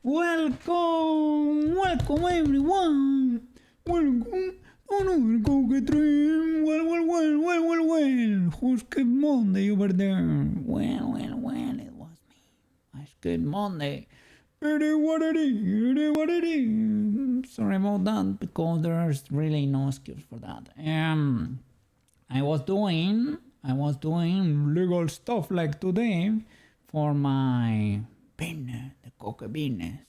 Welcome everyone! Welcome to another Coke Dream! Well! Who skipped Monday over there? Well, it was me. I skipped Monday. It is what it is. Sorry about that, because there's really no excuse for that. I was doing legal stuff like today for my business, the Coke business.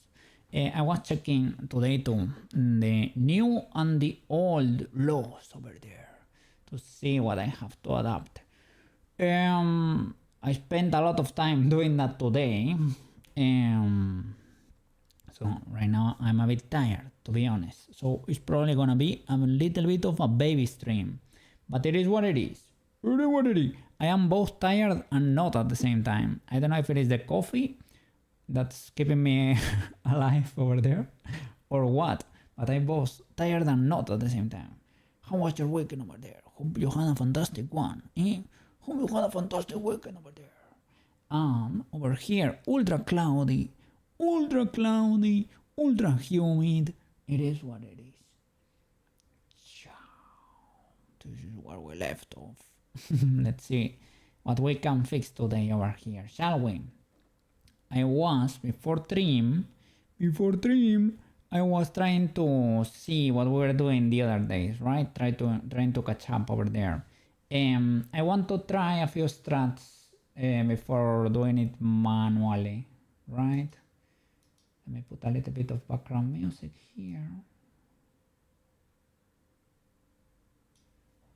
I was checking today too the new and the old laws over there to see what I have to adapt. I spent a lot of time doing that today. So right now I'm a bit tired, to be honest. So it's probably gonna be a little bit of a baby stream, but it is what it is. I am both tired and not at the same time. I don't know if it is the coffee that's keeping me alive over there or what, but I'm both tired and not at the same time. How was your weekend over there? Hope you had a fantastic one, eh? Hope you had a fantastic weekend over there. Over here, ultra cloudy, ultra humid. It is what it is. This is where we left off. Let's see what we can fix today over here, shall we? I was before trim, I was trying to see what we were doing the other days, right? Trying to catch up over there. I want to try a few strats before doing it manually, right? Let me put a little bit of background music here.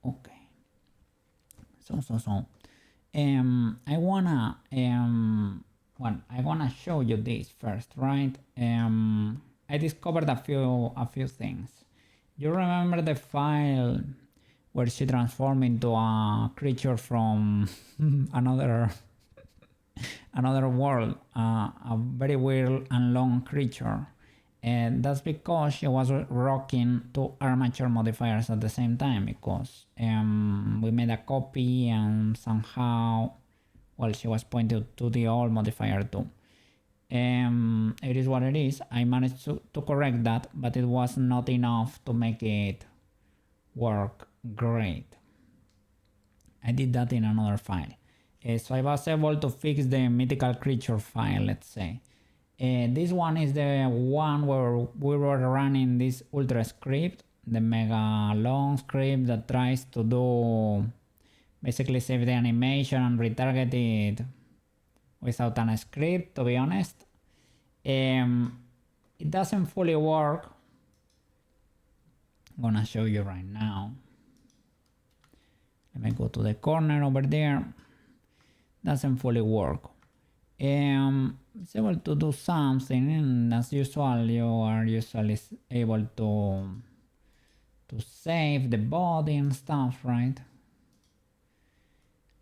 Okay. So. I wanna show you this first, right? I discovered a few things. You remember the file where she transformed into a creature from another world, a very weird and long creature, and that's because she was rocking two armature modifiers at the same time, because we made a copy and somehow, well, she was pointed to the old modifier too. It is what it is. I managed to correct that, but it was not enough to make it work great. I did that in another file. So I was able to fix the mythical creature file, let's say. This one is the one where we were running this ultra script, the mega long script that tries to do basically save the animation and retarget it without a script, to be honest. It doesn't fully work. I'm gonna show you right now. Let me go to the corner over there. Doesn't fully work. It's able to do something, and as usual you are usually able to save the body and stuff, right?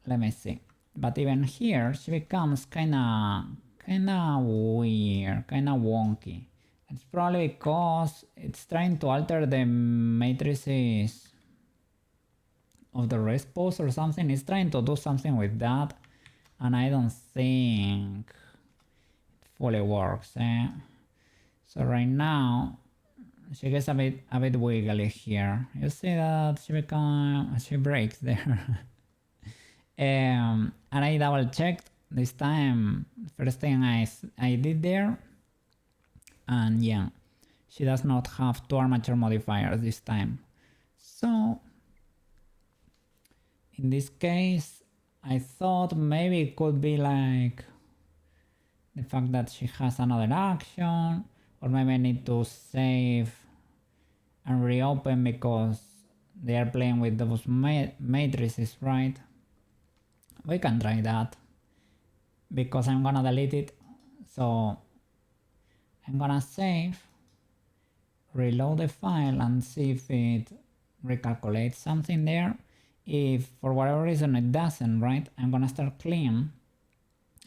Let me see. But even here she becomes kinda weird, kinda wonky. It's probably because it's trying to alter the matrices of the response or something. It's trying to do something with that, and I don't think it fully works. So right now she gets a bit wiggly here. You see that she breaks there. And I double checked this time. First thing I did there, and yeah, she does not have two armature modifiers this time. So in this case, I thought maybe it could be like the fact that she has another action, or maybe I need to save and reopen because they are playing with those matrices, right? We can try that, because I'm gonna delete it. So I'm gonna save, reload the file, and see if it recalculates something there. If for whatever reason it doesn't, right, I'm gonna start clean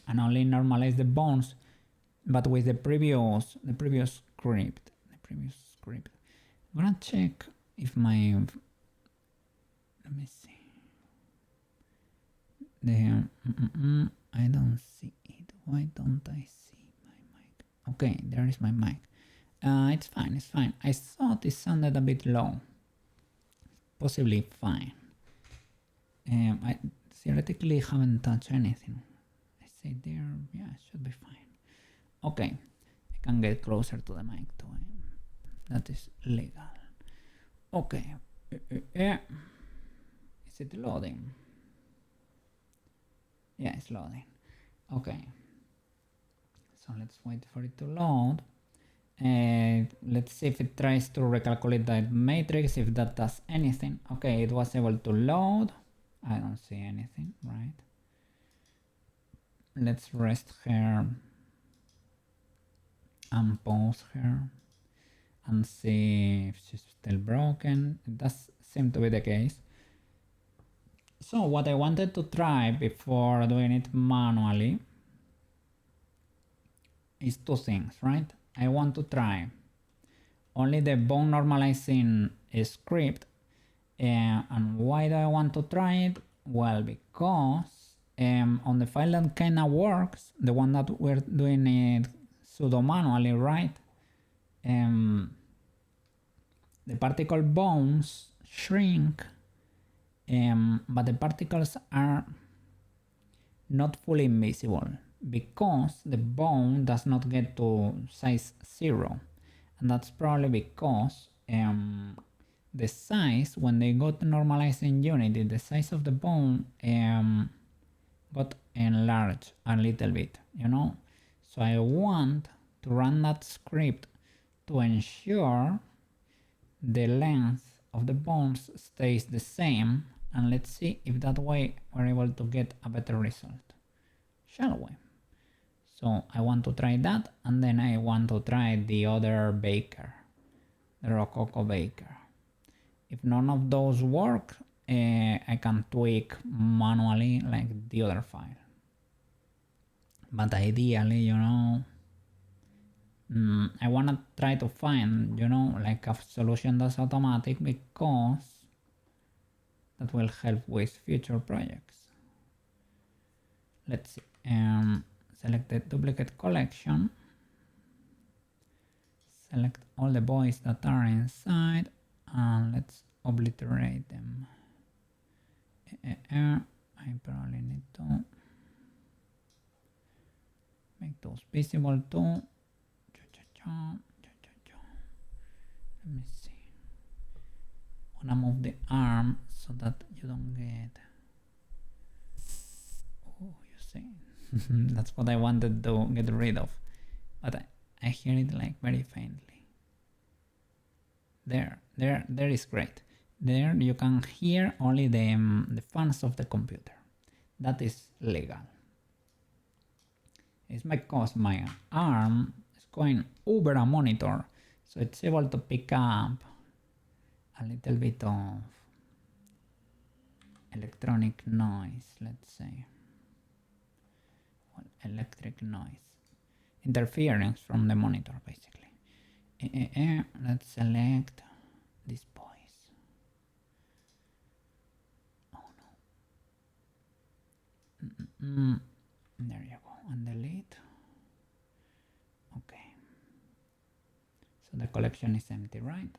and only normalize the bones, but with the previous script. I'm gonna check if my, let me see. I don't see it. Why don't I see my mic? Okay, there is my mic. It's fine, it's fine. I thought it sounded a bit low. Possibly fine. I theoretically haven't touched anything. I say there, yeah, it should be fine. Okay, I can get closer to the mic too. That is legal. Okay, is it loading? Yeah, it's loading. Okay, so let's wait for it to load. Let's see if it tries to recalculate that matrix, if that does anything. Okay, it was able to load. I don't see anything, right? Let's rest her and pause her and see if she's still broken. It does seem to be the case. So what I wanted to try before doing it manually is two things, right? I want to try only the bone normalizing script. And why do I want to try it? Well, because on the file that kinda works, the one that we're doing it sudo manually, right? The particle bones shrink, but the particles are not fully invisible because the bone does not get to size 0, and that's probably because the size, when they got normalized in Unity, the size of the bone got enlarged a little bit, you know? So I want to run that script to ensure the length of the bones stays the same, and let's see if that way we're able to get a better result. Shall we? So I want to try that, and then I want to try the other baker, the Rococo baker. If none of those work, I can tweak manually like the other file. But ideally, you know, I want to try to find, you know, like a solution that's automatic, because that will help with future projects. Let's see. Select the duplicate collection. Select all the boys that are inside, and let's obliterate them. I probably need to make those visible too. Let me see. I wanna move the arm so that you don't get. Oh, you see. That's what I wanted to get rid of, but I hear it like very faintly. There is great. There you can hear only the fans of the computer. That is legal. It's because my arm is going over a monitor, so it's able to pick up a little bit of electronic noise, let's say. Well, electric noise. Interference from the monitor, basically. Let's select this voice. Oh no. There you go. And delete. Okay. So the collection is empty, right?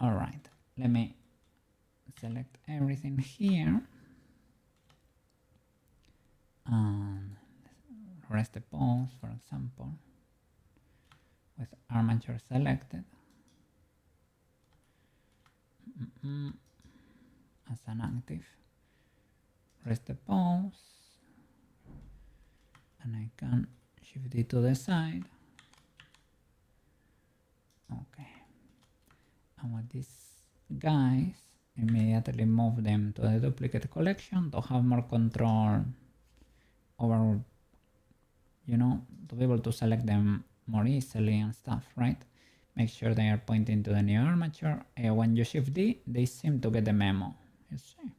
Alright. Let me select everything here. And rest the pose, for example, with armature selected as an active. Rest the pose, and I can shift it to the side. Okay. And with these guys, immediately move them to the duplicate collection to have more control over, you know, to be able to select them more easily and stuff, right? Make sure they are pointing to the new armature. When you shift D, they seem to get the memo, you see.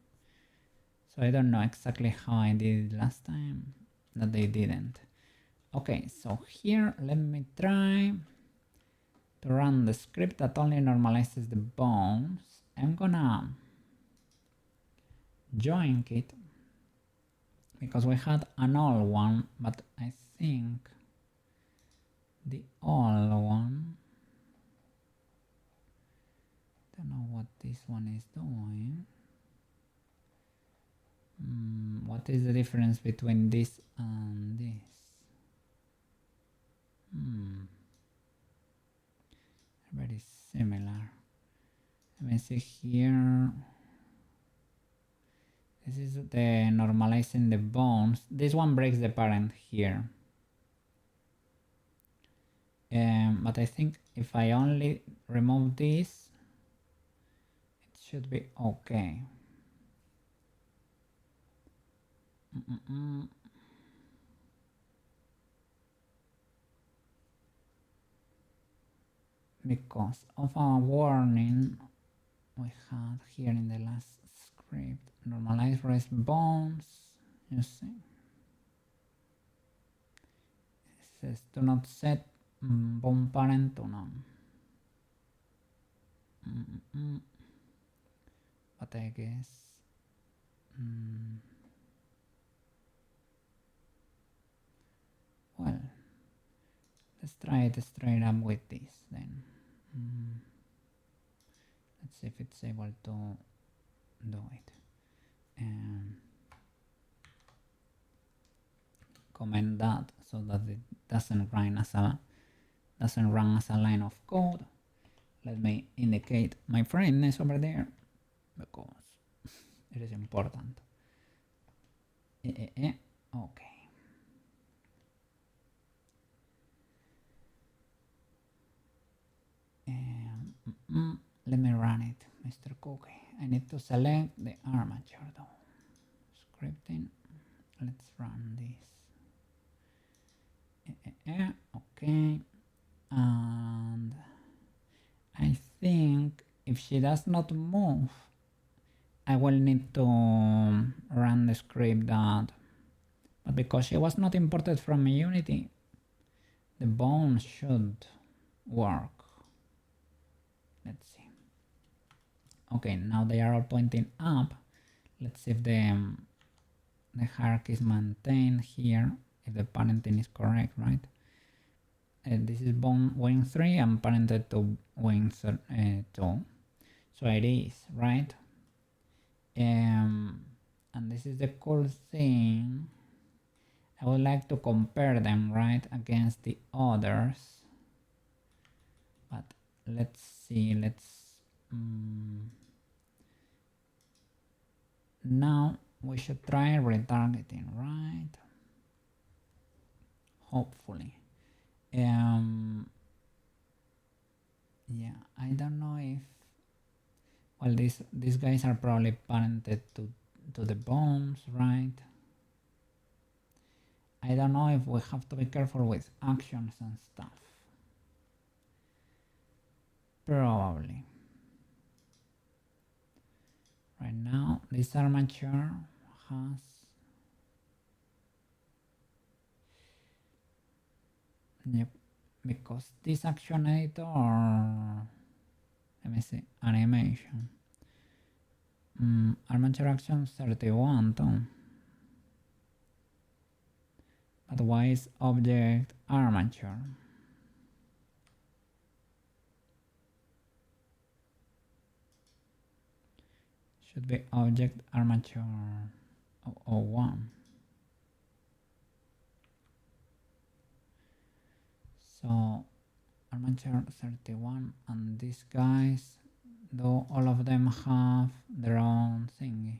So I don't know exactly how I did it last time, that they didn't. Okay, so here let me try to run the script that only normalizes the bones. I'm gonna join it because we had an old one, but I think the old one. Don't know what this one is doing. What is the difference between this and this? Very similar. Let me see here. This is the normalizing the bones. This one breaks the parent here. But I think if I only remove this, it should be okay. Because of a warning we had here in the last script, normalize rest bones, you see. It says do not set bone parent to none. But I guess well, let's try it straight up with this then. Let's see if it's able to do it. Comment that so that it doesn't run as a line of code. Let me indicate my friendness over there because it is important. Okay. Let me run it, Mr. Cookie. I need to select the armature though. Scripting. Let's run this. Okay. And I think if she does not move, I will need to run the script that, but because she was not imported from Unity, the bone should work. Let's see. Okay, now they are all pointing up. Let's see if the hierarchy is maintained here, if the parenting is correct, right? This is bone wing 3 and parented to wing 2. So it is, right? And this is the cool thing. I would like to compare them, right, against the others. But let's see, now we should try retargeting, right? Hopefully. Yeah, I don't know if, well, these guys are probably parented to the bones, right? I don't know if we have to be careful with actions and stuff. Probably. Right now, this armature has because this action editor, let me see, animation, armature action 31 too. But why is object armature? Should be object armature 001. So armature 31 and these guys, though all of them have their own thingy.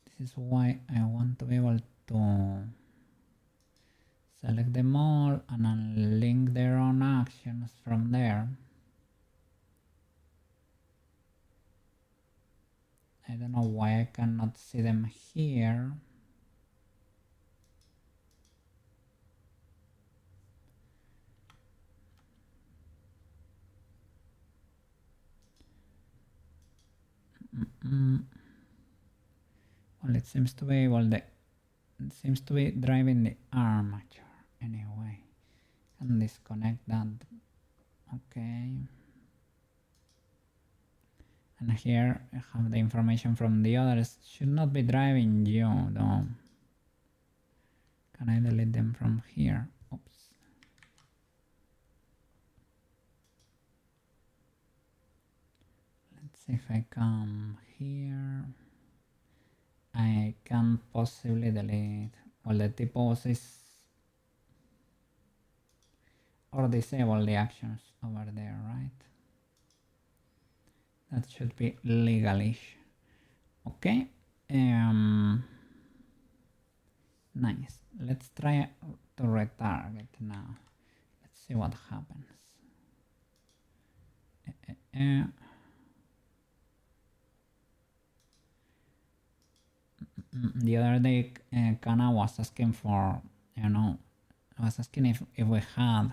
This is why I want to be able to select them all and unlink their own actions from there. I don't know why I cannot see them here. Well, it seems to be driving the armature anyway. And disconnect that. Okay. And here I have the information from the others. Should not be driving you though. Can I delete them from here? Oops. Let's see if I come here. I can possibly delete all the typos or disable the actions over there, right? That should be legalish. Okay. Nice. Let's try to retarget now. Let's see what happens. The other day, Kana was asking for, was asking if we had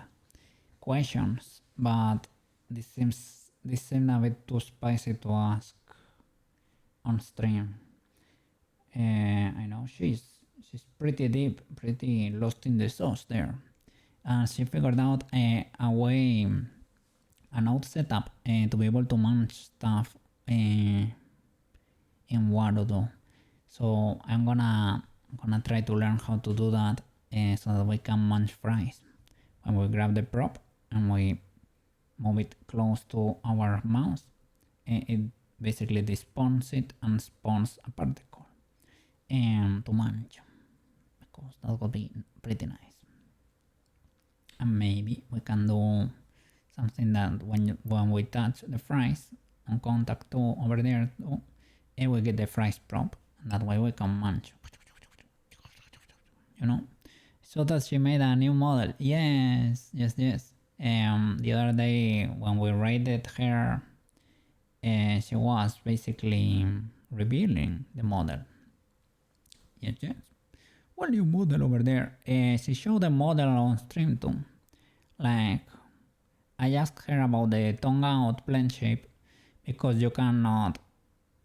questions, but this seems a bit too spicy to ask on stream. I know she's pretty deep, pretty lost in the sauce there, and she figured out a way, a node setup to be able to manage stuff in buuuut. So I'm gonna try to learn how to do that so that we can manage fries. When we grab the prop and we move it close to our mouse, it basically despawns it and spawns a particle and to manage, because that would be pretty nice. And maybe we can do something that when we touch the fries on contact 2 over there too, and we get the fries prop, and that way we can manage, So that she made a new model. Yes. The other day when we raided her, she was basically revealing the model. Yes. What new model over there? She showed the model on stream too. Like, I asked her about the tongue out blend shape because you cannot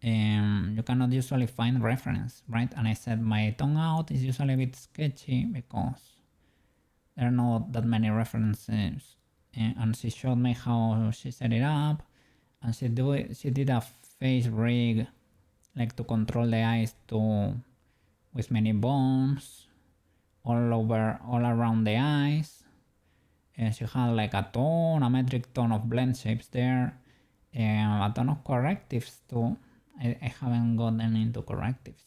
usually find reference, right? And I said my tongue out is usually a bit sketchy because there are not that many references. And she showed me how she set it up, and she did a face rig, like to control the eyes with many bones all around the eyes. She had like a metric ton of blend shapes there, and a ton of correctives too. I haven't gotten into correctives.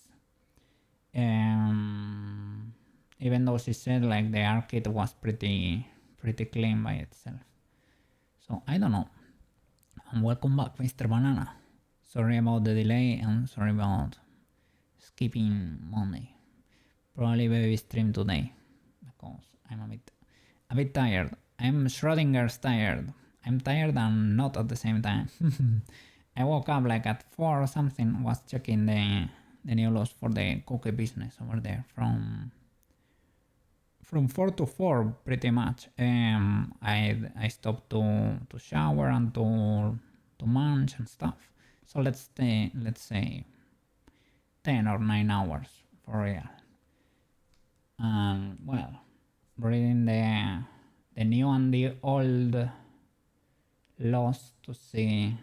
Even though she said like the ARKit was pretty clean by itself. So I don't know. And welcome back, Mr. Banana. Sorry about the delay and sorry about skipping Monday. Probably baby stream today because I'm a bit tired. I'm Schrodinger's tired. I'm tired and not at the same time. I woke up like at 4 or something, was checking the new laws for the cookie business over there from 4 to 4 pretty much. I stopped to shower and to munch and stuff. So let's say 10 or 9 hours for real. And well, reading the new and the old laws to see,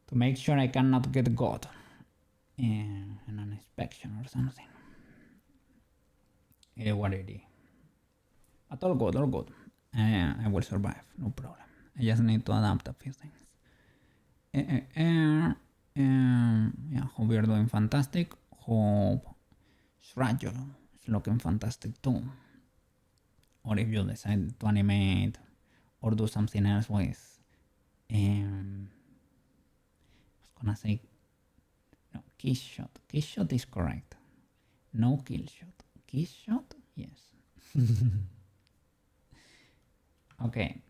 to make sure I cannot get got in an inspection or something. What it is. But all good. I will survive, no problem. I just need to adapt a few things. Yeah, hope you're doing fantastic. Hope Shrajo is looking fantastic too. Or if you decide to animate or do something else with, I was gonna say, no, kiss shot. Kiss shot is correct. No kill shot. Kiss shot? Yes. Okay.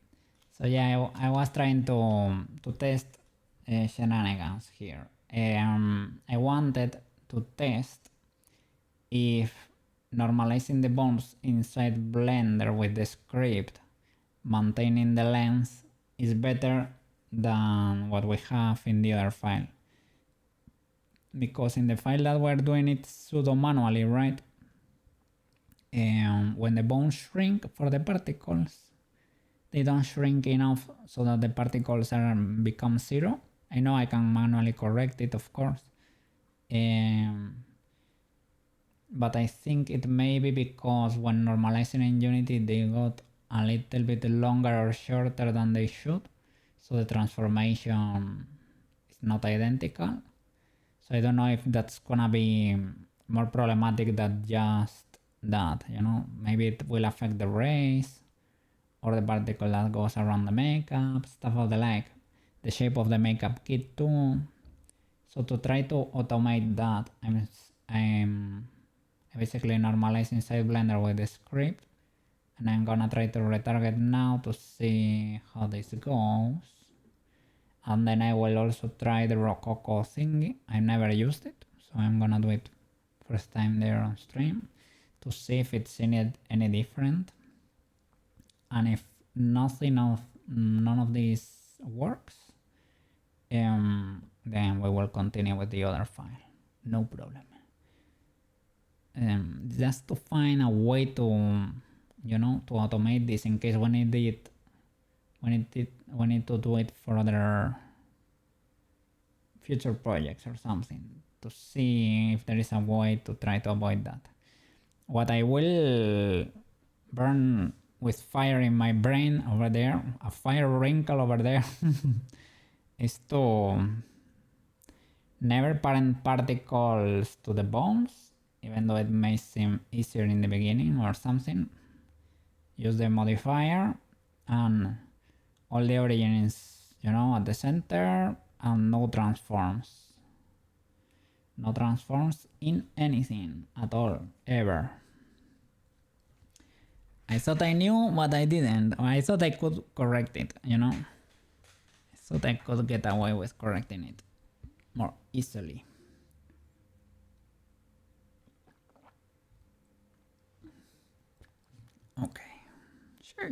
So yeah, I was trying to test shenanigans here. I wanted to test if normalizing the bones inside Blender with the script maintaining the length is better than what we have in the other file. Because in the file that we're doing it pseudo manually, right? And when the bones shrink for the particles, they don't shrink enough so that the particles become 0. I know I can manually correct it, of course. but I think it may be because when normalizing in Unity they got a little bit longer or shorter than they should, so the transformation is not identical. So I don't know if that's gonna be more problematic than just that, you know, maybe it will affect the race or the particle that goes around the makeup, stuff of the like, the shape of the makeup kit too. So to try to automate that, I'm basically normalizing inside Blender with the script, and I'm gonna try to retarget now to see how this goes. And then I will also try the Rococo thingy. I never used it, so I'm gonna do it first time there on stream to see if it's any different. And if none of these works, then we will continue with the other file. No problem. Just to find a way to, you know, to automate this in case we need to do it for other future projects or something, to see if there is a way to try to avoid that. What I will burn with fire in my brain over there, a fire wrinkle over there, is to never parent particles to the bones, even though it may seem easier in the beginning or something. Use the modifier and all the origin is, you know, at the center, and no transforms. No transforms in anything at all, ever. I thought I knew, but I didn't. I thought I could correct it, you know? I thought I could get away with correcting it more easily. Okay. Sure.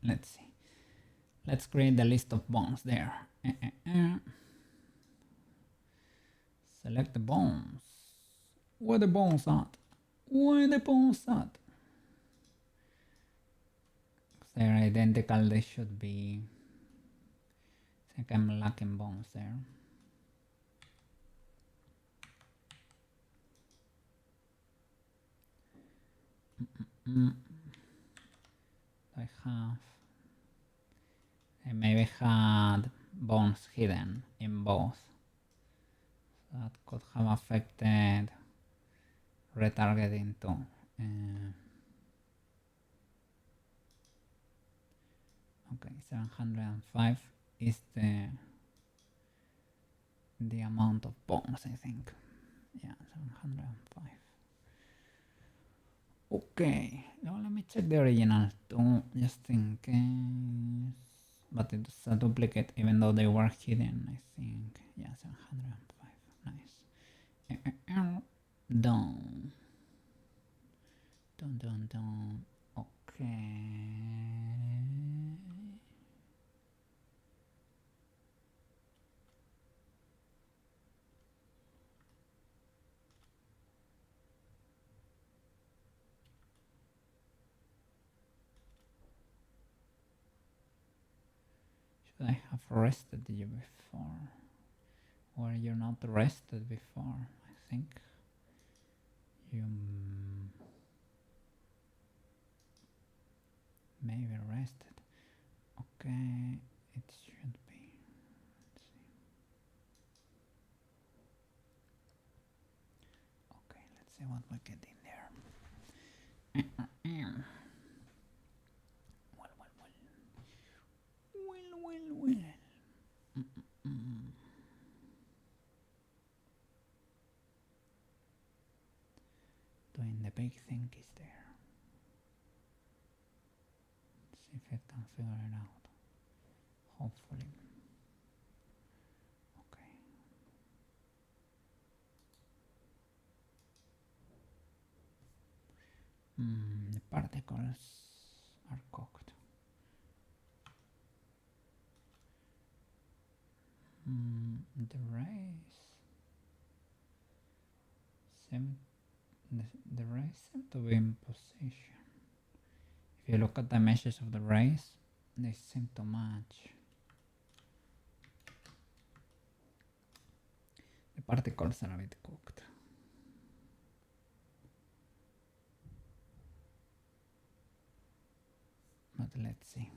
Let's see. Let's create the list of bones there. Select the bones. Where the bones at? Where the bones at? They're identical, they should be. I think I'm lacking bones there. I maybe had bones hidden in both. That could have affected retargeting too. Okay, 705 is the amount of bones, I think. Yeah, 705. Okay, now let me check the original too, just in case. But it's a duplicate, even though they were hidden, I think. Yeah, 705. Nice. Done. Done. Okay. Should I have rested you before? Or you're not rested before? I think you maybe rested. Okay, it should be. Let's see. Okay, let's see what we get in there. Well. Doing the big thing is there. Let's see if I can figure it out. Hopefully. Okay. The particles are cooked. The rays seem to be in position. If you look at the meshes of the rays, they seem to match. particles are a bit cooked. But let's see.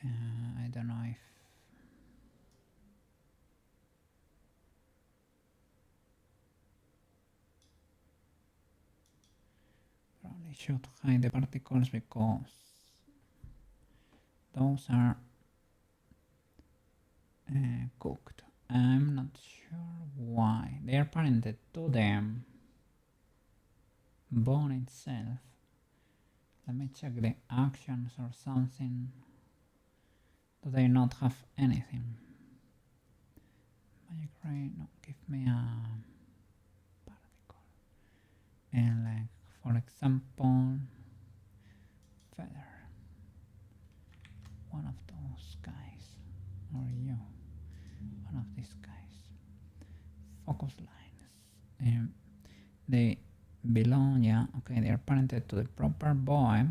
I don't know if probably should hide the particles because those are cooked. I'm not sure why. They are parented to the bone itself. Let me check the actions or something. Do they not have anything? Magic ray, no, give me a particle. And like, for example, feather. One of those guys. Or you. One of these guys. Focus lines. They belong, yeah, okay, they are parented to the proper boy.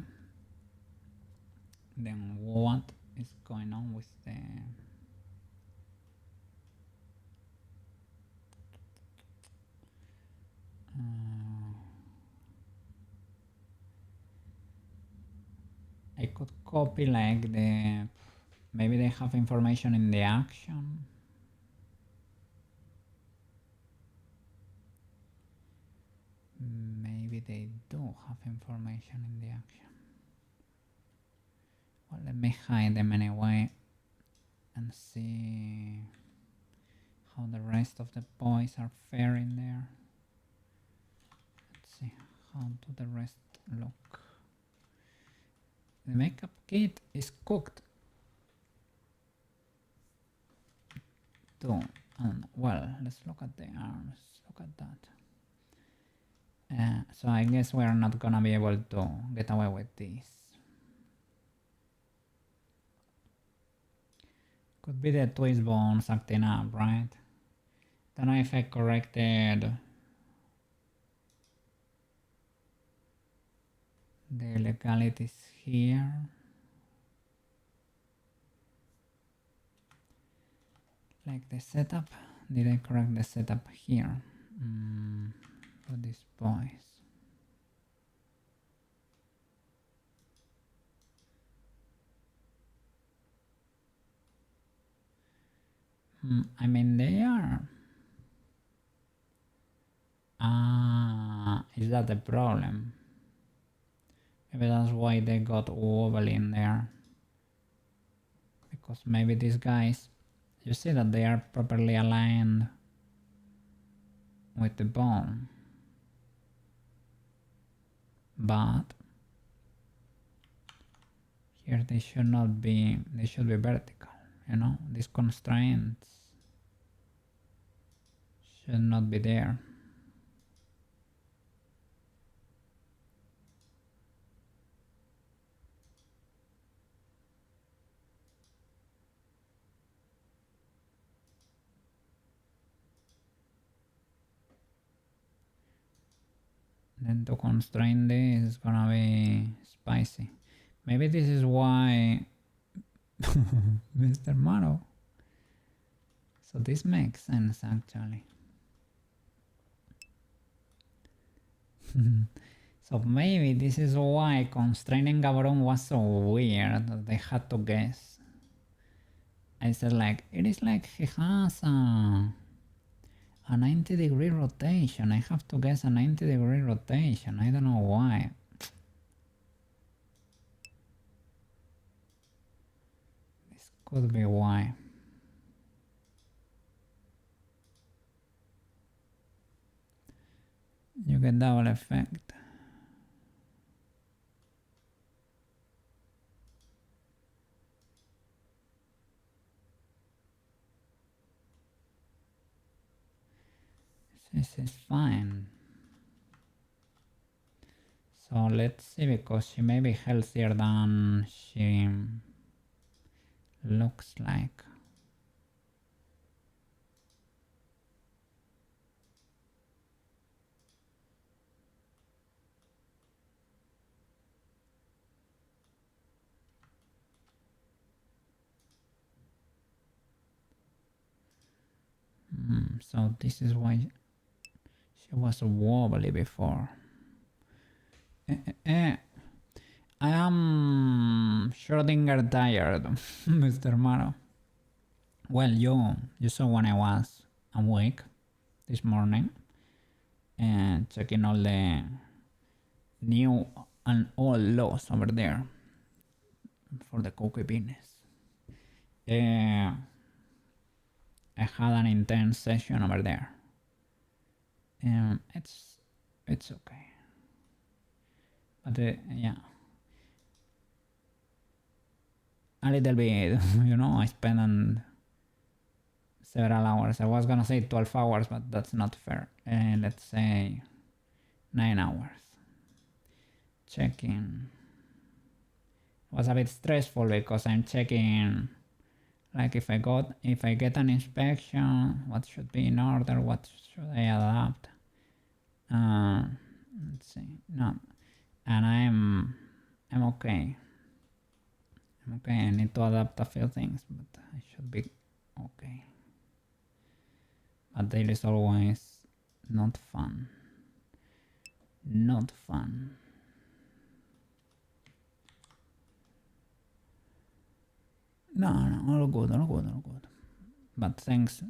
Then what is going on with the I could copy like the maybe they have information in the action. Maybe they do have information in the action. Well, let me hide them anyway and see how the rest of the boys are faring there. Let's see, how do the rest look? The makeup kit is cooked. Too. And well, let's look at the arms. Look at that. So I guess we're not gonna be able to get away with this. Could be the twist bones acting up, right? Don't know if I corrected the legalities here. Like the setup. Did I correct the setup here? For these boys. I mean, they are. Is that the problem? Maybe that's why they got wobbly in there. Because maybe these guys, you see that they are properly aligned with the bone. But here they should not be, they should be vertical, you know, these constraints should not be there. Then to constrain this is gonna be spicy. Maybe this is why Mr. Maro. So this makes sense actually. So maybe this is why constraining Gabron was so weird that they had to guess. I said like, it is like he has a 90-degree rotation. I have to guess a 90-degree rotation. I don't know why. This could be why. You get double effect. This is fine. So let's see, because she may be healthier than she looks like. So this is why she was wobbly before. I am Schrodinger tired, Mr. Maro. Well, you saw when I was awake this morning and checking all the new and old laws over there for the cookie business. I had an intense session over there. It's okay. But yeah, a little bit, I spent several hours. I was gonna say 12 hours, but that's not fair. Let's say 9 hours. Checking. It was a bit stressful because I'm checking, like if I get an inspection, what should be in order, what should I adapt. Let's see. No, and I'm okay. I need to adapt a few things, but I should be okay. But daily is always not fun. Not fun. No, all good. But thanks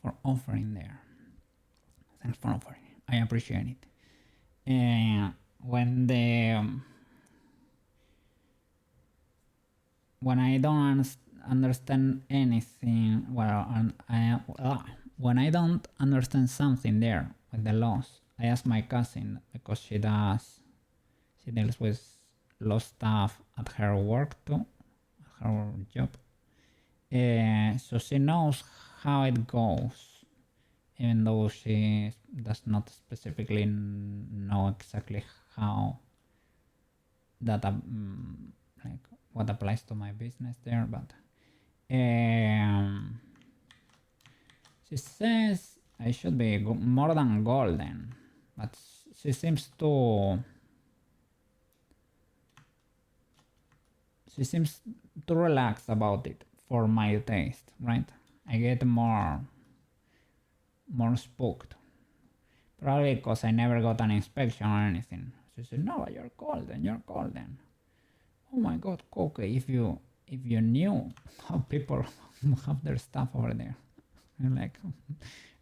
for offering there. Thanks for offering. I appreciate it. And when I don't understand anything, when I don't understand something there with the laws, I ask my cousin, because she deals with law stuff at her work too, her job. So she knows how it goes, even though she does not specifically know exactly how that like what applies to my business there, but she says I should be more than golden, but she seems to relax about it for my taste, right? I get more spooked, probably because I never got an inspection or anything. She said, "No, you're golden." Oh my god, Cookie, if you knew how people have their stuff over there. I'm like,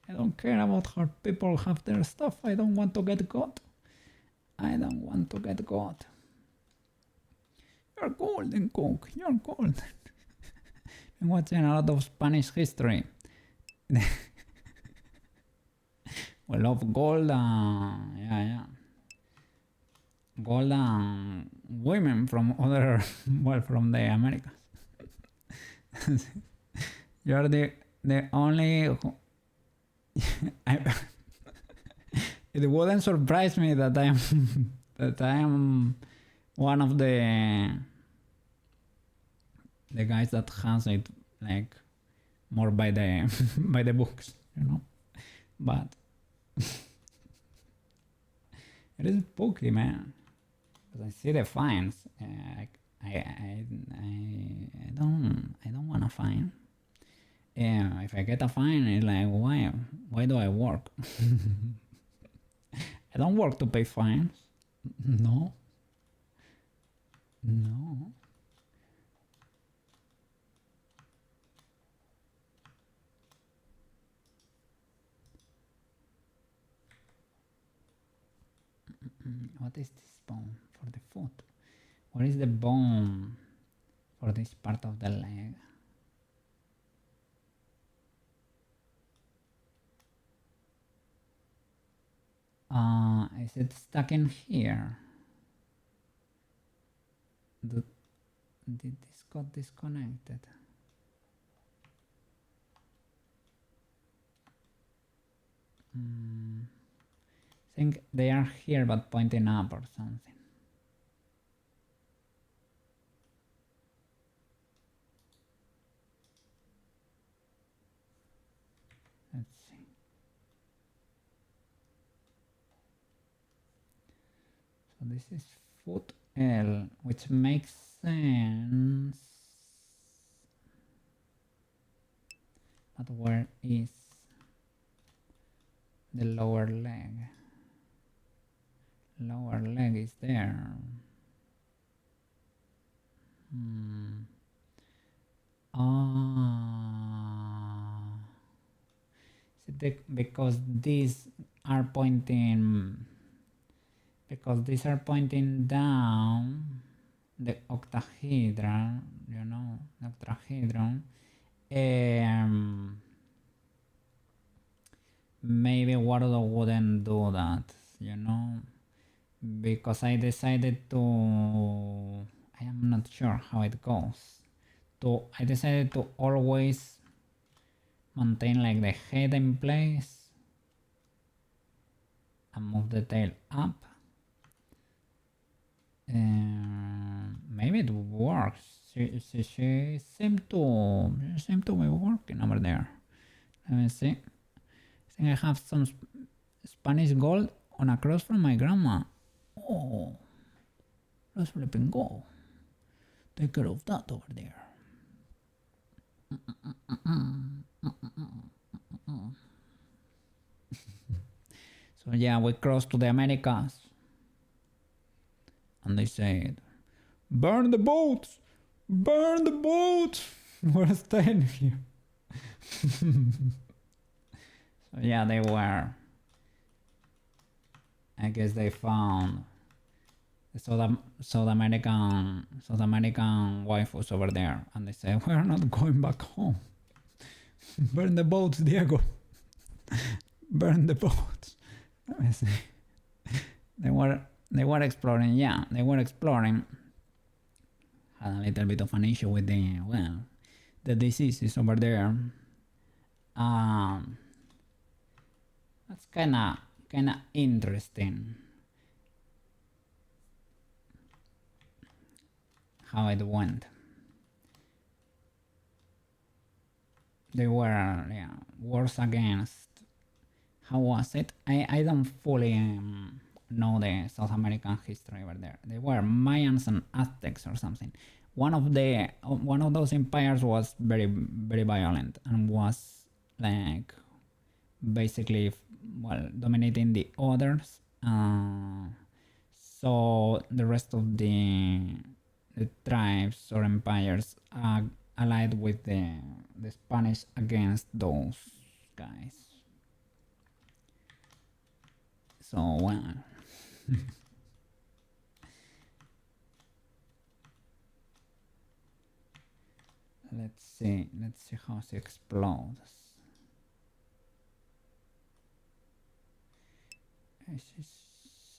I don't care about how people have their stuff. I don't want to get caught. You're golden, Cook. You're golden. I'm watching a lot of Spanish history. We love gold. Yeah. Golden women from from the Americas. You're the only. It wouldn't surprise me that I am one of the guys that has it like more by the by the books, but it is spooky, man. Because I see the fines. I don't want a fine. If I get a fine, it's like, why do I work? I don't work to pay fines. No. What is this bone for the foot? What is the bone for this part of the leg? Is it stuck in here? Did this got disconnected? think they are here but pointing up or something. Let's see. So this is foot L, which makes sense. But where is the lower leg? Lower leg is there. Ah, because these are pointing down the octahedron, you know, the octahedron. Maybe Wardo wouldn't do that, you know, because I decided to, I am not sure how it goes. I decided to always maintain like the head in place and move the tail up. Maybe it works. She seemed to be working over there. Let me see. I think I have some Spanish gold on a cross from my grandma. Oh, let's flipping go. Take care of that over there. So yeah, we crossed to the Americas. And they said, burn the boats! Burn the boats! We're staying here. So yeah, they were. I guess they found the South American waifus over there, and they said, we're not going back home. Burn the boats, Diego. Burn the boats. Let me see. They were exploring, yeah, they were exploring. Had a little bit of an issue with the diseases over there. That's kinda interesting how it went. They were wars against. How was it? I don't fully know the South American history over there. They were Mayans and Aztecs or something. One of those empires was very violent and was like basically dominating the others. So the rest of the tribes or empires allied with the Spanish against those guys. So well. Let's see how she explodes. She's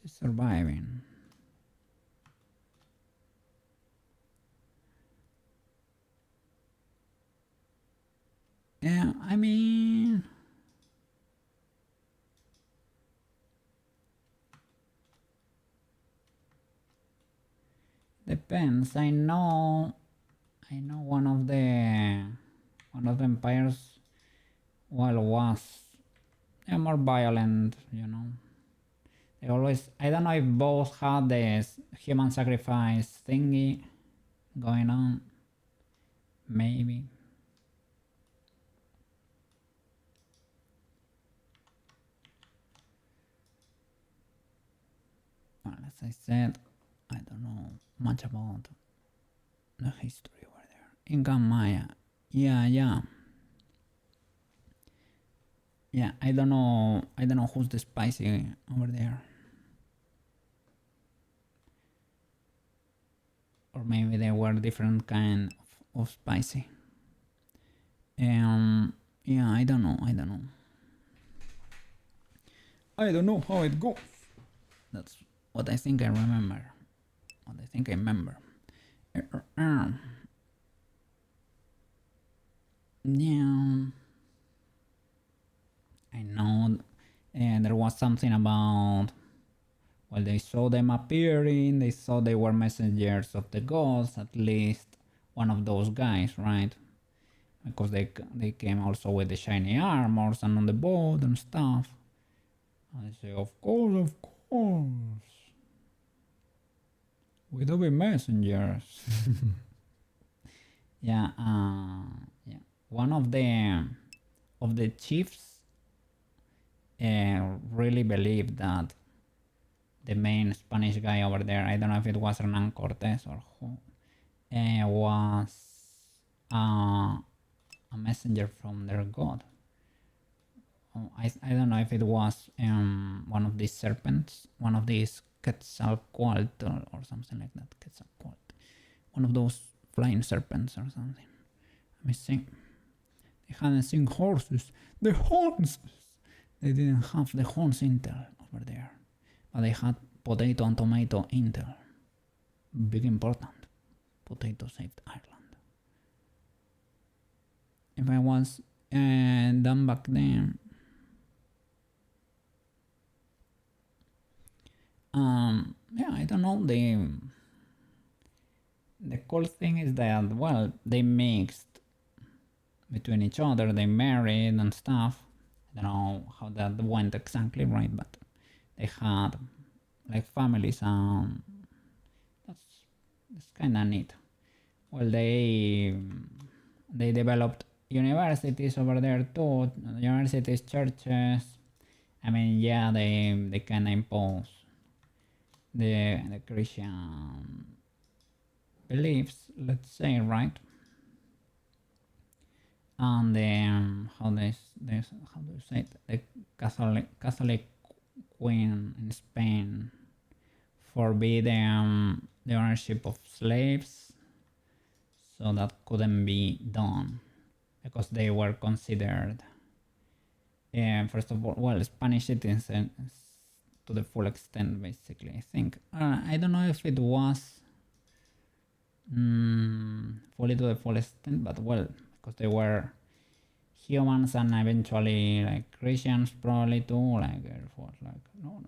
surviving. Yeah, I mean, depends. I know one of the empires was more violent, you know. They always, I don't know if both had this human sacrifice thingy going on. Maybe. Well, as I said, I don't know much about the history over there. Inca Maya. Yeah. Yeah, I don't know who's the spicy over there. Or maybe they were different kind of spicy. Yeah, I don't know. I don't know how it goes. That's what I think I remember. Yeah. I know And there was something about, well, they saw them appearing, they saw they were messengers of the gods, at least one of those guys, right? Because they came also with the shiny armors and on the boat and stuff. I say, of course, we do be messengers. Yeah, yeah. One of the chiefs really believed that the main Spanish guy over there, I don't know if it was Hernan Cortés or who, was a messenger from their god. I don't know if it was one of these serpents, one of these Quetzalcoatl or something like that. Quetzalcoatl, one of those flying serpents or something. Let me see. They hadn't seen horses. The horns! They didn't have the horns intel over there. But they had potato and tomato intel. Big important. Potato saved Ireland. If I was done back then, yeah, I don't know. The cool thing is that, well, they mixed between each other, they married and stuff. I don't know how that went exactly, right? But they had like families. That's kind of neat. Well, they developed universities over there too. Universities, churches. I mean, yeah, they kind of impose the Christian beliefs, let's say, right? And how do you say it? The Catholic Queen in Spain forbid the ownership of slaves, so that couldn't be done because they were considered, first of all, well, Spanish citizens to the full extent, basically. I think I don't know if it was fully to the full extent, but well, because they were humans and eventually like Christians probably too, like no,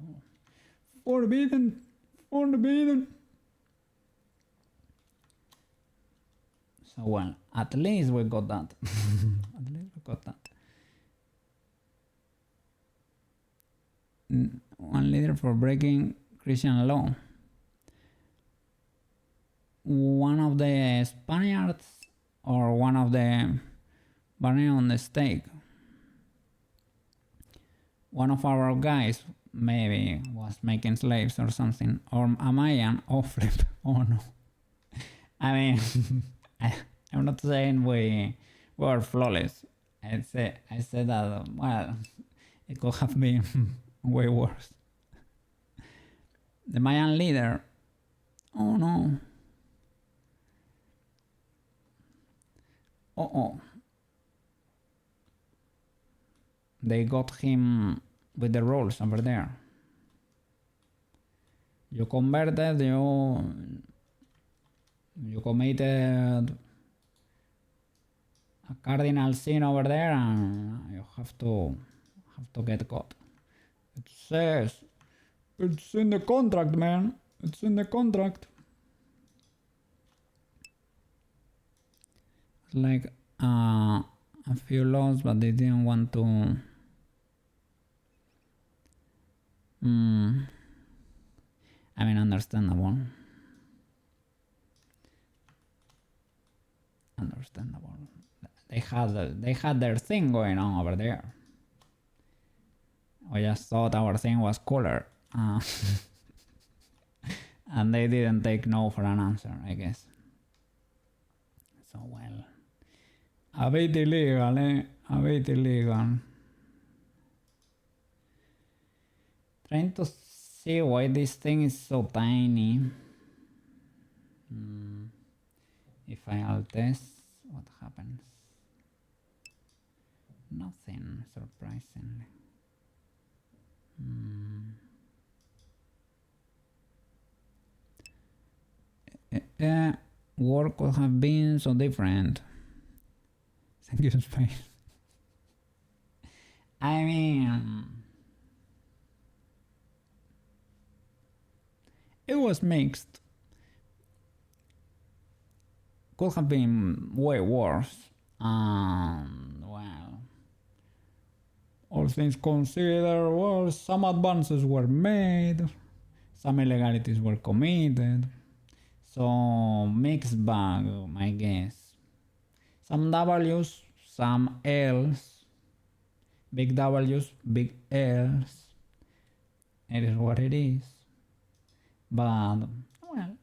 forbidden. So well, at least we got that. At least we got that. One leader for breaking Christian law. One of the Spaniards or one of the burning on the stake. One of our guys maybe was making slaves or something. Or am I an flip? Oh no. I mean, I'm not saying we were flawless. I said that, well, it could have been way worse. The Mayan leader. Oh no. Oh. They got him with the rules over there. You converted, you committed a cardinal sin over there, and you have to get caught. It says it's in the contract, man. It's in the contract. Like a few laws, but they didn't want to. I mean, understandable. They had their thing going on over there. We just thought our thing was cooler, and they didn't take no for an answer, I guess. So well, a bit illegal, eh? A bit illegal. Trying to see why this thing is so tiny. If I alt test, what happens? Nothing, surprisingly. Work could have been so different. Thank you, Space. I mean, It was mixed. Could have been way worse. Well, all things considered, well, some advances were made, some illegalities were committed. So mixed bag, I guess. Some W's, some L's, big W's, big L's. It is what it is. But well,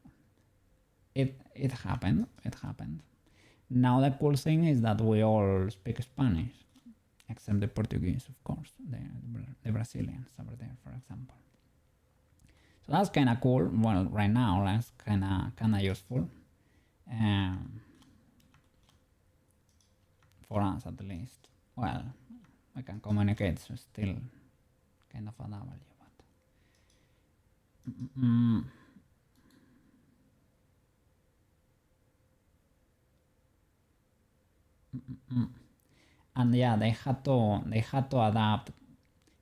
it happened. It happened. Now the cool thing is that we all speak Spanish, except the Portuguese, of course, the Brazilians over there, for example. So that's kind of cool. Well, right now that's kind of useful, for us at least. Well, we can communicate, so still kind of a W, but. And yeah, they had to adapt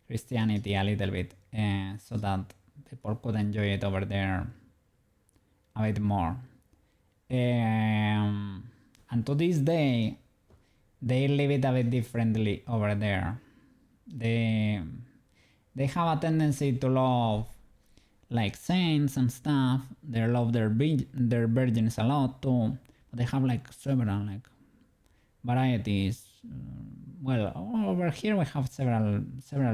Christianity a little bit, so that people could enjoy it over there a bit more. And to this day, they live it a bit differently over there. They have a tendency to love like saints and stuff. They love their virgins a lot too. But they have like several like varieties. Well, over here we have several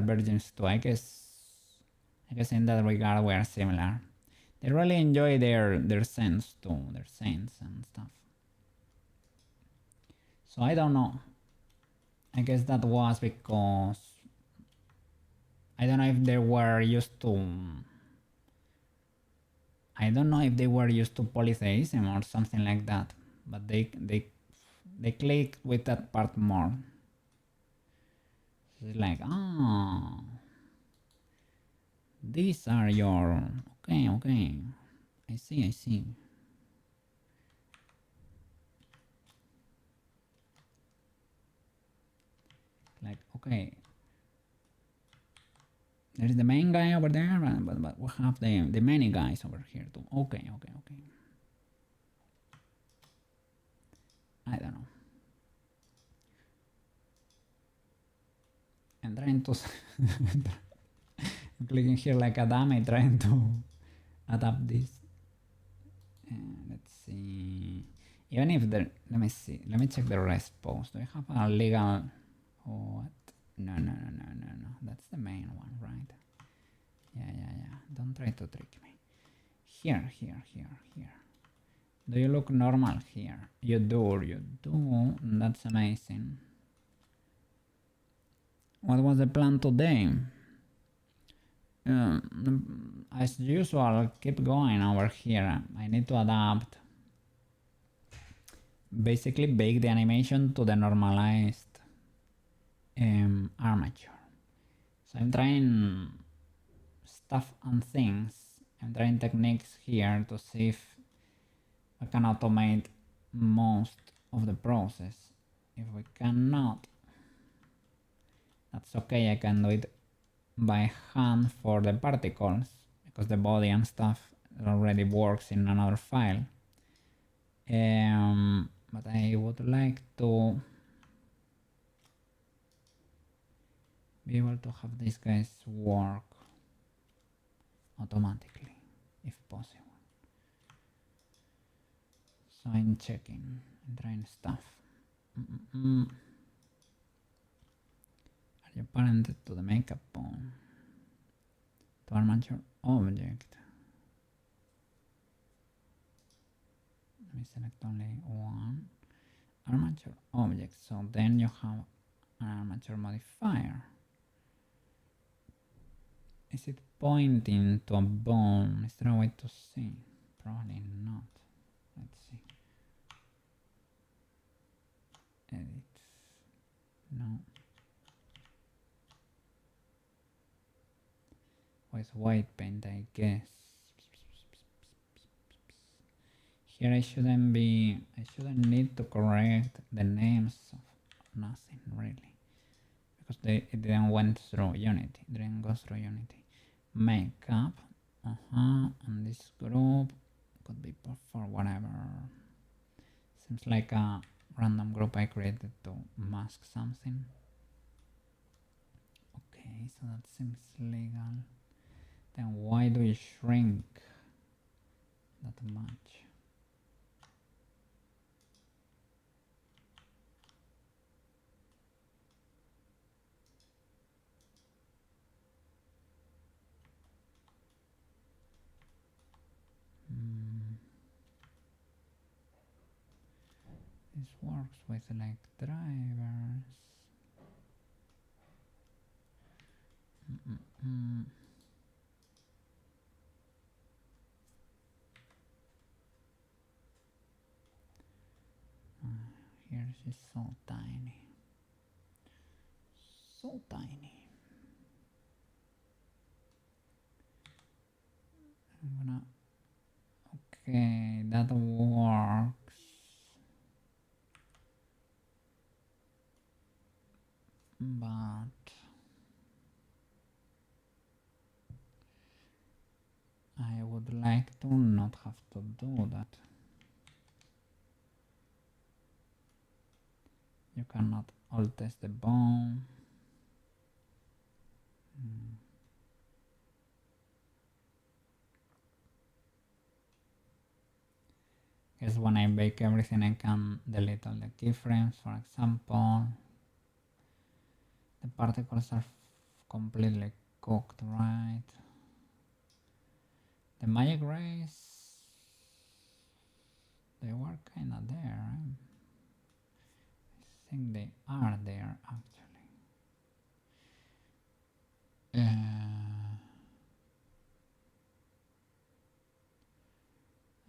virgins too. I guess in that regard we are similar. They really enjoy their saints too, their saints and stuff. So I don't know. I guess that was because I don't know if they were used to. I don't know if they were used to polytheism or something like that, but they click with that part more. So it's like, oh, these are your okay. I see. Like, okay, there's the main guy over there, but we have the many guys over here too. Okay. I don't know. I'm trying to I'm clicking here like a dummy trying to adapt this. Let's see. Even if there, let me see. Let me check the response. Do I have a legal? What? No. That's the main one, right? Yeah. Don't try to trick me. Here. Do you look normal here? You do. That's amazing. What was the plan today? As usual, keep going over here. I need to adapt. Basically, bake the animation to the normalized armature. So I'm trying stuff and things. I'm trying techniques here to see if I can automate most of the process. If we cannot, that's okay. I can do it by hand for the particles because the body and stuff already works in another file. But I would like to be able to have these guys work automatically if possible. So I'm checking and trying stuff. Are you parented to the makeup pawn? To armature object. Let me select only one armature object. So then you have an armature modifier. Is it pointing to a bone? Is there a way to see? Probably not. Let's see. Edit. No. With white paint, I guess. Here I shouldn't need to correct the names of nothing really. Because it didn't went through Unity. It didn't go through Unity. Makeup. And this group could be for whatever. Seems like a random group I created to mask something. Okay, so that seems legal. Then why do you shrink that much? This works with like drivers. Here she's so tiny. So tiny. I'm gonna. Okay, that works. But I would like to not have to do that. You cannot alt test the bone. Guess when I bake everything I can delete all the keyframes, for example. The particles are completely cooked, right? The magic rays, they were kinda there, right? I think they are there actually.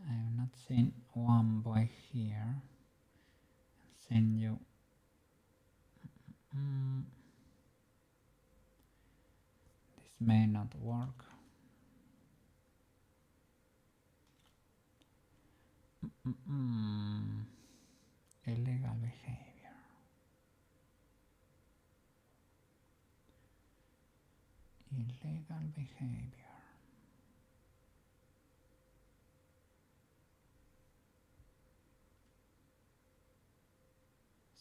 I'm not seeing one boy here. I'm seeing you. This may not work. Illegal behavior. Illegal behavior.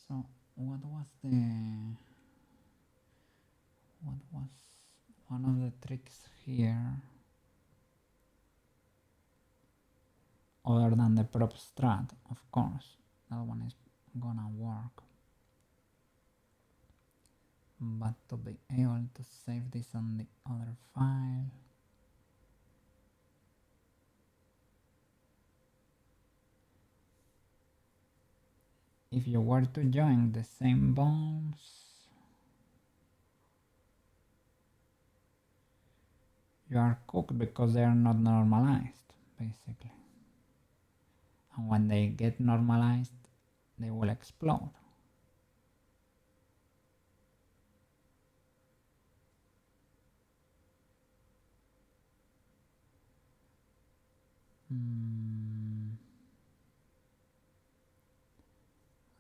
So what was one of the tricks here, other than the prop strat, of course, that one is gonna work, but to be able to save this on the other file, if you were to join the same bones, you are cooked because they are not normalized, basically. And when they get normalized, they will explode.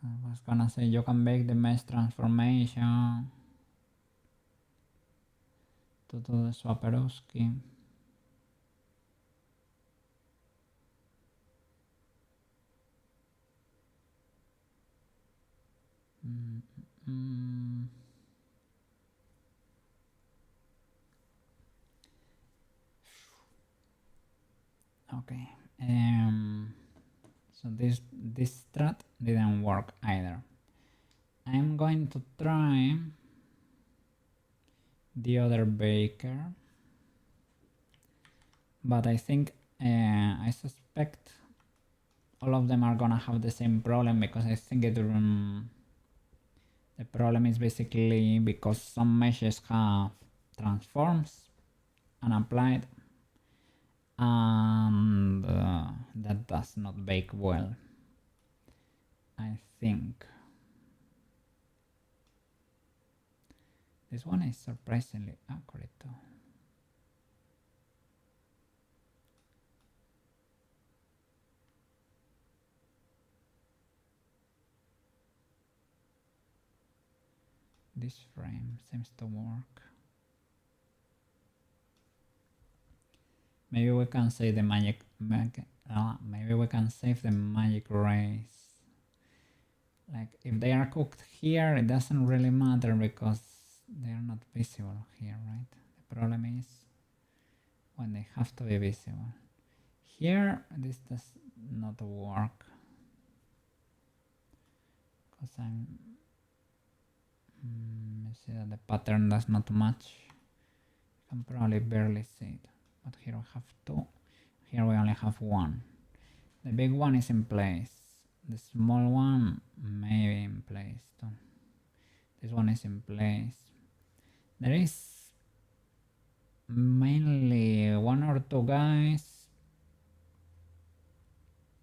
I was gonna say you can make the mesh transformation to do the Swarovski. Okay. So this strat didn't work either. I'm going to try the other baker, but I think I suspect all of them are gonna have the same problem, because I think the problem is basically because some meshes have transforms unapplied, and that does not bake well, I think. This one is surprisingly accurate though. This frame seems to work. Maybe we can save the maybe we can save the magic rays. Like if they are cooked here, it doesn't really matter because they are not visible here, right? The problem is when they have to be visible. Here, this does not work because you see that the pattern does not match. You can probably barely see it, but here we have two. Here we only have one. The big one is in place. The small one may be in place too. This one is in place. There is mainly one or two guys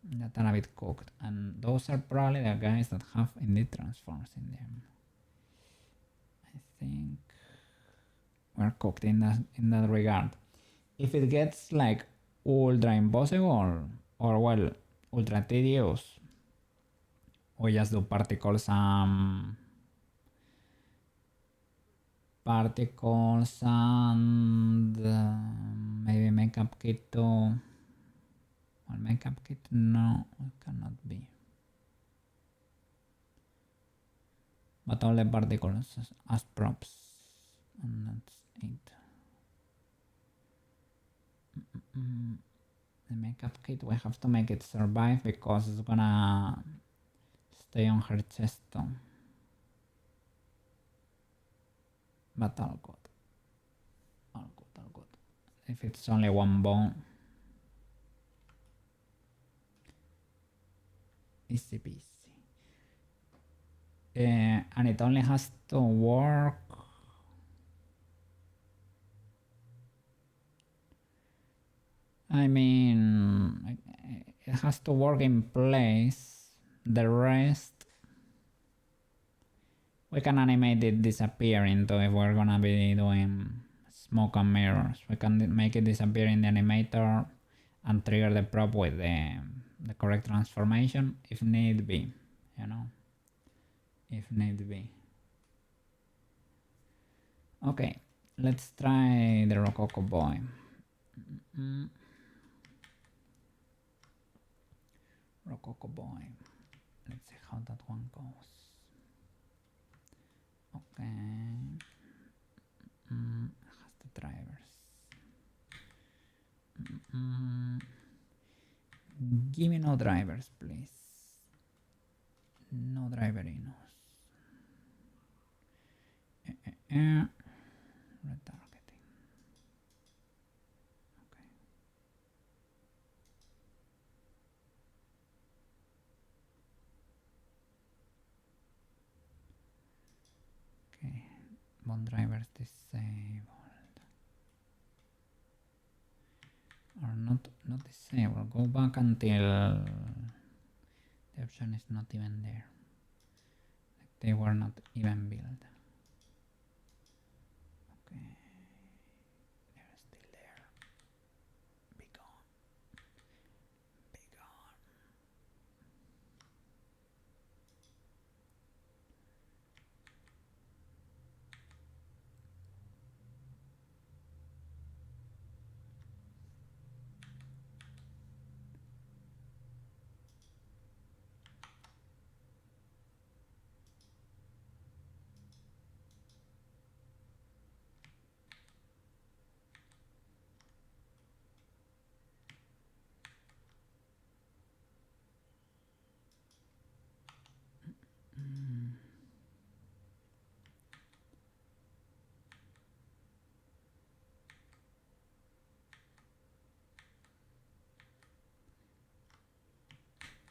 that are a bit cooked, and those are probably the guys that have indeed transforms in them. I think we're cooked in that regard. If it gets like ultra impossible or well ultra tedious, we just do particles and maybe makeup kit too. Well, makeup kit no, it cannot be. But all the particles as props, and that's it. The makeup kit, we have to make it survive because it's gonna stay on her chest too. But all good. All good, all good. If it's only one bone, easy peasy. And it only has to work. I mean, it has to work in place. The rest, we can animate it disappearing too if we're gonna be doing smoke and mirrors. We can make it disappear in the animator and trigger the prop with the correct transformation if need be, you know, if need be. Okay, let's try the Rococo boy. Rococo boy. Let's see how that one goes. Okay. Has the drivers. Give me no drivers, please. No driverinos. Retargeting. Okay. Okay. Bond drivers disabled. Or not disabled. Go back until the option is not even there. Like they were not even built. Okay. They're still there. Be gone. Be gone.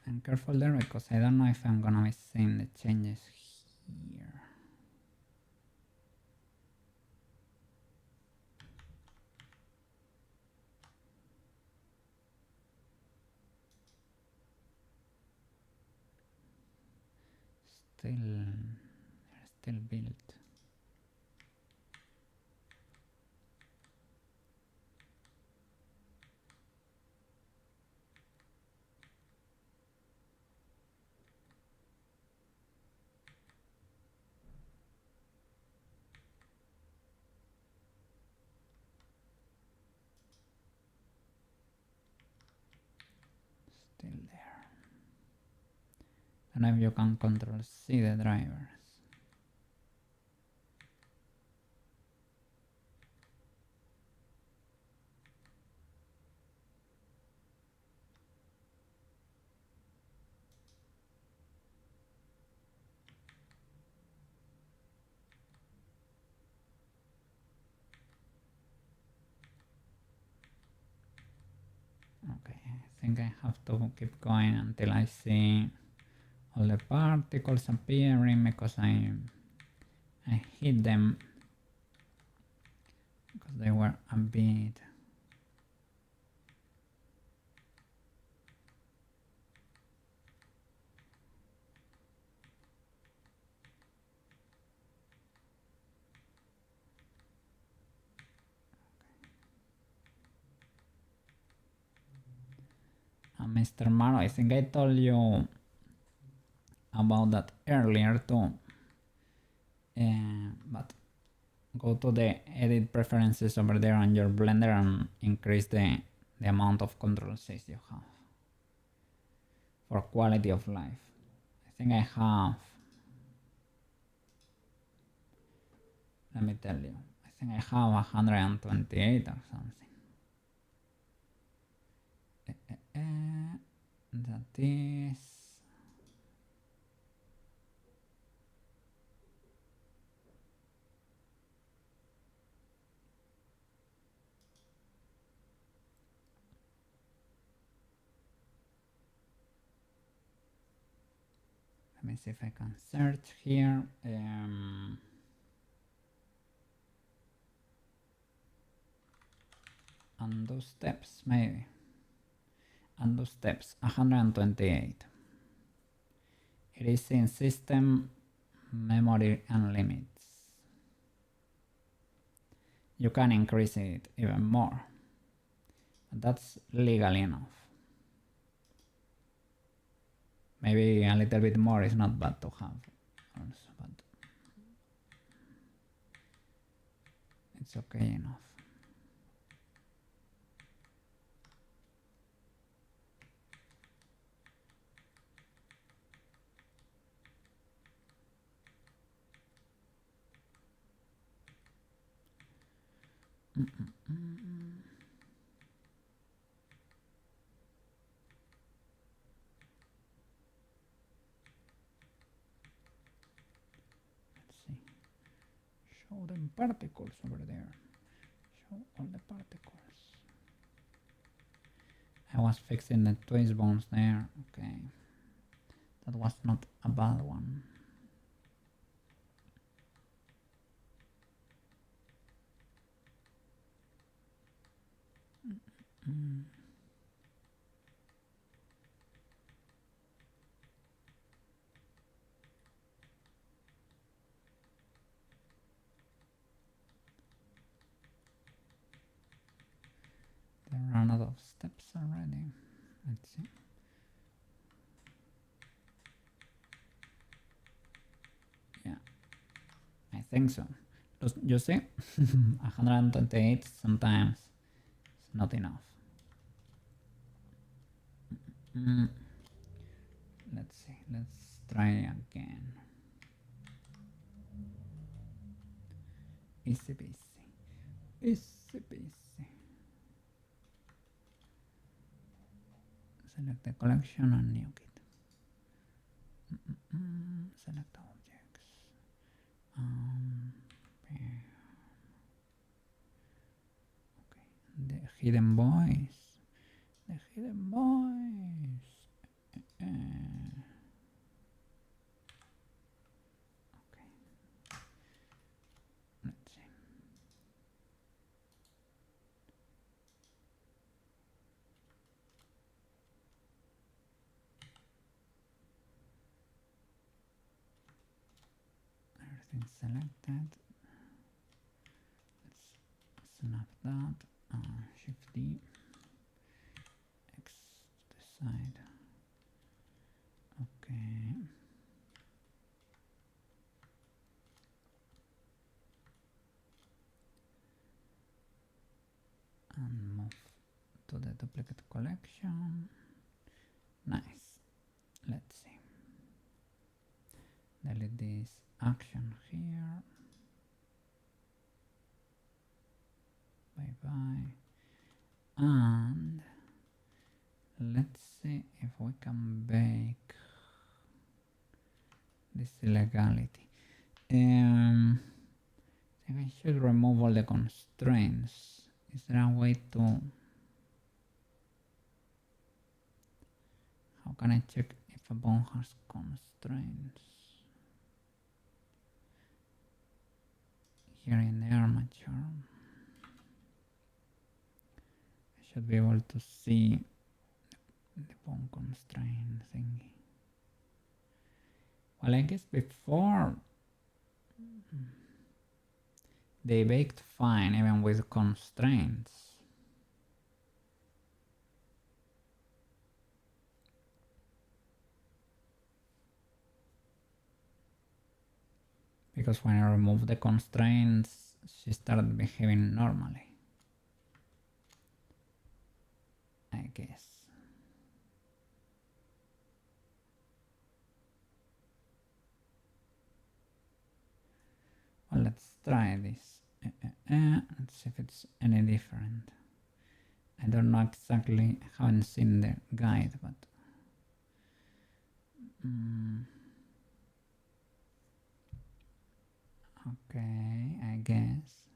I'm careful there because I don't know if I'm gonna be seeing the changes here. They're still built. And if you can control C the drivers. Okay, I think I have to keep going until I see all the particles appearing because I hit them because they were a bit. Mr. Maro, I think I told you about that earlier too. But go to the edit preferences over there on your Blender and increase the amount of control Cs you have for quality of life. I think I have, let me tell you, I think I have 128 or something. That is, let me see if I can search here. Undo steps, maybe. Undo steps, 128. It is in system, memory, and limits. You can increase it even more. But that's legal enough. Maybe a little bit more is not bad to have also, but it's okay enough. Let's see. Show them particles over there. Show all the particles. I was fixing the twist bones there. Okay. That was not a bad one. There are a lot of steps already. Let's see. Yeah, I think so. You see, 128 sometimes it's not enough. Let's see, let's try again. Easy peasy. Easy peasy. Select the collection and new kit. Select objects. Okay. The hidden voice. The hidden voice. Okay. Let's see. Everything selected. Let's snap that. Shift D. X to the side. Okay. And move to the duplicate collection. Nice. Let's see. delete this action here. Bye bye. And let's see if we can bake this illegality. I think I should remove all the constraints. Is there a way to... How can I check if a bone has constraints? Here in the armature, I should be able to see the bone constraint thingy. Well, I guess before they baked fine even with constraints. Because when I removed the constraints, she started behaving normally, I guess. Well, let's try this. Let's see if it's any different. I don't know exactly, I haven't seen the guide, but... Okay, I guess.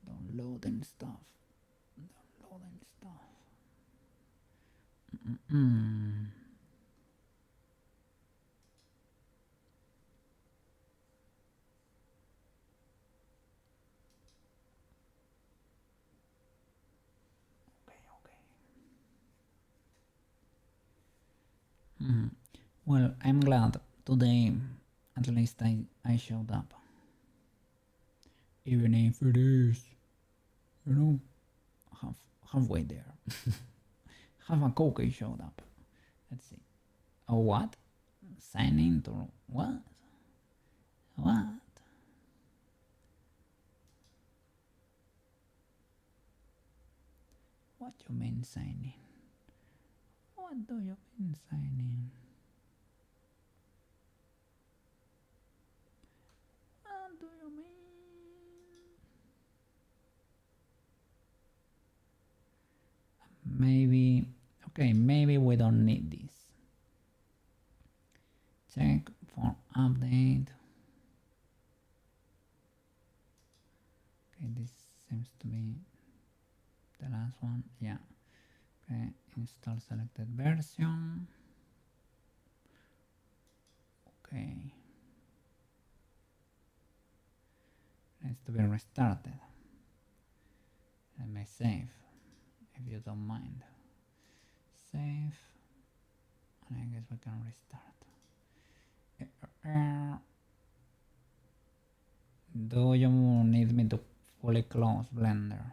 Downloading stuff. Downloading stuff. Well, I'm glad today at least I showed up. Even if it is, you know, halfway there. Half a cookie showed up. Let's see. Oh, what? Sign into what? What? What you mean signing? What do you mean signing? What do you mean? Maybe, okay, maybe we don't need this. Check for update. Okay, this seems to be the last one. Yeah. Okay, install selected version. Okay. Needs to be restarted. Let me save, if you don't mind. Save. And I guess we can restart. Do you need me to fully close Blender?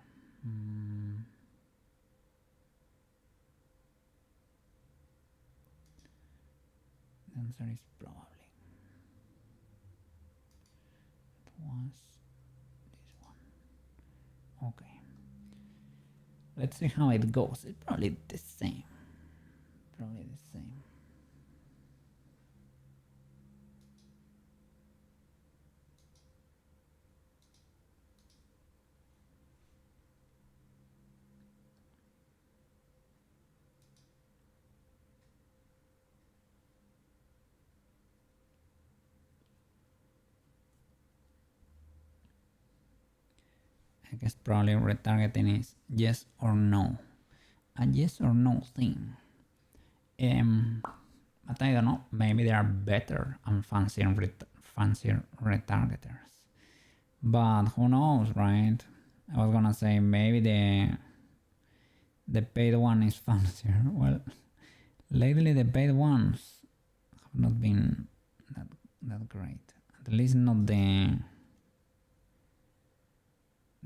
The answer is probably. It was this one. Okay. Let's see how it goes. It's probably the same. Probably the same. I guess probably retargeting is yes or no. A yes or no thing. But I don't know, maybe there are better and fancier retargeters. But who knows, right? I was gonna say maybe the paid one is fancier. Well, lately the paid ones have not been that great. At least not the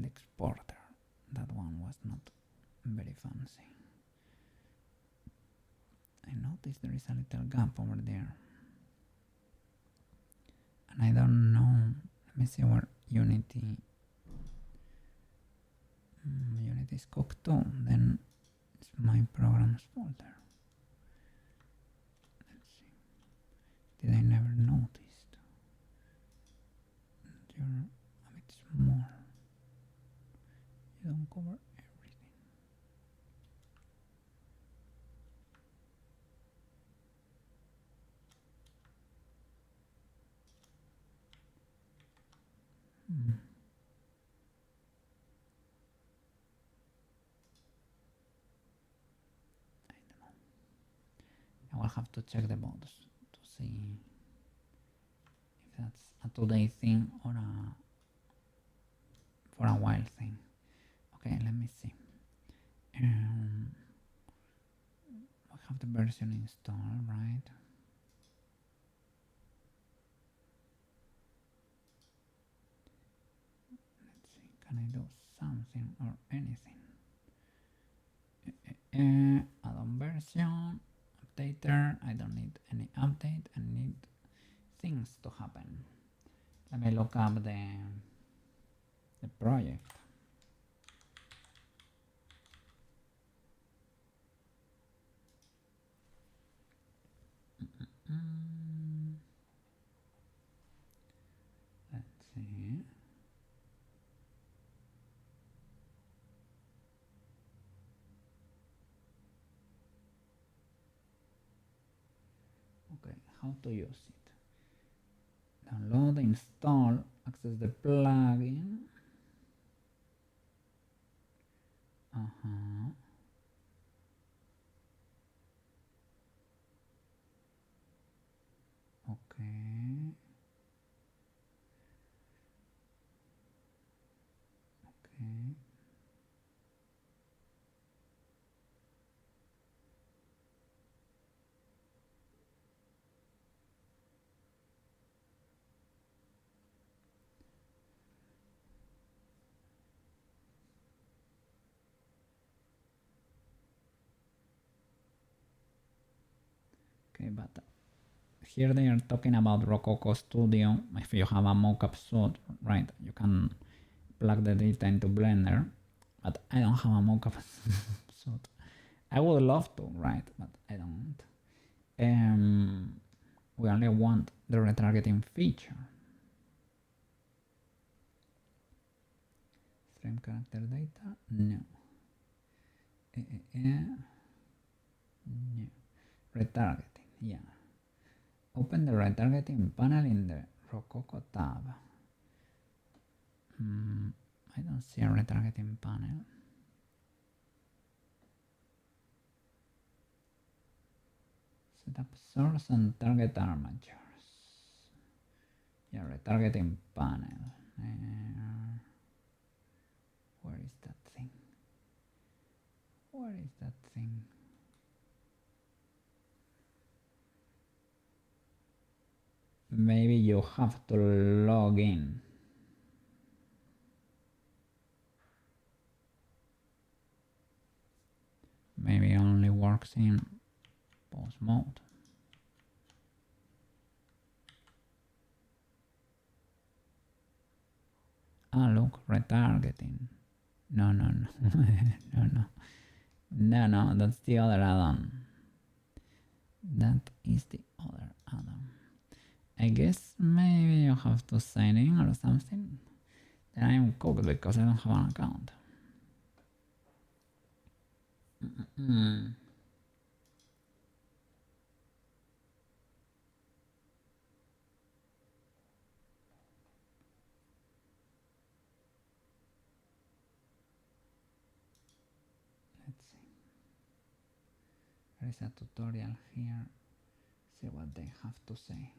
exporter. That one was not very fancy. I noticed there is a little gap over there. and I don't know. Let me see where Unity Unity is cooked too. Then it's my programs folder. Let's see. Did I never noticed? You're a bit small. You don't cover everything. I will have to check the box to see if that's a today thing or for a while thing. Okay, let me see. I have the version installed, right? Let's see, can I do something or anything? Add-on version, updater. I don't need any update. I need things to happen. Let me look up the project. Let's see. Okay, how to use it? Download, install, access the plugin. Okay. Okay. Okay, but here they are talking about Rococo Studio. If you have a mockup suite, right, you can plug the data into Blender, but I don't have a mockup suite. I would love to, right, but I don't. We only want the retargeting feature. Stream character data? No. No. Retargeting, yeah. Open the retargeting panel in the Rococo tab. I don't see a retargeting panel. Set up source and target armatures. Yeah, retargeting panel. Where is that thing? Where is that thing? Maybe you have to log in. Maybe it only works in pause mode. Ah, look, retargeting. No, no, no. No, no. No, no, that's the other add-on. That is the other add-on. I guess maybe you have to sign in or something. Then I'm cooked because I don't have an account. Let's see. There is a tutorial here. See what they have to say.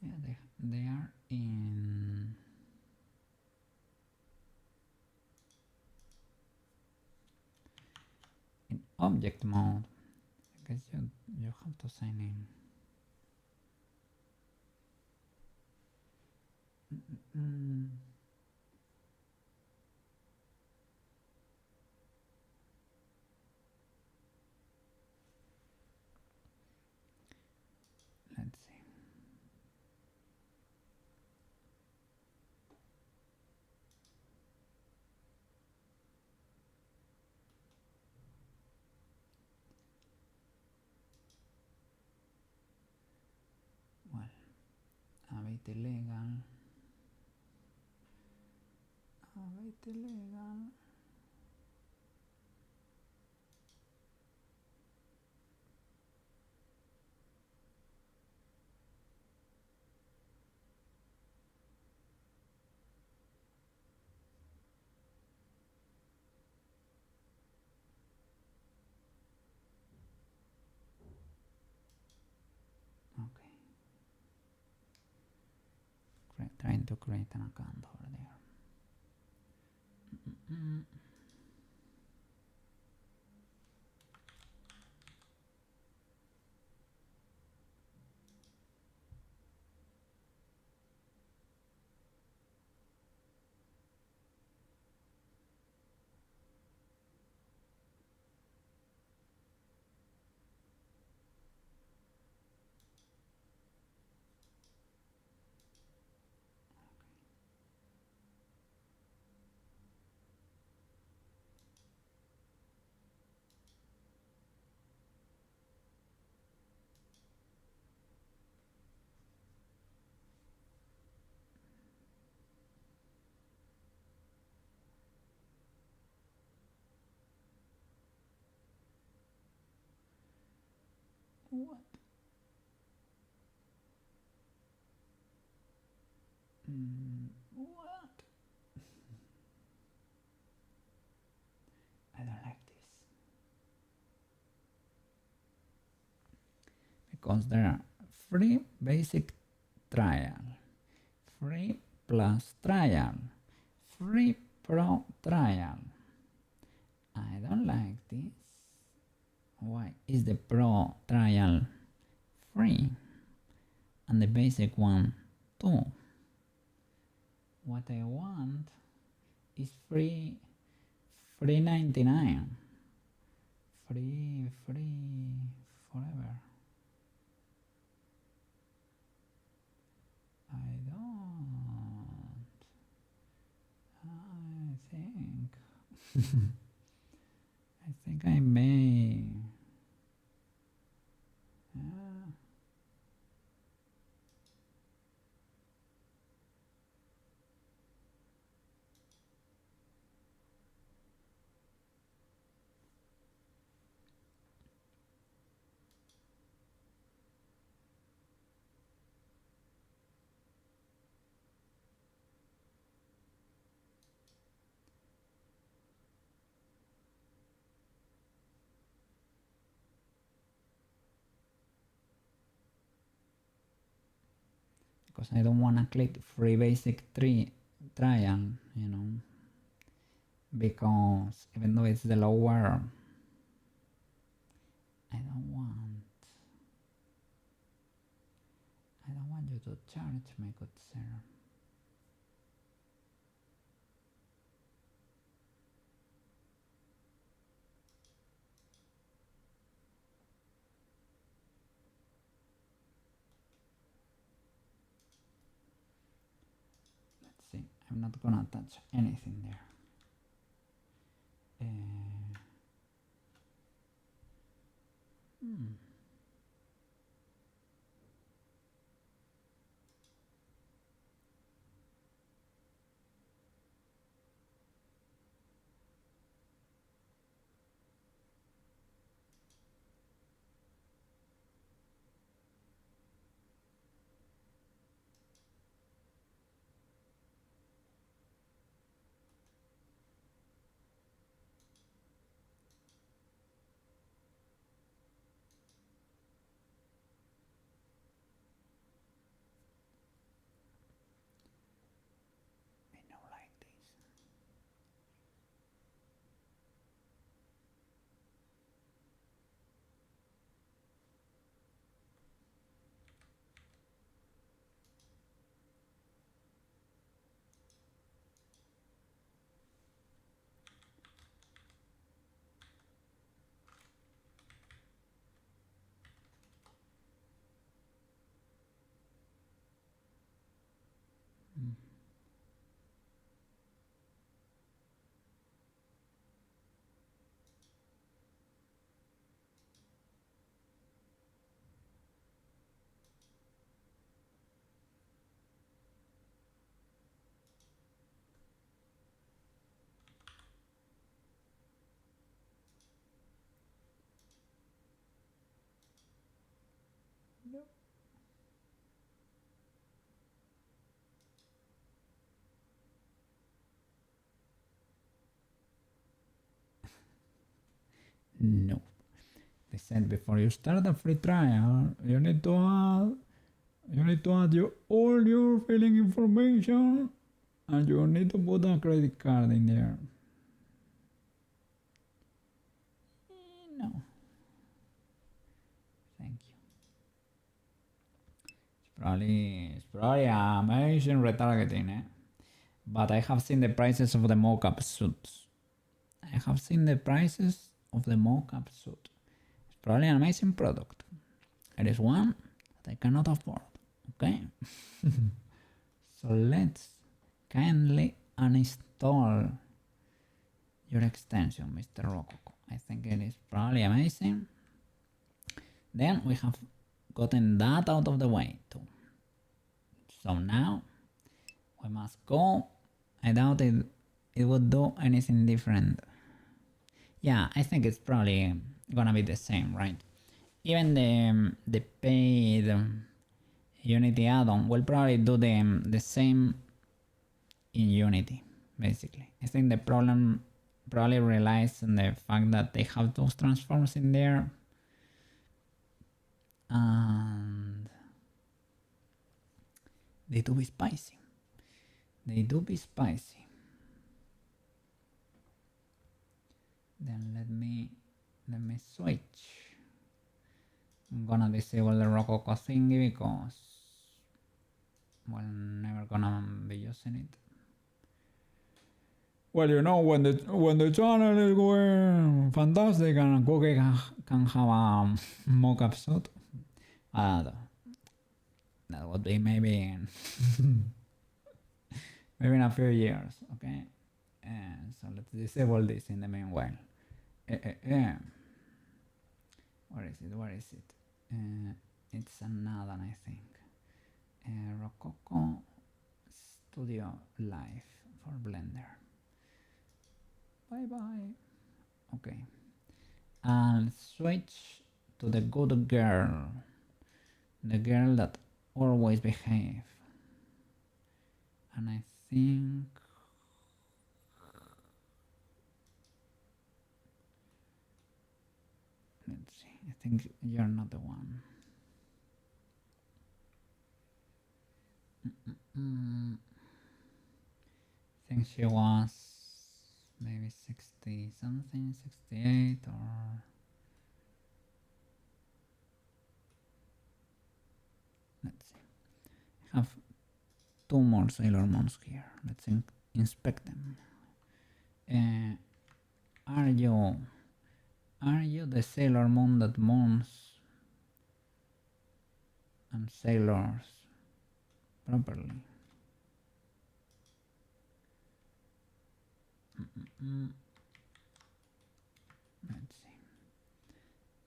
Yeah, they are in object mode. I guess you have to sign in. mm, let's see. Well, a bit illegal. A bit illegal. Okay. Trying to create an account over there. What? What? I don't like this. Because there are free basic trial, free plus trial, free pro trial. I don't like this. Why is the pro trial free and the basic one too? What I want is free 99. Free forever. I don't. I think. I think I may. Because I don't want to click free basic 3 trial, you know, because even though it's the lower, I don't want you to charge my good sir. Let's see, I'm not gonna touch anything there. No. They said before you start a free trial, you need to add all your filling information and you need to put a credit card in there. No. Thank you. It's probably amazing retargeting, eh? But I have seen the prices of the mock-up suits. I have seen the prices of the mock-up suit. It's probably an amazing product. It is one that I cannot afford. Okay. So let's kindly uninstall your extension, Mr. Rococo. I think it is probably amazing. Then we have gotten that out of the way too. So now we must go. I doubt it would do anything different. Yeah, I think it's probably gonna be the same, right? Even the paid Unity add-on will probably do the same in Unity, basically. I think the problem probably relies on the fact that they have those transforms in there. And they do be spicy. They do be spicy. Then let me switch. I'm gonna disable the Rococo thingy because we're never gonna be using it. Well, you know, when the channel is going fantastic and Cookie can have a mock-up suit, that would be maybe in maybe in a few years, okay? So let's disable this in the meanwhile. Where is it? It's another, I think. Rococo Studio Live for Blender. Bye bye. Okay. And switch to the good girl. The girl that always behave. And I think let's see. I think you're not the one. I think she was maybe 60 something, 68 or let's see. I have two more Sailor Moons here. Let's inspect them. Are you the Sailor Moon that moons and sailors properly? Let's see.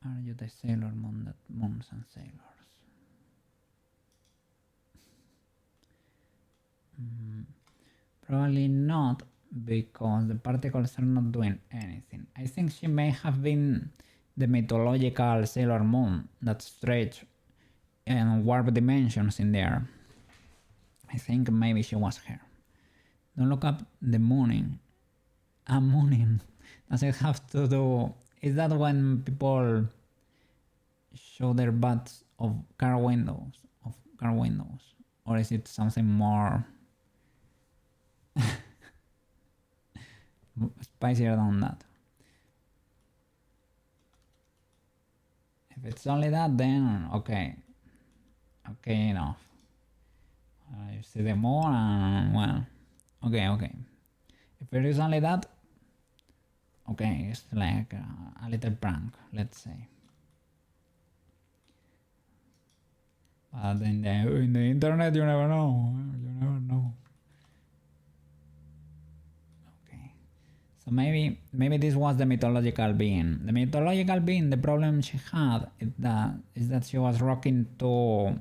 Are you the Sailor Moon that moons and sailors? Probably not, because the particles are not doing anything. I think she may have been the mythological Sailor Moon that stretch and warp dimensions in there. I think maybe she was her. Don't look up the mooning. Mooning. Does it have to do... Is that when people show their butts of car windows? Or is it something more spicier than that? If it's only that, then okay enough. You see the more and well, okay. If it is only that, okay, it's like a little prank, let's say. But in the internet, you never know. Okay, so maybe this was the mythological being. The mythological being, the problem she had is that she was rocking two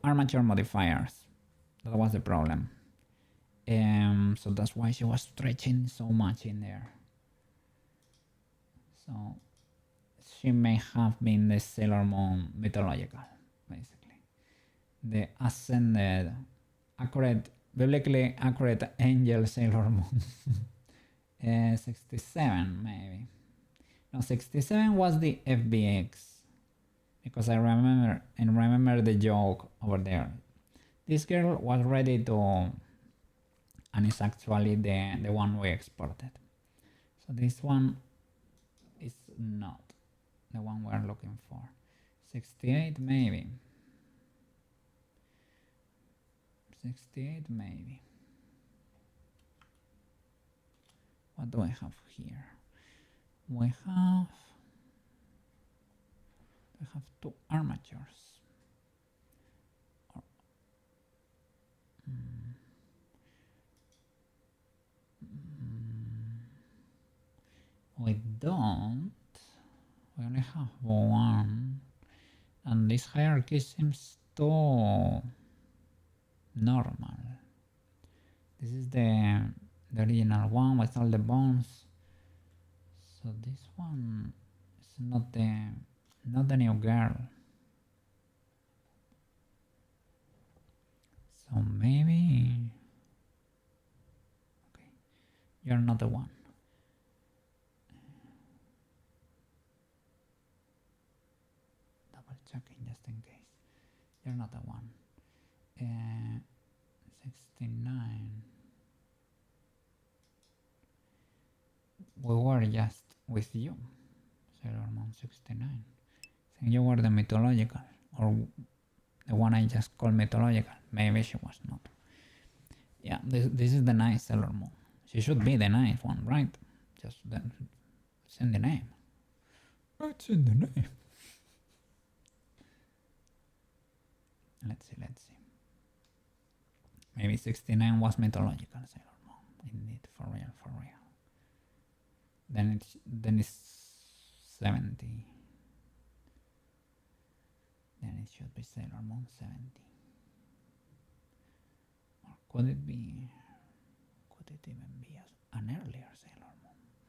armature modifiers. That was the problem. So that's why she was stretching so much in there. So she may have been the Sailor Moon mythological. basically. The ascended, accurate, biblically accurate angel Sailor Moon. 67 maybe. No, 67 was the FBX, because I remember the joke over there. This girl was ready to, and it's actually the one we exported. So this one is not the one we're looking for. 68 maybe. 68 maybe. What do I have here? We have two armatures. We don't. We only have one, and this hierarchy seems too normal. This is the original one with all the bones. So this one is not the new girl. So maybe, okay, you're not the one. Double checking just in case. You're not the one. 69. We were just with you, Sailor Moon 69. I think you were the mythological, or the one I just called mythological. Maybe she was not. Yeah, this is the nice Sailor Moon. She should be the nice one, right? Just then, it's in the name. It's in the name. Let's see. Maybe 69 was mythological Sailor Moon. Indeed, for real. Then it's 70. Then it should be Sailor Moon 70. Or could it be? Could it even be an earlier Sailor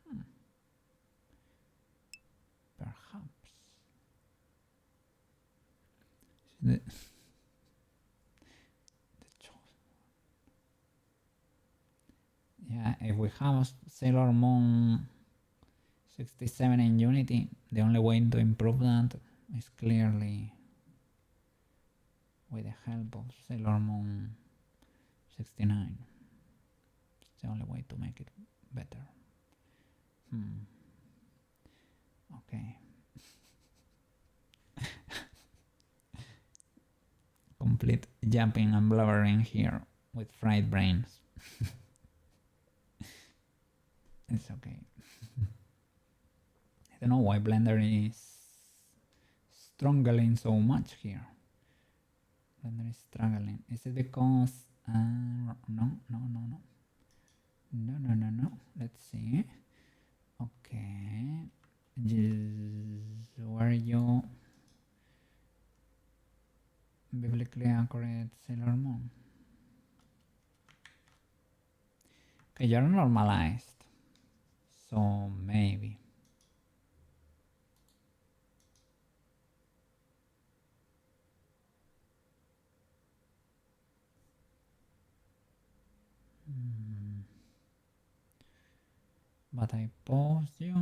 Moon? Perhaps. The choice. Yeah, if we have Sailor Moon 67 in Unity, the only way to improve that is clearly with the help of Sailor Moon 69. It's the only way to make it better. Okay. Complete jumping and blubbering here with fried brains. It's okay. I don't know why Blender is struggling so much here. Blender is struggling. Is it because... No. Let's see. Okay. Were you biblically accurate Sailor Moon? Okay, you're normalized. So maybe. But I paused you.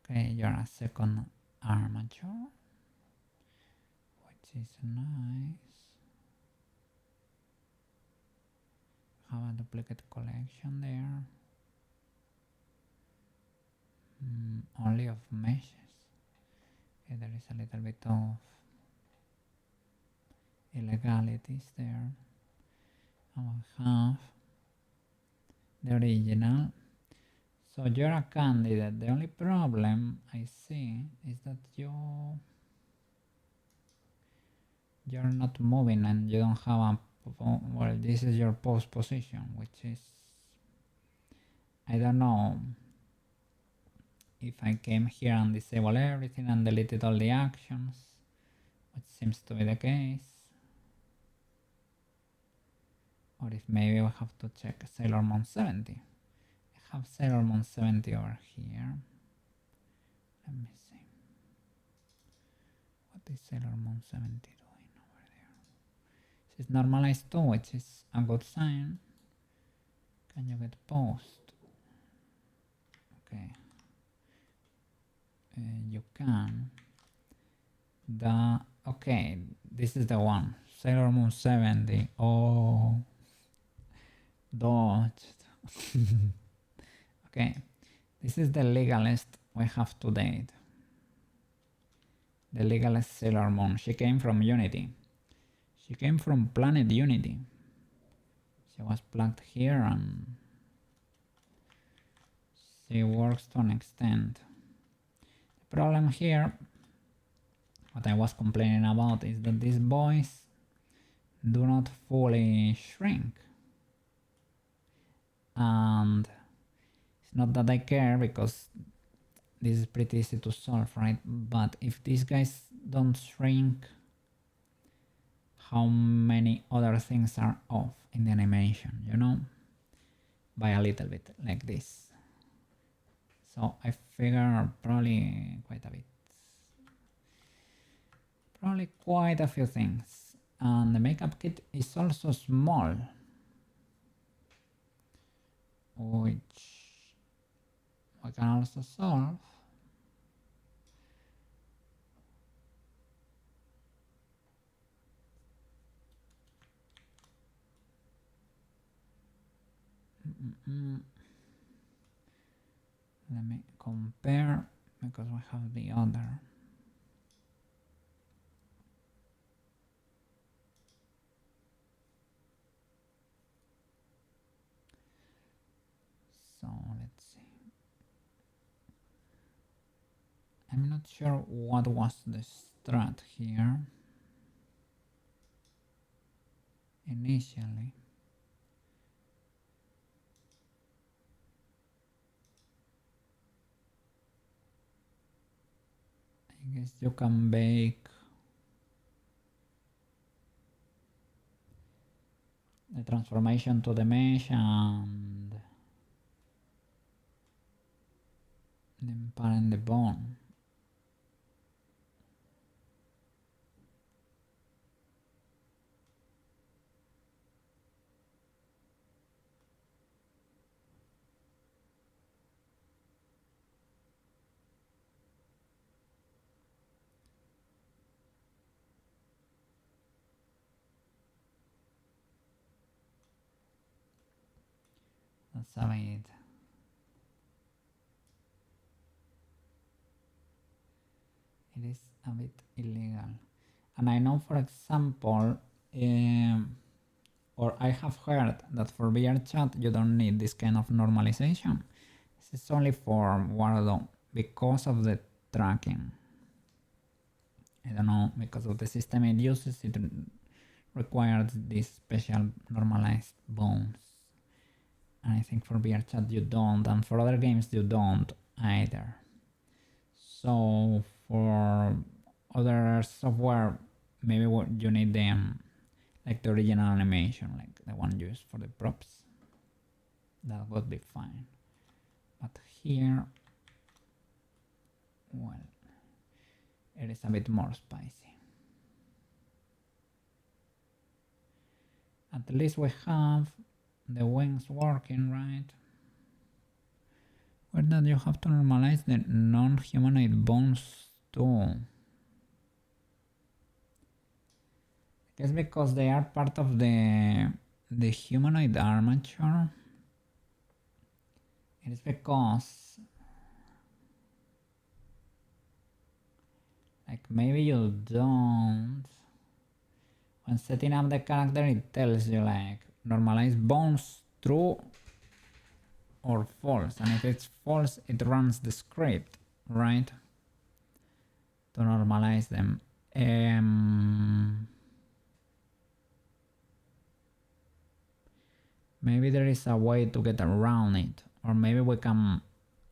Okay, you're a second armature, which is nice. Have a duplicate collection there. Only of meshes. Okay, there is a little bit of illegalities there. And we have the original. So you're a candidate. The only problem I see is that you're not moving and you don't have a... Well, this is your post position, which is... I don't know if I came here and disable everything and deleted all the actions, which seems to be the case. Or if maybe we have to check Sailor Moon 70. I have Sailor Moon 70 over here. Let me see. What is Sailor Moon 70 doing over there? This is normalized too, which is a good sign. Can you get post? Okay. You can. Okay, this is the one. Sailor Moon 70. Oh, dodged. Okay, this is the legalist we have to date. The legalist Sailor Moon. She came from Unity. She came from Planet Unity. She was plugged here and she works to an extent. The problem here, what I was complaining about, is that these boys do not fully shrink. And it's not that I care because this is pretty easy to solve, right? But if these guys don't shrink, how many other things are off in the animation, you know? By a little bit, like this. So I figure probably quite a bit. Probably quite a few things. And the makeup kit is also small, which we can also solve. Let me compare because we have the other. So let's see. I'm not sure what was the strat here initially. I guess you can bake the transformation to the mesh and then parent the bone. That's a bit. It is a bit illegal. And I know, for example, or I have heard that for VR chat you don't need this kind of normalization. This is only for Wardo because of the tracking. I don't know, because of the system it uses, it requires these special normalized bones. And I think for VR chat you don't, and for other games you don't either. So for other software, maybe you need them like the original animation, like the one used for the props. That would be fine. But here, well, it is a bit more spicy. At least we have the wings working, right? Where that you have to normalize the non-humanoid bones too. I guess because they are part of the humanoid armature. It is because like maybe you don't. When setting up the character it tells you like normalize bones true or false, and if it's false it runs the script, right, to normalize them. Maybe there is a way to get around it, or maybe we can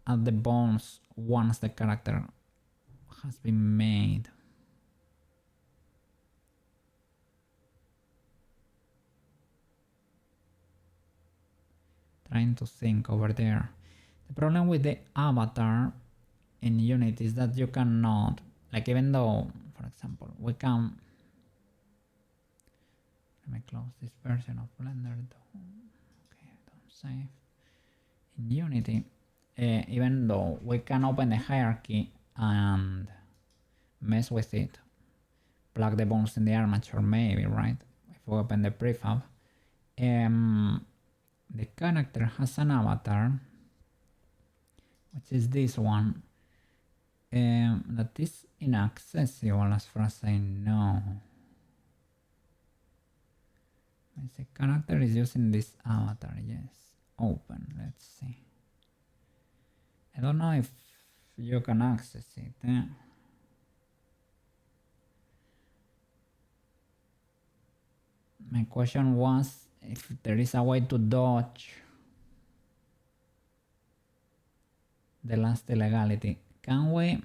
add the bones once the character has been made. Trying to think over there. The problem with the avatar in Unity is that you cannot, like, even though, for example, we can, let me close this version of Blender. Okay, don't save. In Unity, even though we can open the hierarchy and mess with it, plug the bones in the armature maybe, right? If we open the prefab, the character has an avatar, which is this one, that is inaccessible as far as I know. The character is using this avatar, yes. Open, let's see. I don't know if you can access it. My question was if there is a way to dodge the last illegality. Can we?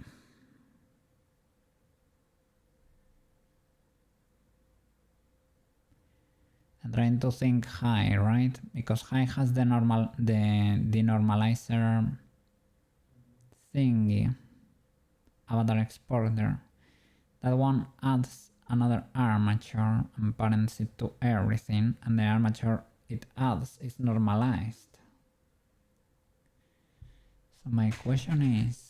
I'm trying to think high, right? Because high has the denormalizer thingy, avatar exporter. That one adds another armature and parents it to everything, and the armature it adds is normalized. So my question is,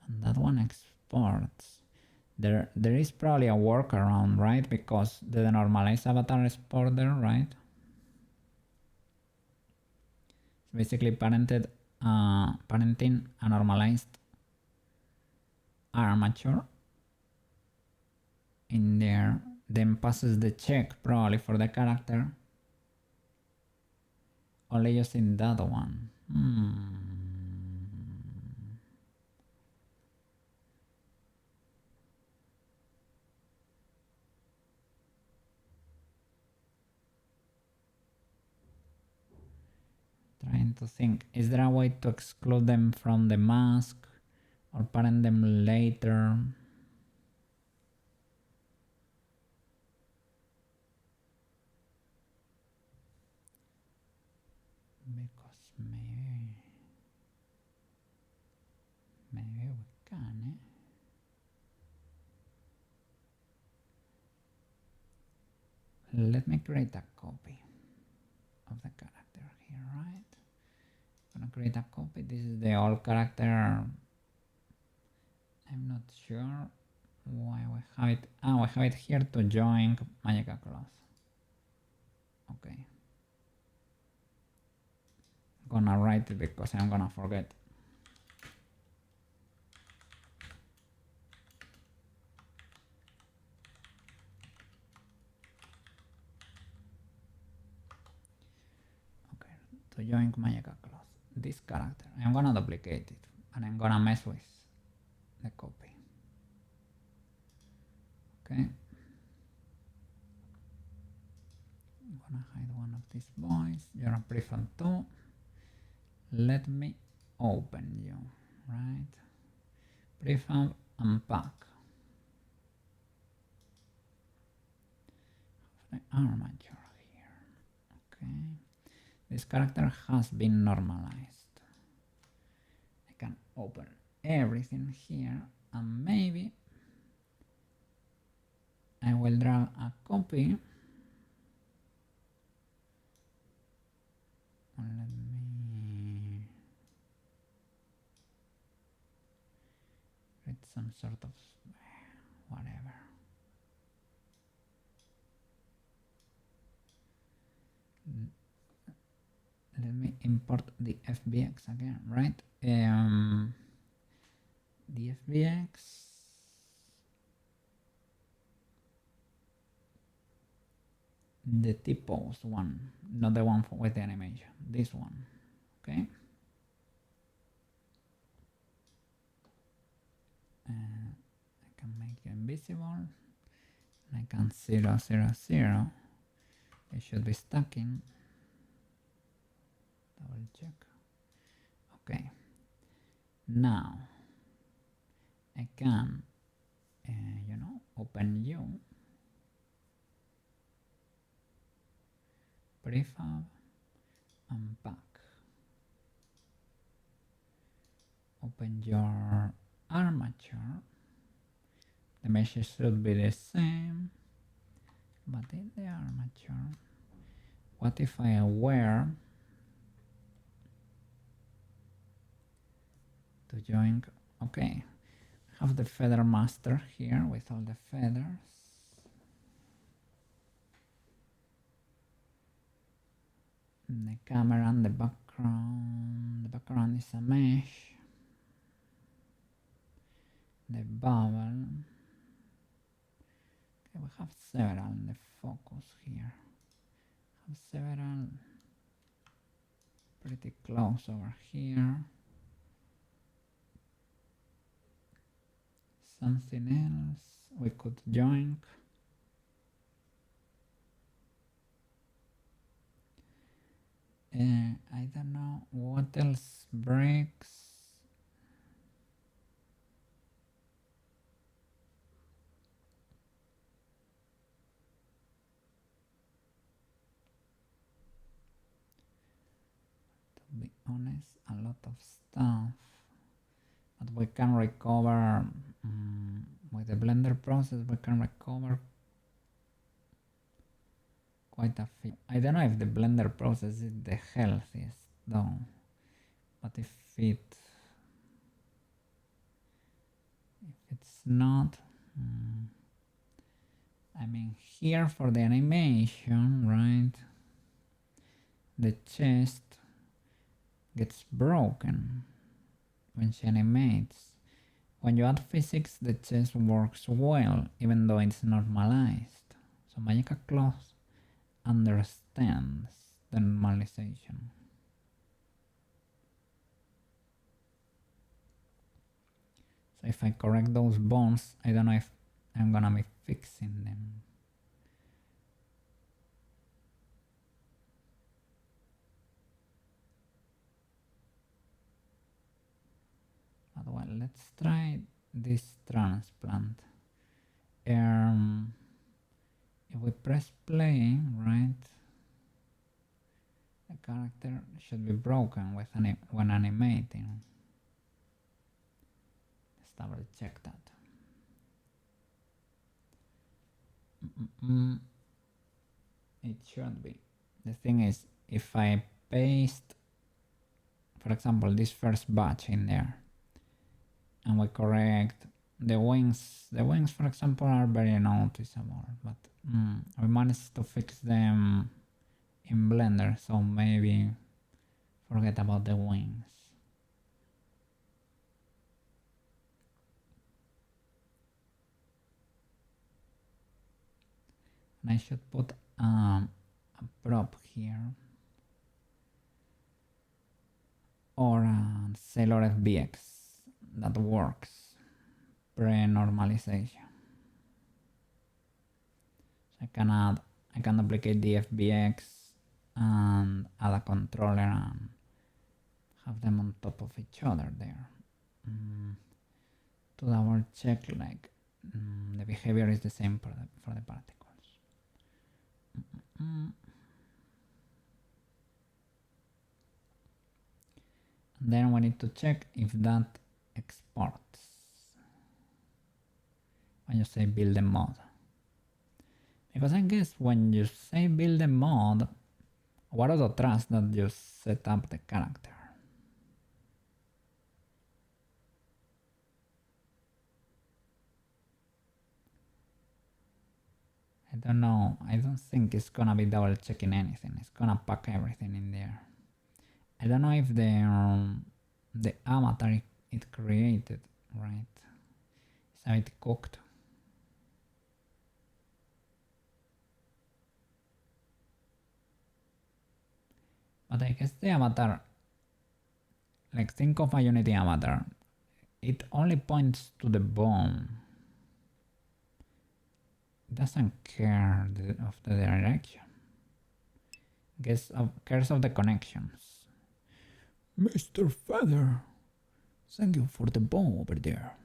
and that one exports. There is probably a workaround, right? Because the denormalized avatar exporter, right? It's basically parenting a normalized armature in there, then passes the check probably for the character, only using that one. Trying to think, is there a way to exclude them from the mask or parent them later? Because maybe we can. Let me create a copy of the character here, right? I'm gonna create a copy. This is the old character. I'm not sure why we have it. We have it here to join Magical Cloth. Okay. I'm gonna write it because I'm gonna forget. Okay, to join Magical Cloth. This character, I'm gonna duplicate it and I'm gonna mess with the copy. Okay. I'm gonna hide one of these boys. You're a prefab too. Let me open you, right? Prefab unpack. The armature here. Okay. This character has been normalized. I can open everything here and maybe I will drag a copy. Let me create some sort of whatever. Let me import the FBX again, right? The FBX. The T-pose one, not the one with the animation, this one, okay? I can make it invisible, and I can 0, 0, 0. It should be stacking. Double check. Okay. Now I can, open you. Prefab unpack. Open your armature. The mesh should be the same, but in the armature, what if I were to join? Okay, have the feather master here with all the feathers. And the camera and the background is a mesh. The bubble. Okay, we have several in the focus here. Have several pretty close over here. Something else we could join. I don't know what else breaks. To be honest, a lot of stuff, but we can recover with the blender process. We can recover quite a few. I don't know if the blender process is the healthiest though, but if it's not, I mean, here for the animation, right, the chest gets broken when she animates. When you add physics, the chest works well, even though it's normalized. So Magica Cloth understands the normalization. So if I correct those bones, I don't know if I'm gonna be fixing them. But well, let's try this transplant. If we press play, right, the character should be broken with when animating. Let's double check that. It should be. The thing is, if I paste, for example, this first batch in there, and we correct the wings for example are very noticeable, but we managed to fix them in Blender, so maybe forget about the wings. And I should put a prop here or a Sailor FBX that works pre-normalization. So I can duplicate the FBX and add a controller and have them on top of each other there. To double check, like the behavior is the same for the particles. And then we need to check if that exports when you say build a mod. Because I guess when you say build a mod, what are the trust that you set up the character? I don't know. I don't think it's gonna be double checking anything. It's gonna pack everything in there. I don't know if the avatar it created, right? Is it cooked? But I guess the avatar, like think of a Unity avatar, it only points to the bone. It doesn't care of the direction. Cares of the connections. Mr. Feather, thank you for the bone over there.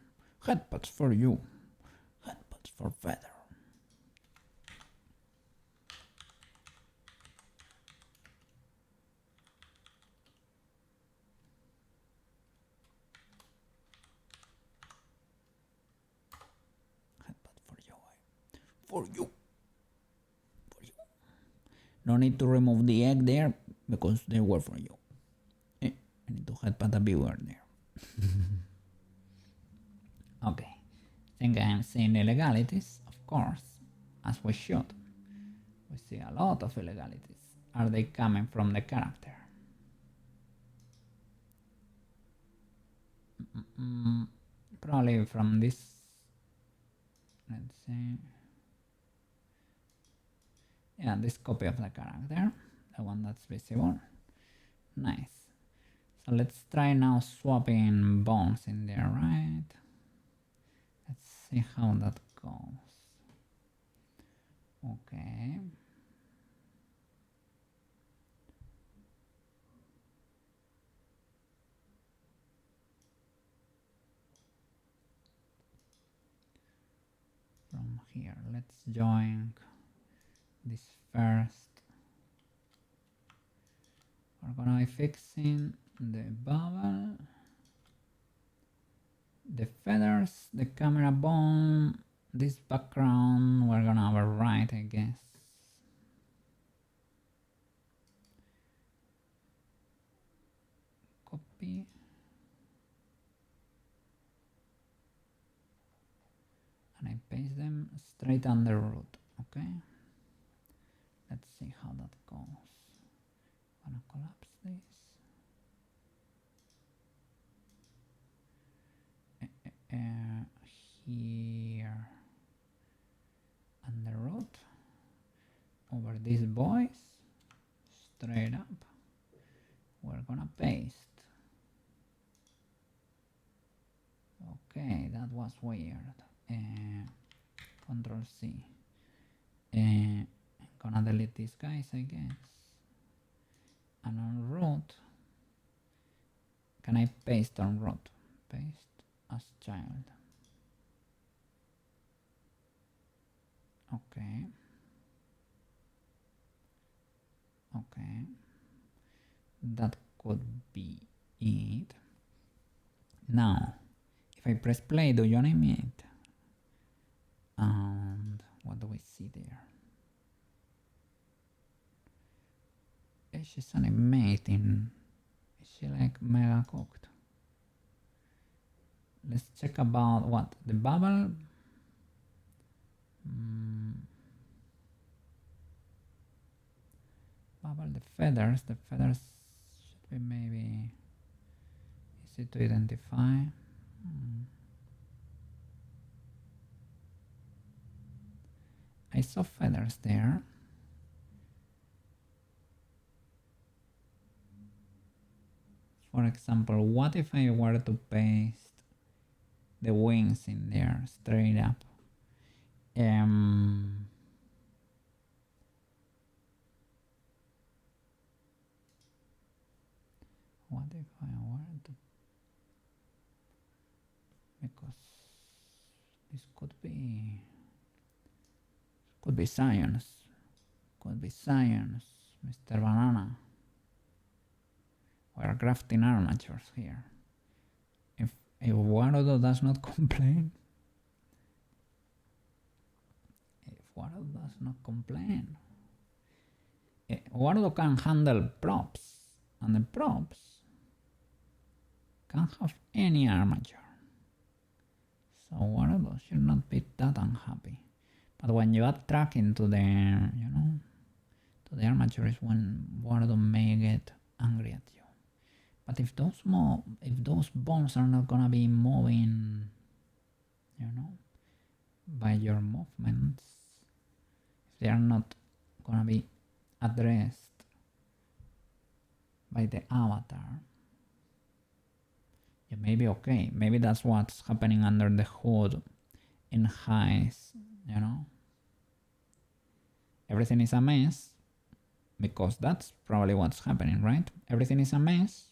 Headbuds for you. Headbuds for Feather. For you. No need to remove the egg there because they were for you. I need to help the viewer there. Okay. Think I'm seeing illegalities, of course, as we should. We see a lot of illegalities. Are they coming from the character? Probably from this. Let's see. Yeah, this copy of the character, the one that's visible. Nice. So let's try now swapping bones in there, right? Let's see how that goes. Okay. From here, let's join this first. We're gonna be fixing the bubble, the feathers, the camera bone, this background. We're gonna overwrite, I guess. Copy. And I paste them straight under root, okay? Let's see how that goes. I'm gonna collapse this. Here under root, over these boys, straight up, we're gonna paste. Okay, that was weird. Control C. I'm gonna delete these guys, I guess. And on root, can I paste on root? Paste as child. Okay. Okay. That could be it. Now, if I press play, do you animate? And what do we see there? She's animating. Is she like mega cooked? Let's check about what? The bubble? Bubble, the feathers. The feathers should be maybe easy to identify. I saw feathers there. For example, what if I were to paste the wings in there straight up? What if I were to, because this could be science, Mr. Banana. We're grafting armatures here. If Warudo does not complain, Warudo can handle props, and the props can have any armature. So Warudo should not be that unhappy. But when you add tracking to the, to the armature is when Warudo may get angry at you. But if those bones are not gonna be moving, by your movements, if they are not gonna be addressed by the avatar, you may be okay. Maybe that's what's happening under the hood in highs, Everything is a mess, because that's probably what's happening, right? Everything is a mess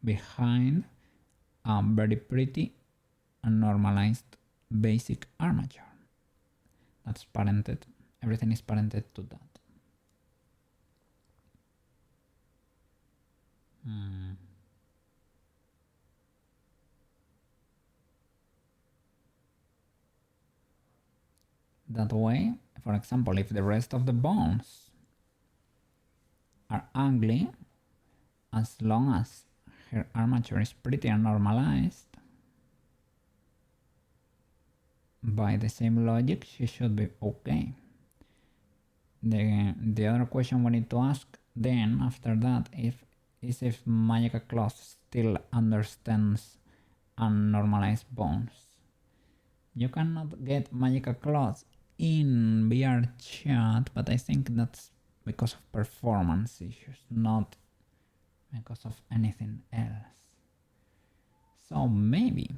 behind a very pretty and normalized basic armature. That's parented. Everything is parented to that. That way, for example, if the rest of the bones are ugly, as long as her armature is pretty normalized, by the same logic, she should be okay. The other question we need to ask then after that is if Magical Cloth still understands unnormalized bones. You cannot get Magical Cloth in VR chat, but I think that's because of performance issues, not because of anything else. So maybe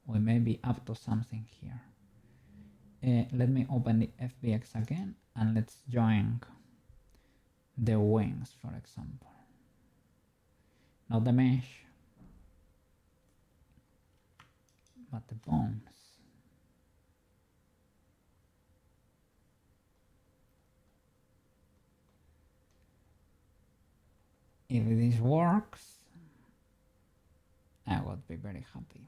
we may be up to something here. Let me open the FBX again and let's join the wings, for example. Not the mesh, but the bones. If this works, I would be very happy.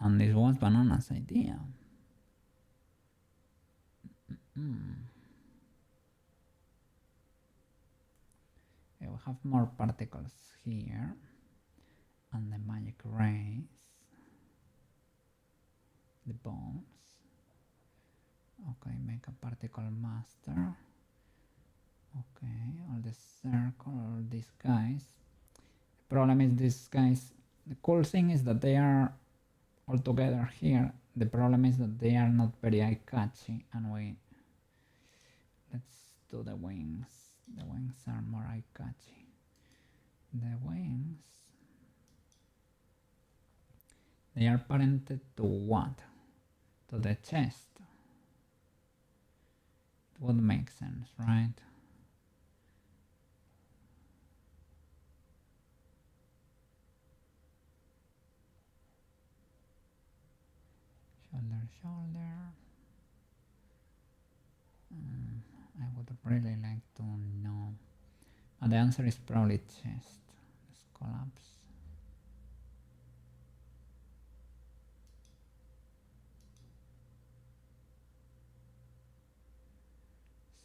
And this was Banana's idea. Okay, we have more particles here and the magic rays, the bones. Okay, make a particle master. Okay, all the circle, all these guys. The problem is these guys, the cool thing is that they are all together here. The problem is that they are not very eye-catchy, and let's do the wings. The wings are more eye-catchy. The wings, they are parented to what? To the chest. It would make sense, right? Shoulder. I would really like to know. The answer is probably chest. Let's collapse.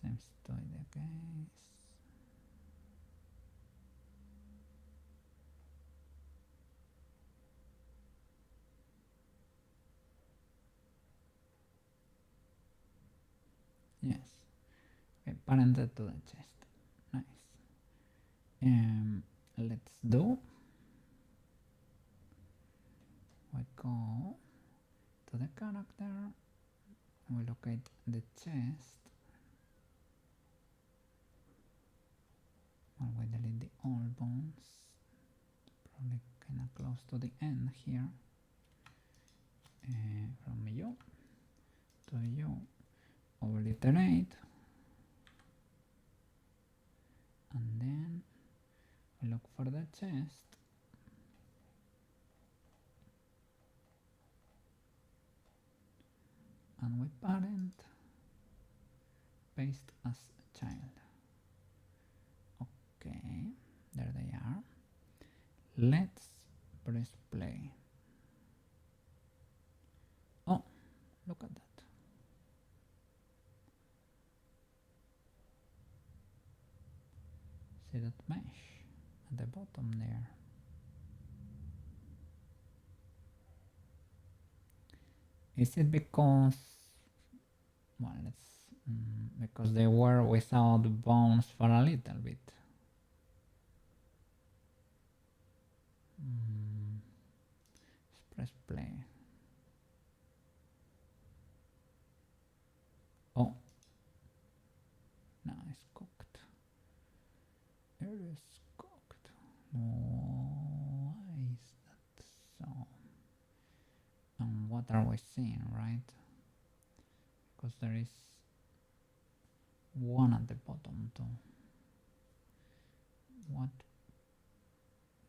Seems to be the case. Yes. Okay, parented to the chest. Nice. Let's do. We go to the character. We locate the chest. And we delete the old bones. Probably kind of close to the end here. From you to you. Obliterate. And then we look for the chest. And we parent, paste as child. Okay, there they are. Let's press play. Oh, look at that. See that mesh at the bottom there? Is it because, well, because they were without bones for a little bit? Let's press play. Oh, now it's cooked. It is cooked. Why is that so? And what are we seeing, right? Because there is one at the bottom too. What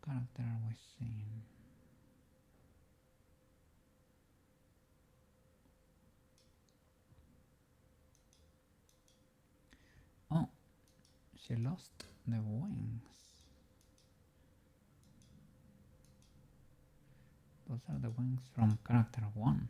character are we seeing? Oh, she lost the wings. Those are the wings from character 1.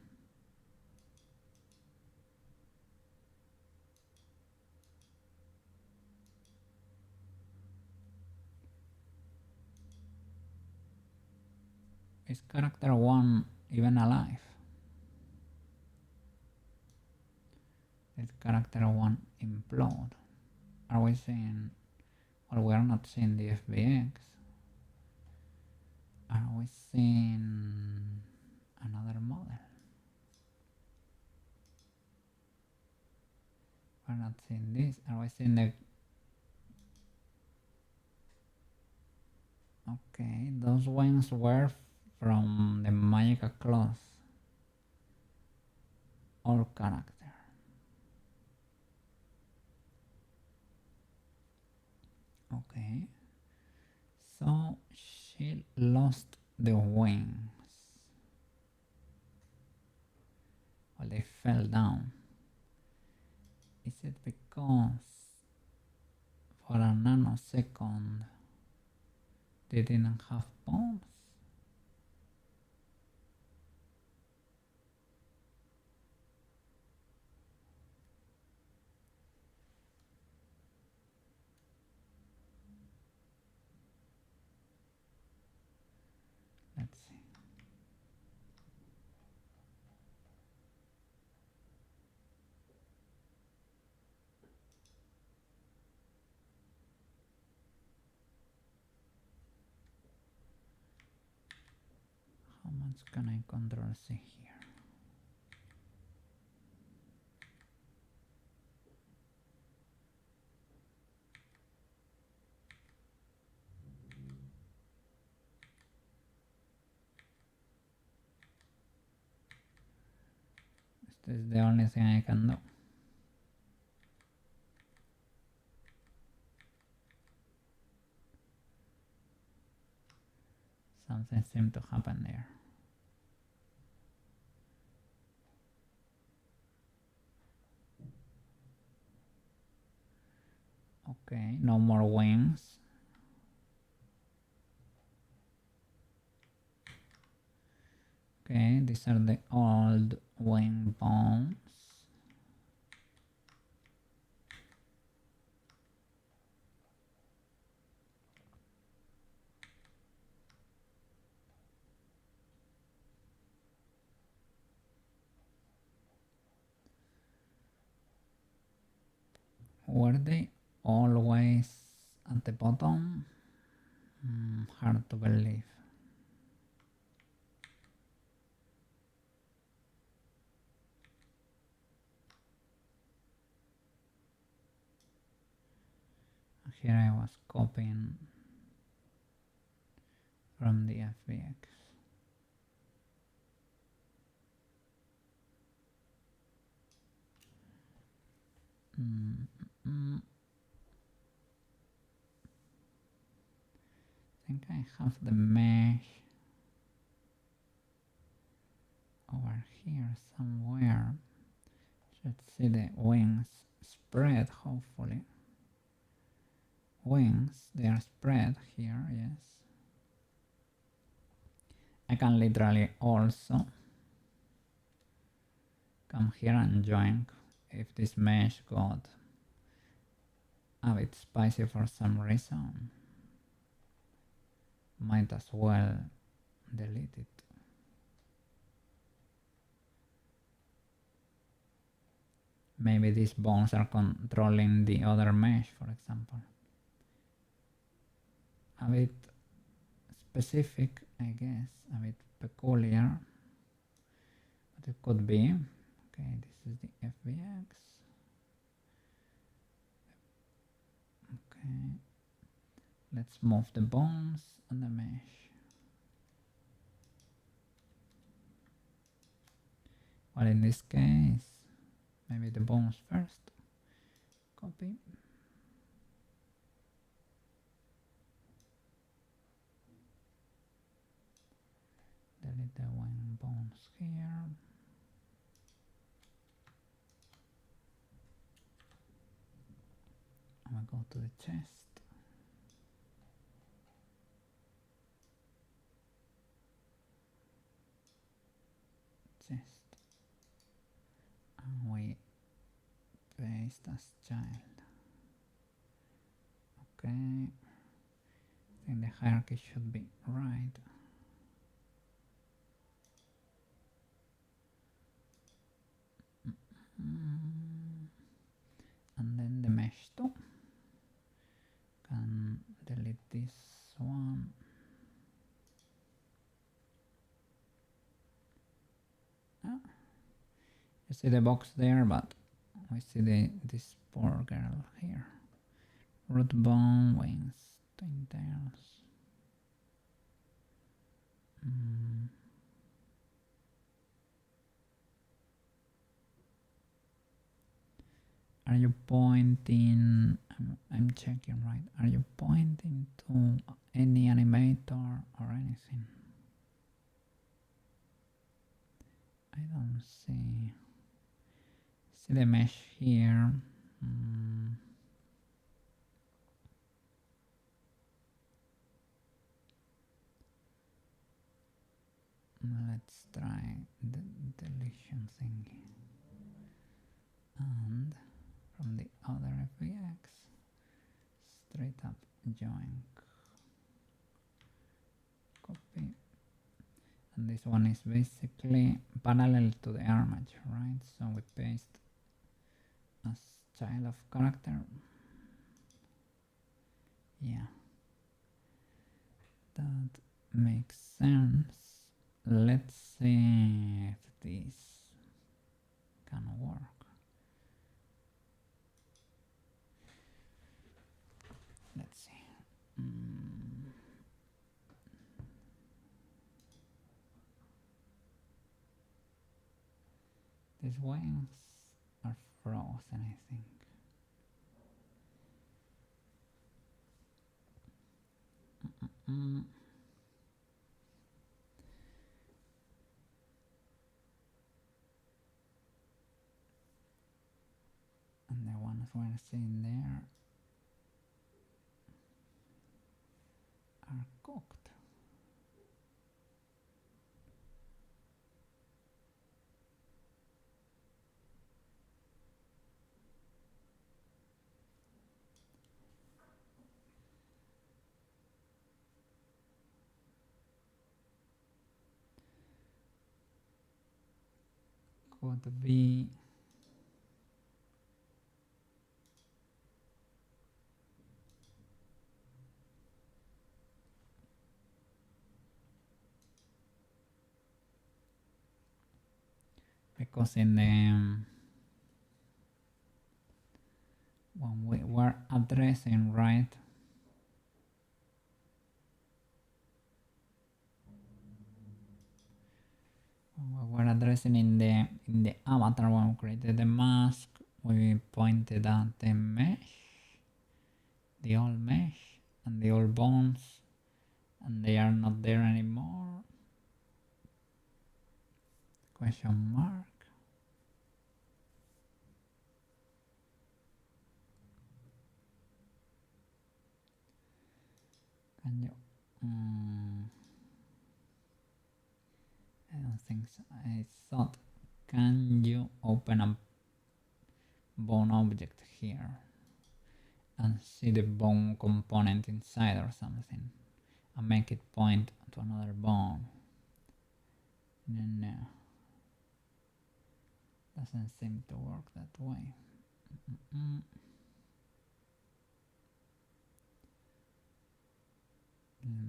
Is character 1 even alive? Did character 1 implode? Are we seeing... Well, we are not seeing the FBX. Are we seeing another model? We're not seeing this. Are we seeing the... Okay, those wings were from the magical claws. All character. Okay. So she lost the wings. Well, they fell down. Is it because for a nanosecond they didn't have bones? Let's see. How much can I control C here? This is the only thing I can do. Something seemed to happen there. Okay, no more wings. Okay, these are the old wing bones. Were they always at the bottom? Hard to believe. Here I was copying from the FBX. I think I have the mesh over here somewhere. Should see the wings spread, hopefully. Wings, they are spread here, yes. I can literally also come here and join if this mesh got a bit spicy for some reason. Might as well delete it. Maybe these bones are controlling the other mesh, for example. A bit specific, I guess, a bit peculiar, but it could be. Okay, this is the FBX. Okay, let's move the bones and the mesh. Well, in this case, maybe the bones first. Copy. Delete the wing bones here. I'm gonna go to the chest. chest, and we paste as child. Okay, I think the hierarchy should be right. And then the mesh too. Can delete this one. You see the box there, but we see this poor girl here. Root bone, wings, twin tails. Are you pointing? I'm checking, right? Are you pointing to any animator or anything? I don't see. See the mesh here. Let's try the deletion thingy. And from the other FBX, straight up join, copy. And this one is basically parallel to the armature, right? So we paste as child of character. Yeah, that makes sense. Let's see if this can work. Let's see. These wings are frozen, I think. And the ones we're seeing there are cooked. Could be because in the when we were addressing, right, when we were addressing in the avatar, when we created the mask, we pointed at the mesh, the old mesh and the old bones, and they are not there anymore. Question mark. Can you? I don't think so. I thought, can you open a bone object here and see the bone component inside or something and make it point to another bone? No. Doesn't seem to work that way. Let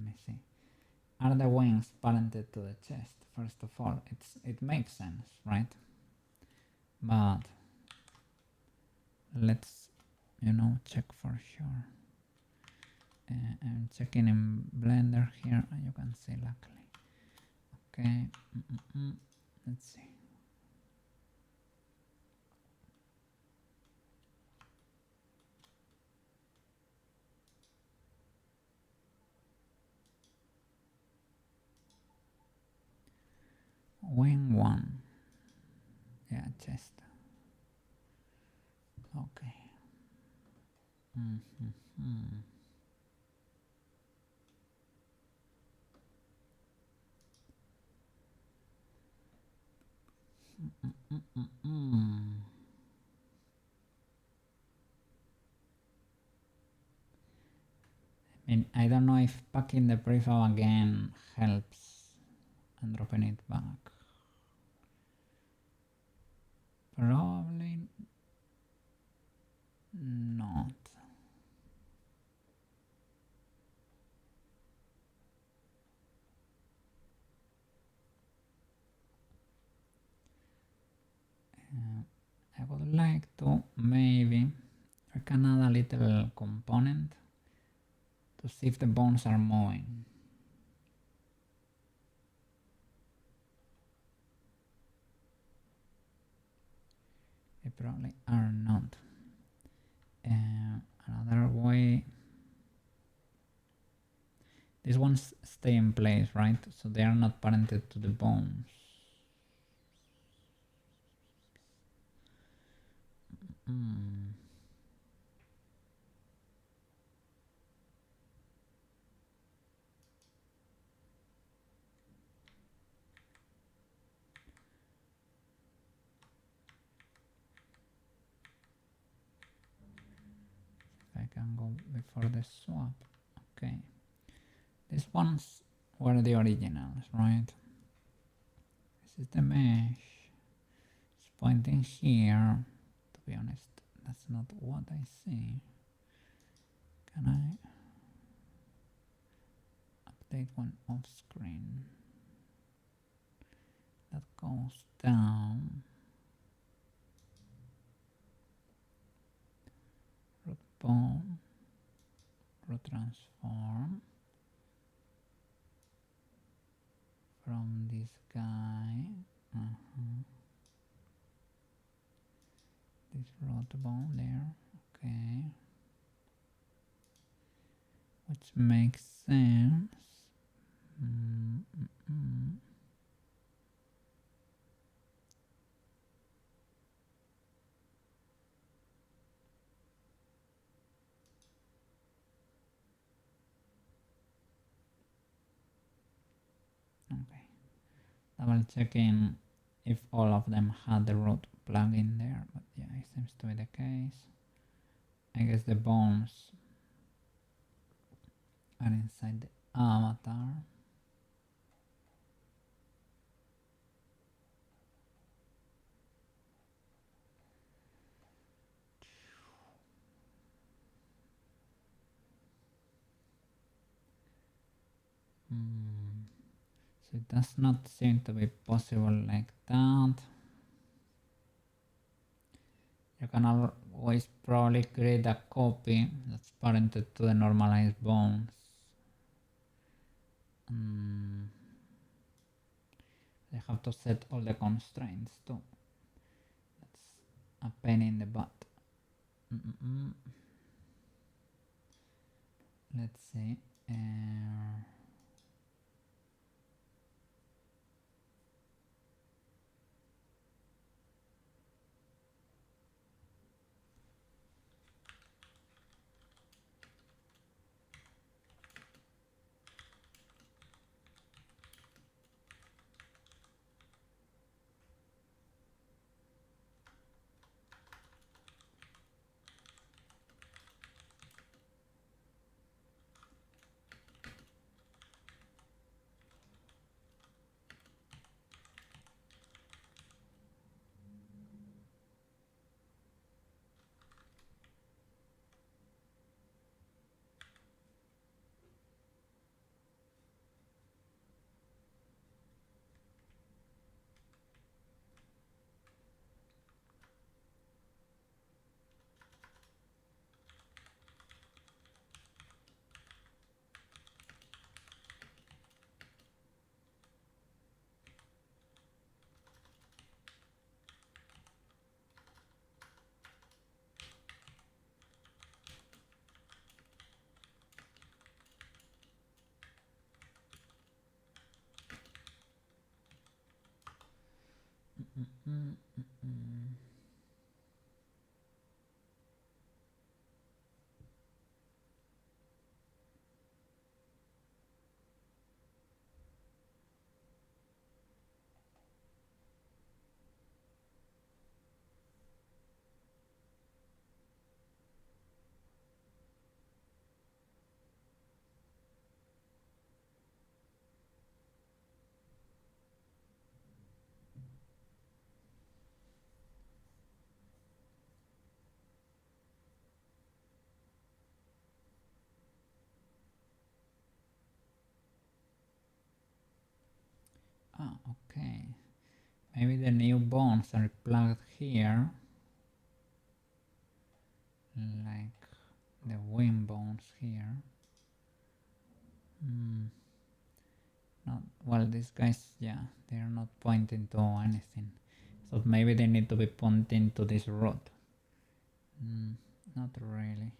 me see. Are the wings parented to the chest? First of all, it makes sense, right? But let's check for sure. I'm checking in Blender here, and you can see luckily. Okay, let's see. Wing 1. Yeah, chest. Okay. And I don't know if packing the prefab again helps and dropping it back. Probably not. I would like to maybe I can add a little component to see if the bones are moving. They probably are not. Another way, these ones stay in place, right? So they are not parented to the bones. If I can go before the swap. Okay. These ones were the originals, right? This is the mesh. It's pointing here. To be honest, that's not what I see. Can I update one off screen? That goes down. Root bone. Root transform. From this guy. This root bone there. Okay. Which makes sense. Okay. Double checking if all of them had the root plugin there, but yeah, it seems to be the case. I guess the bones are inside the avatar. So it does not seem to be possible like that. You can always probably create a copy that's parented to the normalized bones. I have to set all the constraints too. That's a pain in the butt. Let's see. Ah, okay. Maybe the new bones are plugged here, like the wing bones here. Not well. These guys, yeah, they are not pointing to anything. So maybe they need to be pointing to this rod. Not really.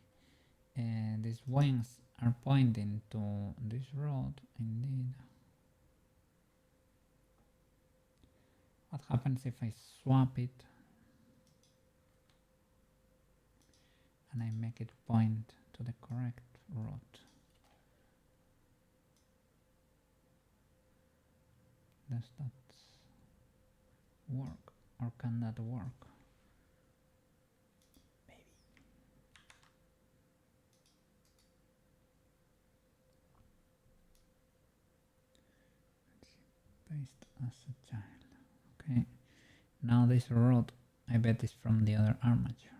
These wings are pointing to this rod, indeed. What happens if I swap it and I make it point to the correct rod? Does that work, or can that work? Maybe. Paste as a child. Okay. Now this rod, I bet, is from the other armature.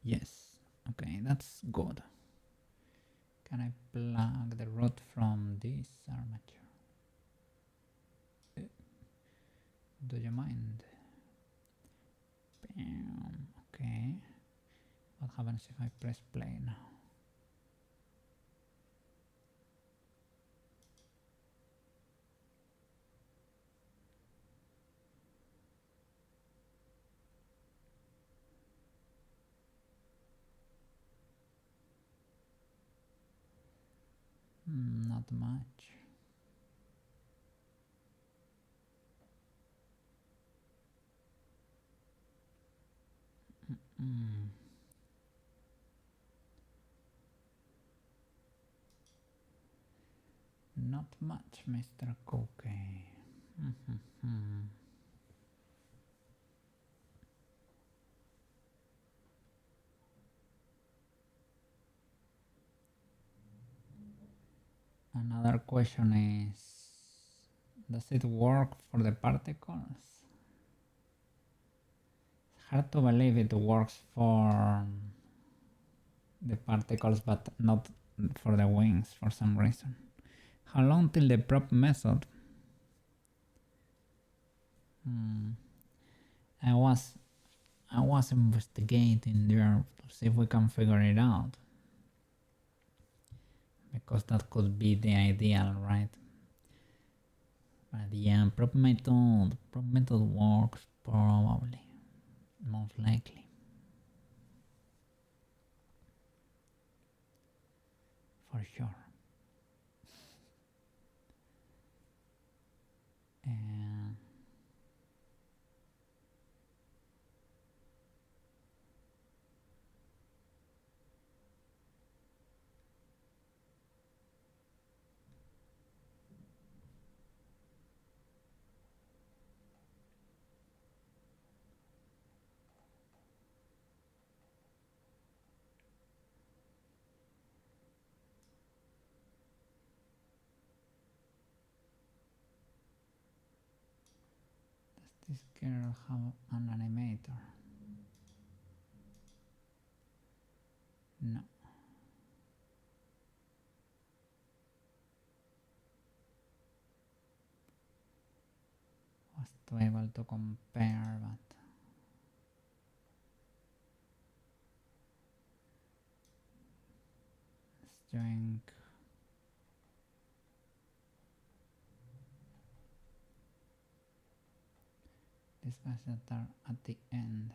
Yes. Okay, that's good. Can I plug the rod from this armature? Do you mind? Bam. Okay. What happens if I press play now? Not much. Not much, Mr. Cookie. Another question is, does it work for the particles? It's hard to believe it works for the particles but not for the wings for some reason. How long till the prop method? I was investigating there to see if we can figure it out, because that could be the ideal, right? But yeah, prop method works probably, most likely, for sure. And does this girl have an animator? No. Was to able to compare, but let's drink. These guys that are at the end.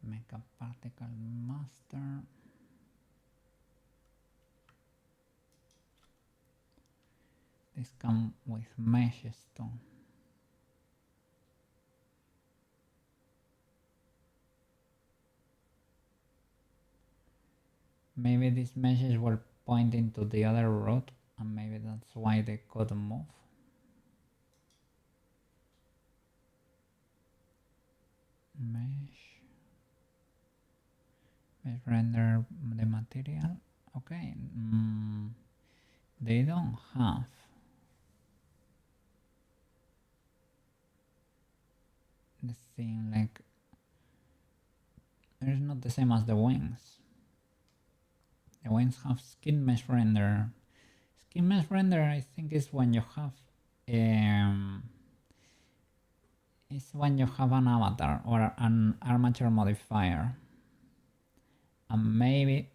Make a particle master. This come with meshes too. Maybe these meshes were pointing to the other road, and maybe that's why they couldn't move. Mesh render the material. Okay, they don't have. the thing, like it's not the same as the wings. The wings have skin mesh render. Skin mesh render, I think, is when you have an avatar or an armature modifier, and maybe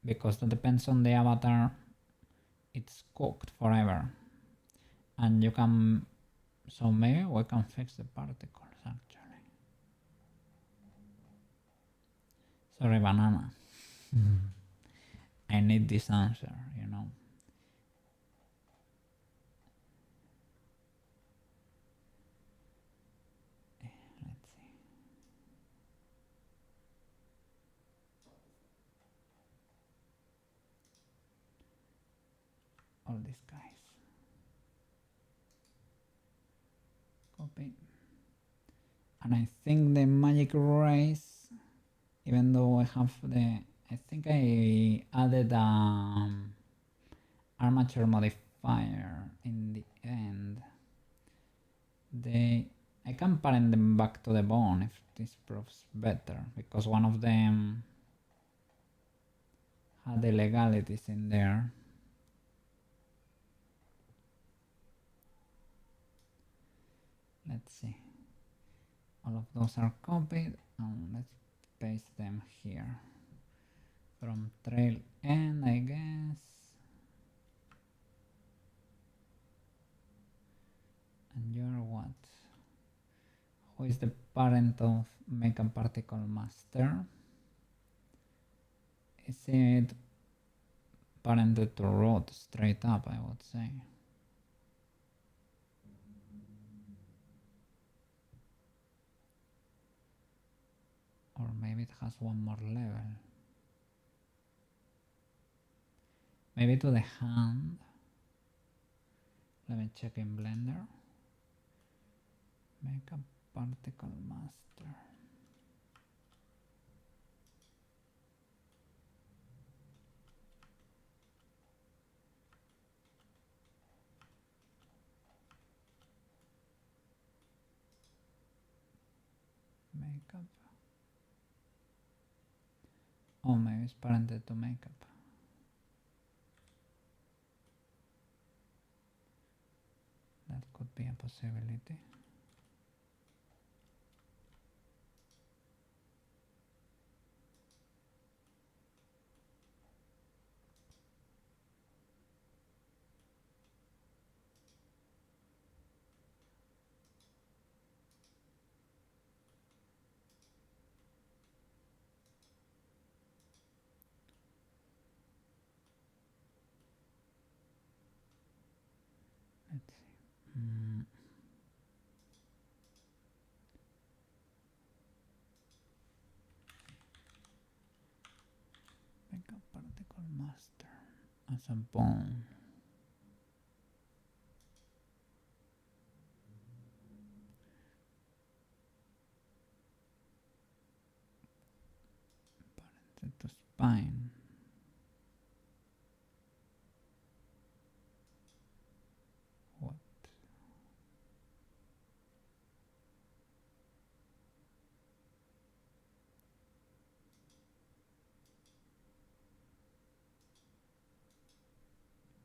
because that depends on the avatar, it's cooked forever, and you can. So maybe we can fix the particles actually. Sorry, banana. I need this answer, you know. Let's see. All these guys. Copy. And I think the magic rays, even though I have the, I think I added armature modifier in the end. I can parent them back to the bone if this proves better, because one of them had the legalities in there. Let's see. All of those are copied, and let's paste them here. From trail end, I guess. And you're what? Who is the parent of makeup particle master? Is it parented to root straight up, I would say. Or maybe it has one more level. Maybe to the hand. Let me check in Blender. Makeup particle master. Makeup. Oh, maybe it's parented to makeup. That could be a possibility. Let's see. Makeup particle master as a bone. Parented to spine. What?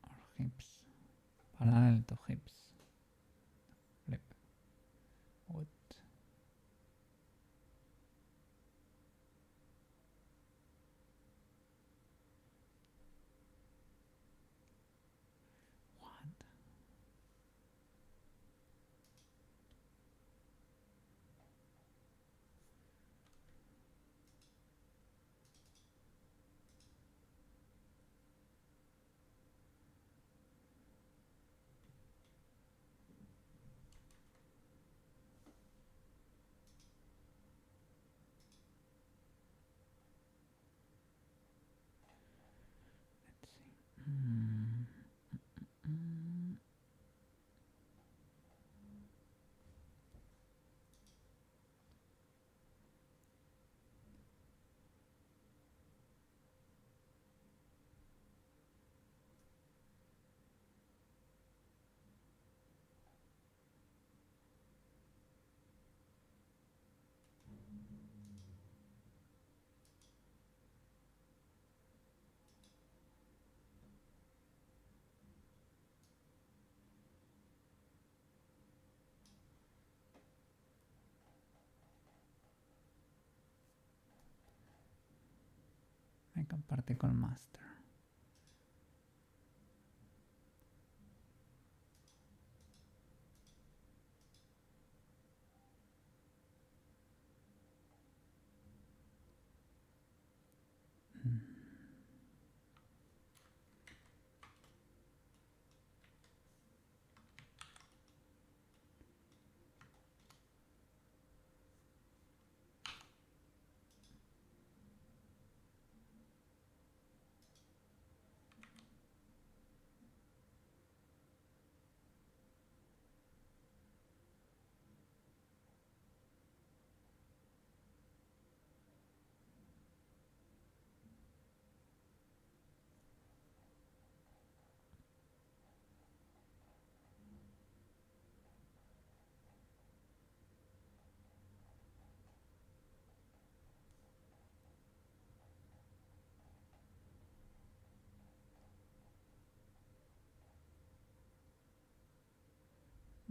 Or hips. Parallel to hips. Flip. What? What? Let's see. make a particle master.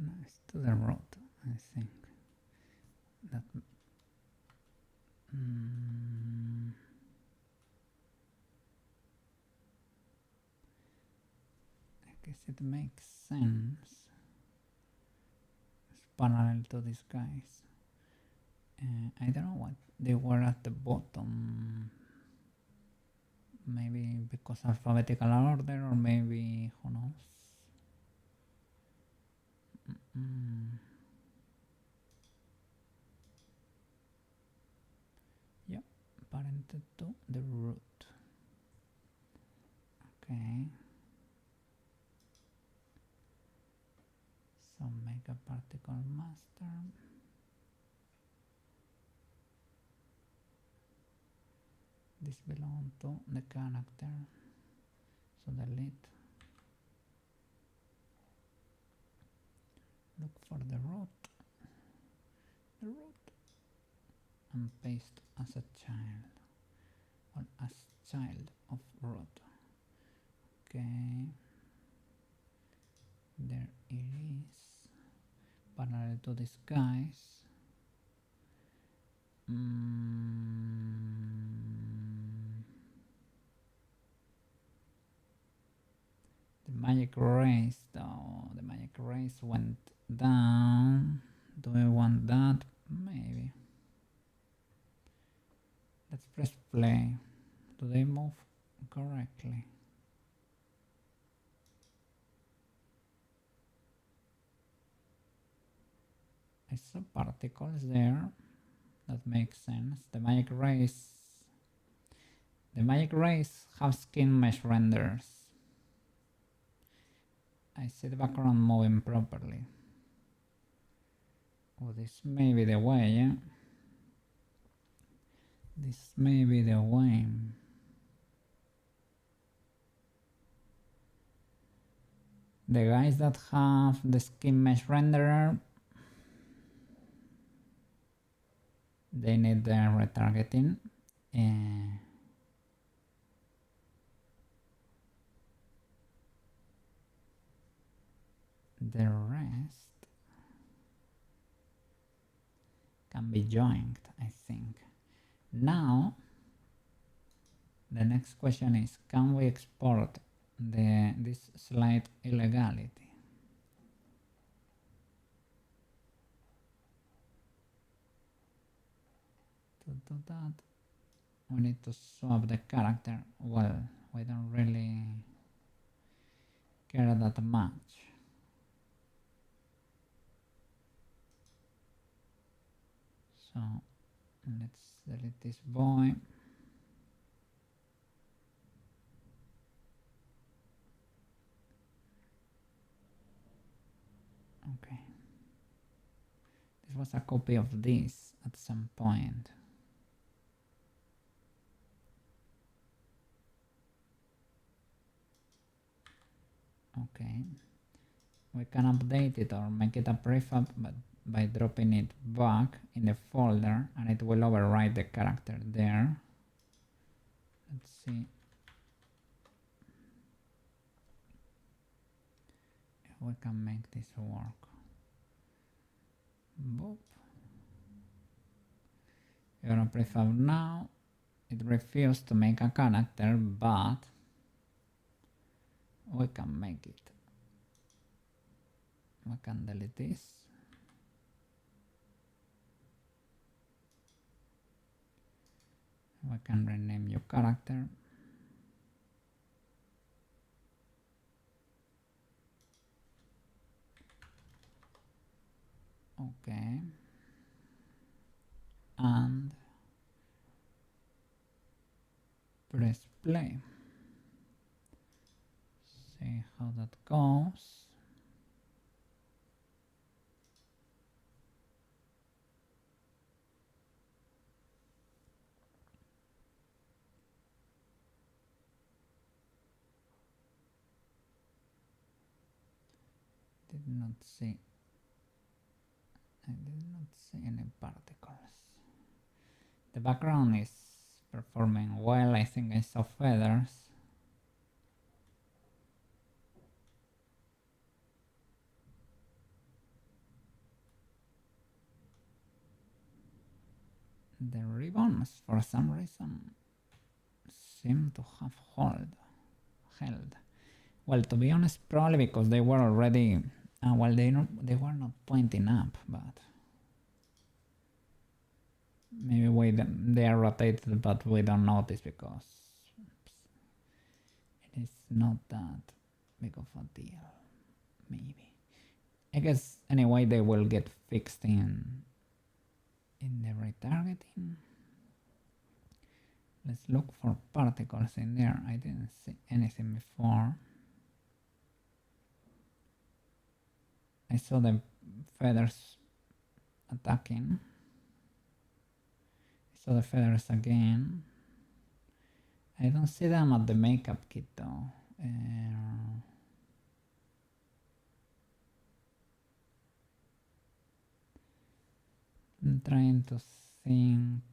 Nice, to the root, I think. That I guess it makes sense. It's parallel to these guys. I don't know what they were at the bottom. Maybe because alphabetical order, or maybe who knows. Yep, parented to the root. Okay. So make a particle master. This belongs to the character. So delete. Look for the root, and paste as a child, or as child of root. Okay, there it is, parallel to these guys. The magic race, though, the magic race went down. Do we want that? Maybe. Let's press play. Do they move correctly? I saw particles there. That makes sense. The magic race have skin mesh renders. I see the background moving properly. Oh, this may be the way, yeah? This may be the way. The guys that have the skin mesh renderer, they need the retargeting. The rest can be joined, I think. Now, the next question is, can we export this slight illegality? To do that, we need to swap the character. Well, we don't really care that much. So let's delete this boy. Okay. This was a copy of this at some point. Okay. We can update it or make it a prefab, but by dropping it back in the folder, and it will override the character there. Let's see if we can make this work. Boop. You're gonna prefab now. it refused to make a character, but we can make it. We can delete this. We can rename your character. Okay. And press play. See how that goes. Did not see. I did not see any particles. The background is performing well. I think I saw feathers. The ribbons, for some reason, seem to have held. Well, to be honest, probably because they were already, well, they were not pointing up, but maybe they are rotated, but we don't notice because it is not that big of a deal. Maybe. I guess anyway they will get fixed in the retargeting. Let's look for particles in there. I didn't see anything before. I saw the feathers attacking. I saw the feathers again. I don't see them at the makeup kit though. I'm trying to think.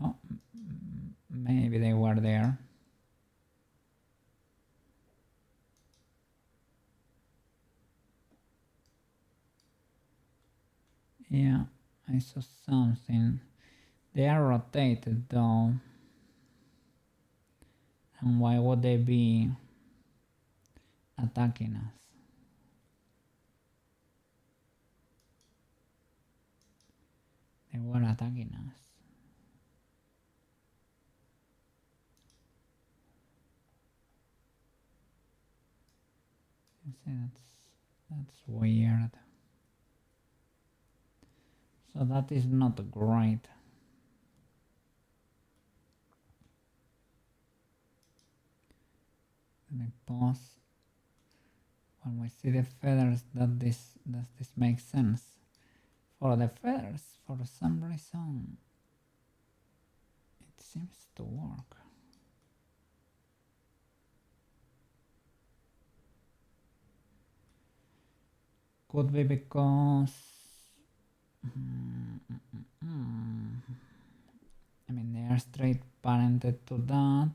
Oh, maybe they were there. Yeah, I saw something. They are rotated though. And why would they be attacking us? They were attacking us. You see, that's weird. So that is not great. Let me pause. When we see the feathers, does this make sense? For the feathers, for some reason, it seems to work. Could be because I mean they are straight parented to that.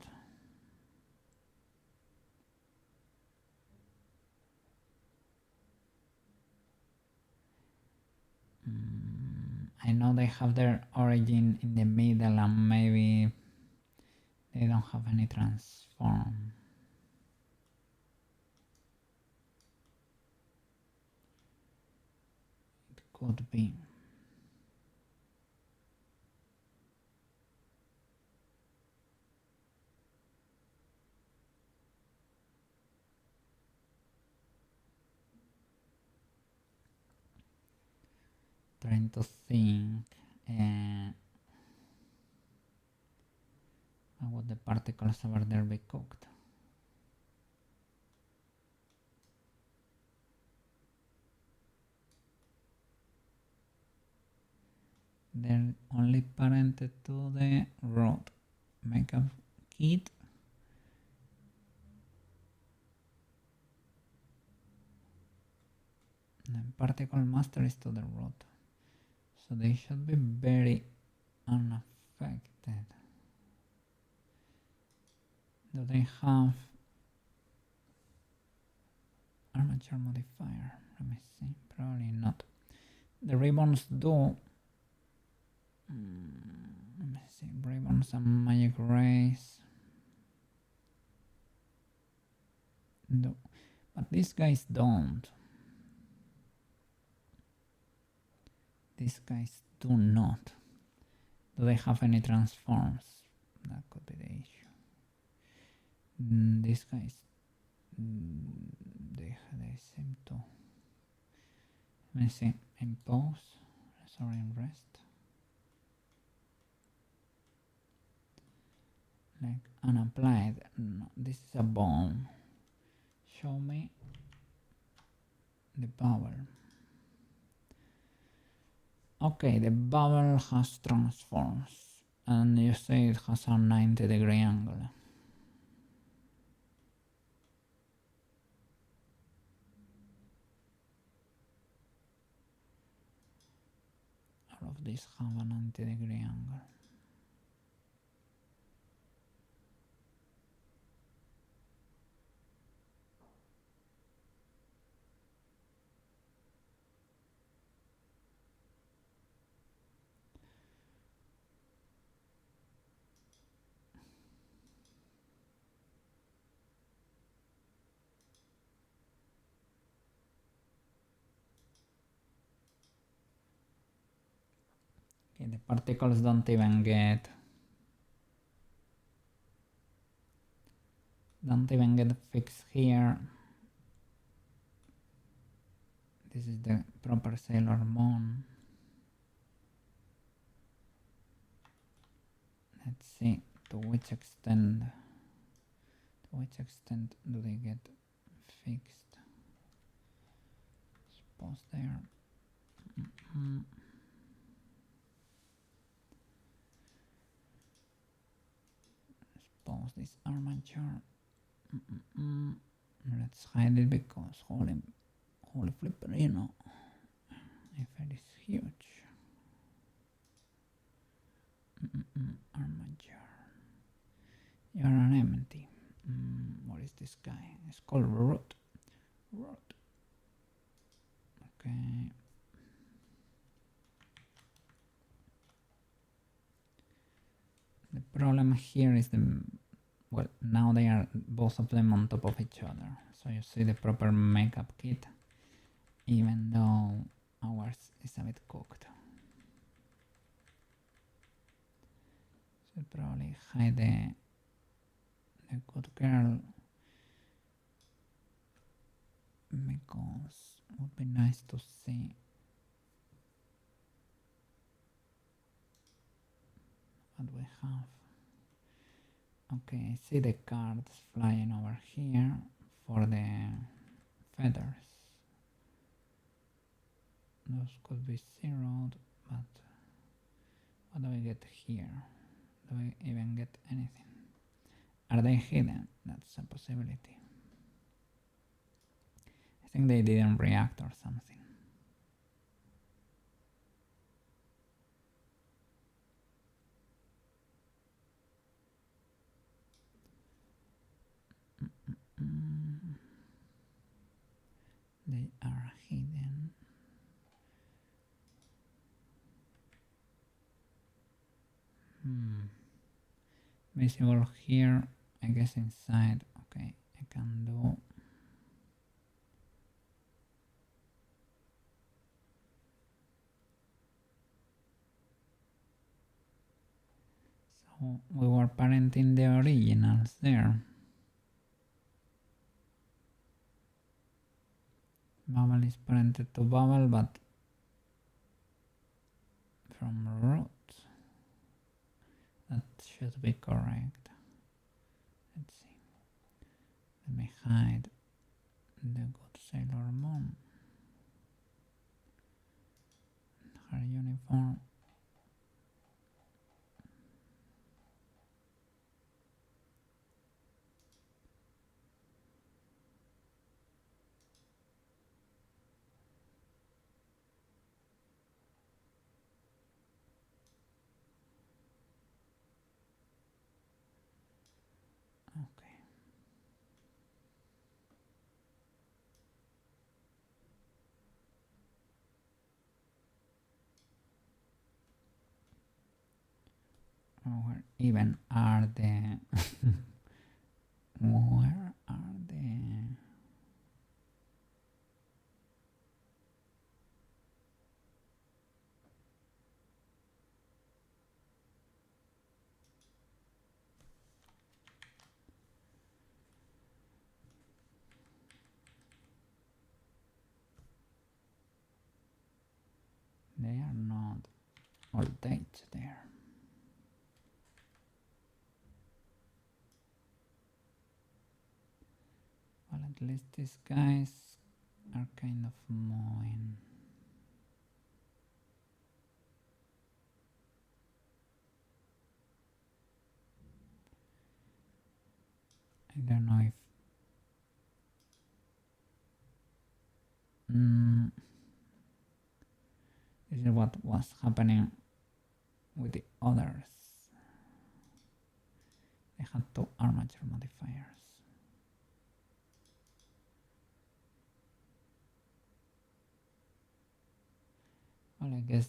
I know they have their origin in the middle and maybe they don't have any transform. It could be. Trying to think how would the particles over there be cooked? They're only parented to the root makeup kit. The particle master is to the root. So they should be very unaffected. Do they have armature modifier. Let me see. Probably not. The ribbons do. Let me see. Ribbons and magic rays do, but these guys don't. These guys do not. Do they have any transforms? That could be the issue. These guys, they seem to. Let me see. Impose. Sorry, rest. Like unapplied. No, this is a bone. Show me the bubble. Okay, the bubble has transforms, and you say it has a 90-degree angle. All of these have a 90-degree angle. Okay, the particles don't even get fixed here. This is the proper Sailor Moon. Let's see to which extent do they get fixed. Suppose there. Suppose this armature. Let's hide it because holy flipper, you know, if it is huge. Armature. You're an empty. What is this guy? It's called root. Okay. The problem here is well, now they are both of them on top of each other. So you see the proper makeup kit, even though ours is a bit cooked. So probably hide the good girl, because it would be nice to see what we have. Okay, I see the cards flying over here for the feathers. Those could be zeroed, but what do we get here? Do we even get anything? Are they hidden? That's a possibility. I think they didn't react or something. They are hidden. Visible here, I guess inside. Okay, I can do. So we were parenting the originals there. Bubble is parented to bubble, but from root. That should be correct. Let's see. Let me hide the good Sailor Moon. Her uniform. Okay. Where even are the where are the they are not all dates there. Well, at least these guys are kind of moving. I don't know if this is what was happening with the others. They had two armature modifiers. Well, I guess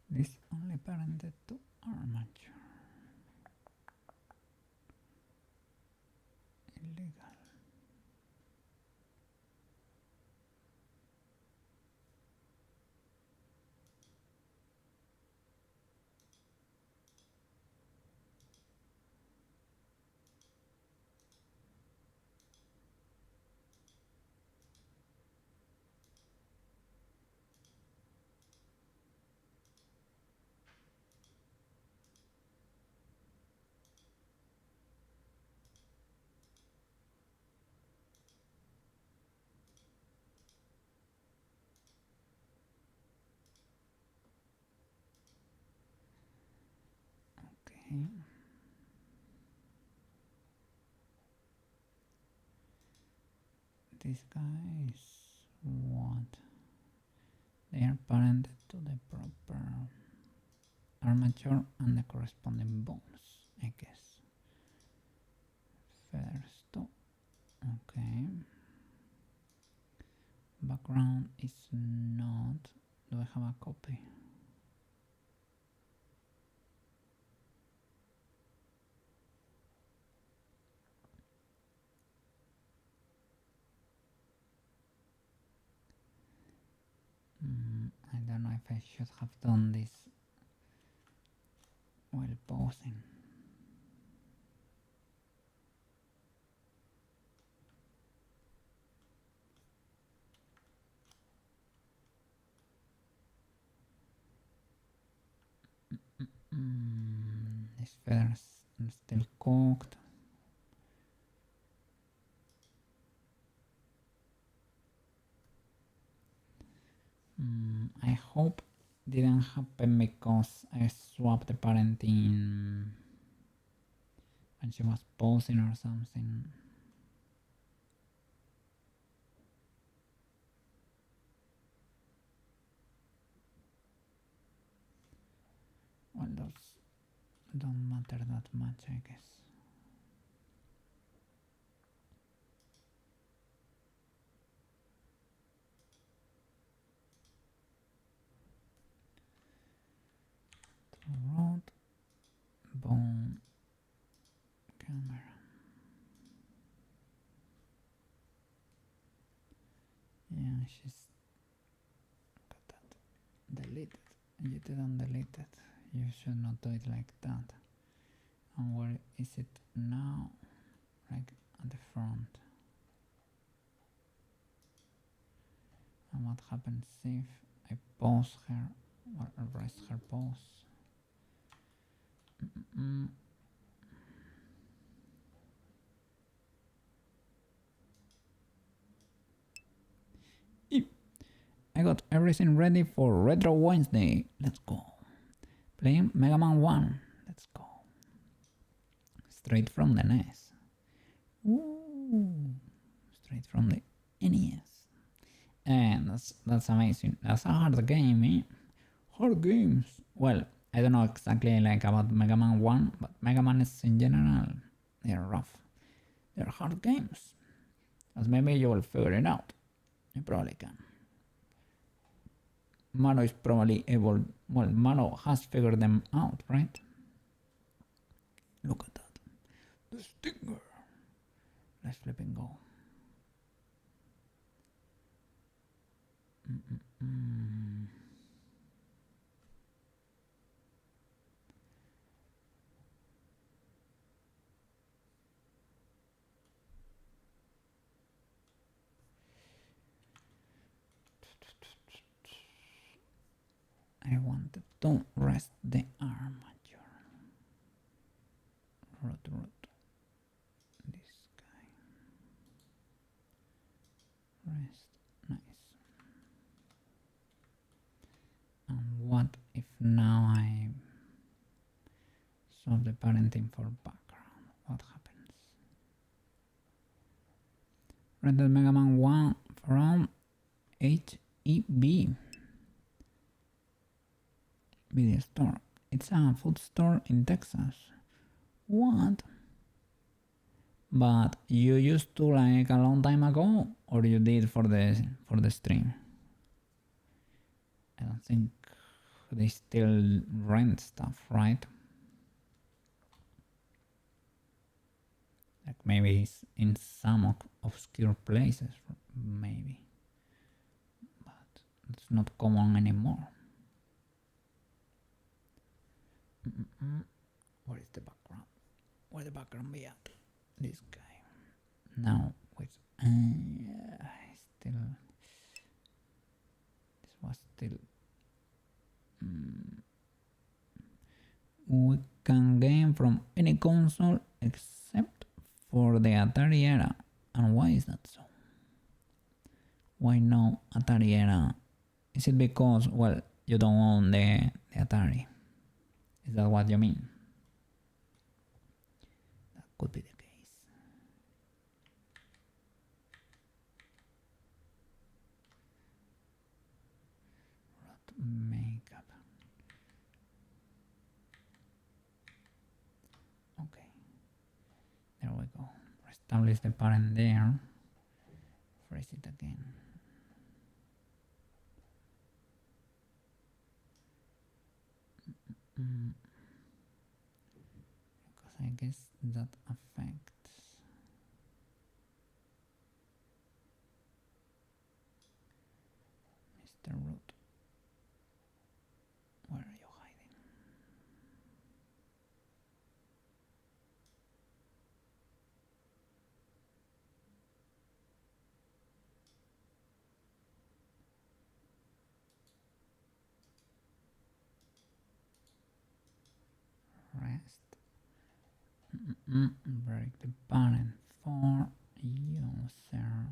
this only parented to armature. Illegal. Okay. These guys, what? They are parented to the proper armature and the corresponding bones, I guess. Feathers too. Okay. Background is not. Do I have a copy? I don't know if I should have done this while pausing. These feathers are still cooked. I hope didn't happen because I swapped the parenting when she was pausing or something. Well, those don't matter that much, I guess. Rod, bone, camera. Yeah, she's got that deleted. You didn't delete it. You should not do it like that. And where is it now? Like at the front. And what happens if I pause her or erase her pause? I got everything ready for Retro Wednesday. Let's go. Playing Mega Man 1. Let's go. Straight from the NES. Ooh. Straight from the NES. And that's amazing. That's a hard game, eh? Hard games. Well, I don't know exactly like about Mega Man 1, but Mega Man is in general, they're rough. They're hard games. As maybe you will figure it out. You probably can. Mano is probably able, well, Mano has figured them out, right? Look at that. The stinger. Let's flip and go. I wanted to rest the armature. Root. This guy. Rest. Nice. And what if now I solve the parenting for background? What happens? Render Mega Man 1 from HEB. Video store. It's a food store in Texas. What? But you used to like a long time ago, or you did for the stream? I don't think they still rent stuff, right? Like maybe it's in some obscure places, maybe, but it's not common anymore. Where is the background? Where the background be at? This guy. Now with still. This was still. We can game from any console except for the Atari era. And why is that so? Why no Atari era? Is it because, well, you don't own the Atari? Is that what you mean? That could be the case. Makeup. Okay. There we go. Establish the parent there. Phrase it again. Because I guess that affects Mr. Root. Where are you hiding? Rest. Break the parent for user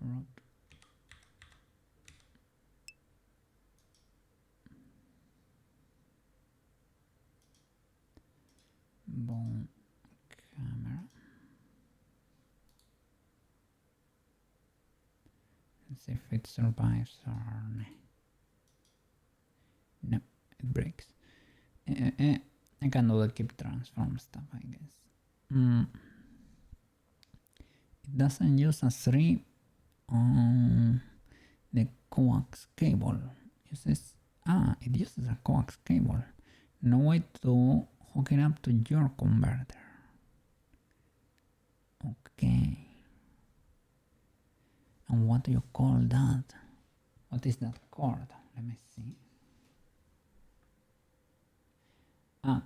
root. Bone camera. Let's see if it survives or no, it breaks. I can do the keep transform stuff, I guess. It doesn't use a 3 on the coax cable. It uses a coax cable. No way to hook it up to your converter. Okay. And what do you call that? What is that cord? Let me see.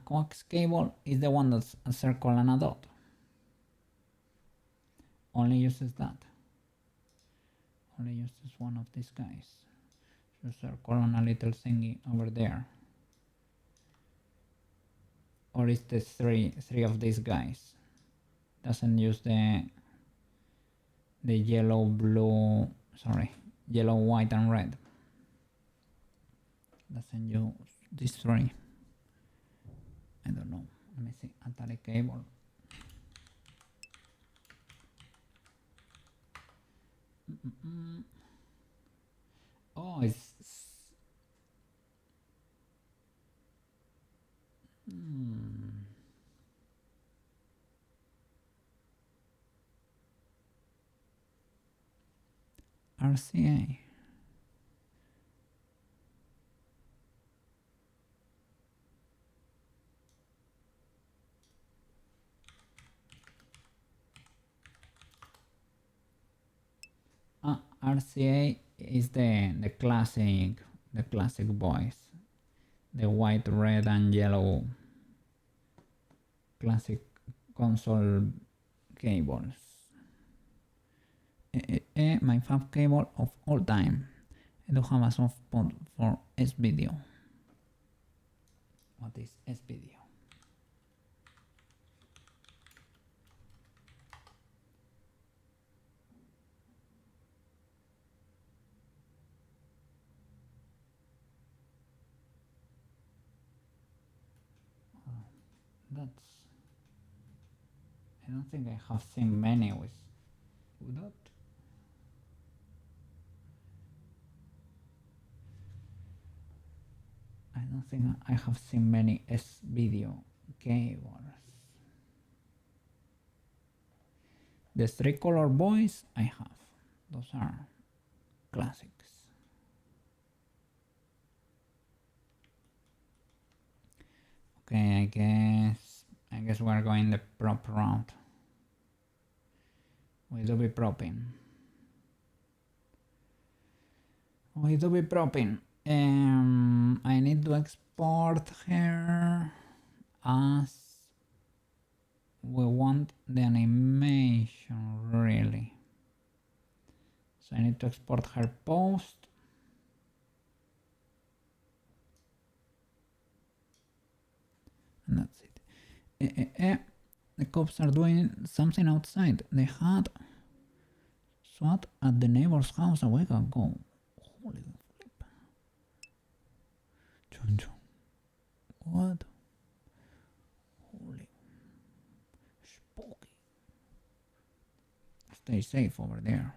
Coax cable is the one that's a circle and a dot. Only uses that. Only uses one of these guys. So circle on a little thingy over there. Or is the three of these guys? Doesn't use the the yellow, blue, sorry, yellow, white, and red. Doesn't use these three. I don't know. Let me see. Atari cable. Oh, it's RCA. RCA is the classic voice, the white, red, and yellow classic console cables. My fab cable of all time. I do have a soft spot for S-video. What is S-video? That's. I don't think I have seen many with that. I don't think I have seen many S-video cables. The three color boys I have. Those are classics. Okay, I guess we're going the prop route. We do be propping. I need to export her as we want the animation, really. So I need to export her post. And that's it. The cops are doing something outside. They had SWAT at the neighbor's house a week ago. Holy flip. What? Holy spooky. Stay safe over there.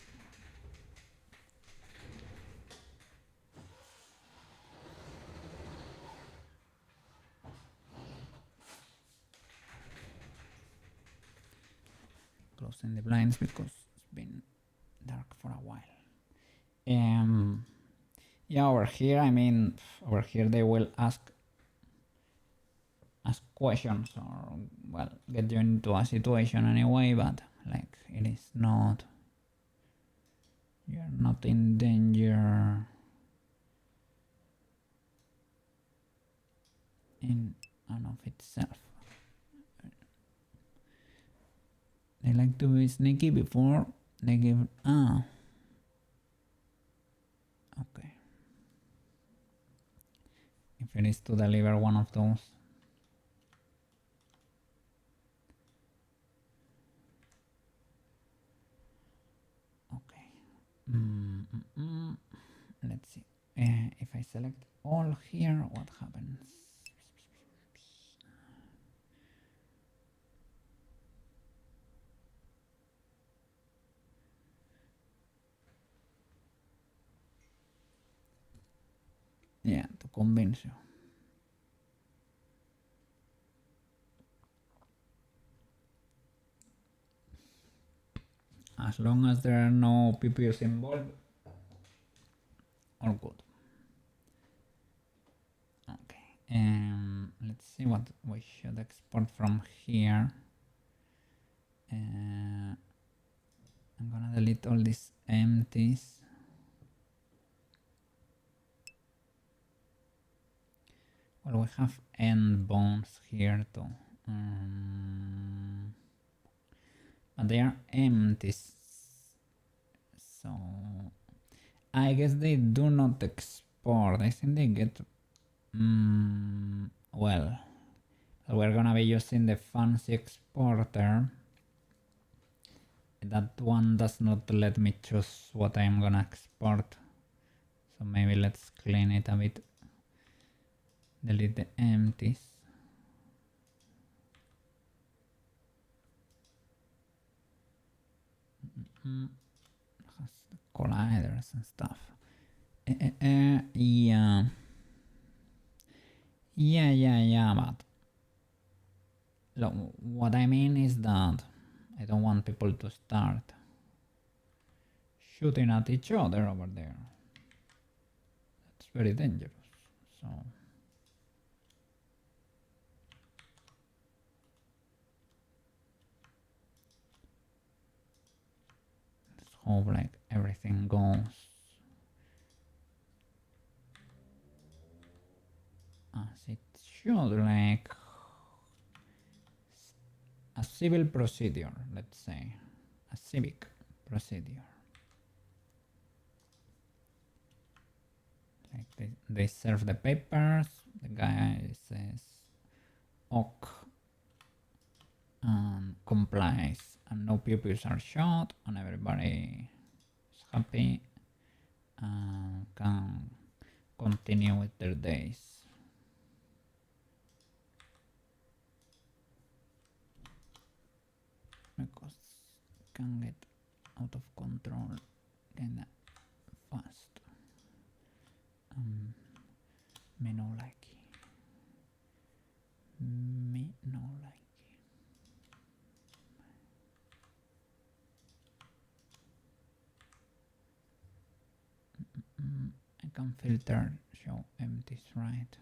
Closing the blinds because it's been dark for a while. Yeah, over here, over here they will ask questions or, well, get you into a situation anyway, but like, it is not, you're not in danger in and of itself. They like to be sneaky before they give, okay. If it is to deliver one of those. Okay. Let's see. If I select all here, what happens? Yeah, to convince you. As long as there are no PPUs involved, all good. Okay, let's see what we should export from here. I'm gonna delete all these empties. Well, we have end bones here too. But they are empties. So I guess they do not export. I think they get well, we're gonna be using the fancy exporter. that one does not let me choose what I'm gonna export. So maybe let's clean it a bit. Delete the empties. Has the colliders and stuff. Yeah. Yeah, but look, what I mean is that I don't want people to start shooting at each other over there. That's very dangerous. So let's hope like everything goes as it should, like a civil procedure, let's say, a civic procedure. Like they serve the papers, the guy says ok and complies, and no pupils are shot, and everybody is happy and can continue with their days. Because it can get out of control kinda fast. Me no like it. Me no like it. I can filter show empties, right?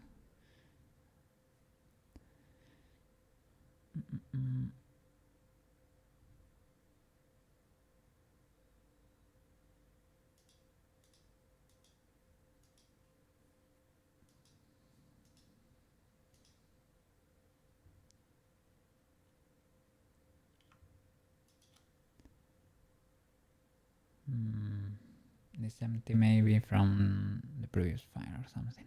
This empty maybe from the previous file or something.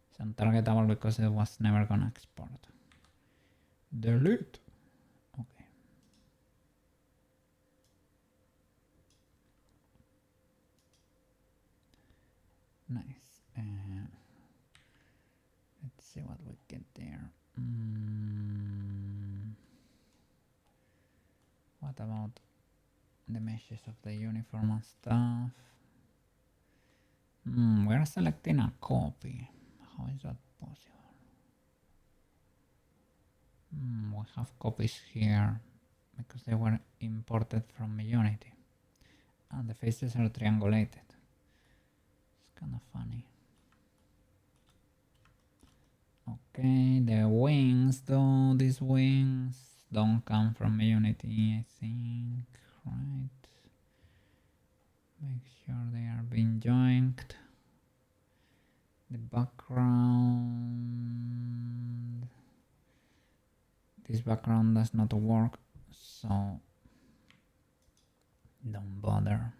It's untargetable because it was never gonna export. Delete. Okay. Nice. Let's see what we get there. What about the meshes of the uniform and stuff? We're selecting a copy. How is that possible? We have copies here because they were imported from Unity, and the faces are triangulated. It's kind of funny. Okay, the wings though, these wings don't come from Unity, I think, right? Make sure they are being joined. The background, this background does not work, so don't bother.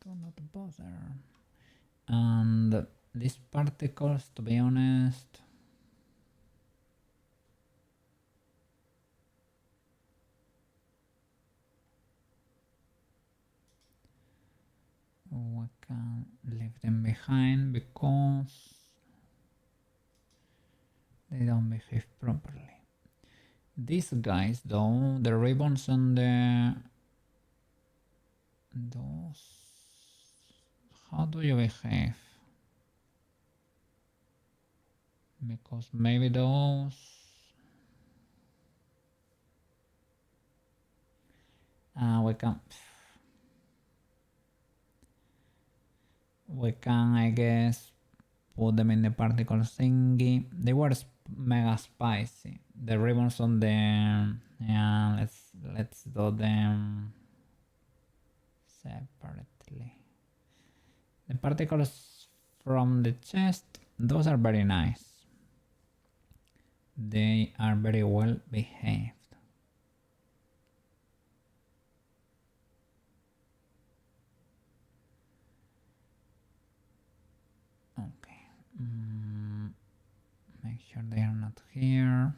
Do not bother. And these particles, to be honest, we can leave them behind because they don't behave properly. These guys though, the ribbons and those, how do you behave? Because maybe those, we can I guess put them in the particles thingy. They were mega spicy. The ribbons on the, yeah, let's do them separately. The particles from the chest, those are very nice. They are very well behaved. Okay. Make sure they are not here.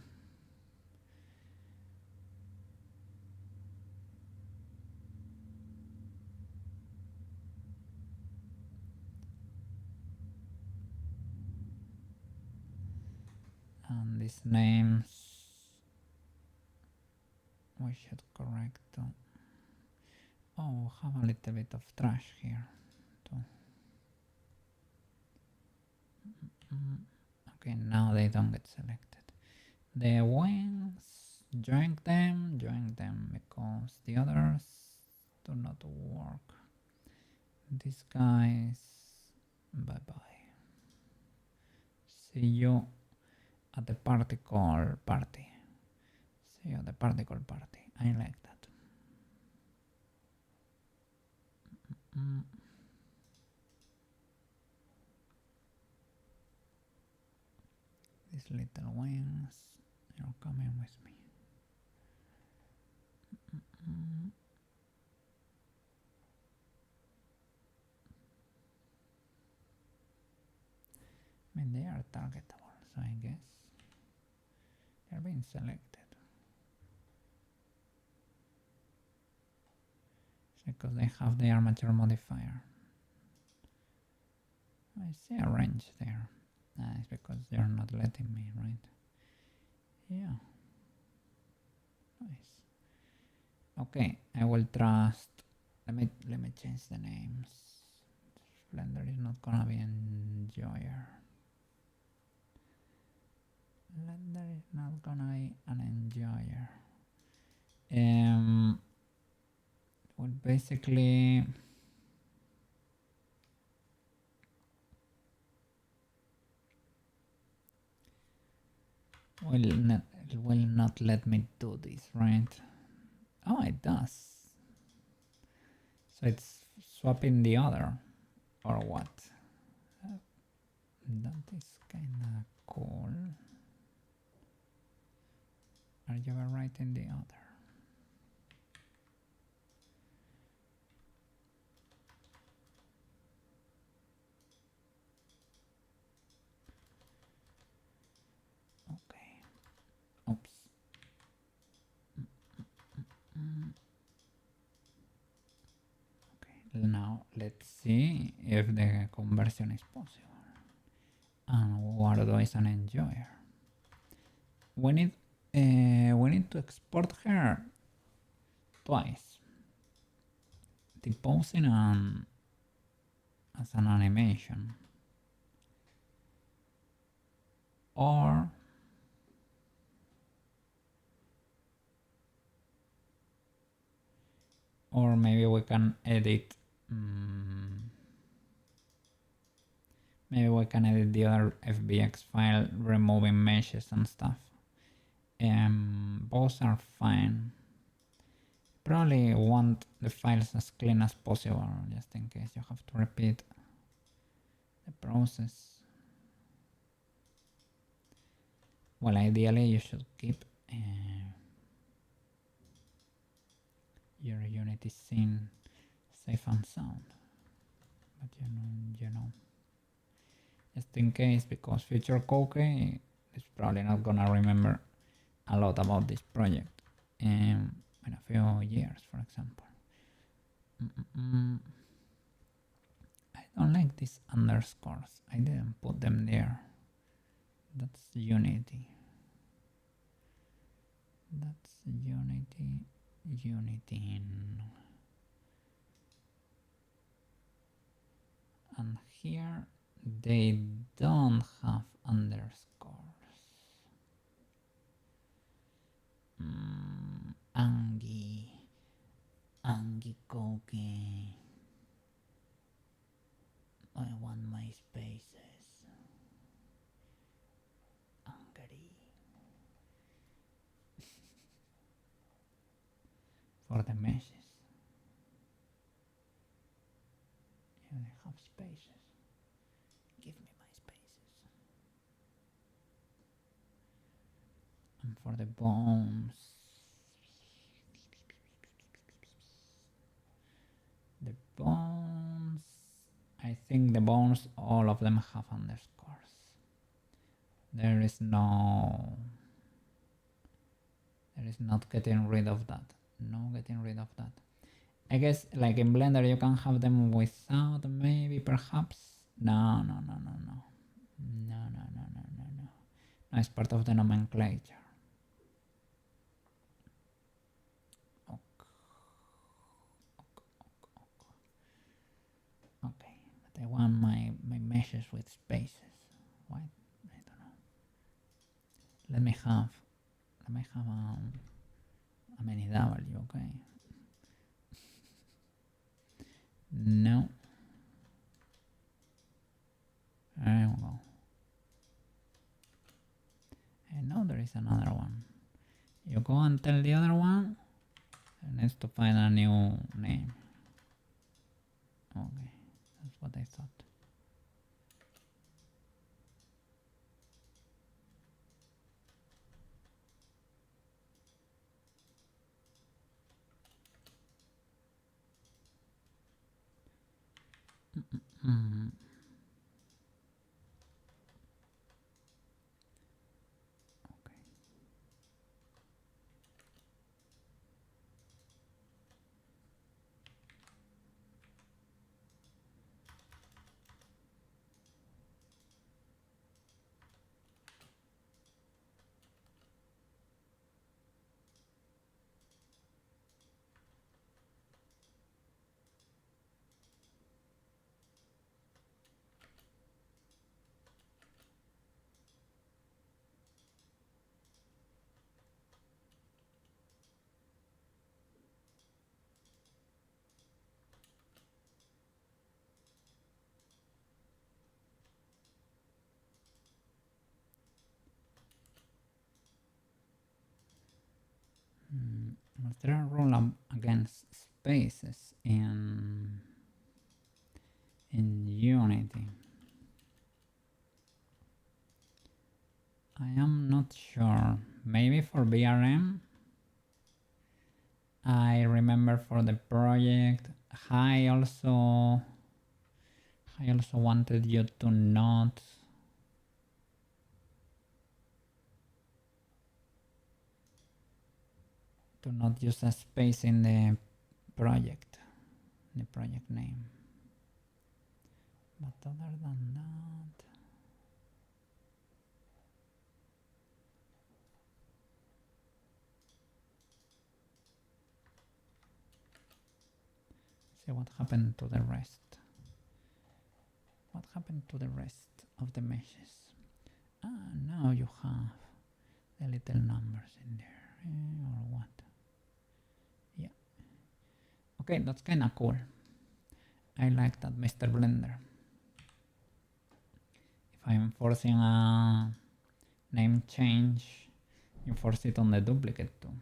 And these names we should correct too. Oh, have a little bit of trash here too. Okay, now they don't get selected. The wings, join them because the others do not work. These guys, bye bye. See you at the particle party. See you at the particle party. I like that. These little wings, you're coming with me. I mean, they are targetable, so I guess they're being selected. It's because they have the armature modifier. I see a range there. It's because they're not letting me, right? Yeah. Nice. Okay, I will trust. Let me change the names. Blender is not gonna be enjoyer. Blender is not gonna be an enjoyer. Well, basically, it will not let me do this, right? Oh, it does. So it's swapping the other, or what? That is kinda cool. Are you writing the other? Okay. Oops. Okay. Now let's see if the conversion is possible. And Wardo is an enjoyer. We need to export her twice. Deposing as an animation, or maybe we can edit. Maybe we can edit the other FBX file, removing meshes and stuff. Both are fine. Probably want the files as clean as possible, just in case you have to repeat the process. Well, ideally you should keep your Unity scene safe and sound, but you know, just in case, because future Koke is probably not gonna remember a lot about this project in a few years, for example. I don't like these underscores. I didn't put them there. That's Unity. That's Unity. And here they don't have underscores. Angie Koke. I want my spaces. Angry. For the meshes. Yeah, they have spaces. Give me my spaces. And for the bones. The bones. I think the bones, all of them have underscores. There is not getting rid of that. No getting rid of that. I guess like in Blender you can have them without, maybe, perhaps. No. No, it's part of the nomenclature. Okay, but I want my meshes with spaces. Why? I don't know. Let me have a many W, okay? No. There we go. And now there is another one. You go and tell the other one it needs to find a new name. Okay, that's what I thought. Okay. Was there a rule against spaces in Unity? I am not sure. Maybe for BRM. I remember for the project I also wanted you to not use a space in the project name. But other than that, see what happened to the rest. What happened to the rest of the meshes? Now you have the little numbers in there, or what? Yeah. Okay, that's kinda cool. I like that, Mr. Blender. If I'm forcing a name change, you force it on the duplicate too.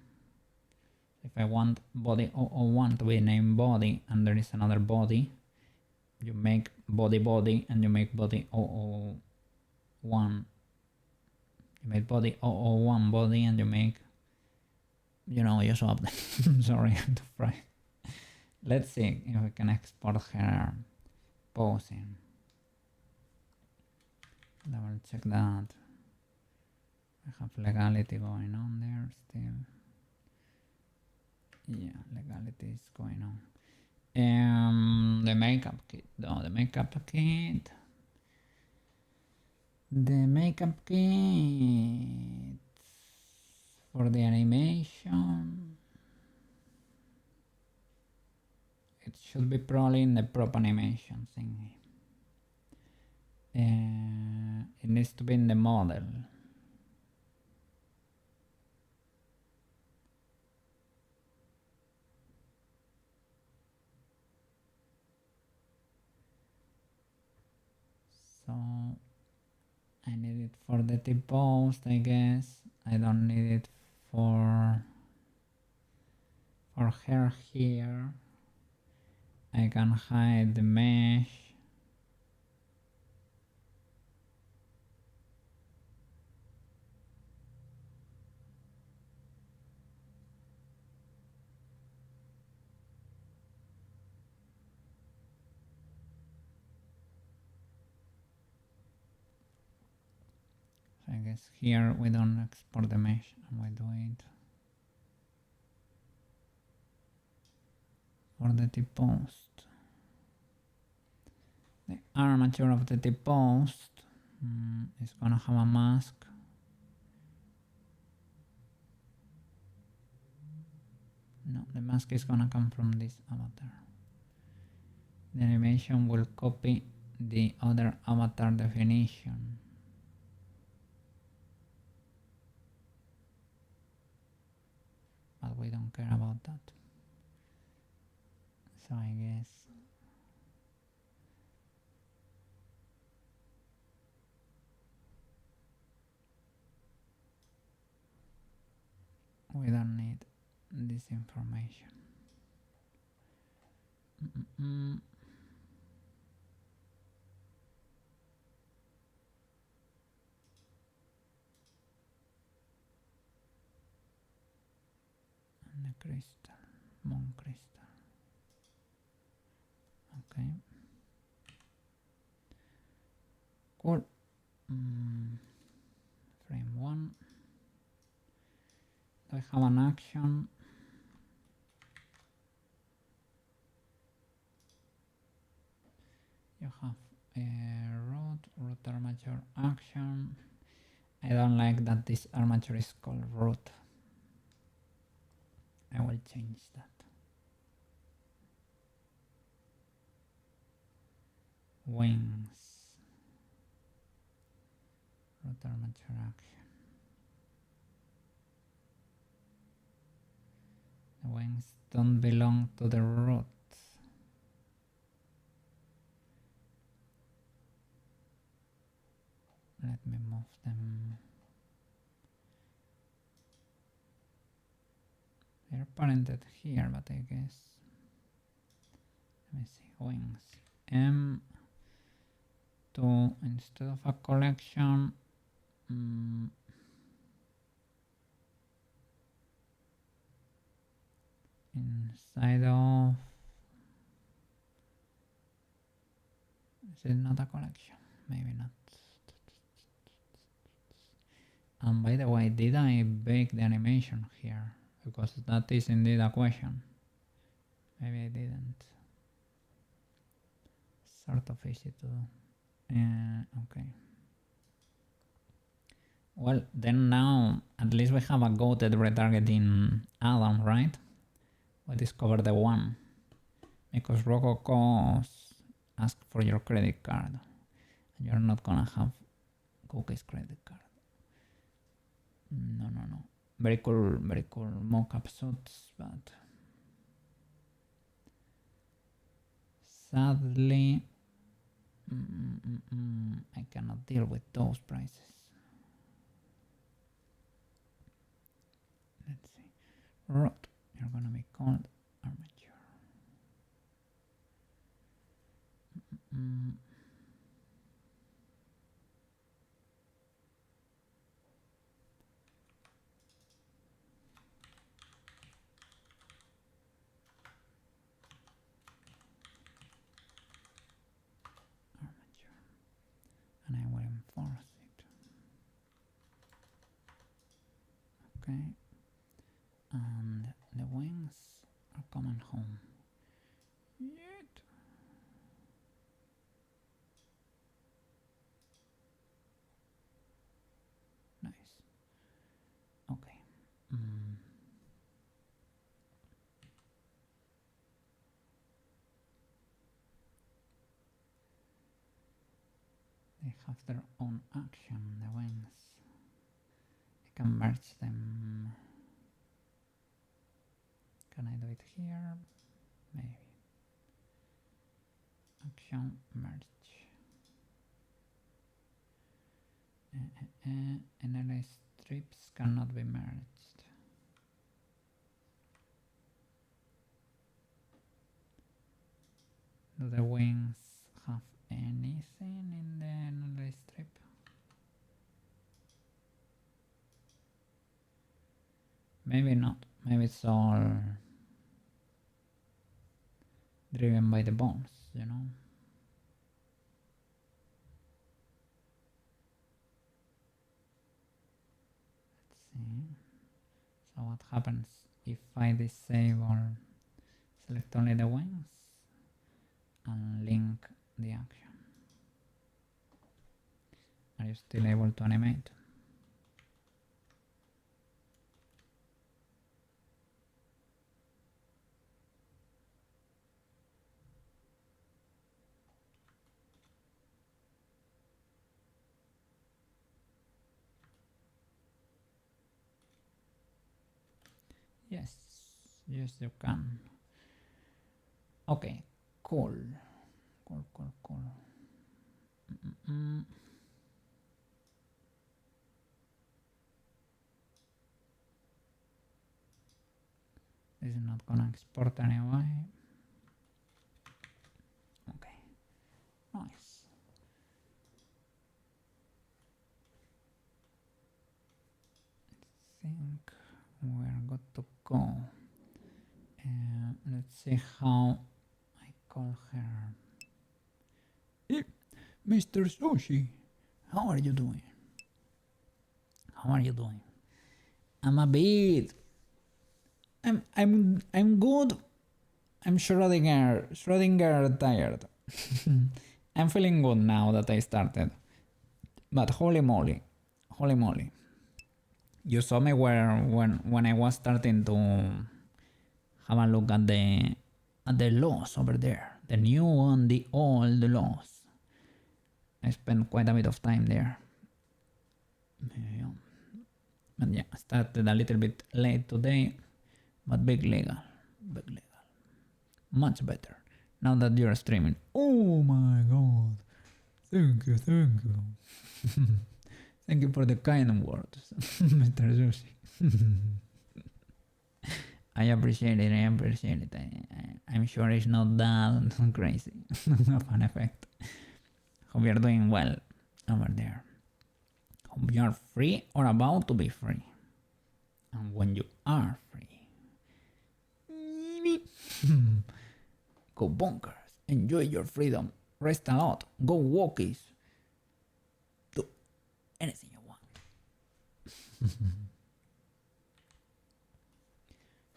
If I want body 001 to be named body and there is another body, you make body and you make body 001. You make body 001 body and you make, you swap them. Sorry, I'm too fried. Let's see if we can export her posing. Double check that. I have legality going on there still. Yeah, legality is going on. The makeup kit. No, the makeup kit. The makeup kit for the animation. It should be probably in the prop animation thingy. It needs to be in the model. So I need it for the T-post, I guess. I don't need it for her here. I can hide the mesh. So I guess here we don't export the mesh and we do it for the T-post. The armature of the T-post is gonna have a mask. No, the mask is gonna come from this avatar. The animation will copy the other avatar definition. But we don't care about that. So I guess we don't need this information. And the crystal, moon crystal. Okay. Cool. Frame 1. I have an action. You have a root armature action. I don't like that this armature is called root. I will change that. Wings. Root armature action. The wings don't belong to the root. Let me move them. They're parented here, but I guess. Let me see. Wings. M to instead of a collection. Inside of. Is it not a collection? Maybe not. And by the way, did I bake the animation here? Because that is indeed a question. Maybe I didn't. Sort of easy to do. Okay. Well, then now at least we have a goated retargeting add-on, right? We discovered the one. Because Rococo's ask for your credit card. And you're not gonna have Cookie's credit card. No. Very cool mock-up suits, but sadly I cannot deal with those prices. Let's see. Root, you're gonna be called armature. And I will enforce it. Okay. And the wings are coming home. Yet. Nice. Okay. They have their own action, the wings. I can merge them. Can I do it here? Maybe. Action, merge. NLA strips cannot be merged. Do the wings have anything in the NLA strip? Maybe not. Maybe it's all driven by the bones, you know? see. So what happens if I disable, select only the wings and link the action? Are you still able to animate? Yes, yes you can. Okay, cool. Cool. This is not gonna export anyway. Okay, nice. I think we're good to go. Let's see how I call her. Mr. Sushi, how are you doing? How are you doing? I'm a bit. I'm good. I'm Schrodinger tired. I'm feeling good now that I started. But holy moly, you saw me where when I was starting to have a look at the laws over there, the new and the old laws. I spent quite a bit of time there. Yeah. And yeah, started a little bit late today, but big legal, much better. Now that you're streaming. Oh my god! Thank you. Thank you for the kind words, Mr. Sushi. I appreciate it. I'm sure it's not that crazy of an effect. Hope you're doing well over there. Hope you are free or about to be free. And when you are free, go bonkers. Enjoy your freedom. Rest a lot. Go walkies. Do anything you want.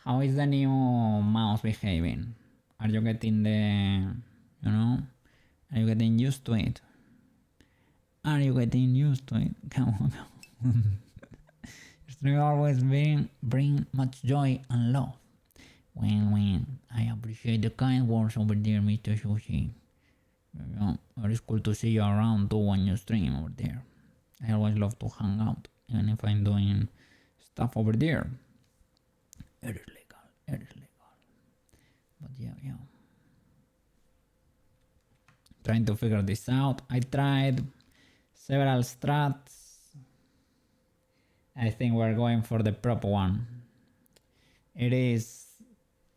How is the new mouse behaving? Are you getting are you getting used to it? Are you getting used to it? Come on. Stream always bring much joy and love. When I appreciate the kind words over there, Mr. Sushi. It's cool to see you around too when you stream over there. I always love to hang out, even if I'm doing stuff over there. It is legal. But yeah. Trying to figure this out. I tried several strats. I think we're going for the prop one. It is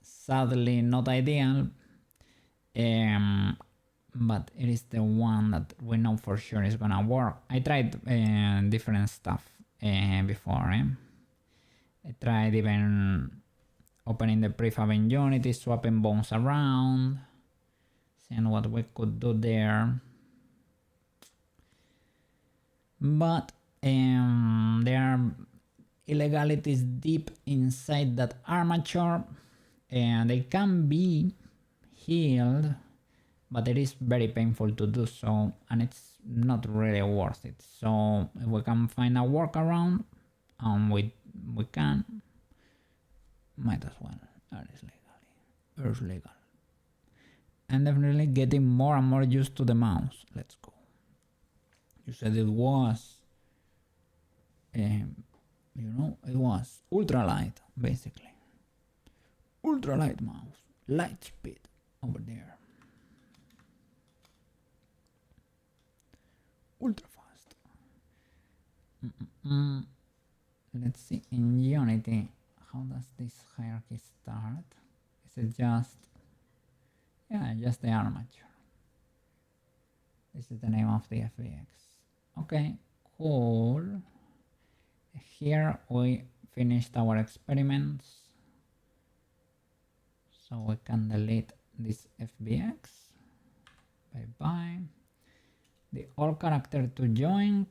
sadly not ideal, but it is the one that we know for sure is gonna work. I tried different stuff before. I tried even opening the prefab in Unity, swapping bones around, seeing what we could do there. But there are illegalities deep inside that armature, and they can be healed, but it is very painful to do so, and it's not really worth it. So if we can find a workaround, we can, might as well. It's legal. I'm definitely getting more and more used to the mouse. Let's go. You said it was, it was ultralight, basically. Ultralight mouse, light speed over there. Ultra fast. Let's see, in Unity, how does this hierarchy start? Is it just the armature? This is the name of the FBX. Okay, cool. Here we finished our experiments, so we can delete this FBX. Bye. The all character to join.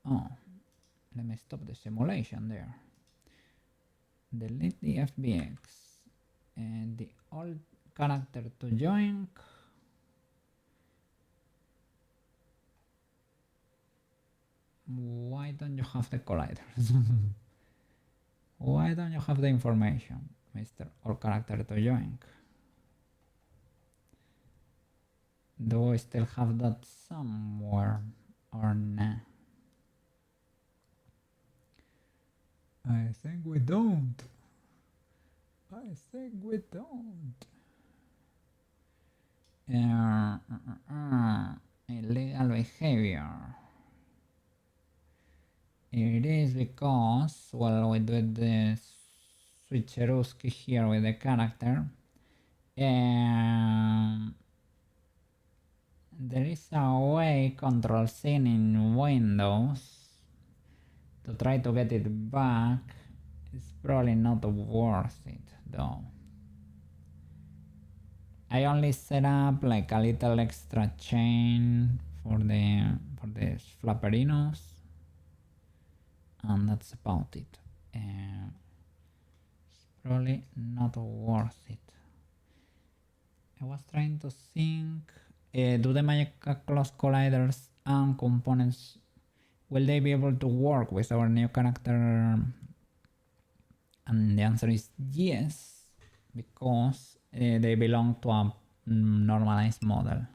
Oh, let me stop the simulation there. Delete the FBX and the alt character to join. Why don't you have the colliders? Why don't you have the information, Mr. Alt character to join? Do we still have that somewhere or nah? I think we don't. I think we don't. Illegal behavior. It is because, well, we do the switcherooski here with the character. There is a way, Control C in Windows, to try to get it back. It's probably not worth it though. I only set up like a little extra chain for the flapperinos, and that's about it. It's probably not worth it. I was trying to think, do the magic close colliders and components, will they be able to work with our new character? And the answer is yes, because they belong to a normalized model.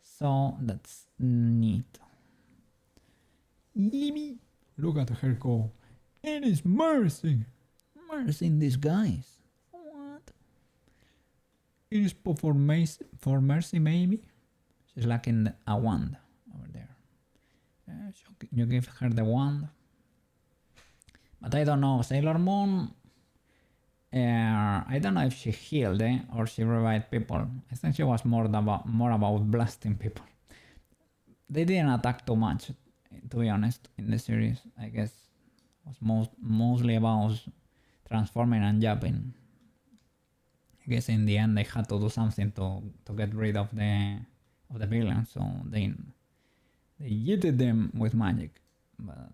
So that's neat. Yimi, look at her go. It is mercy. Mercy in disguise. What? It is for mercy, maybe? She's lacking a wand over there. You give her the wand. But I don't know, Sailor Moon, I don't know if she healed or she revived people. I think she was more about blasting people. They didn't attack too much, to be honest, in the series. I guess it was mostly about transforming and jumping. I guess in the end they had to do something to get rid of the villain, so they yeeted them with magic, but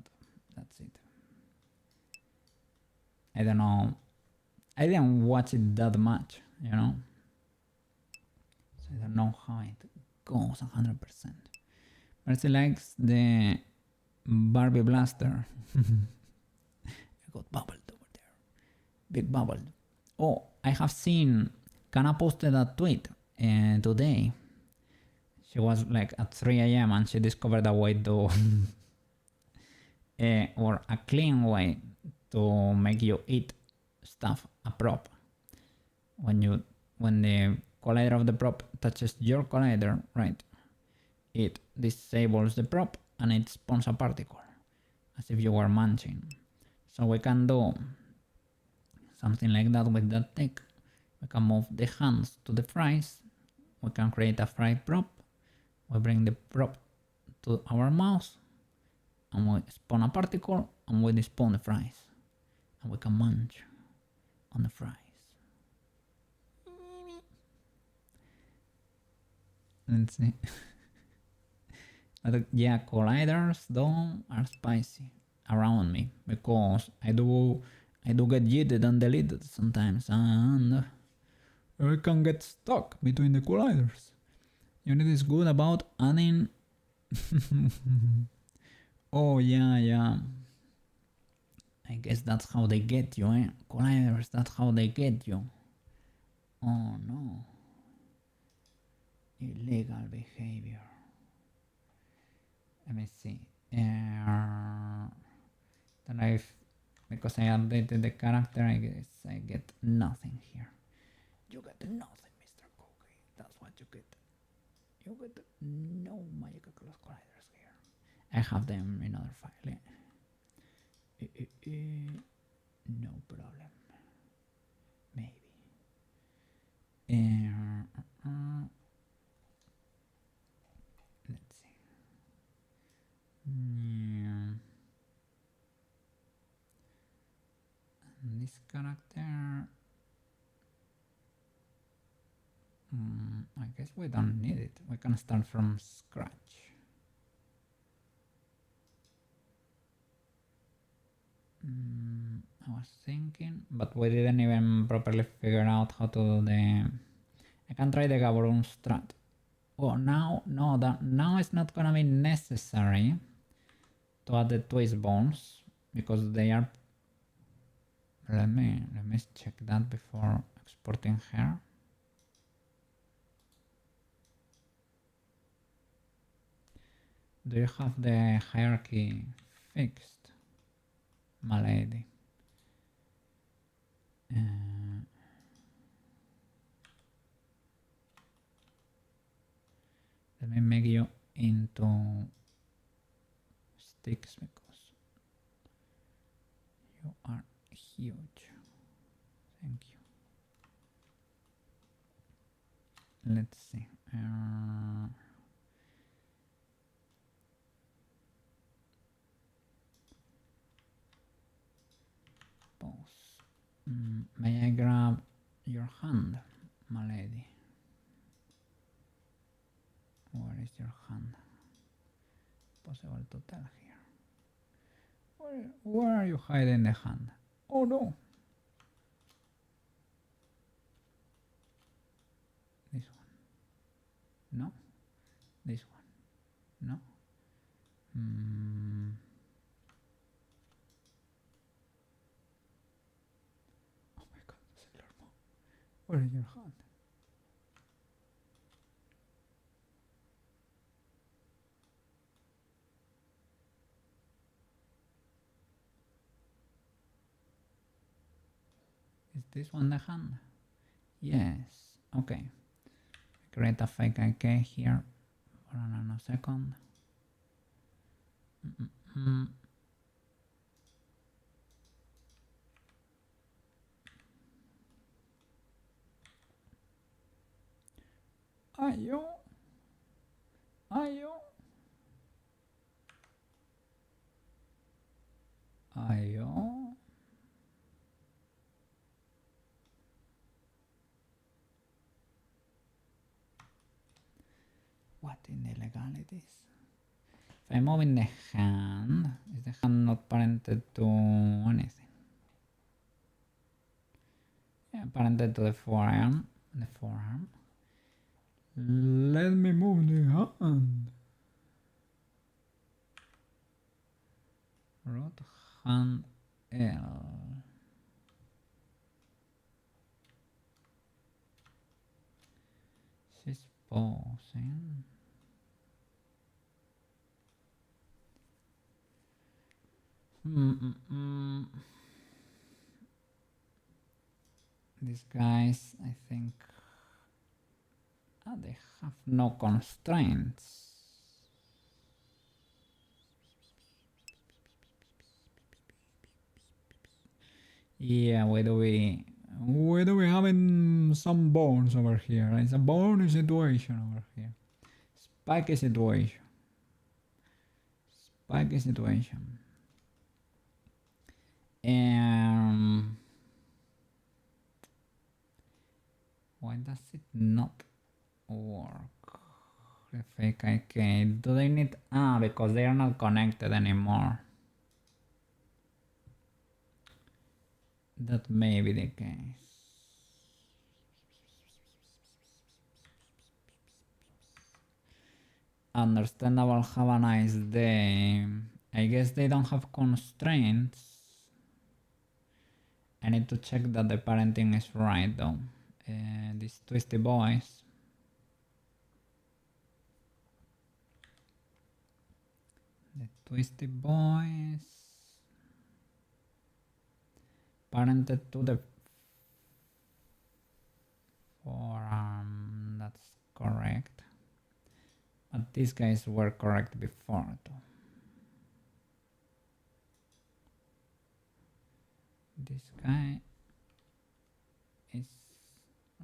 that's it. I don't know. I didn't watch it that much, you know? So I don't know how it goes 100%. Mercy likes the Barbie blaster. I got bubbled over there. Big bubble. Oh, I have seen Kana posted a tweet today. She was like at 3 a.m. and she discovered a way to or a clean way to make you eat stuff, a prop. When the collider of the prop touches your collider, right, it disables the prop and it spawns a particle, as if you were munching. So we can do something like that with that tech. We can move the hands to the fries. We can create a fry prop. We bring the prop to our mouse and we spawn a particle and we despawn the fries. And we can munch on the fries. Let's see. But yeah, colliders though are spicy around me because I do get yeeted and deleted sometimes, and I can get stuck between the colliders. Unity is good about adding. Oh yeah. I guess that's how they get you, eh? Colliders, that's how they get you. Oh no. Illegal behavior. Let me see. Don't know if, because I updated the character, I guess I get nothing here. You get nothing, Mr. Cookie. That's what you get. You get no magical close colliders here. I have them in other file. No problem. Maybe. Let's see. And this character, I guess we don't need it. We can start from scratch. I was thinking, but we didn't even properly figure out how to do the... I can try the Gaborone strat. Oh, now, no, now it's not gonna be necessary to add the twist bones because they are... Let me check that before exporting here. Do you have the hierarchy fixed, my lady? Let me make you into sticks because you are huge. Thank you. Let's see. Pause. May I grab your hand, my lady? Where is your hand? Possible to tell here. Where are you hiding the hand? Oh no! This one. No. This one. No. Oh my god, Sailor Moon. Where is your hand? Is this one the hand? Yes. Okay. Create a fake IK here for a nanosecond. Ayo. Ayo. Ayo. What in the legalities? If I'm moving the hand, is the hand not parented to anything? Yeah, parented to the forearm. The forearm. Let me move the hand. Root hand L. She's posing. These guys, I think, they have no constraints. Yeah, why do we having some bones over here? It's a bone situation over here. Spiky situation. Spiky situation. Why does it not work? The fake IK. Do they need... because they are not connected anymore. That may be the case. Understandable. Have a nice day. I guess they don't have constraints. I need to check that the parenting is right though. These twisty boys. The twisty boys. Parented to the forearm. That's correct. But these guys were correct before too. This guy is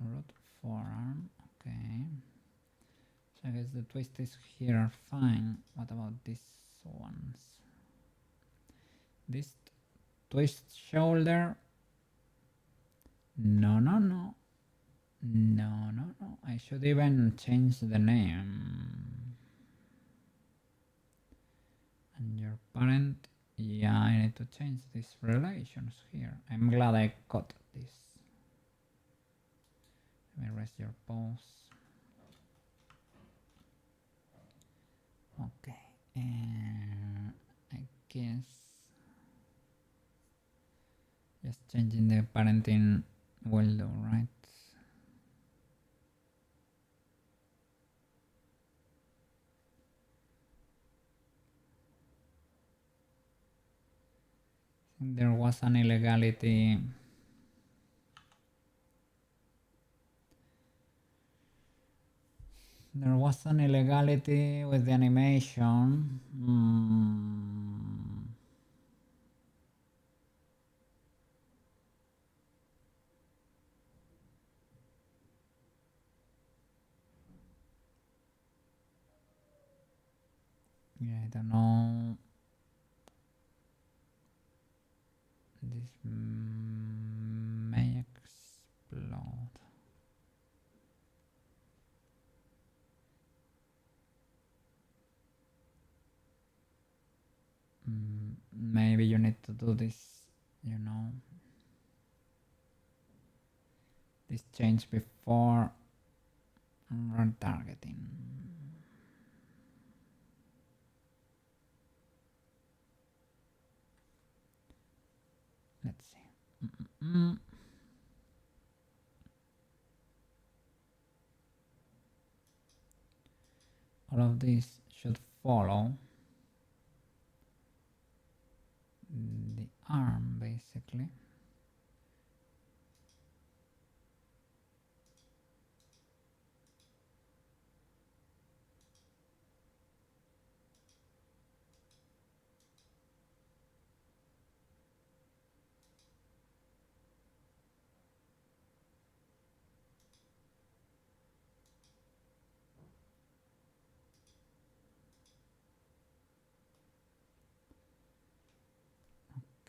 root forearm, okay. So I guess the twisties here are fine. What about these ones? This twist shoulder? No. I should even change the name. And your parent? Yeah, I need to change these relations here. I'm glad I got this. Let me rest your pause. Okay, I guess just changing the parenting will do, right? There was an illegality. There was an illegality with the animation. Yeah, I don't know. This may explode. Maybe you need to do this, you know, this change before retargeting. Let's see. All of this should follow the arm basically.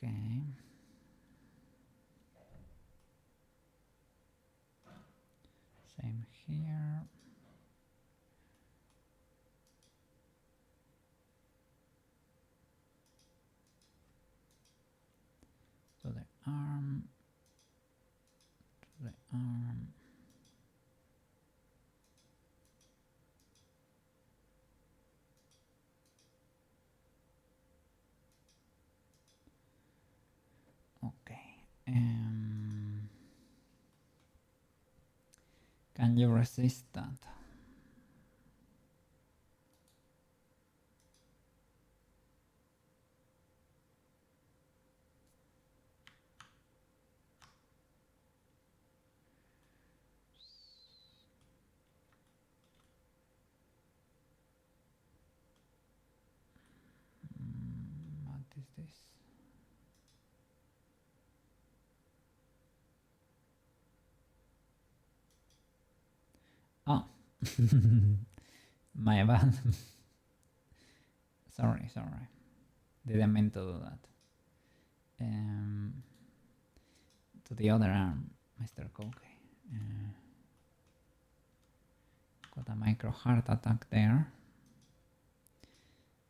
Okay. Same here. To the arm. To the arm. Okay. Can you resist that? What is this? Oh, my bad. sorry. Didn't mean to do that. To the other arm, Mr. Coke. Got a micro heart attack there.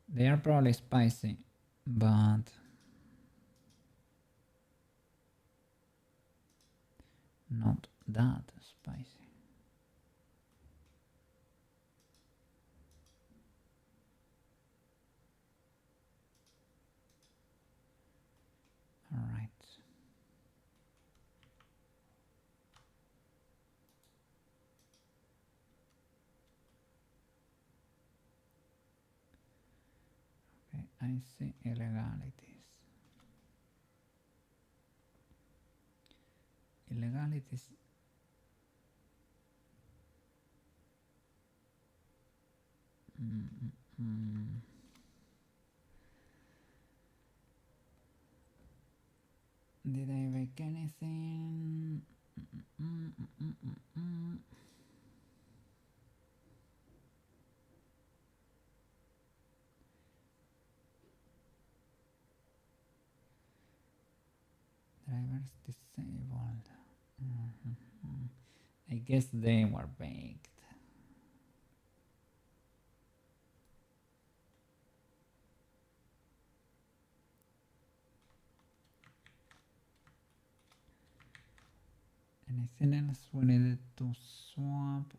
They are probably spicy, but not that spicy. All right. Okay, I see illegalities. Illegalities. Did I make anything? Drivers disabled. I guess they were baked. Anything else we needed to swap?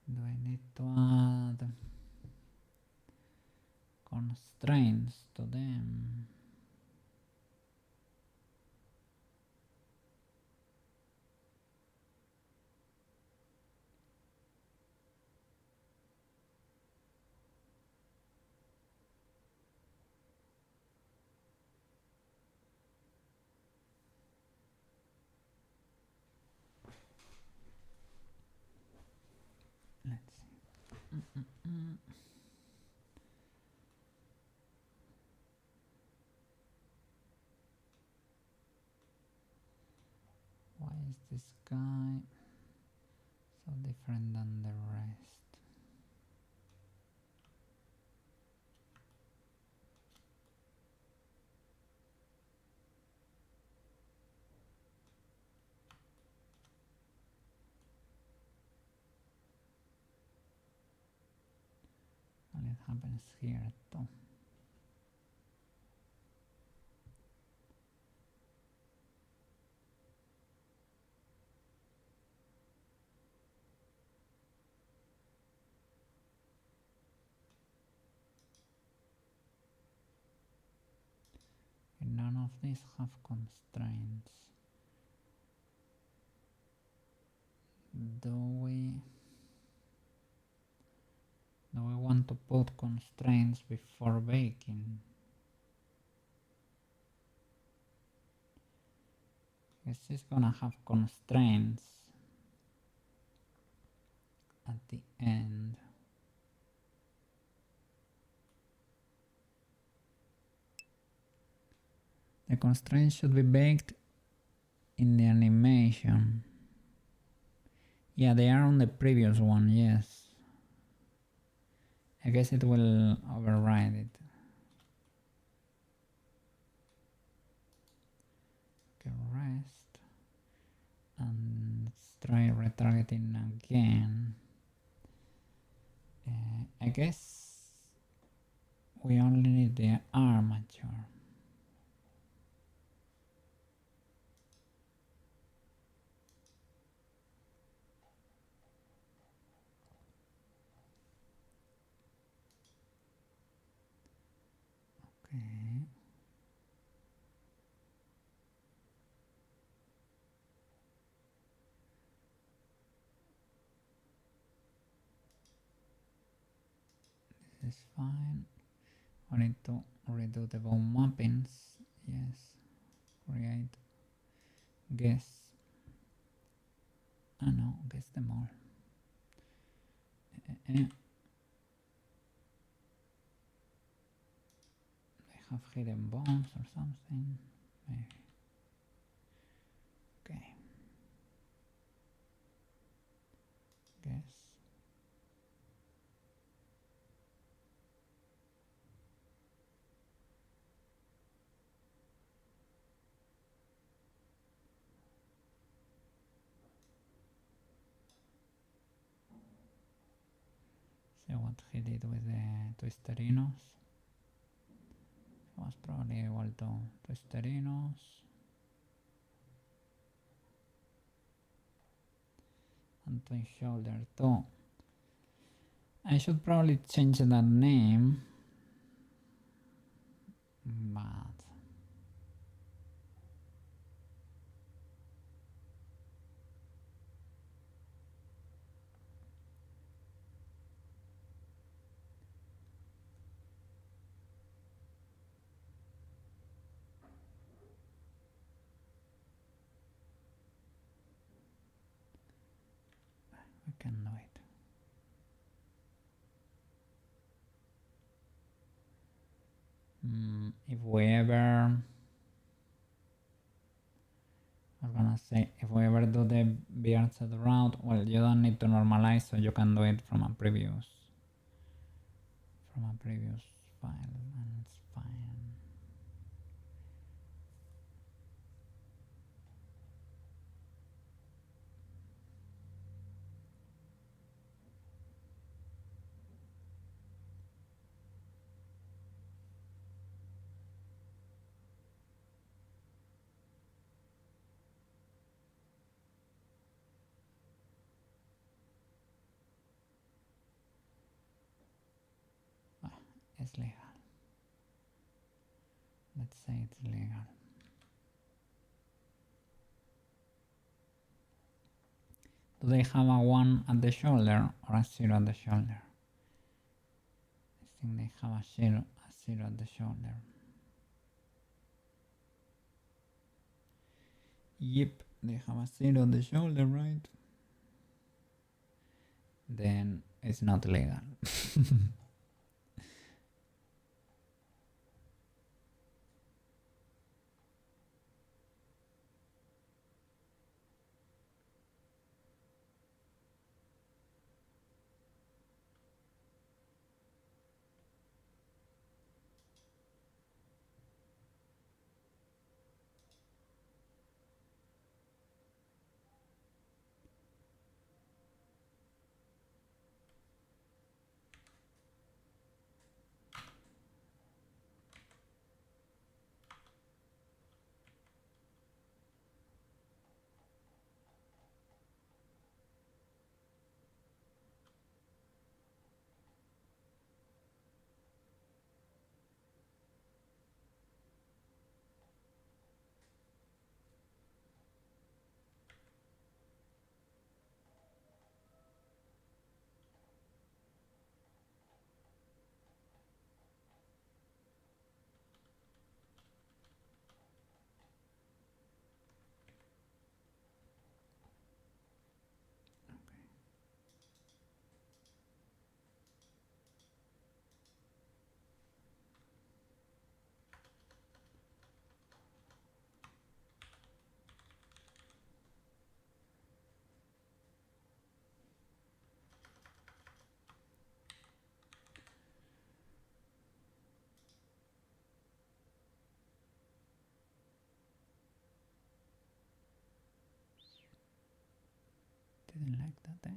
Do I need to add constraints to them? Let's see. Why is this guy so different than the rest? Well, it happens here too. None of these have constraints. Do we want to put constraints before baking? This is gonna have constraints at the end. The constraints should be baked in the animation. Yeah, they are on the previous one, yes. I guess it will override it. Okay, rest. And let's try retargeting again. I guess we only need the armature. Okay. This is fine. I need to redo the bow mappings. Yes. Create. Guess. No, guess them all. They have hidden bombs or something. Maybe. Okay. Guess. See what he did with the twisterinos. He was probably able to twisterinos. And twin shoulder too. I should probably change that name, but we can do it. If we ever, I'm gonna say, if we ever do the beard set route, well, you don't need to normalize, so you can do it from a previous file, and it's fine. It's legal. Let's say it's legal. Do they have a 1 at the shoulder or a 0 at the shoulder? I think they have a 0 at the shoulder. Yep, they have a 0 at the shoulder, right? Then it's not legal. Didn't like that, eh?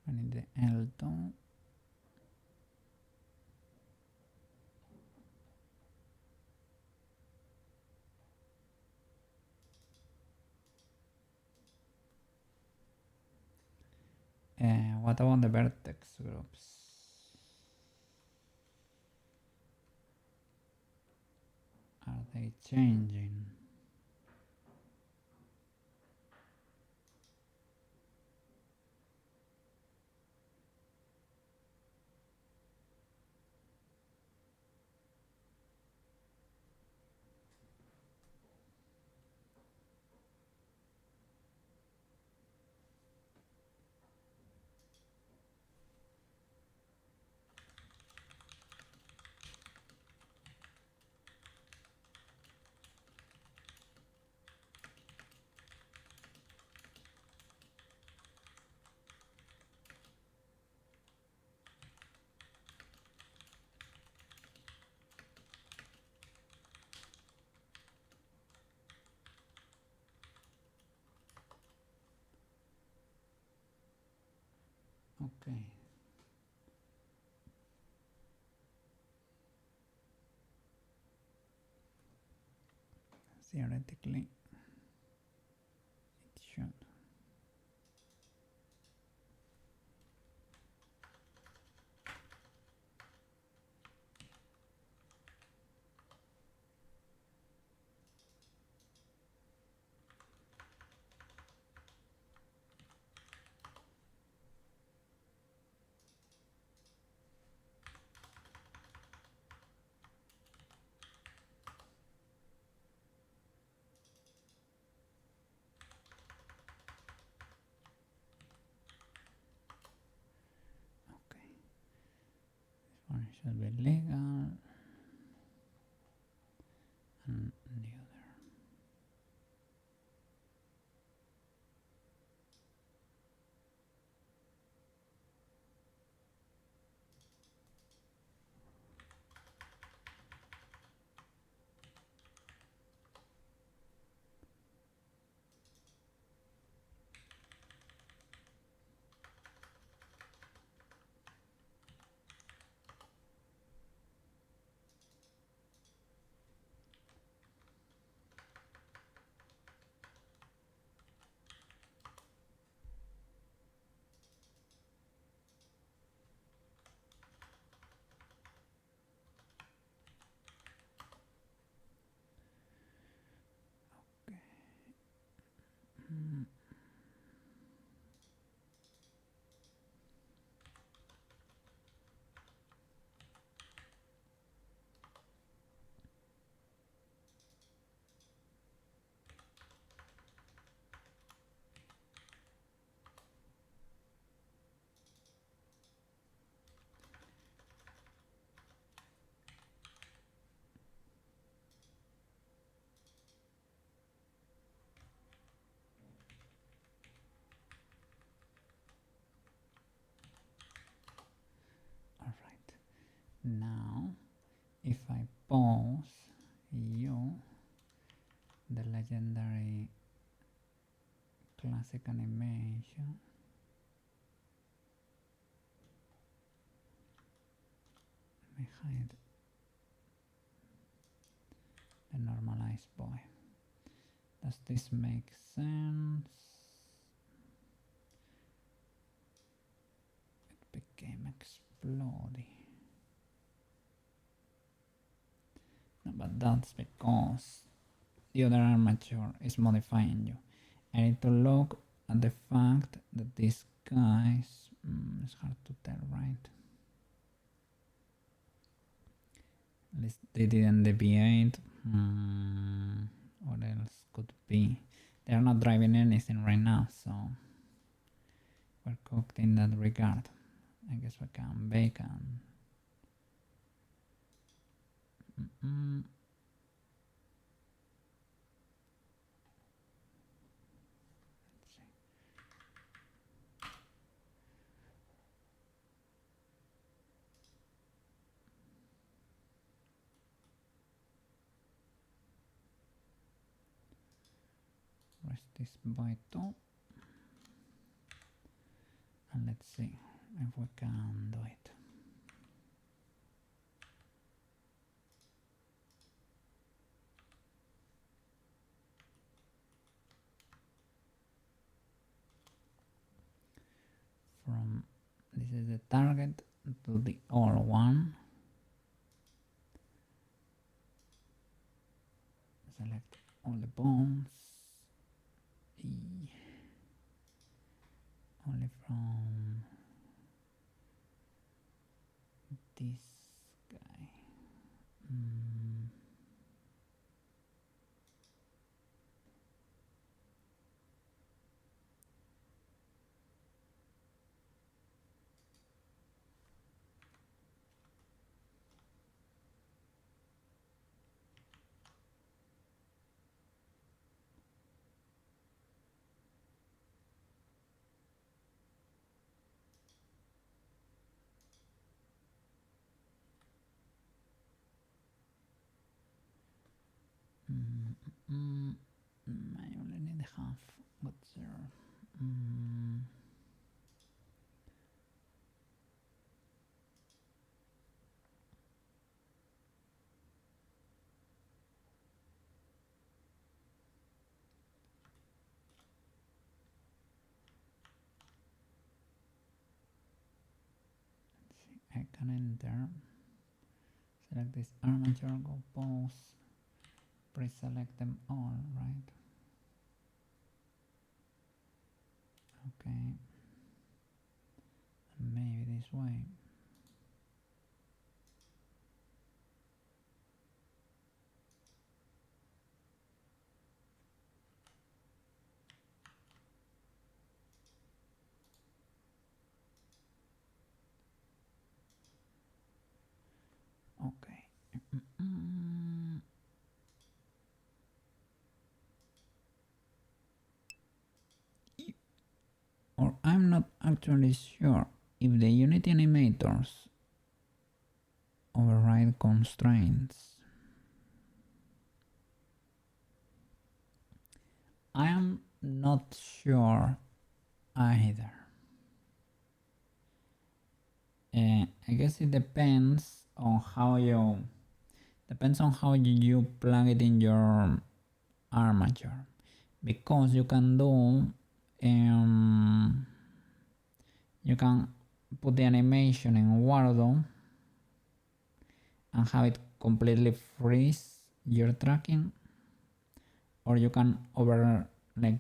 I need the L tone. What about the vertex groups? Are they changing? Okay. Theoretically, it should. Okay. This one should be legal. And the other. Now if I pause you, the legendary classic animation, let me hide the normalized boy. Does this make sense? It became exploding. No, but that's because the other armature is modifying you. I need to look at the fact that these guys, it's hard to tell, right? At least they didn't deviate. What else could be? They're not driving anything right now, so we're cooked in that regard. I guess we can bake and let's see. Rest this by two, and let's see if we can do it. From this is the target to the all one. Select all the bones. Only from this guy. I only need half. What's there? Let's see. I can enter. Select this armature, go pause. Pre-select them all, right? Okay. Maybe this way. Okay. Or I'm not actually sure if the Unity animators override constraints. I am not sure either. I guess it depends on how you plug it in your armature, because you can do you can put the animation in Wardo and have it completely freeze your tracking, or you can overlay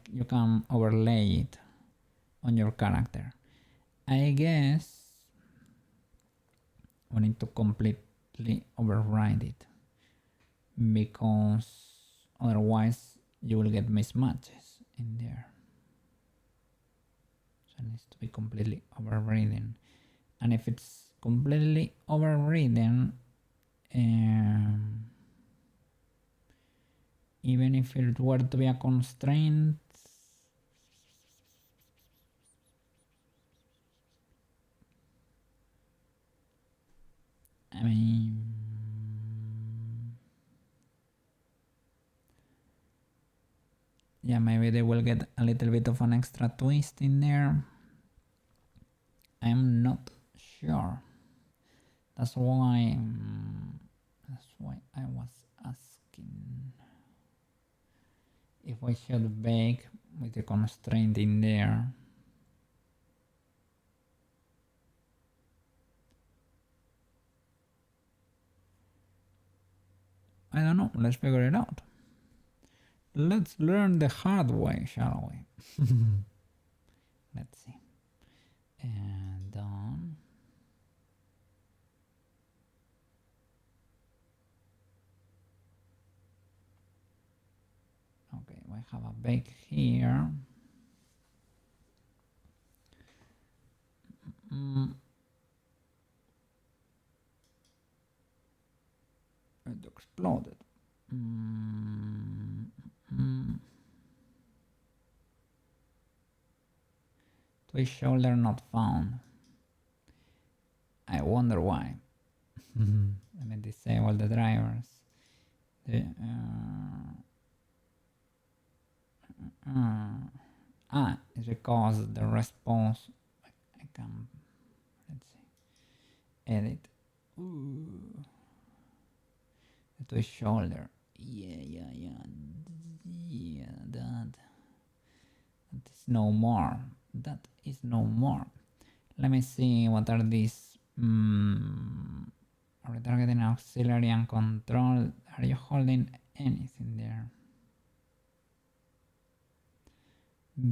it on your character. I guess we need to completely override it, because otherwise you will get mismatches in there. So it needs to be completely overridden, and if it's completely overridden, even if it were to be a constraint, I mean, yeah, maybe they will get a little bit of an extra twist in there. I'm not sure. That's why I was asking if we should bake with the constraint in there. I don't know. Let's figure it out. Let's learn the hard way, shall we? Let's see. And okay, we have a bake here. It exploded. Twist shoulder not found. I wonder why. Let me disable the drivers. It's because the response. I can. Let's see. Edit. Ooh. The twist shoulder. Yeah. That is no more. That is no more. Let me see what are these. Retargeting, auxiliary, and control. Are you holding anything there?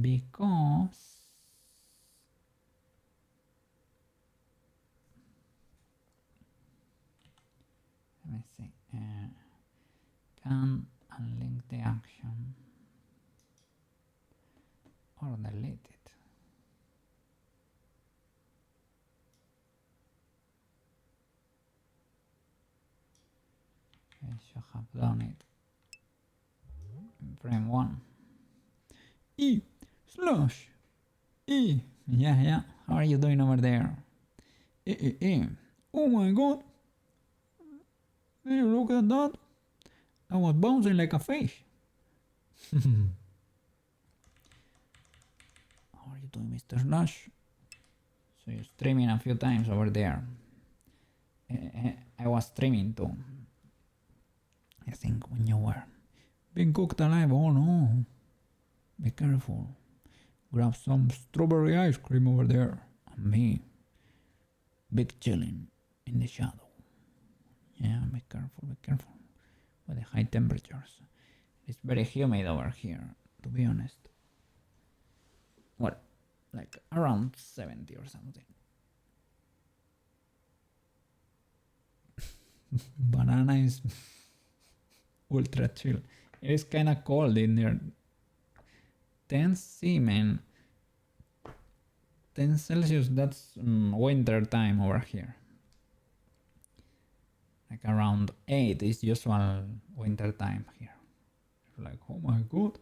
Because let me see. Can unlink the action or delete it. I should have done it in frame 1. E slash E. Yeah. How are you doing over there? Oh my god. Did you look at that? I was bouncing like a fish. How are you doing, Mr. Slash? So you're streaming a few times over there. I was streaming too. I think when you were being cooked alive. Oh no. Be careful. Grab some strawberry ice cream over there. And me. Big chilling in the shadow. Yeah, be careful. With the high temperatures. It's very humid over here, to be honest. What? Like around 70 or something. Banana is ultra chill. It is kinda cold in there. 10 C, man. 10 Celsius, that's winter time over here. Like around 8 is usual winter time here. Like, oh my god,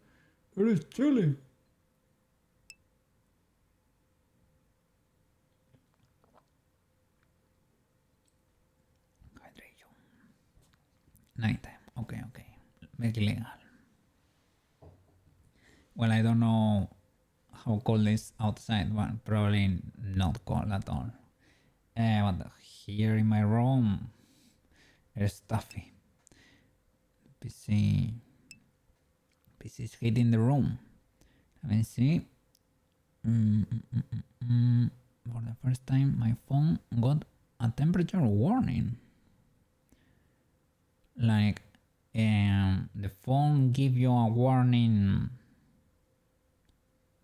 it is chilly. Hydration. Nighttime. Okay. Make legal. Well, I don't know how cold it is outside. Well, probably not cold at all. But here in my room, it's stuffy. PC is heating the room. Let me see. For the first time, my phone got a temperature warning. Like, the phone give you a warning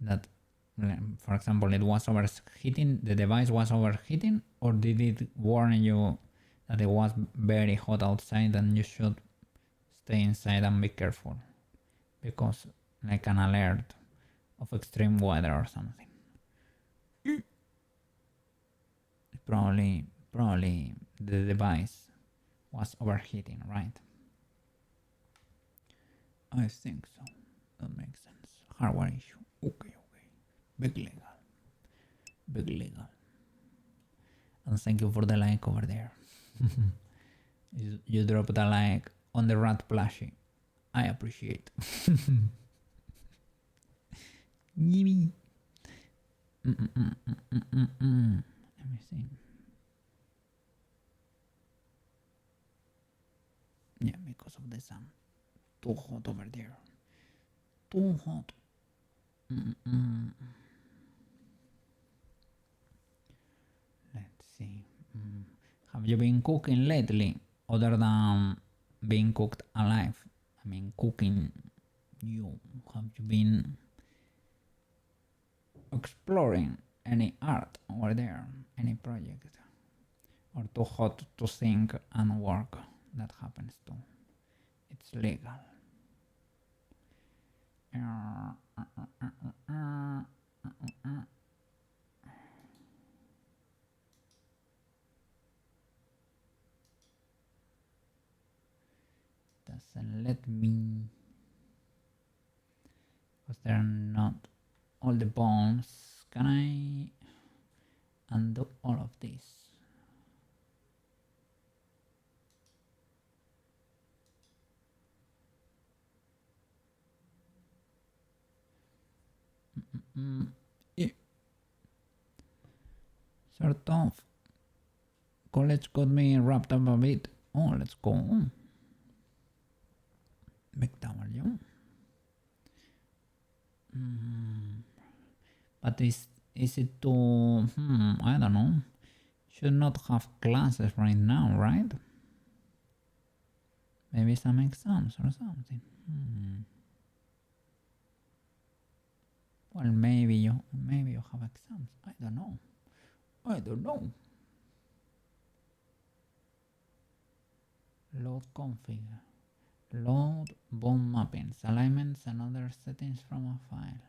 that, for example, it was overheating, the device was overheating, or did it warn you that it was very hot outside and you should stay inside and be careful? Because like an alert of extreme weather or something. Probably the device was overheating, right? I think so. That makes sense. Hardware issue. Okay. Big legal. And thank you for the like over there. You dropped a like on the rat plushie. I appreciate. Gimme. Let me see. Yeah, because of the sun. Too hot over there. Too hot. Let's see. Have you been cooking lately other than being cooked alive? I mean, cooking. Have you been exploring any art over there? Any project? Or too hot to think and work? That happens too. It's legal. Doesn't let me, because they're not all the bones. Can I undo all of this? Sort of. College got me wrapped up a bit. Oh, let's go. Big W. But is it too... I don't know. Should not have classes right now, right? Maybe some exams or something. Well, maybe you have exams. I don't know. Load config. Load bone mappings, alignments and other settings from a file.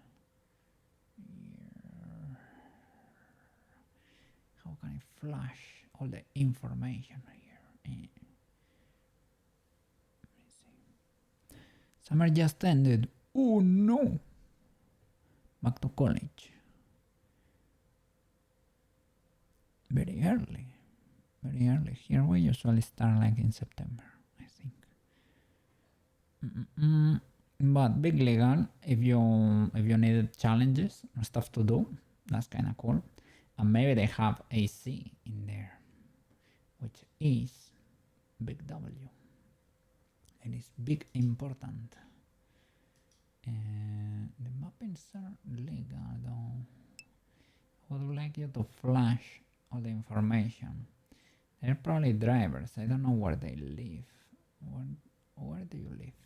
Here. How can I flash all the information here? Let me see. Summer just ended. Oh no! Back to college. Very early. Here we usually start like in September, I think. But big legal, if you needed challenges or stuff to do, that's kind of cool. And maybe they have AC in there, which is big W. It is big important. The mappings are legal though. I would like you to flash all the information. They're probably drivers. I don't know where they live. Where do you live?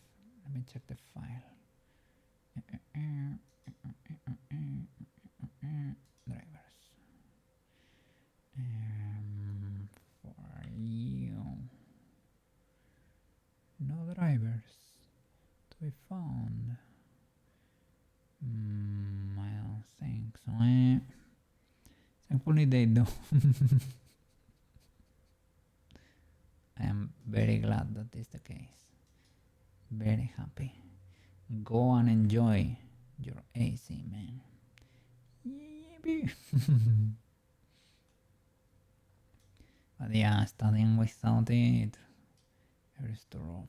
Let me check the file. Drivers. For you. No drivers to be found. I don't think so. Thankfully they do. I am very glad that is the case. Very happy. Go and enjoy your AC, man. Yeah. But yeah, studying without it is too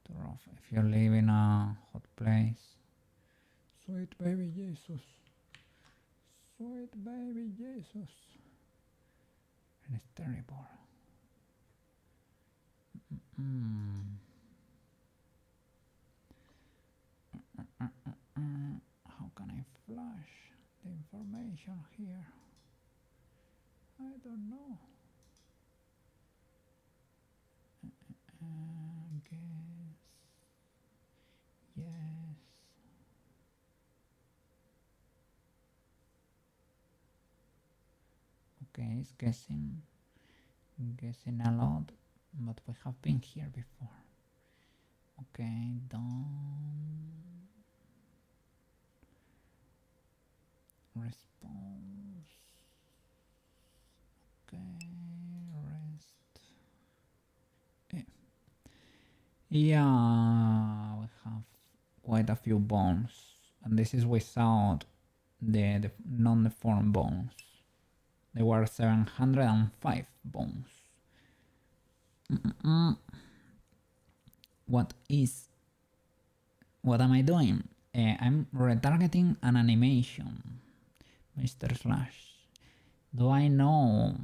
rough. If you live in a hot place. Sweet baby Jesus. And it's terrible. How can I flash the information here? I don't know. Guess yes. Okay, it's guessing a lot, but we have been here before. Okay, done. Response. Okay, rest. Yeah, we have quite a few bones, and this is without the non-deformed bones. There were 705 bones. what am I doing? I'm retargeting an animation, Mr. Slash. Do I know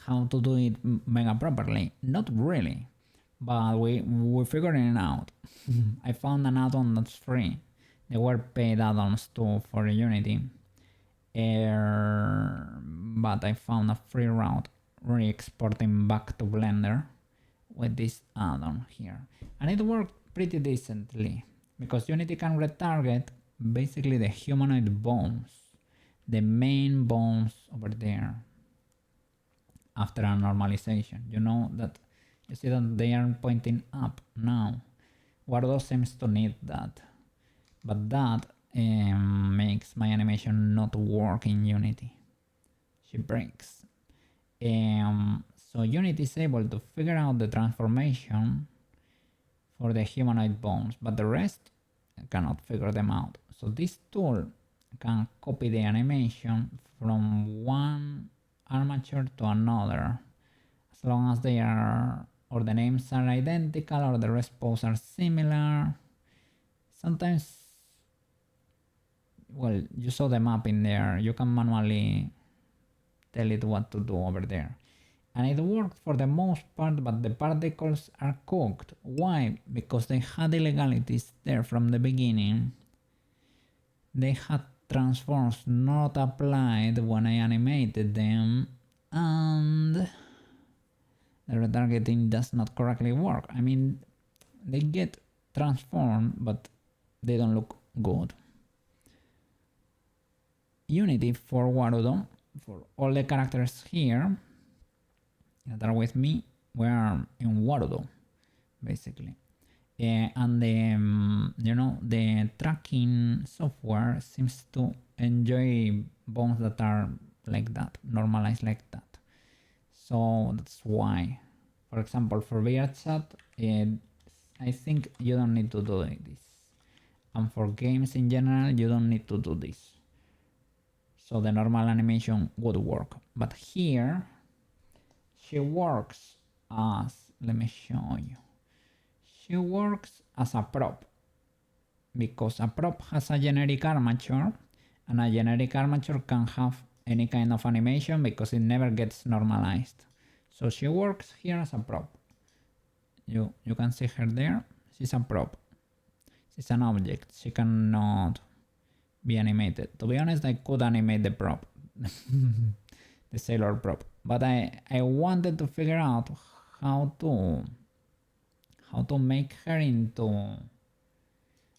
how to do it mega properly? Not really, but we're figuring it out. I found an add-on that's free. There were paid add-ons too for Unity, but I found a free route re-exporting back to Blender with this add-on here, and it worked pretty decently because Unity can retarget basically the humanoid bones, the main bones over there, after a normalization. You know that, you see that they are pointing up now. Wardo seems to need that, but that makes my animation not work in Unity. She breaks. So Unity is able to figure out the transformation for the humanoid bones, but the rest cannot figure them out. So this tool can copy the animation from one armature to another, as long as they are, or the names are identical, or the respos are similar. Sometimes, well, you saw the map in there, you can manually tell it what to do over there. And it worked for the most part, but the particles are cooked. Why? Because they had illegalities there from the beginning. They had transforms not applied when I animated them, and the retargeting does not correctly work. I mean, they get transformed, but they don't look good. Unity for Warudo, for all the characters here that are with me, we are in Warudo, basically. And the the tracking software seems to enjoy bones that are like that, normalized like that. So that's why, for example, for VRChat, I think you don't need to do this, and for games in general, you don't need to do this. So the normal animation would work, but here she works as, let me show you. She works as a prop, because a prop has a generic armature, and a generic armature can have any kind of animation because it never gets normalized. So she works here as a prop. You can see her there. She's a prop. She's an object. She cannot be animated. To be honest, I could animate the prop, the sailor prop, but I wanted to figure out how to make her into an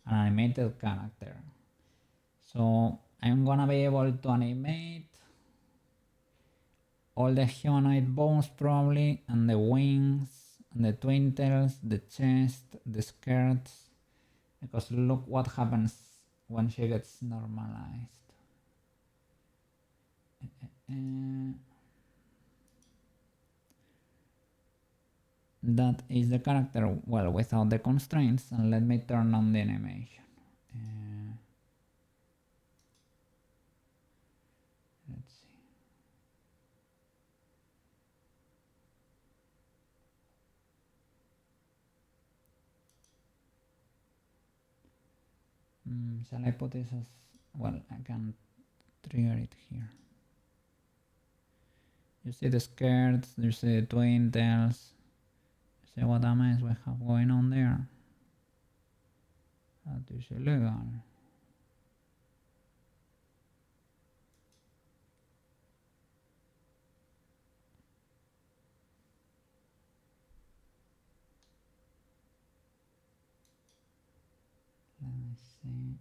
animated character. So I'm gonna be able to animate all the humanoid bones probably, and the wings, and the twin tails, the chest, the skirts, because look what happens when she gets normalized. That is the character, well, without the constraints, and let me turn on the animation. Let's see. Shall I put this as, well, I can trigger it here. You see the skirts, you see the twin tails, you see what a mess we have going on there. That is illegal. Let me see.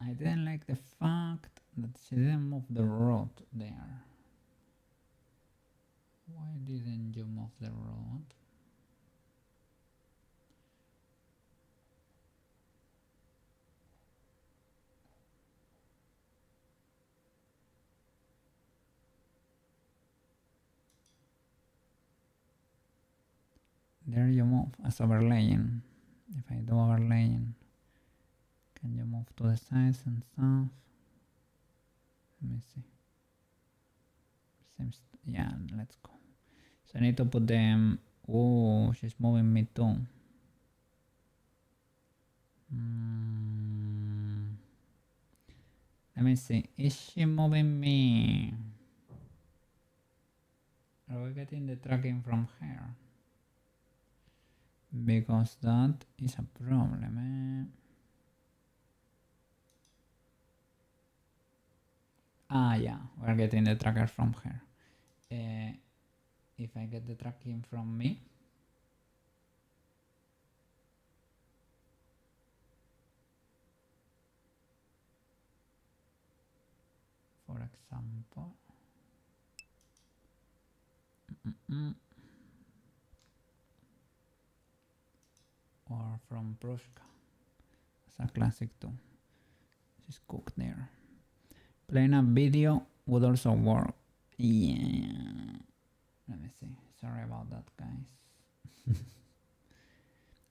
I didn't like the fact that she didn't move the rod there. Why didn't you move the rod? There you move as overlaying. If I do overlaying, Can you move to the sides and stuff? Let me see. Seems, yeah, let's go. So I need to put them. Oh, she's moving me too. Let me see. Is she moving me? Are we getting the tracking from her? Because that is a problem. Ah, yeah, we're getting the tracker from her. If I get the tracking from me, for example, or from Prushka, it's a classic too. She's cooked there. Playing a video would also work. Yeah. Let me see. Sorry about that, guys.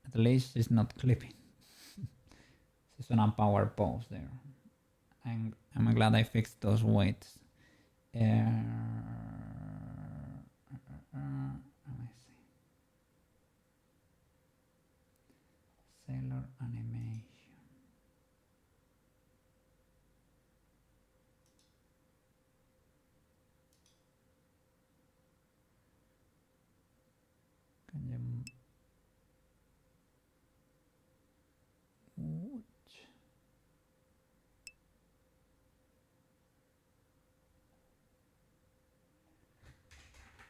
At least she's not clipping. She's on a power pose there. I'm glad I fixed those weights. Let me see. Sailor animation. Can you?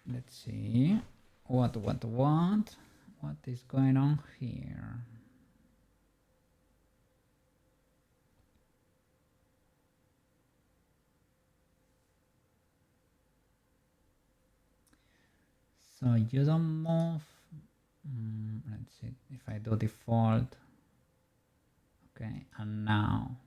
Let's see. What is going on here? So you don't move. Let's see if I do default. Okay, and now.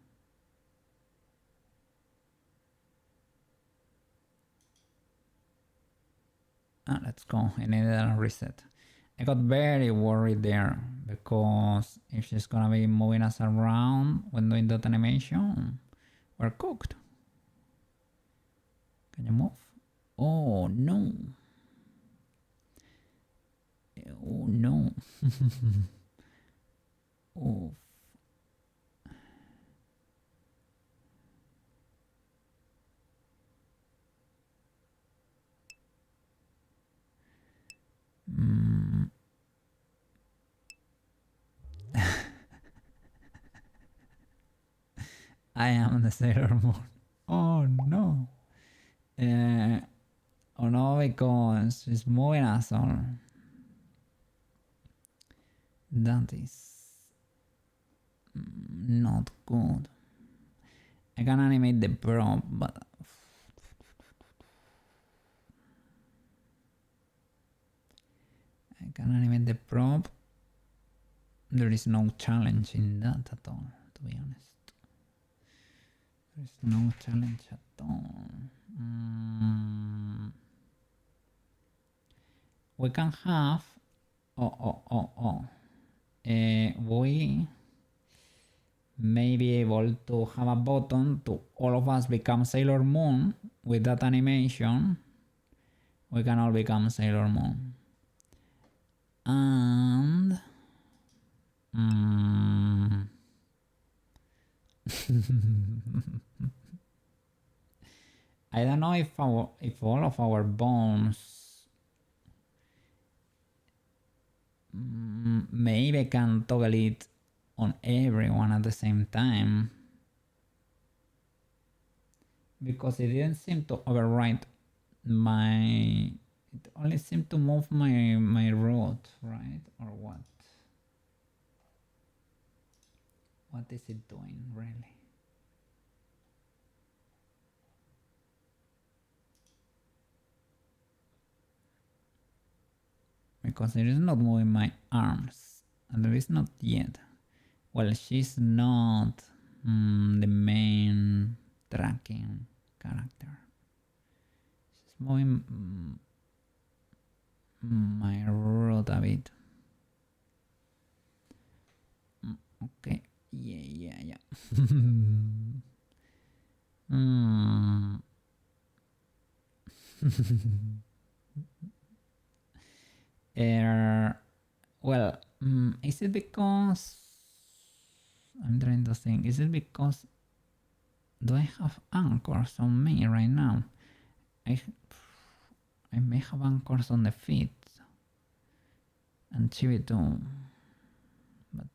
Let's go. I needed a reset. I got very worried there because if she's gonna be moving us around when doing that animation, we're cooked. Can you move? Oh no. Oh no. Oh. I am the Sailor Moon. Oh no. Oh no, because she's moving us on. That is not good. I can animate the prop, but I can animate the prop. There is no challenge in that at all, to be honest. There is no challenge at all. We can have. We may be able to have a button to all of us become Sailor Moon with that animation. We can all become Sailor Moon. And I don't know if all of our bones maybe can toggle it on everyone at the same time, because it didn't seem to override my. It only seemed to move my root, right? Or what? What is it doing really? Because it is not moving my arms, at least not yet. Well, she's not the main tracking character. She's moving my root a bit. Okay, yeah. Hmm. Er, well, is it because I'm trying to think? Is it because do I have anchors on me right now? I I may have anchors on the feet and TV2, but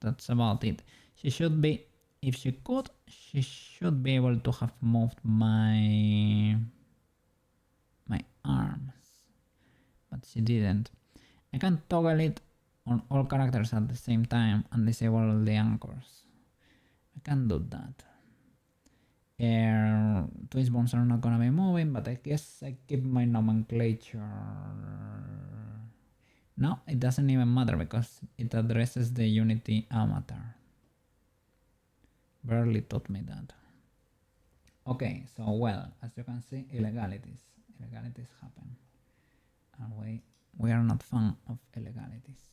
that's about it. She should be, if she could, she should be able to have moved my arms, but she didn't. I can toggle it on all characters at the same time and disable the anchors. I can do that. Twist bones are not gonna be moving, but I guess I keep my nomenclature. No, it doesn't even matter because it addresses the Unity armature. Barely taught me that. Okay, so well, as you can see, illegalities happen, and we are not fan of illegalities.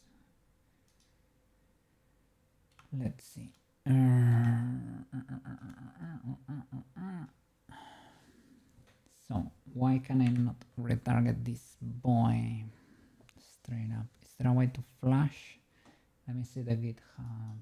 Let's see. So why can I not retarget this boy straight up? Is there a way to flash? Let me see the GitHub.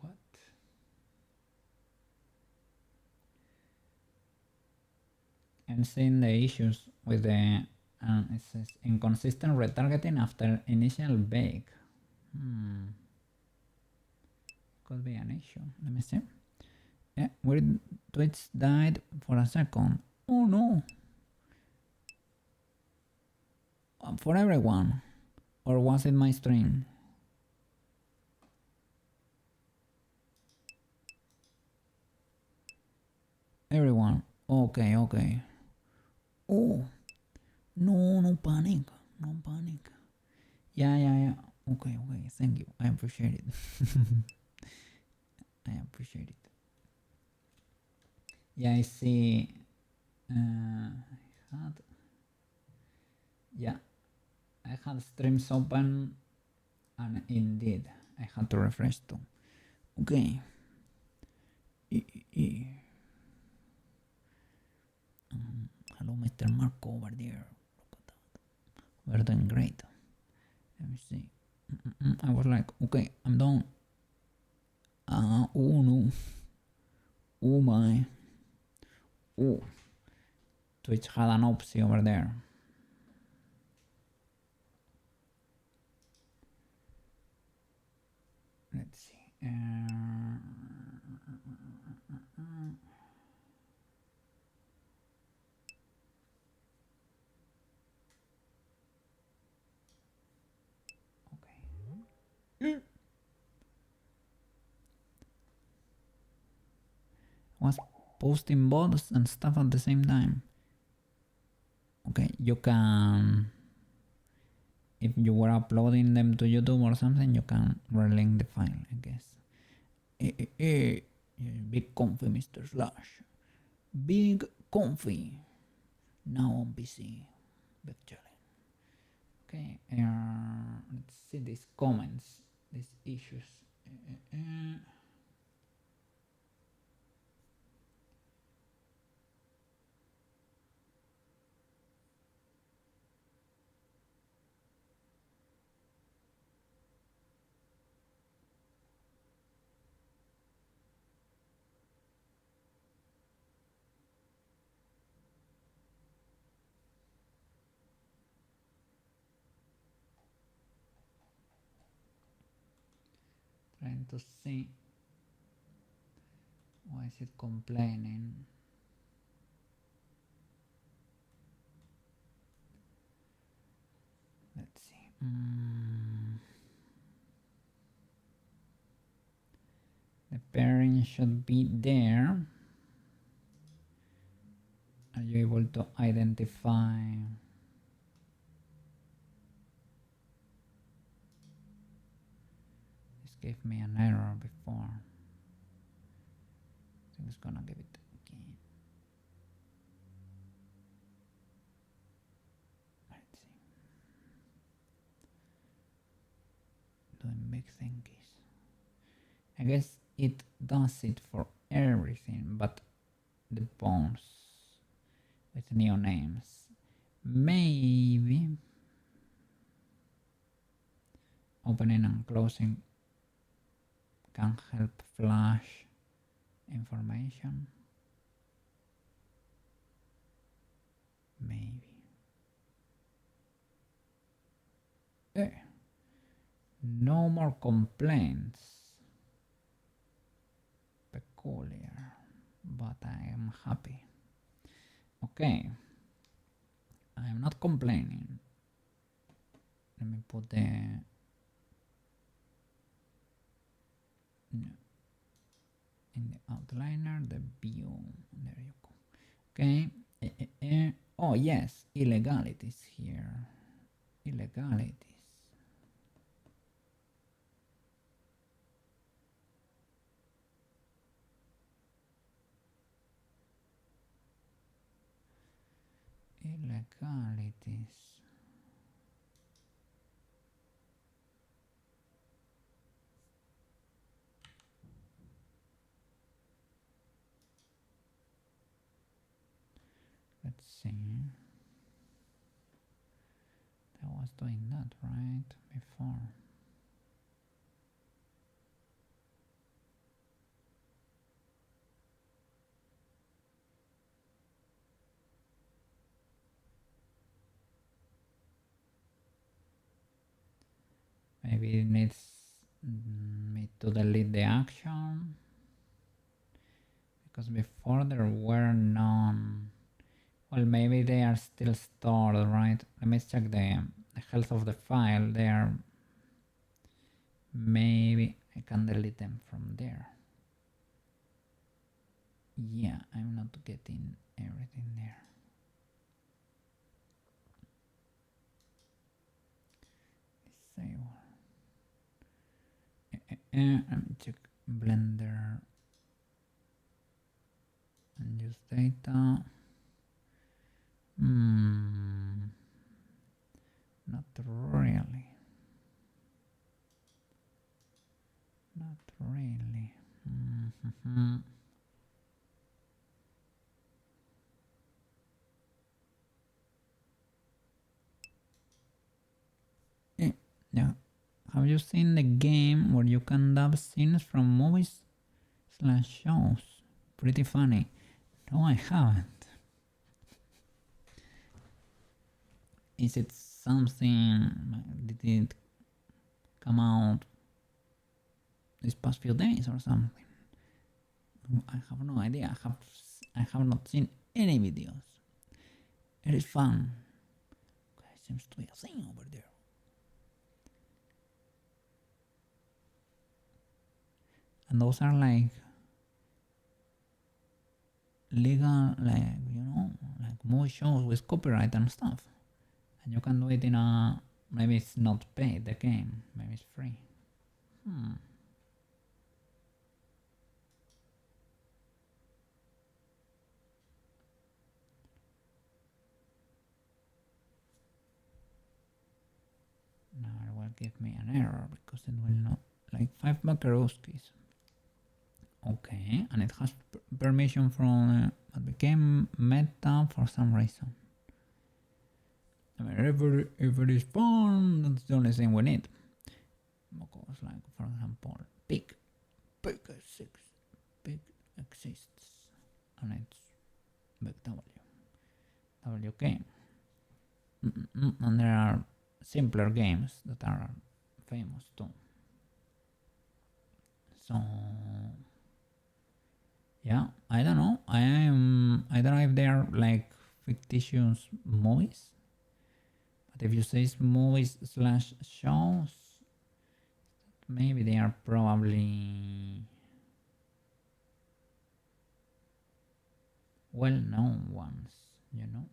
What? I'm seeing the issues with the it says inconsistent retargeting after initial bake. Could be an issue. Let me see. Yeah, where Twitch died for a second. Oh no! For everyone, or was it my stream? Everyone. Okay, okay. Oh no! No panic! No panic! Yeah. Okay. Thank you. I appreciate it. I appreciate it. Yeah, I see. I had streams open, and indeed, I had to refresh too. Okay. Hello, Mr. Marco over there. Look at that. We're doing great. Let me see. I was like, okay, I'm done. Oh no. Oh my. Oh. Twitch had an opsi over there. Let's see. Okay. Was posting bots and stuff at the same time. Okay, you can, if you were uploading them to YouTube or something, you can relink the file, I guess. Big comfy, Mr. Slash. Big comfy. Now on PC. Big challenge. Okay, let's see these comments, these issues. trying to see why is it complaining. Let's see. The pairing should be there. Are you able to identify? This gave me an error before. I think it's gonna give it again. Let's see. Doing big thingies. I guess it does it for everything, but the bones with new names. Maybe opening and closing can help flash information. Maybe. No more complaints. Peculiar, but I am happy. Okay, I am not complaining. Let me put the in the outliner, the view. There you go. Okay. Oh yes, illegalities here. Illegalities. Illegalities. Let's see. I was doing that right before. Maybe it needs me to delete the action, because before there were none. Well, maybe they are still stored, right? Let me check the health of the file there. Maybe I can delete them from there. Yeah, I'm not getting everything there. Disable. Let me check Blender and use data. Not really. Not really. Yeah. Have you seen the game where you can dub scenes from movies / shows? Pretty funny. No, I haven't. Is it something? Did it come out this past few days or something? I have no idea. I have not seen any videos. It is fun. Okay, seems to be a thing over there. And those are like legal, like, you know, like movie shows with copyright and stuff. And you can do it in a, maybe it's not paid, the game, maybe it's free. Now it will give me an error because it will not, like 5 Makarovskis. Okay, and it has permission from, but became meta for some reason. I mean, if it is fun, that's the only thing we need. Because, like, for example, pig exists, and it's big WK. And there are simpler games that are famous too. So yeah, I don't know. I don't know if they are like fictitious movies, but if you say movies slash shows, maybe they are probably well-known ones, you know.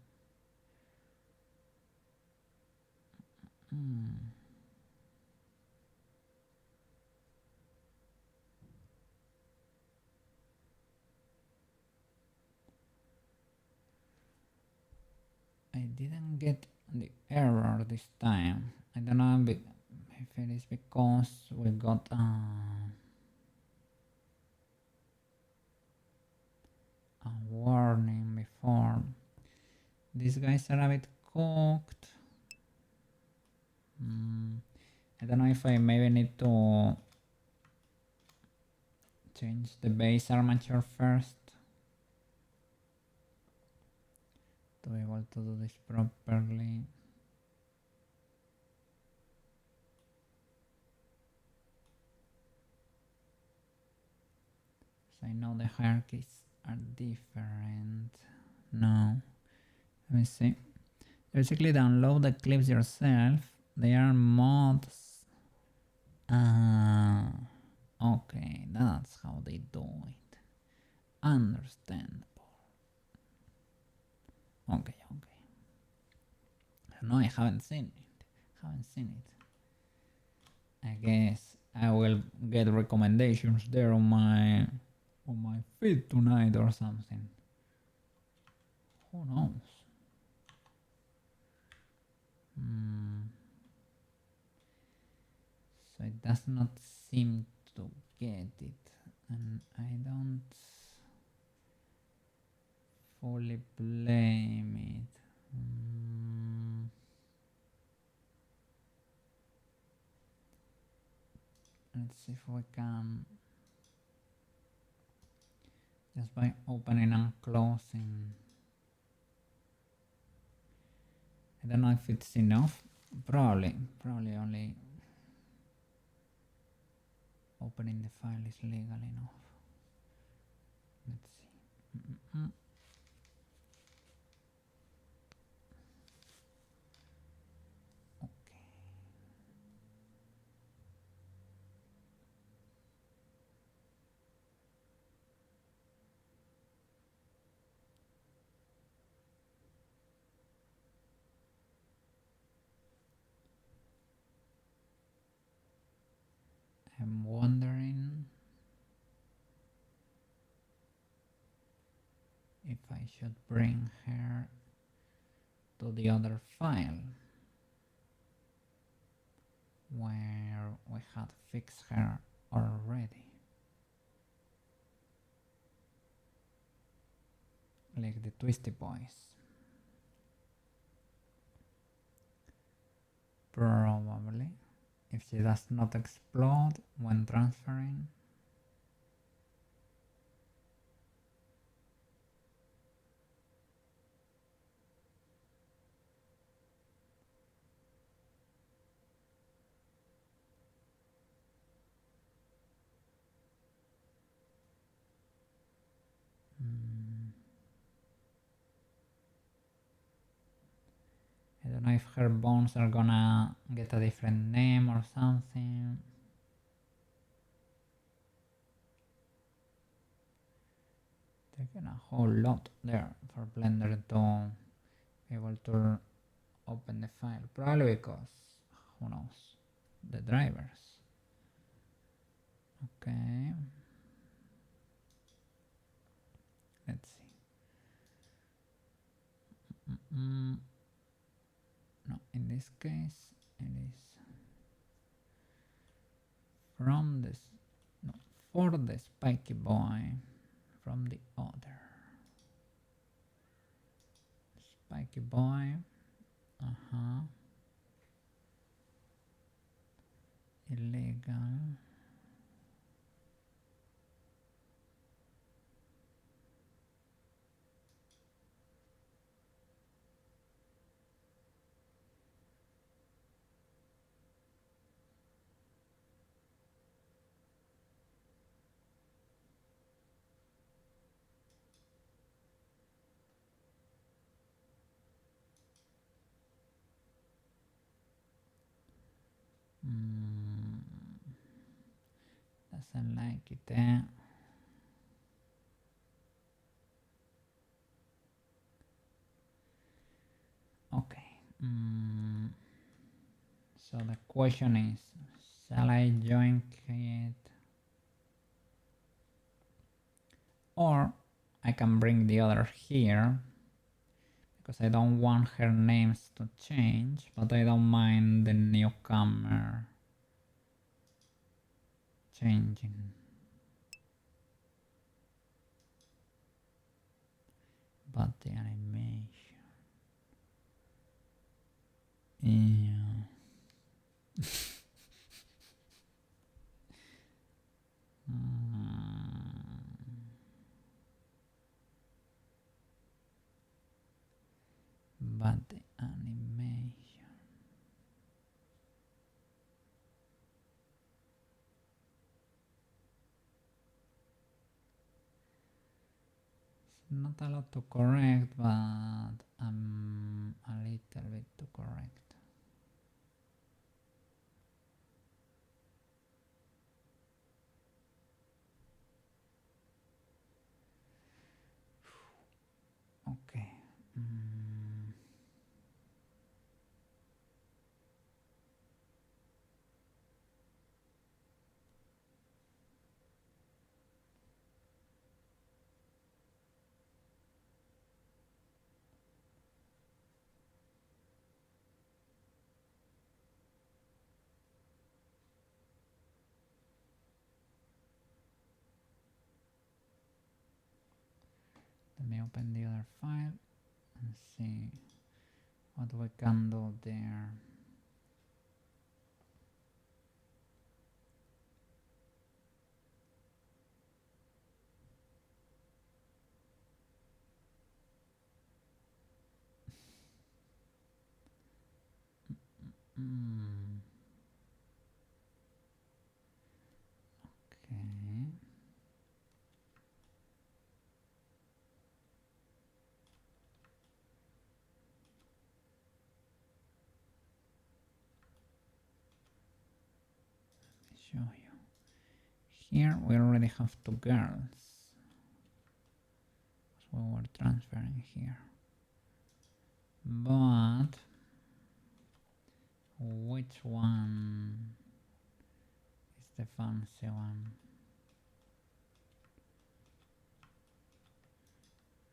I didn't get the error this time. I don't know if it is because we got a warning before. These guys are a bit cooked. I don't know if I maybe need to change the base armature first to be able to do this properly. So I know the hierarchies are different. No, let me see. Basically download the clips yourself. They are mods. Okay, that's how they do it. Understandable. Okay. No, I haven't seen it. I guess I will get recommendations there on my feed tonight or something. Who knows? So it does not seem to get it, and I don't fully blame it. Let's see if we can, just by opening and closing. I don't know if it's enough. Probably only opening the file is legal enough. Let's see. Okay. I'm wondering if I should bring her to the other file where we had fixed her already, like the twisty boys. Probably, if she does not explode when transferring. I don't know if her bones are gonna get a different name or something. Taking a whole lot there for Blender to be able to open the file. Probably because, who knows, the drivers. Okay. Let's see. No, in this case, it is from this, no, for the spiky boy from the other. Spiky boy. Illegal. Doesn't like it, eh? Okay. So the question is, shall I join it? Or I can bring the other here because I don't want her names to change, but I don't mind the newcomer changing. But the animation, yeah. But the animation, it's not a lot to correct, but a little bit to correct. Okay. Let me open the other file and see what we can do there. Okay. Show you. Here we already have two girls. So we were transferring here. But which one is the fancy one?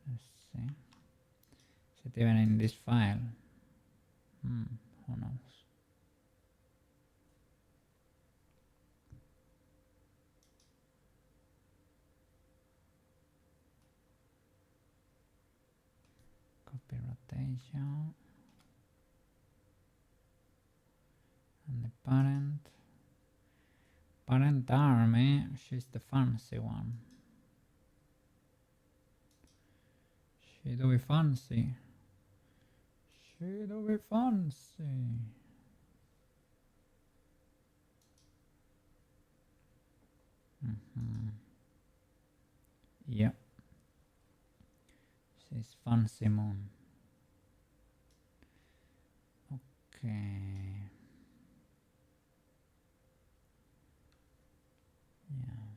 Let's see. Is it even in this file? Who knows? Copy rotation. And the parent. Parent arm, eh? She's the fancy one. She do be fancy. She do be fancy. Yep. She's fancy moon. Okay. Yeah.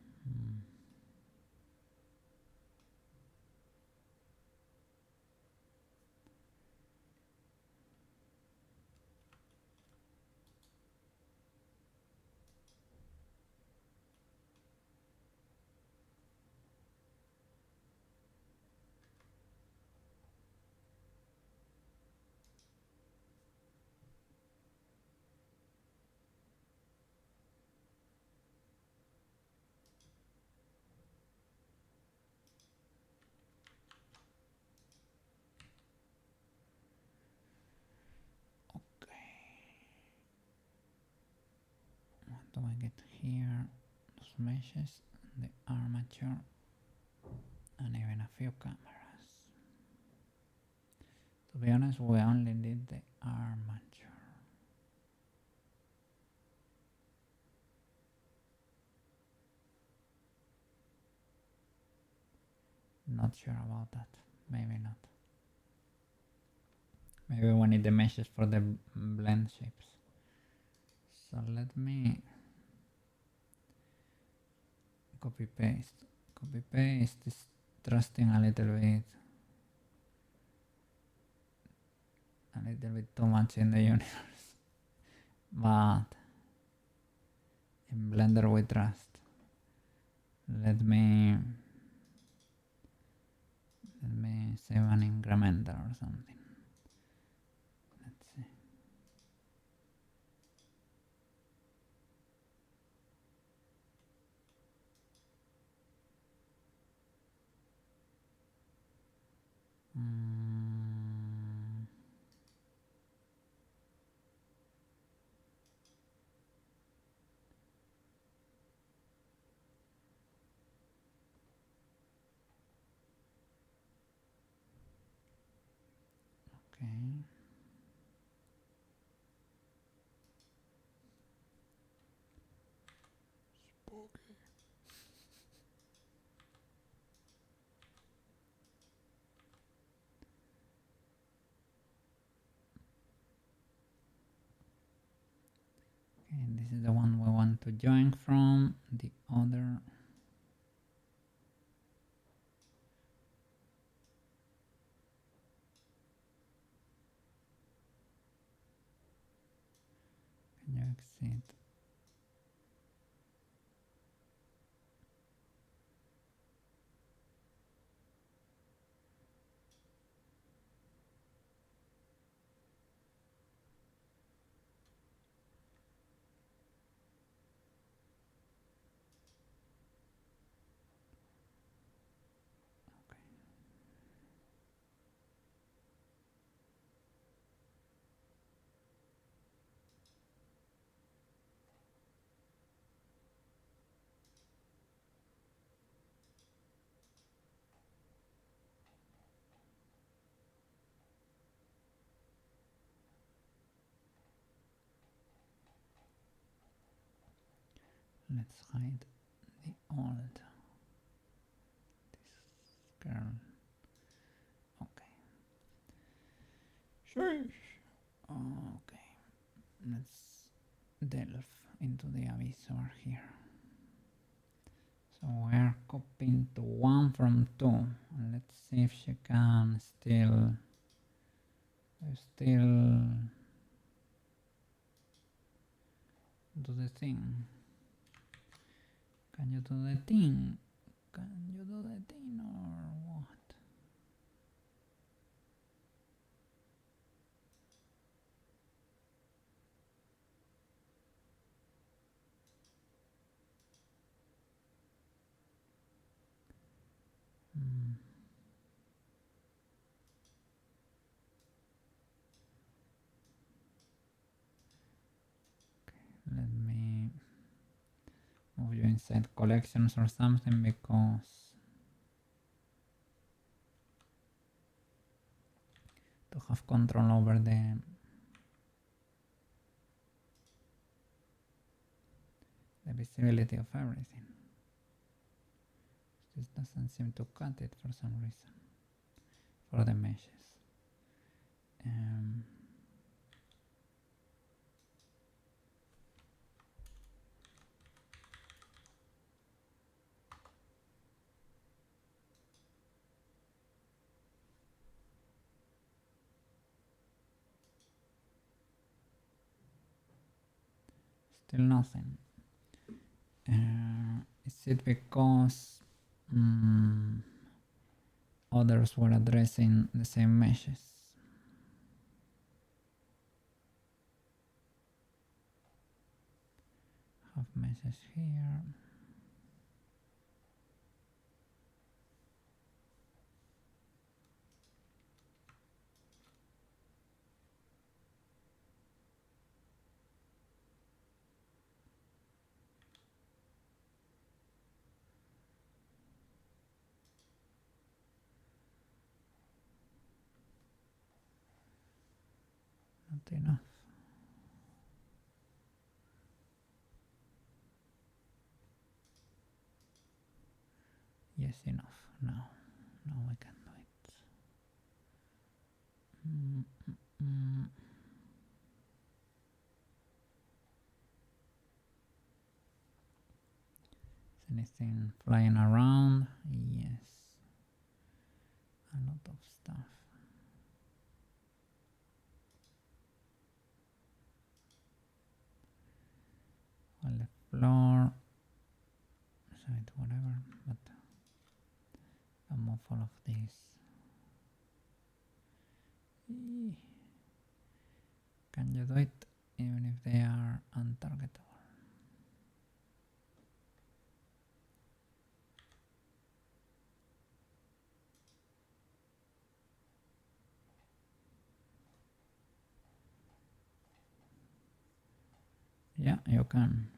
What do I get here? Those meshes, the armature, and even a few cameras. To be honest, we only did the armature. Not sure about that. Maybe not. Maybe we need the meshes for the blend shapes. So let me copy paste. Copy paste is trusting a little bit too much in the universe. But in Blender we trust. Let me save an incremental or something. Let's see. Okay. Okay, this is the one we want to join from. The other. Can you exit? Okay. Let's hide the old. This girl. Okay. Sure. Okay. Let's delve into the abyss over here. So we're copying to 1 from 2. Let's see if she can still do the thing. Can you do the thing? Can you do the thing or what? Let me move you inside collections or something because to have control over the visibility of everything. This doesn't seem to cut it for some reason for the meshes. Still nothing. Is it because others were addressing the same meshes? Have meshes here. Not enough. Yes, enough. Now we can do it. 。 . 。 . 。 . 。 . 。 . 。 . 。 . 。 . 。 . 。 . . 。 . . . . . . . 。 。 。 。 。 。 。 。 。 。 。 。 。 。 。 。 。 。 。 。 。 。 。 。 。 . 。 「Anything flying around? Yes. A lot of stuff. On the floor. So it's whatever, but I'll move all of these. Can you do it even if they are untargetable? Yeah, you can.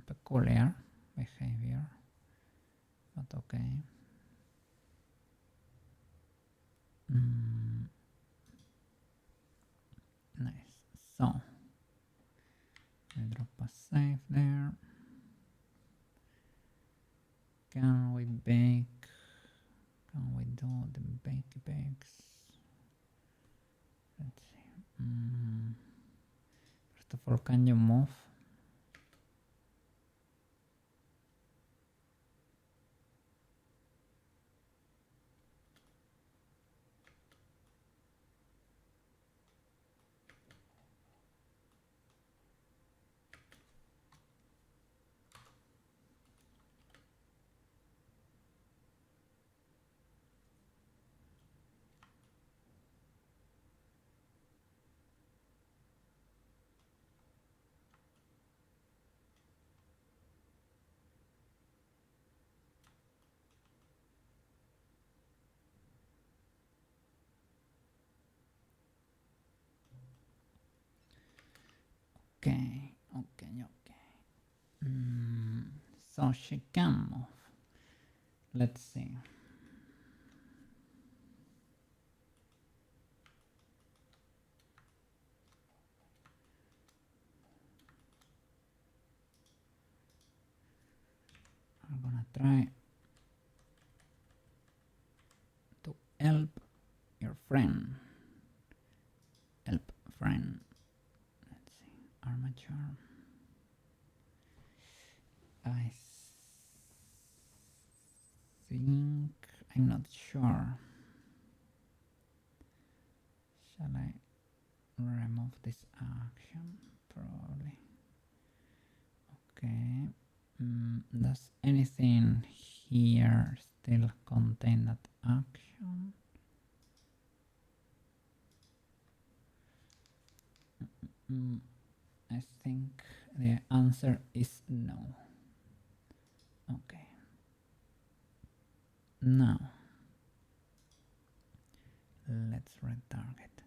Peculiar behavior, but okay. Nice. So, I drop a save there. Can we bake? Can we do the bakes? Let's see. First of all, can you move? Okay. So she can move. Let's see. I'm gonna try to help your friend. Help friend. Let's see. Armature. I think I'm not sure. Shall I remove this action? Probably. Okay. Does anything here still contain that action? I think the answer is no. Okay. Now, let's retarget.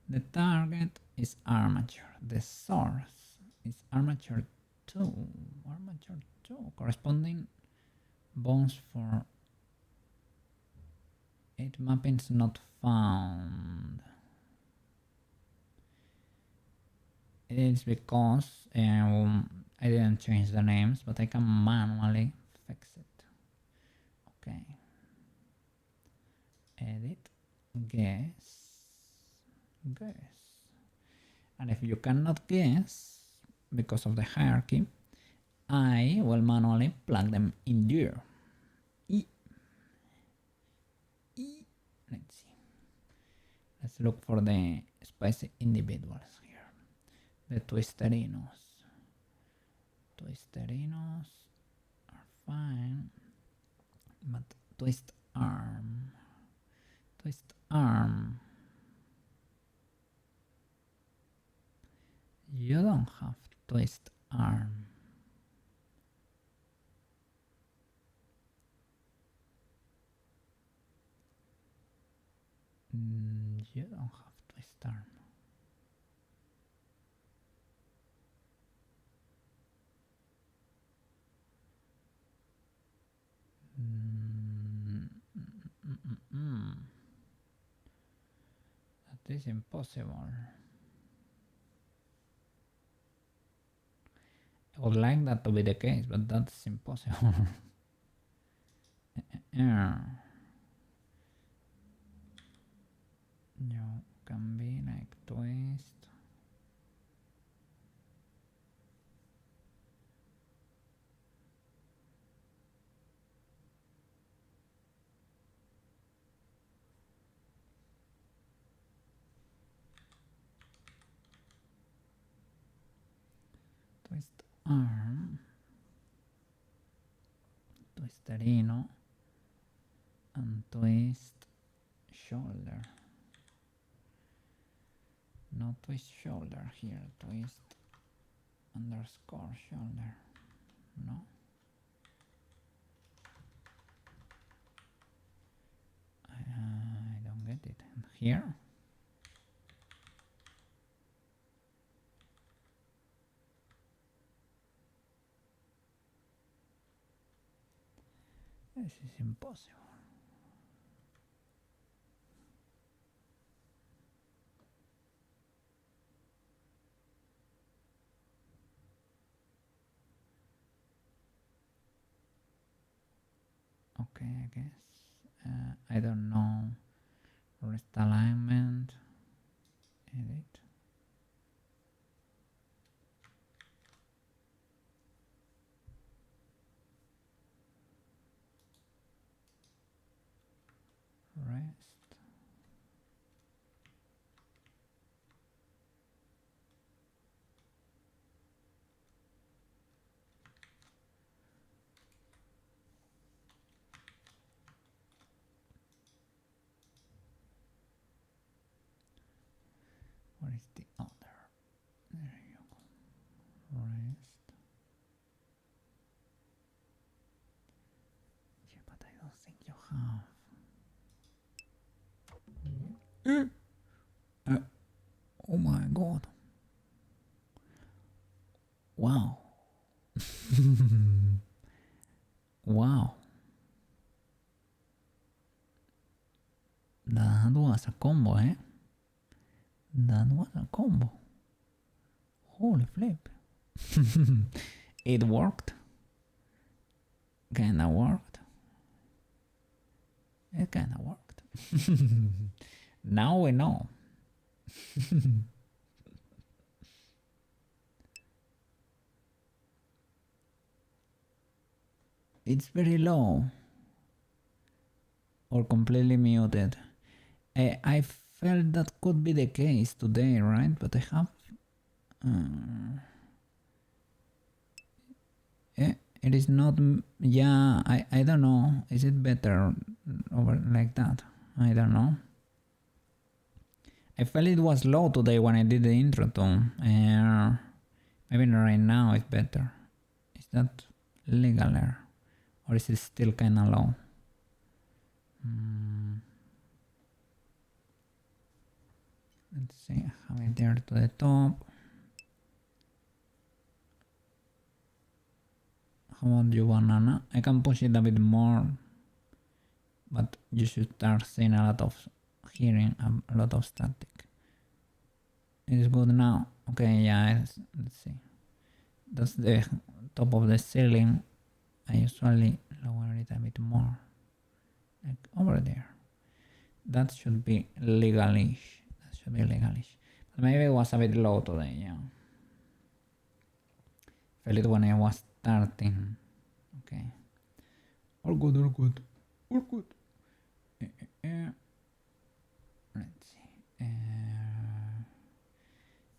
The target is armature. The source is armature 2. Armature 2 corresponding bones for 8 mappings not found. It is because I didn't change the names, but I can manually fix it. Okay. Edit. Guess. And if you cannot guess because of the hierarchy, I will manually plug them in there. Let's see. Let's look for the spicy individuals here. The twisterinos. Twisterinos are fine, but twist arm. You don't have twist arm. You don't have twist arm. That is impossible. I would like that to be the case, but that's impossible. You can be like twist. twist arm, twisterino, and twist shoulder. No twist shoulder here, twist underscore shoulder. No. I don't get it. And here. This is impossible. Okay, I guess. I don't know. Rest alignment. Edit. Rest. What is the other? There you go. Rest. Yeah, but I don't think you have. Oh my god. Wow. Wow. That was a combo, eh? That was a combo. Holy flip. It worked. Kinda worked. It kinda worked. Now we know. It's very low. Or completely muted. I felt that could be the case today, right? But I have... it is not... Yeah, I don't know. Is it better over like that? I don't know. I felt it was low today when I did the intro tone. Maybe right now it's better. Is that legal error? Or is it still kinda low? Let's see, have it there to the top. How about you, banana? I can push it a bit more, but you should start seeing a lot of hearing, a lot of static. It is good now. Okay, yeah, let's see. That's the top of the ceiling. I usually lower it a bit more, like over there. That should be legalish. That should be legalish. But maybe it was a bit low today, yeah. Felt it when I was starting. Okay. All good, all good. All good. Let's see.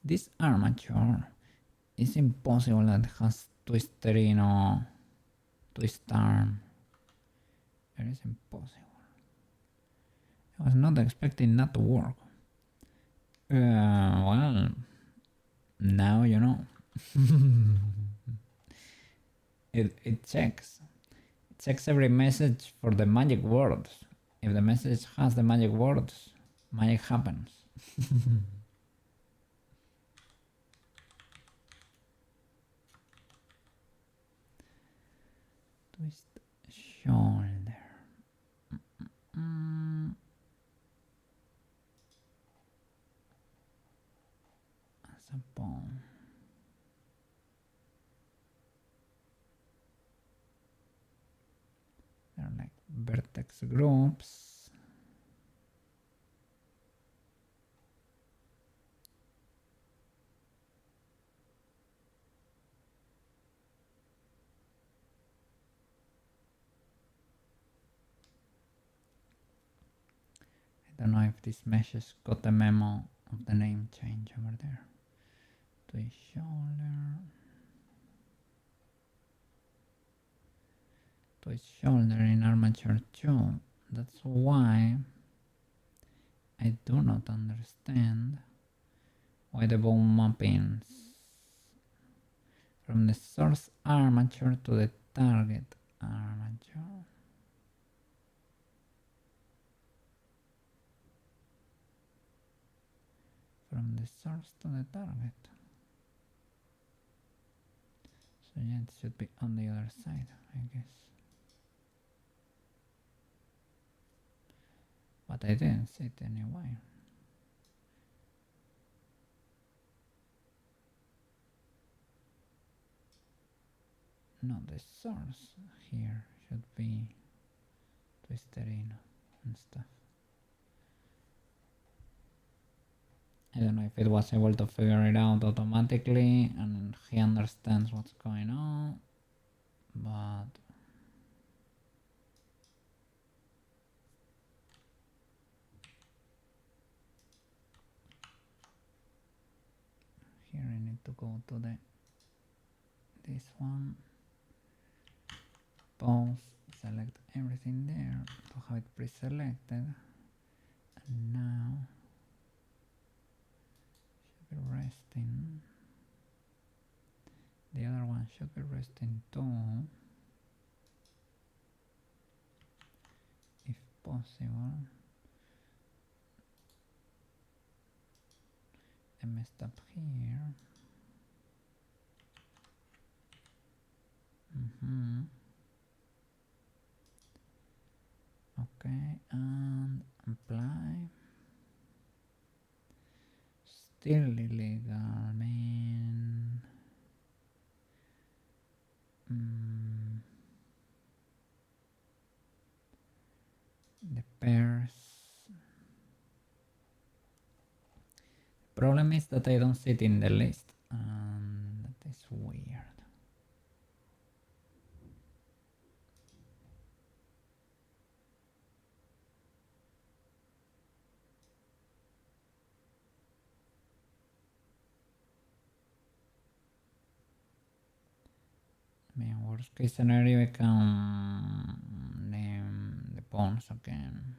This armature is impossible that has twisterino, twist arm. It is impossible. I was not expecting that to work. Well, now you know. It checks. It checks every message for the magic words. If the message has the magic words, magic happens. Twist shoulder. As a bone. They're like vertex groups. I don't know if this meshes got the memo of the name change over there. Twist shoulder. to its shoulder in armature 2. That's why I do not understand why the bone mappings from the source armature to the target armature. From the source to the target. So yeah, it should be on the other side, I guess. But I didn't see it anyway. No, the source here should be twisted in and stuff. I don't know if it was able to figure it out automatically and he understands what's going on, but here I need to go to this one, pause, select everything there to have it pre-selected, and now should be resting. The other one should be resting too, if possible. I messed up here. Okay, and apply. Still illegal, man. The pairs. Problem is that I don't see it in the list, and that is weird. I mean, worst case scenario, I can name the pawns again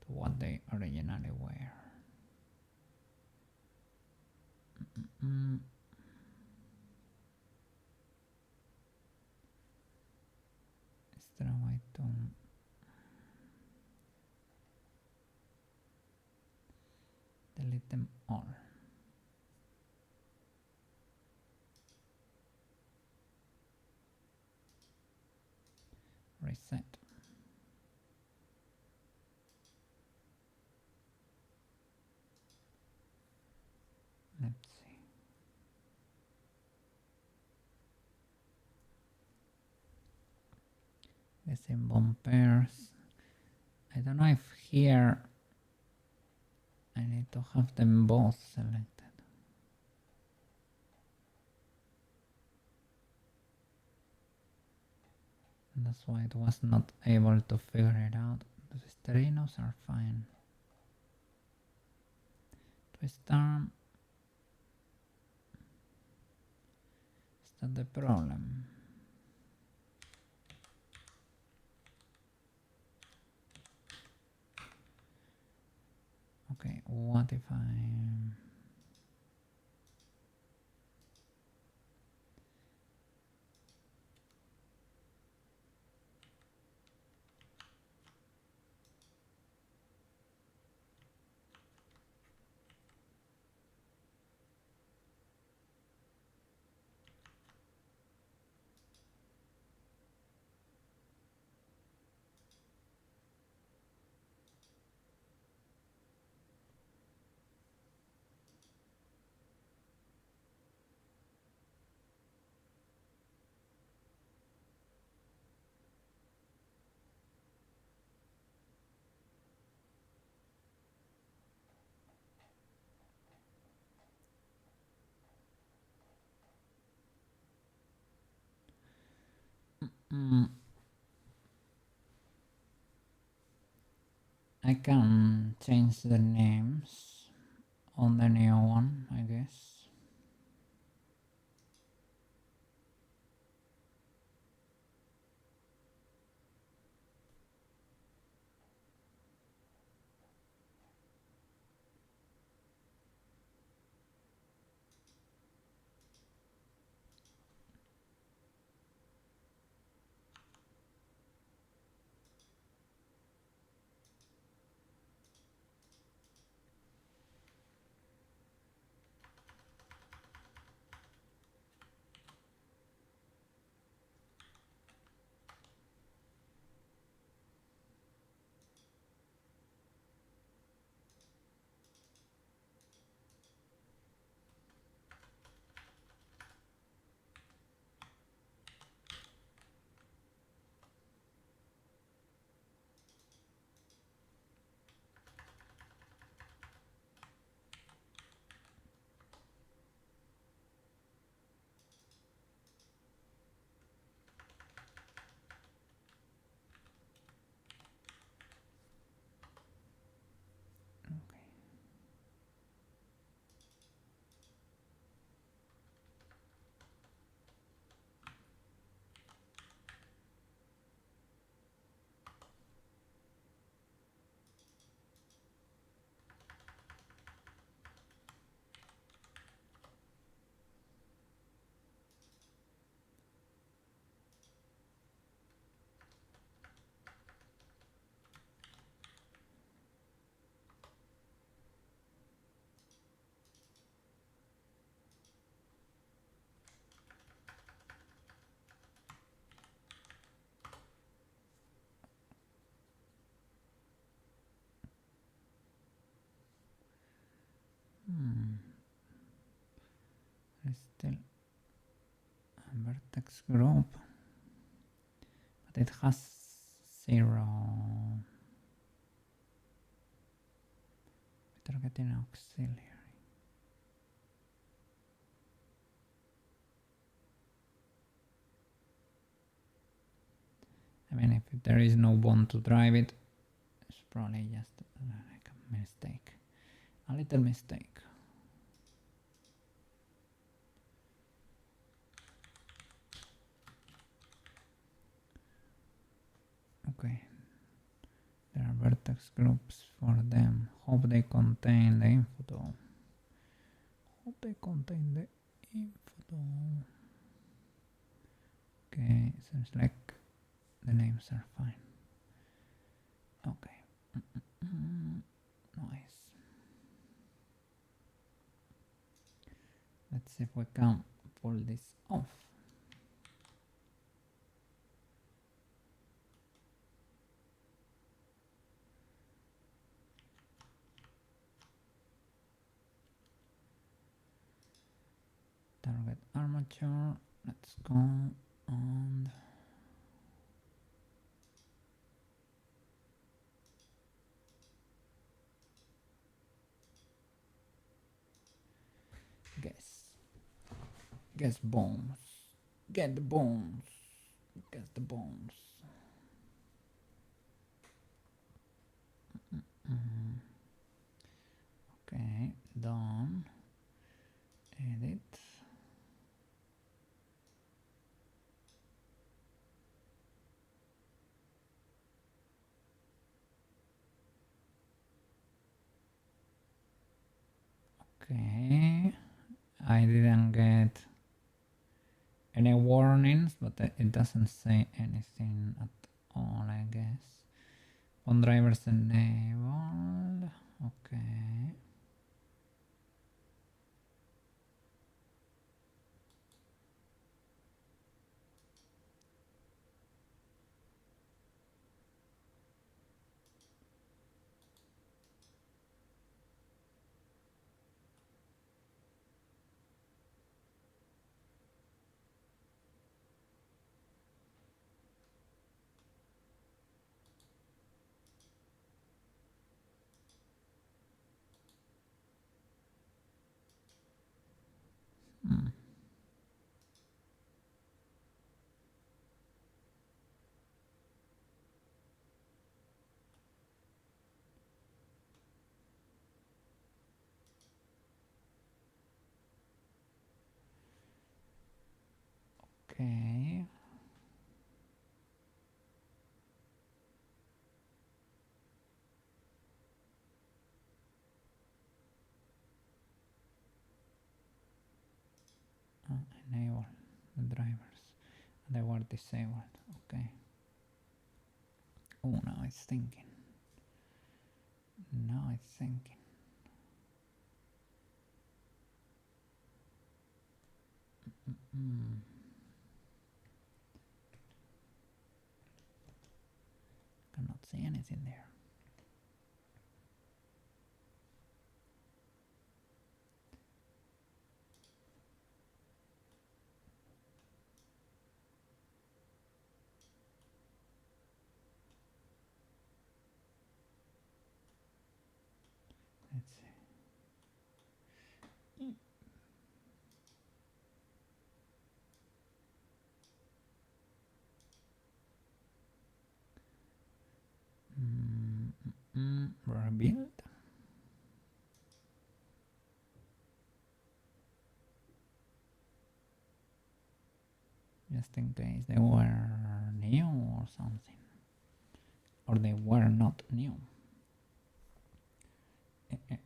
to what they originally were. Is there a way to delete them all? Reset. Let's see. The symbol pairs. I don't know if here I need to have them both selected. And that's why it was not able to figure it out. The sterinos are fine. Twist arm. Is that the problem? Okay, what if I... I can change the names on the new one, I guess. is still a vertex group, but it has 0 retargeting auxiliary. I mean, if there is no bond to drive it, it's probably just like a mistake, a little mistake. Okay, there are vertex groups for them. Hope they contain the info though. Hope they contain the info though. Okay, seems like the names are fine. Okay. Nice. Let's see if we can pull this off. Target armature. Let's go and guess bones. Get the bones. Get the bones. Okay, done. Edit. Okay, I didn't get any warnings, but it doesn't say anything at all, I guess. On drivers enabled. Okay. Okay. Enable the drivers. They were disabled. Okay. Oh, now it's thinking. Now it's thinking. Cannot see anything there. Let's see. Rebuild. Just in case they were new or something. Or they were not new. Okay.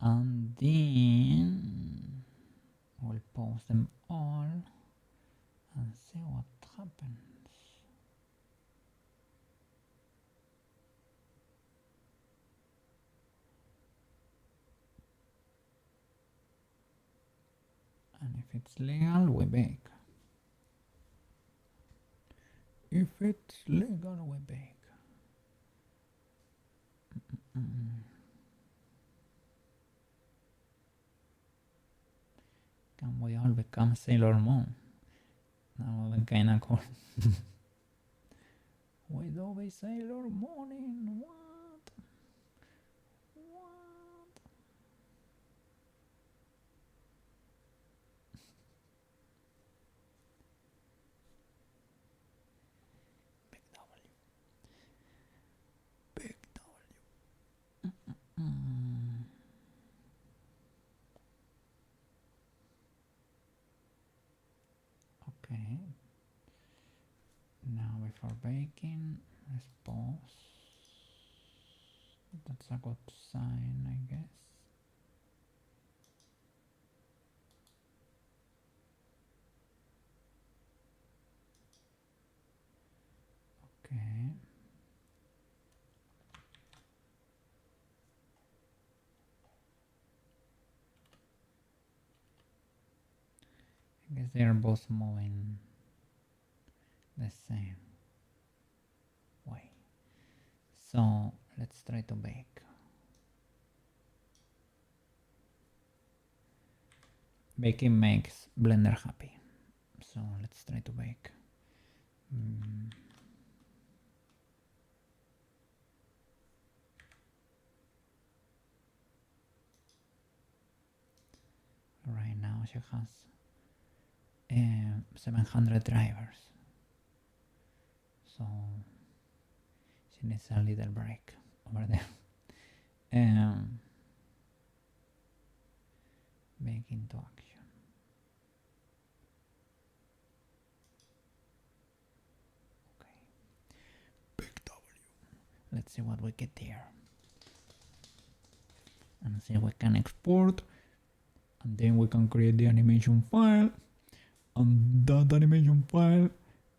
And then we'll pause them all and see what happens. And if it's legal, we bake. If it's legal, we bake. Can we all become Sailor Moon? That would be kinda cool. We do be Sailor Moon. What? What? Big W. Big W. Okay. Now before baking, let's pause. That's a good sign, I guess. Okay. I guess they are both moving the same way. So let's try to bake. Baking makes Blender happy. So let's try to bake. Right now she has 700 drivers. So she needs a little break over there. Bake into action. Okay. Big W. Let's see what we get here. And see if we can export. And then we can create the animation file. And that animation file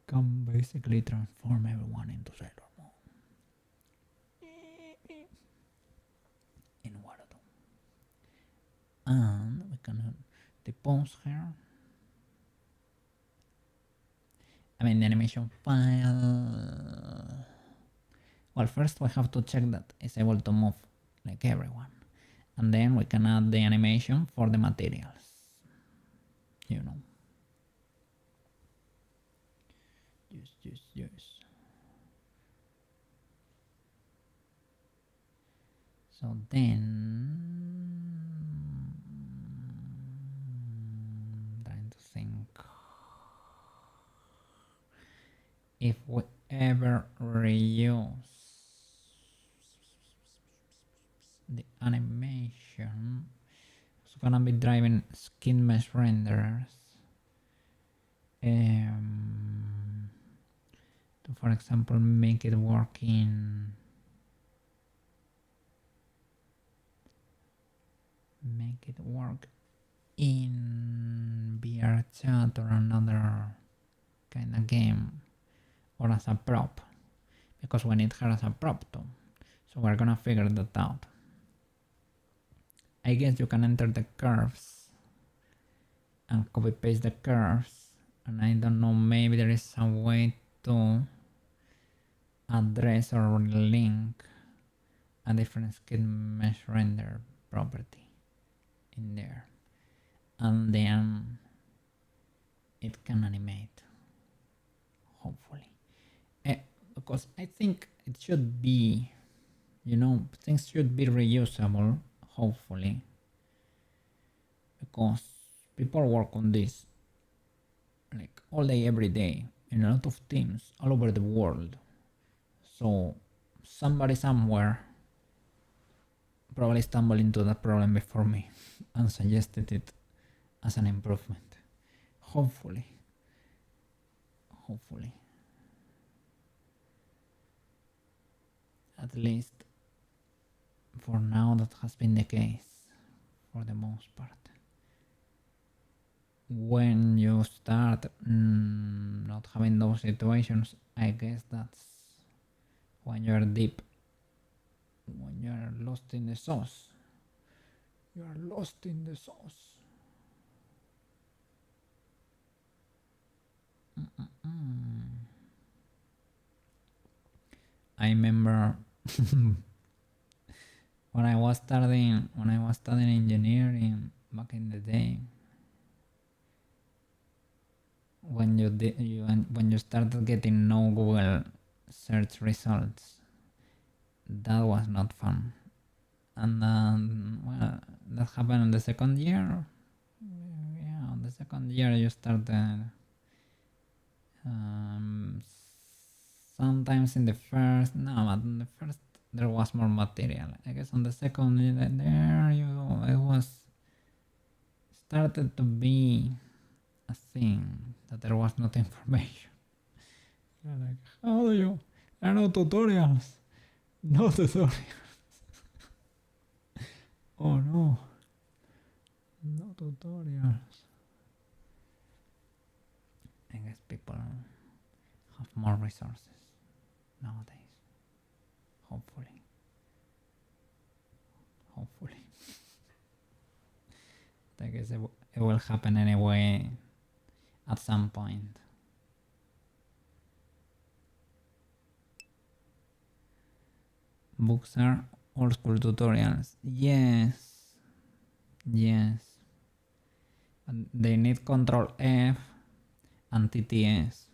can basically transform everyone into Sailor Moon. In what I do. And we can depose here. I mean the animation file. Well, first we have to check that it's able to move like everyone. And then we can add the animation for the materials. You know. Yes. So then, trying to think if we ever reuse the animation, it's gonna be driving skin mesh renderers to, for example, make it work in VR chat or another kind of game, or as a prop, because we need her as a prop too. So we're gonna figure that out. I guess you can enter the curves and copy paste the curves, and I don't know, maybe there is a way to address or link a different skin mesh render property in there, and then it can animate, hopefully. Because I think it should be, things should be reusable, hopefully, because people work on this like all day, every day, in a lot of teams all over the world. So somebody somewhere probably stumbled into that problem before me and suggested it as an improvement. Hopefully. At least for now that has been the case for the most part. When you start not having those situations, I guess that's when you're deep, when you're lost in the sauce. You are lost in the sauce. I remember when I was studying engineering back in the day, when you started getting no Google search results, that was not fun. And then, well, that happened in the second year. Yeah, on the second year you started. Sometimes in the first, no, but in the first there was more material. I guess on the second year there it was started to be a thing that there was not information. Like, how do you? There are no tutorials. No tutorials. Oh no. No tutorials. I guess people have more resources nowadays. Hopefully. I guess it will happen anyway at some point. Books are old school tutorials. Yes. And they need Control F and TTS.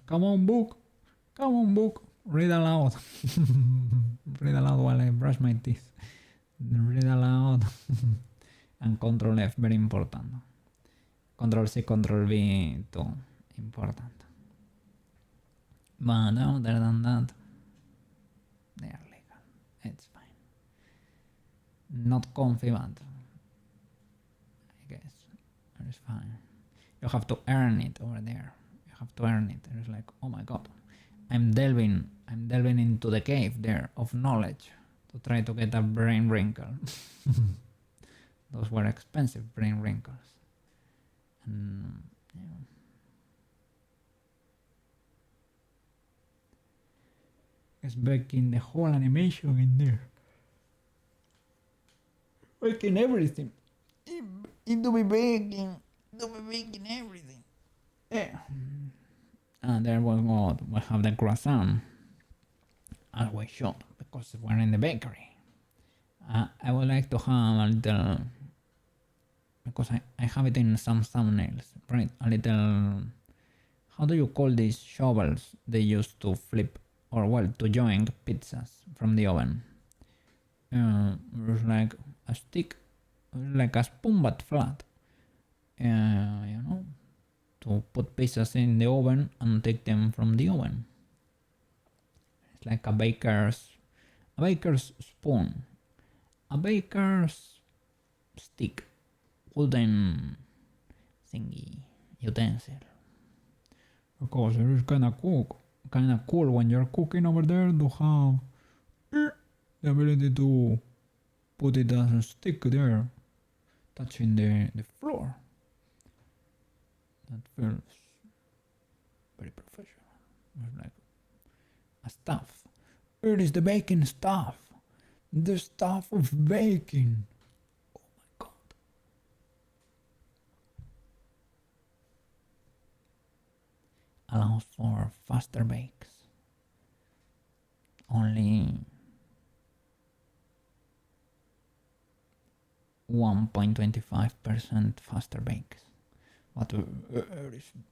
Come on, book. Read aloud. Read aloud while I brush my teeth. Read aloud. And Control F, very important. Control C, Control V, too important. But other than that, they are legal. It's fine. Not comfy, but I guess it's fine. You have to earn it over there. You have to earn it. It's like, oh my god, I'm delving into the cave there of knowledge to try to get a brain wrinkle. Those were expensive brain wrinkles. And yeah. It's breaking the whole animation in there. Breaking everything. Into be breaking everything. Yeah. And there we go. We have the croissant as we should, because we're in the bakery. I would like to have a little, because I have it in some thumbnails, right? A little, how do you call these shovels they use to flip, or well, to join pizzas from the oven? It's like a stick, like a spoon but flat. You know, to put pizzas in the oven and take them from the oven. It's like a baker's spoon, a baker's stick, wooden thingy, utensil. Because it is kind of cool when you're cooking over there to have the ability to put it as a stick there, touching the floor. That feels very professional. It's like a stuff. It is the baking stuff. The stuff of baking. Oh my god. Allows for faster bakes. Only 1.25% faster bakes. But it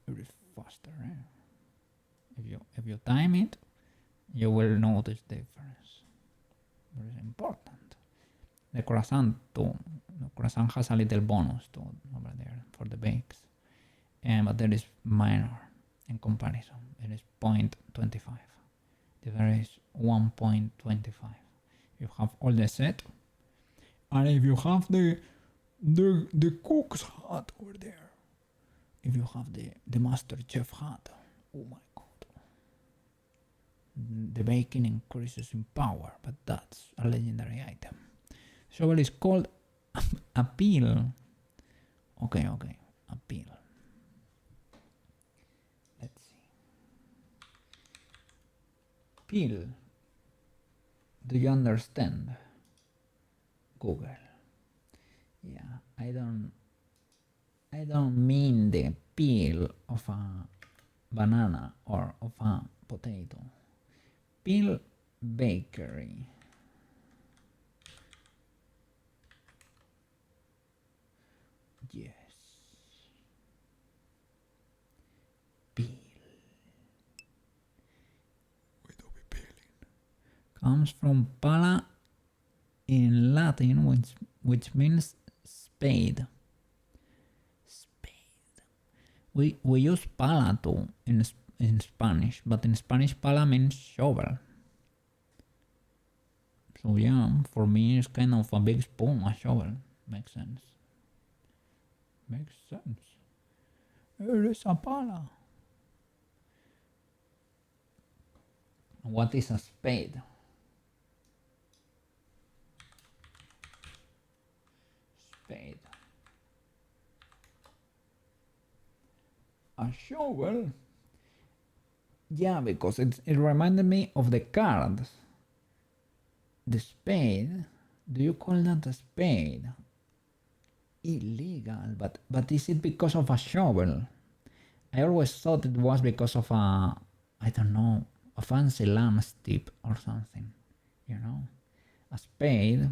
is faster. If you time it, you will notice the difference. Very important. The croissant too. The croissant has a little bonus too over there for the bakes, but there is minor in comparison. It is 0.25. The other is 1.25. You have all the set, and if you have the cook's hat over there, if you have the master chef hat, oh my god. The baking increases in power, but that's a legendary item. Shovel is called a peel. Okay, a peel. Let's see. Peel. Do you understand? Google. Yeah, I don't mean the peel of a banana or of a potato. Peel bakery. Yes. comes from pala in Latin, which means spade. Spade. We use pala too in Spanish, but in Spanish pala means shovel. So yeah, for me it's kind of a big spoon, a shovel. Makes sense. Makes sense. There is a pala. What is a spade? Spade. A shovel? Yeah, because it reminded me of the cards. The spade? Do you call that a spade? Illegal, but is it because of a shovel? I always thought it was because of a, I don't know, a fancy lamb's tip or something, you know? A spade.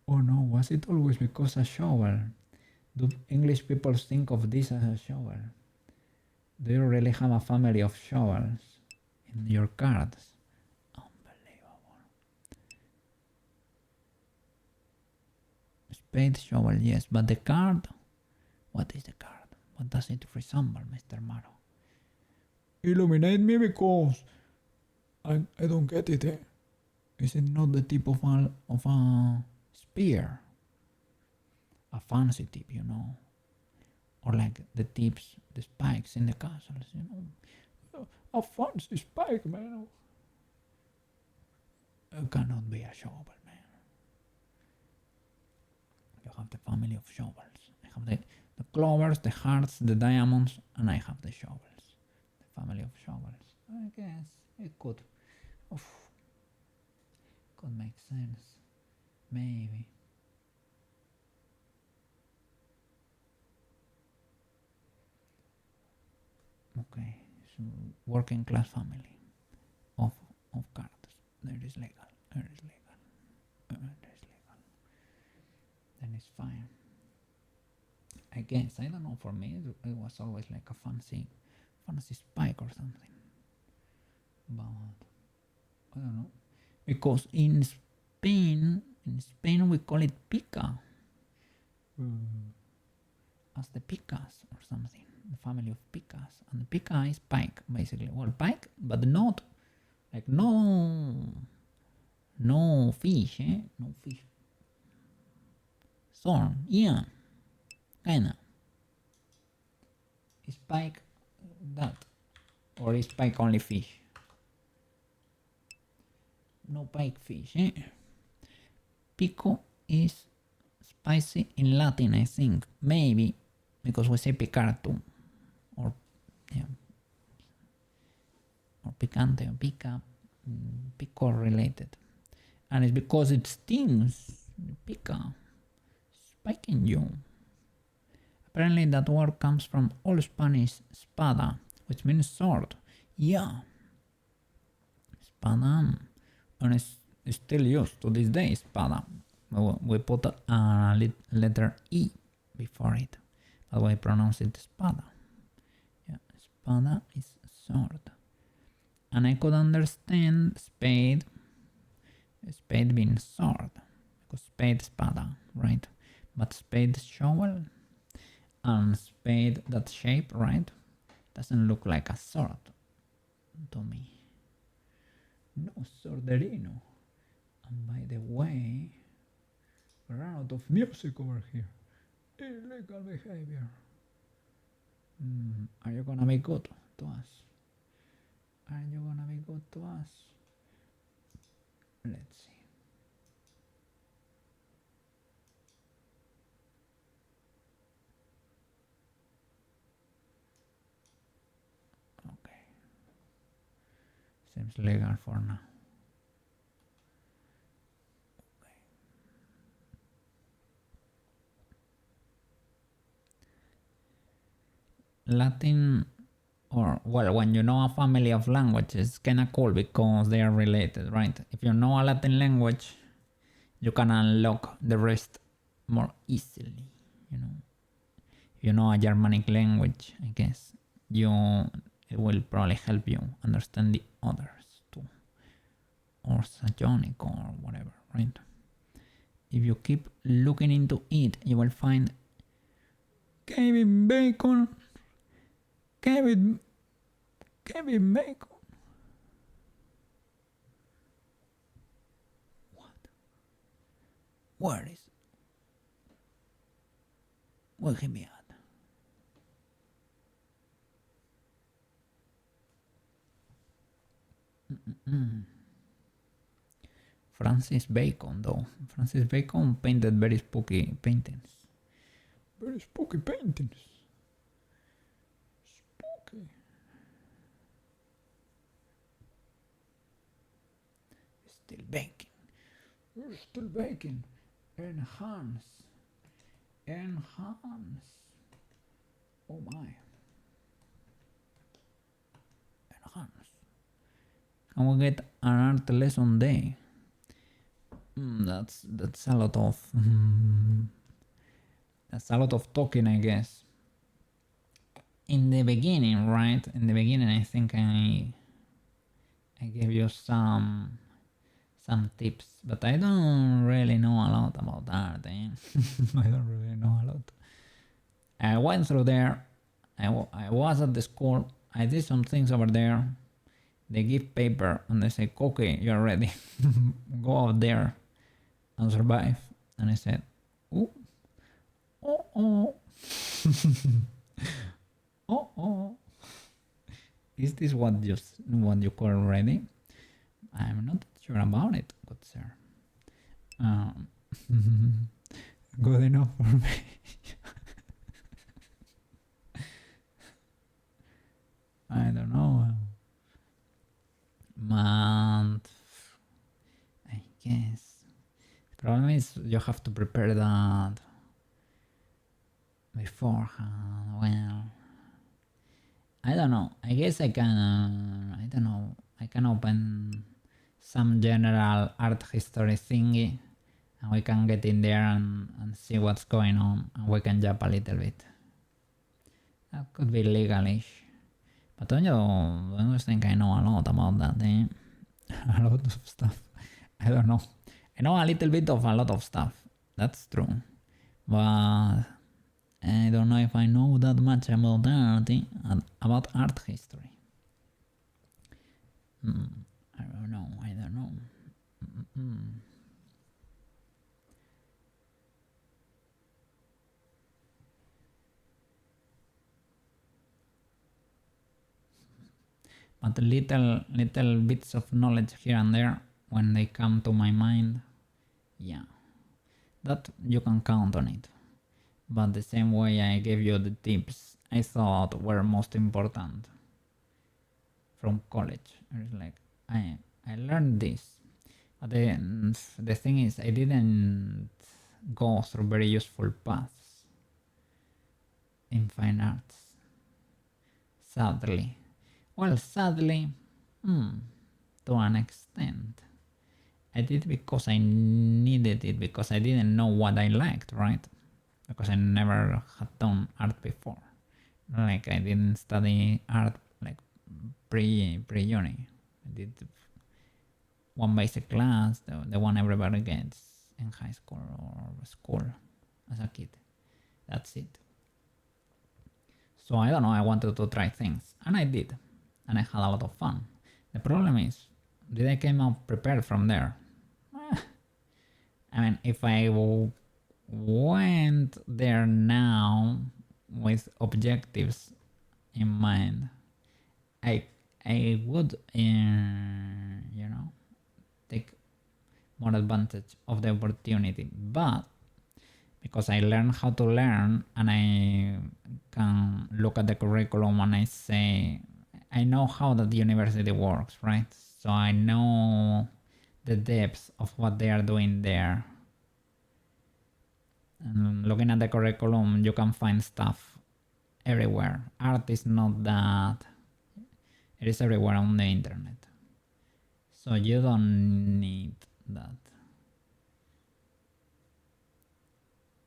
Oh no, was it always because a shovel? Do English people think of this as a shovel? Do you really have a family of shovels in your cards? Unbelievable. Spade, shovel, yes, but the card? What is the card? What does it resemble, Mr. Maro? Illuminate me because I don't get it. Eh? Is it not the tip of a spear? A fancy tip, you know? Or like the tips, the spikes in the castles, you know? A fancy spike, man. It cannot be a shovel, man. You have the family of shovels. I have the clovers, the hearts, the diamonds, and I have the shovels. The family of shovels. I guess it could make sense. Maybe. Okay, so working class family of cards. There is legal. There is legal. There is legal. Then it's fine. I guess, I don't know, for me it was always like a fancy spike or something. But I don't know. Because in Spain we call it pica. As the picas or something. The family of picas. And the pica is pike, basically. Well, pike, but not like no fish, eh? No fish. Thorn, yeah. Kinda. Is pike that? Or is pike only fish? No pike fish, eh? Pico is spicy in Latin, I think. Maybe because we say picar too. Or yeah. Or picante or pica. Pico related. And it's because it stings. Pica. Spiking you. Apparently that word comes from Old Spanish spada, which means sword. Yeah. Spada. And it's still used to this day, spada. We put a letter E before it. That's why I pronounce it spada. Yeah, spada is sword. And I could understand spade being sword. Because spade, spada, right? But spade shovel and spade that shape, right? Doesn't look like a sword to me. No sorderino. And by the way, we're out of music over here. Illegal behavior. Are you gonna be good to us? Are you gonna be good to us? Let's see. Okay. Seems legal for now. Latin, or well, when you know a family of languages, it's kind of cool because they are related, right? If you know a Latin language, you can unlock the rest more easily, you know. If you know a Germanic language, I guess it will probably help you understand the others too. or Sajonic or whatever, right? If you keep looking into it, you will find Kevin Bacon, Kevin Bacon. What? Where is? Where he be at? Francis Bacon, though. Francis Bacon painted very spooky paintings. Very spooky paintings. Spooky. Still baking. We're still baking. Enhance. Enhance. Oh my. Enhance. Can we get an art lesson day? That's a lot of that's a lot of talking, I guess. In the beginning, right? In the beginning, I think I gave you some tips, but I don't really know a lot about art. I don't really know a lot. I went through there. I was at the school. I did some things over there. They give paper and they say, "Okay, you're ready. Go out there and survive." And I said, "Oh, oh, oh. Is this what you call ready?" I'm not sure about it, good sir. Good enough for me. I don't know. Man, I guess the problem is you have to prepare that beforehand. Well, I don't know. I guess I can. I don't know. I can open some general art history thingy, and we can get in there and see what's going on, and we can jump a little bit. That could be legalish. But don't you think I know a lot about that, eh? A lot of stuff. I don't know. I know a little bit of a lot of stuff. That's true. But I don't know if I know that much about art, eh? About art history. I don't know. But little bits of knowledge here and there when they come to my mind, yeah, that you can count on it. But the same way I gave you the tips I thought were most important from college. It's like I learned this, but the thing is I didn't go through very useful paths in fine arts, sadly. Well, sadly, to an extent. I did because I needed it, because I didn't know what I liked, right? Because I never had done art before. Like I didn't study art like pre-uni. I did one basic class, the one everybody gets in high school or school as a kid. That's it. So I don't know, I wanted to try things, and I did, and I had a lot of fun. The problem is, did I came out prepared from there? I mean, if I went there now with objectives in mind, I would, take more advantage of the opportunity. But because I learned how to learn, and I can look at the curriculum and I say, I know how that university works, right? So I know the depth of what they are doing there. And looking at the curriculum, you can find stuff everywhere. Art is not that. It is everywhere on the internet. So you don't need that.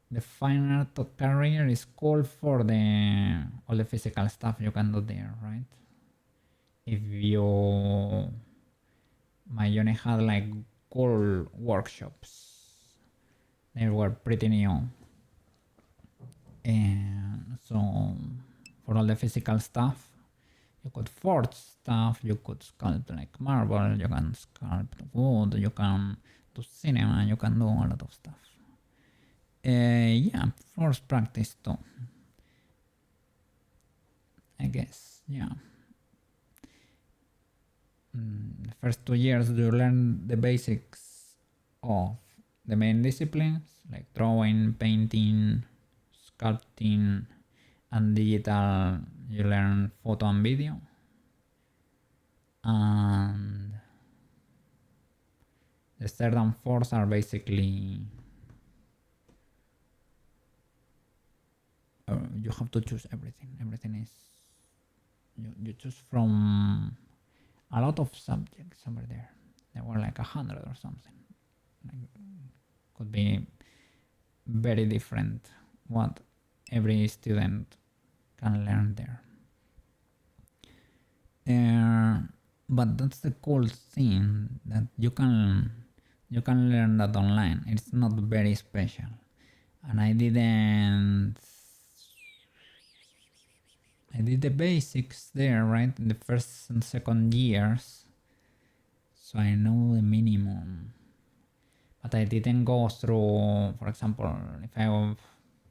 The fine art career is cool for all the physical stuff you can do there, right? If you my unit had like cool workshops. They were pretty new. And so for all the physical stuff, you could forge stuff, you could sculpt like marble, you can sculpt wood, you can do cinema, you can do a lot of stuff. Yeah, force practice too, I guess. Yeah. The first 2 years you learn the basics of the main disciplines like drawing, painting, sculpting, and digital. You learn photo and video, and the third and fourth are basically you have to choose everything. Everything is you choose from a lot of subjects over there. There were like 100 or something. Like, could be very different what every student can learn there. But that's the cool thing, that you can learn that online. It's not very special, and I did the basics there, right, in the first and second years, so I know the minimum. But I didn't go through, for example,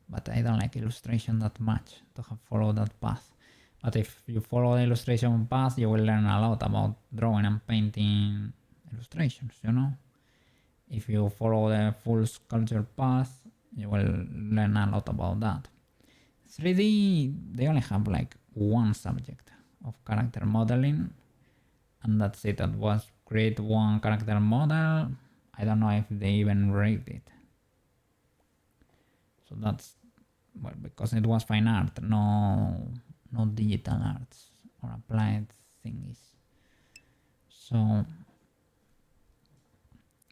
but I don't like illustration that much to have followed that path. But if you follow the illustration path, you will learn a lot about drawing and painting illustrations, you know? If you follow the full sculpture path, you will learn a lot about that. 3D, they only have like one subject of character modeling, and that's it. That was create one character model. I don't know if they even rate it. So that's, well, because it was fine art, no digital arts or applied thingies. So,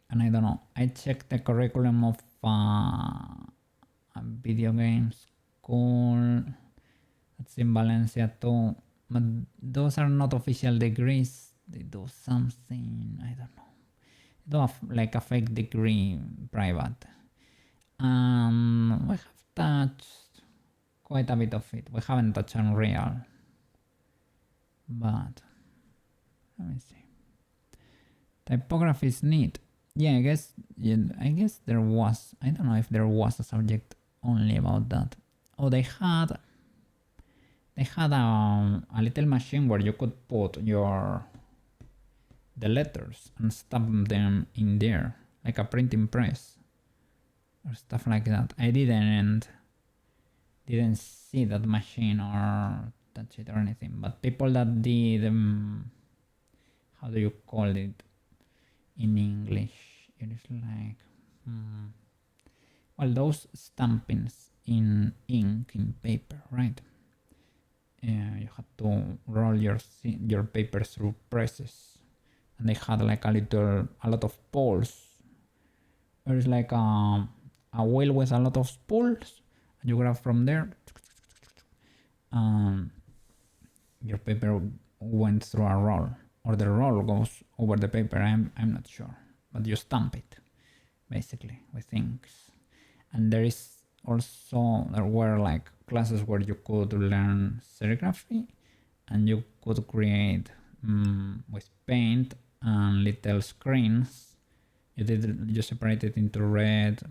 and I don't know, I checked the curriculum of a video game school that's in Valencia too, but those are not official degrees. They do something, I don't know. They do like a fake degree private. We have touched quite a bit of it. We haven't touched Unreal, but let me see. Typography is neat. Yeah, I guess there was. I don't know if there was a subject only about that. Oh, they had a little machine where you could put the letters and stamp them in there, like a printing press or stuff like that. I didn't see that machine or touch it or anything, but people that did how do you call it in English? It is like well, those stampings in ink, in paper, right? You had to roll your paper through presses, and they had like a lot of poles. There's like a wheel with a lot of spools, and you grab from there. Your paper went through a roll, or the roll goes over the paper. I'm not sure, but you stamp it basically with inks. And there were like classes where you could learn serigraphy, and you could create with paint and little screens. You separate it into red,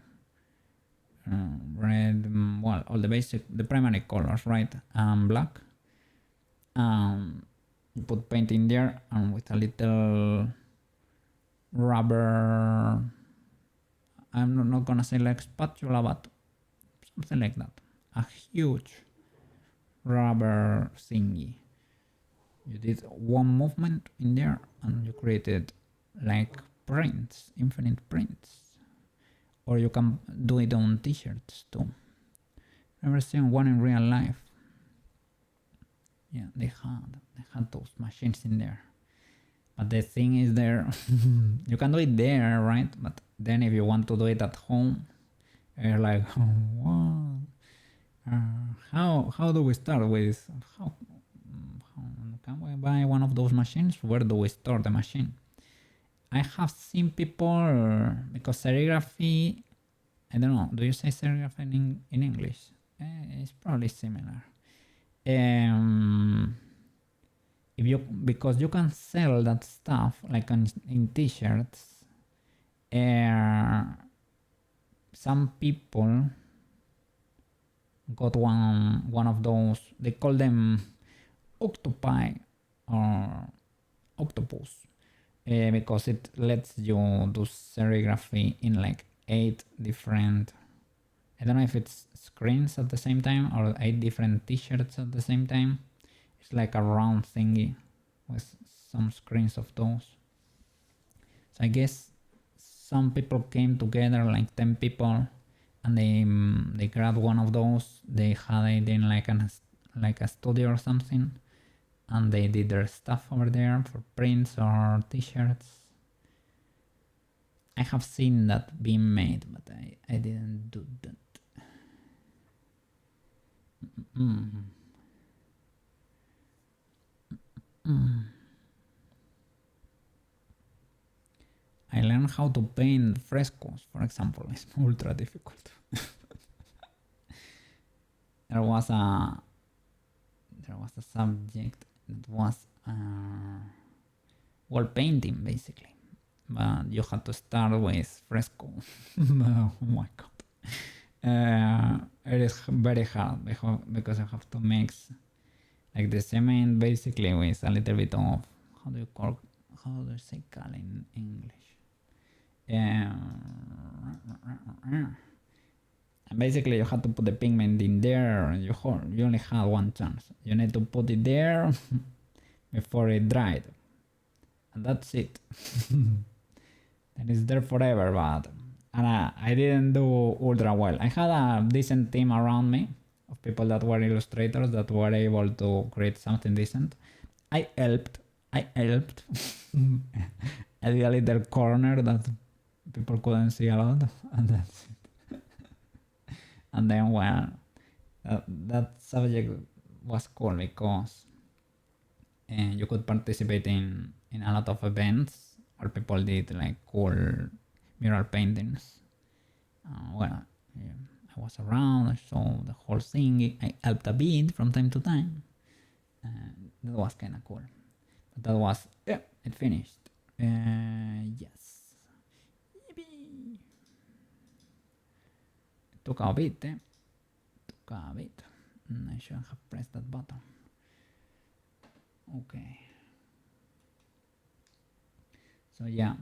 well, all the primary colors, right, and black. You put paint in there, and with a little rubber, I'm not gonna say like spatula, but something like that, a huge rubber thingy. You did one movement in there, and you created like prints, infinite prints. Or you can do it on t-shirts too. Never seen one in real life. Yeah, they had those machines in there. But the thing is there, you can do it there, right? But then if you want to do it at home, you're like, what? How do we start with, how can we buy one of those machines? Where do we store the machine? I have seen people, because serigraphy, I don't know, do you say serigraphy in English? It's probably similar. If you, because you can sell that stuff like in t-shirts, some people got one of those, they call them octopi or octopus, because it lets you do serigraphy in like 8 different, I don't know if it's screens at the same time or 8 different t-shirts at the same time. It's like a round thingy with some screens of those. So I guess some people came together, like 10 people, and they grabbed one of those. They had it in like a studio or something, and they did their stuff over there for prints or t-shirts. I have seen that being made, but I didn't do that. I learned how to paint frescoes, for example. It's ultra difficult. there was a subject that was wall painting, basically, but you had to start with fresco. Oh my god. It is very hard because I have to mix like the cement basically with a little bit of, how do you say cal in English? And basically you have to put the pigment in there. You only have one chance. You need to put it there before it dried, and that's it. And it's there forever, but I didn't do ultra well. I had a decent team around me of people that were illustrators that were able to create something decent. I helped. I did a little corner that people couldn't see a lot, and that's it. And then, well, that subject was cool because you could participate in a lot of events where people did like cool mural paintings. Well, yeah, I was around, I saw the whole thing, I helped a bit from time to time. That was kind of cool. But that was, yeah, it finished. Yes. Yippee. It took a bit, Took a bit. I shouldn't have pressed that button. Okay. So yeah.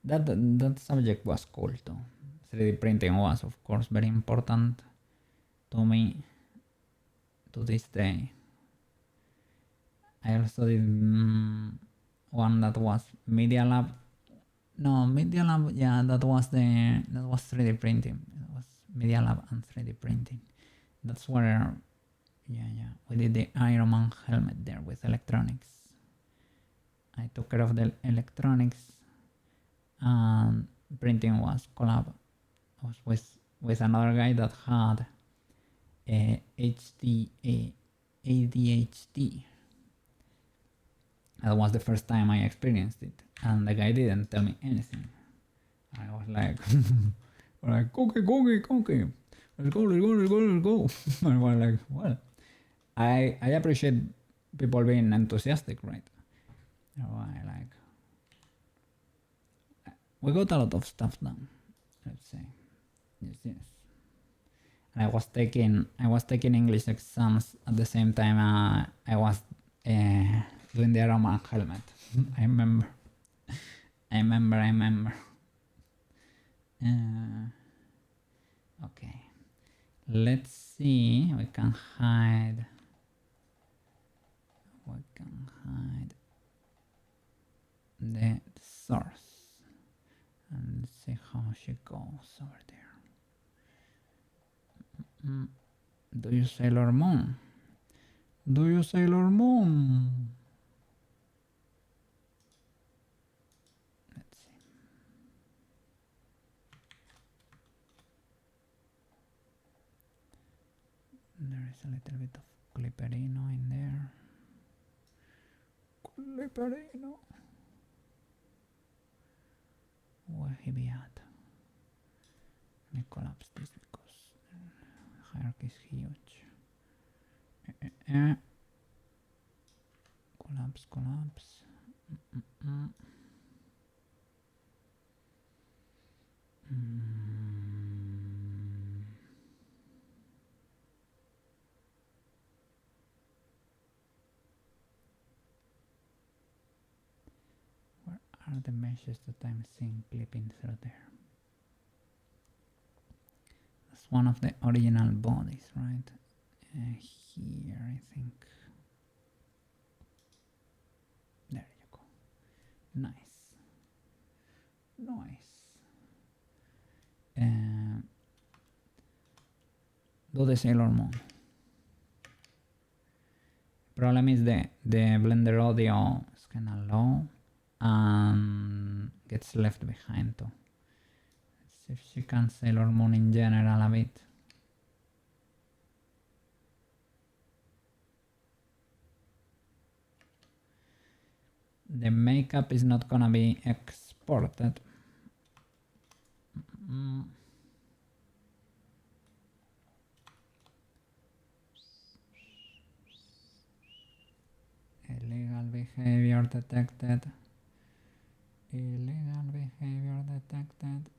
That subject was cool too. 3D printing was, of course, very important to me to this day. I also did one that was Media Lab. No, Media Lab, yeah, that was 3D printing. It was Media Lab and 3D printing. That's where, yeah, we did the Iron Man helmet there with electronics. I took care of the electronics, and printing was collab. I was with another guy that had ADHD. That was the first time I experienced it, and the guy didn't tell me anything. I was like, okay, let's go. And I was like, well, I appreciate people being enthusiastic, right? Like, we got a lot of stuff done, let's say. Yes. And I was taking English exams at the same time I was doing the Iron Man helmet. I remember. Okay, let's see. We can hide the source and see how she goes over there. Do you Sailor Moon? Let's see. There is a little bit of Clipperino in there. Where he be at? Let me collapse this because the hierarchy is huge. Collapse, collapse. Where are the meshes that I'm seeing clipping through there? That's one of the original bodies, right? Here, I think. There you go. Nice. Nice. Do the Sailor Moon. Problem is the Blender audio is kinda low and gets left behind too. Let's see if she can Sailor Moon in general a bit. The makeup is not gonna be exported. Illegal behavior detected. Illegal behavior detected.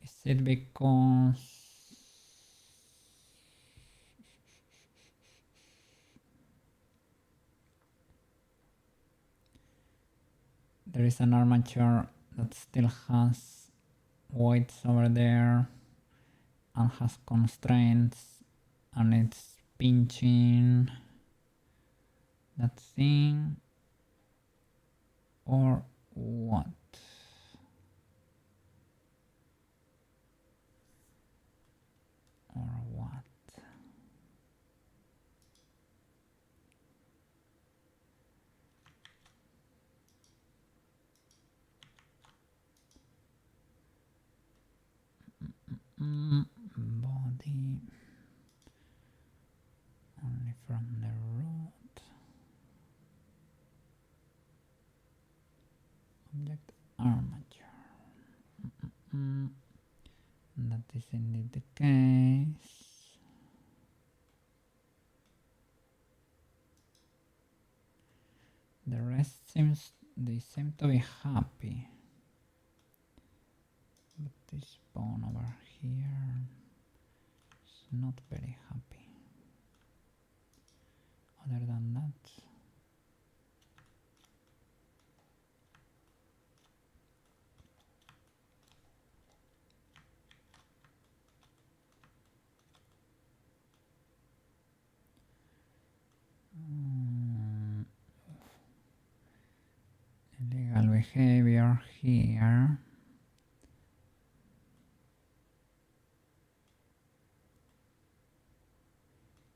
Is it because there is an armature that still has weights over there and has constraints and it's pinching that thing, or what? Or what? Body only from the root. Object armature. That is indeed the case. The rest they seem to be happy. But this bone over here is not very happy. Other than that, illegal behavior here.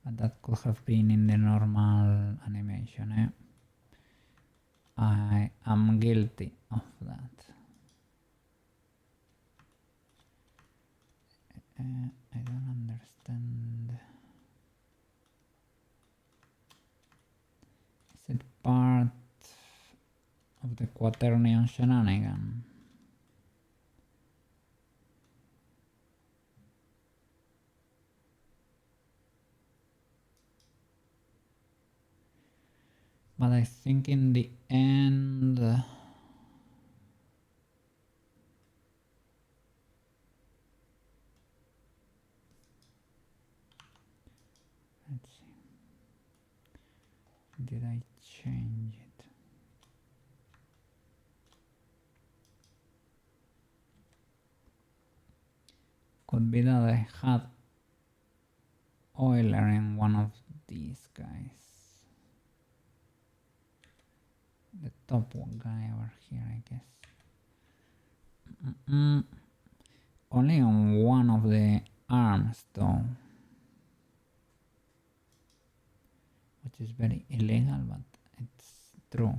But that could have been in the normal animation, I am guilty of that. I don't understand. Is it part of the quaternion shenanigan? But I think in the end, let's see, did I change it? Could be that I had Euler in one of these guys. The top one guy over here, I guess. Only on one of the arms though, which is very illegal, but it's true.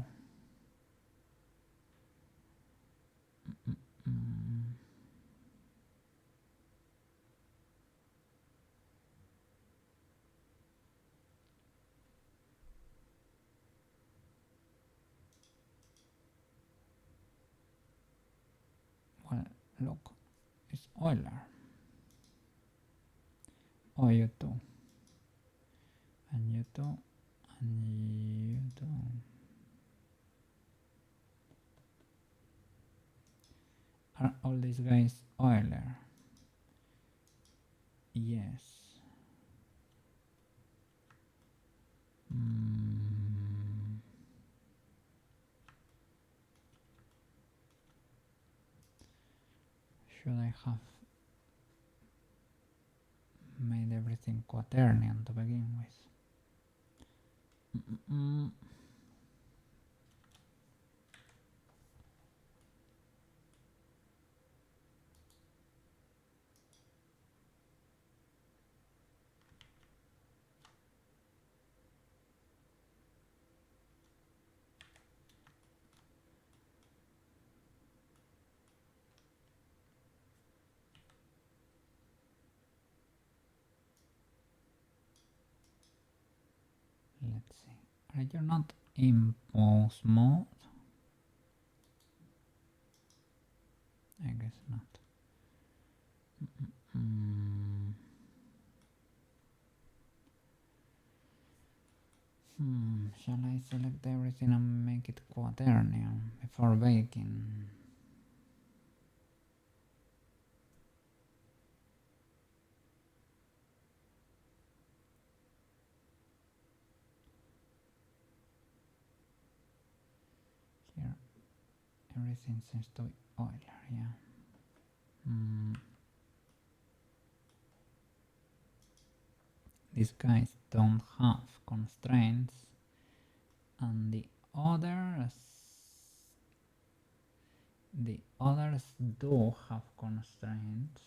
Look, it's Euler. Oh, you too. And you too. And you too. Are all these guys Euler? Yes. Should I have made everything quaternion to begin with? Let's see. Are you not in pause mode? I guess not. Shall I select everything and make it quaternion before baking? Here, everything seems to be Euler, yeah. These guys don't have constraints, and the others do have constraints,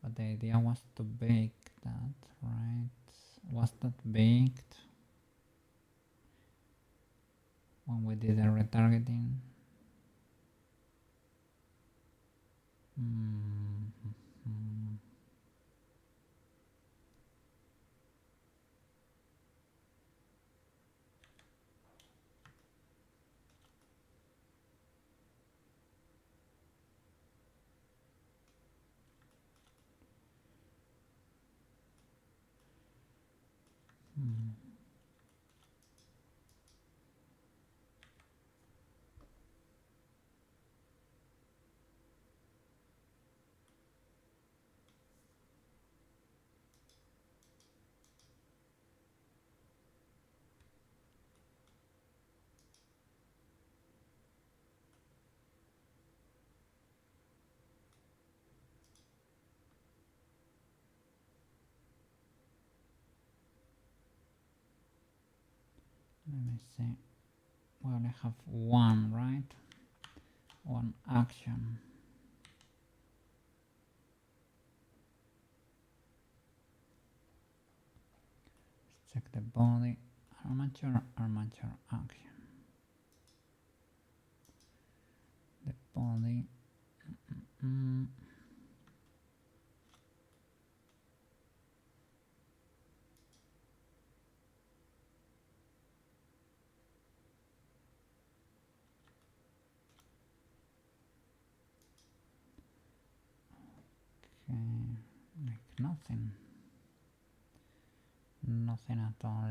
but the idea was to bake that, right? Was that baked when we did the retargeting? Let me see. We only have one, right? One action. Let's check the body. Armature action. The body. Okay, like nothing. Nothing at all.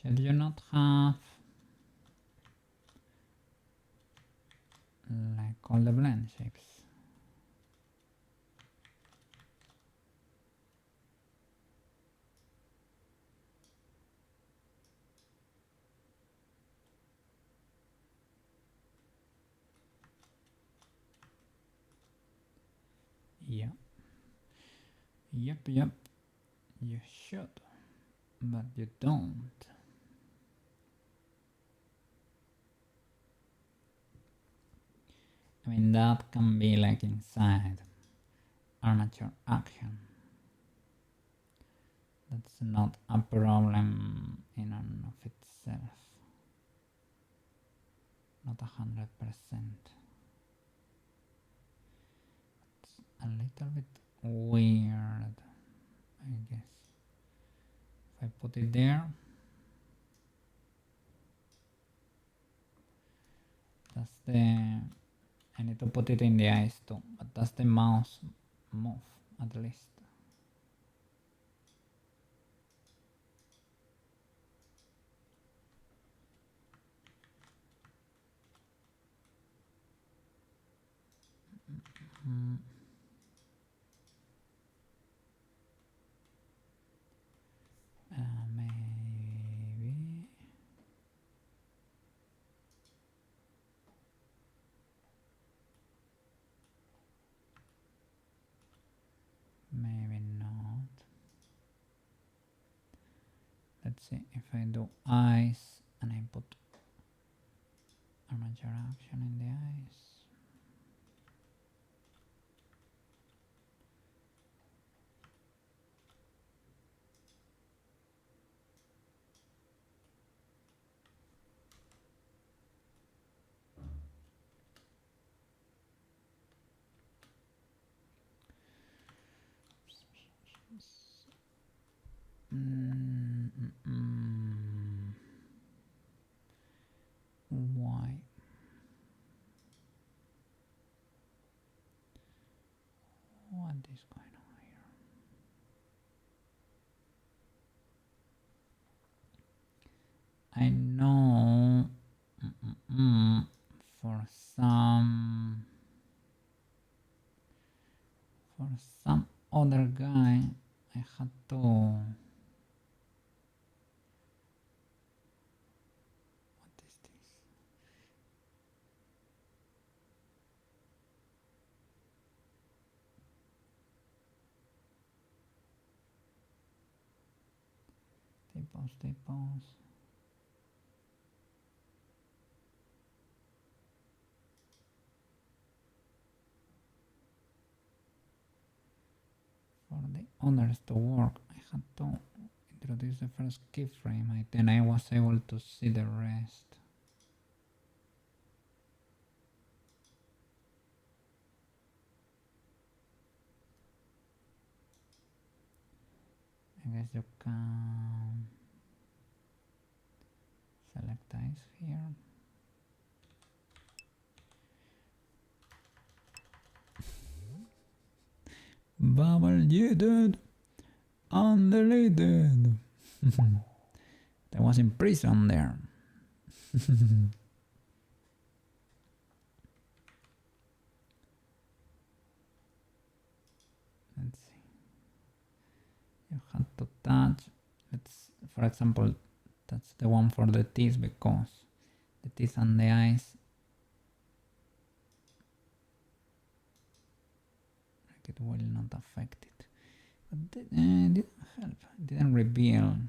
Should you not have like all the blend shapes? Yeah. Yep. You should, but you don't. I mean, that can be like inside armature action. That's not a problem in and of itself. Not 100%. It's a little bit weird, I guess. If I put it there, that's the, I need to put it in the eyes too, but that's the mouse move at least. Maybe. Maybe not. Let's see if I do eyes and I put armature action in the eyes. Why? What is going on here? I know for some other guy I had to. What is this? Stay pause. For the others to work, I had to introduce the first keyframe, then I was able to see the rest. I guess you can select eyes here. Bubble yeeted, undeleted. I was in prison there. Let's see. You have to touch. Let's, for example, that's the one for the teeth because the teeth and the eyes. Like it will not affect it. But didn't help. Didn't reveal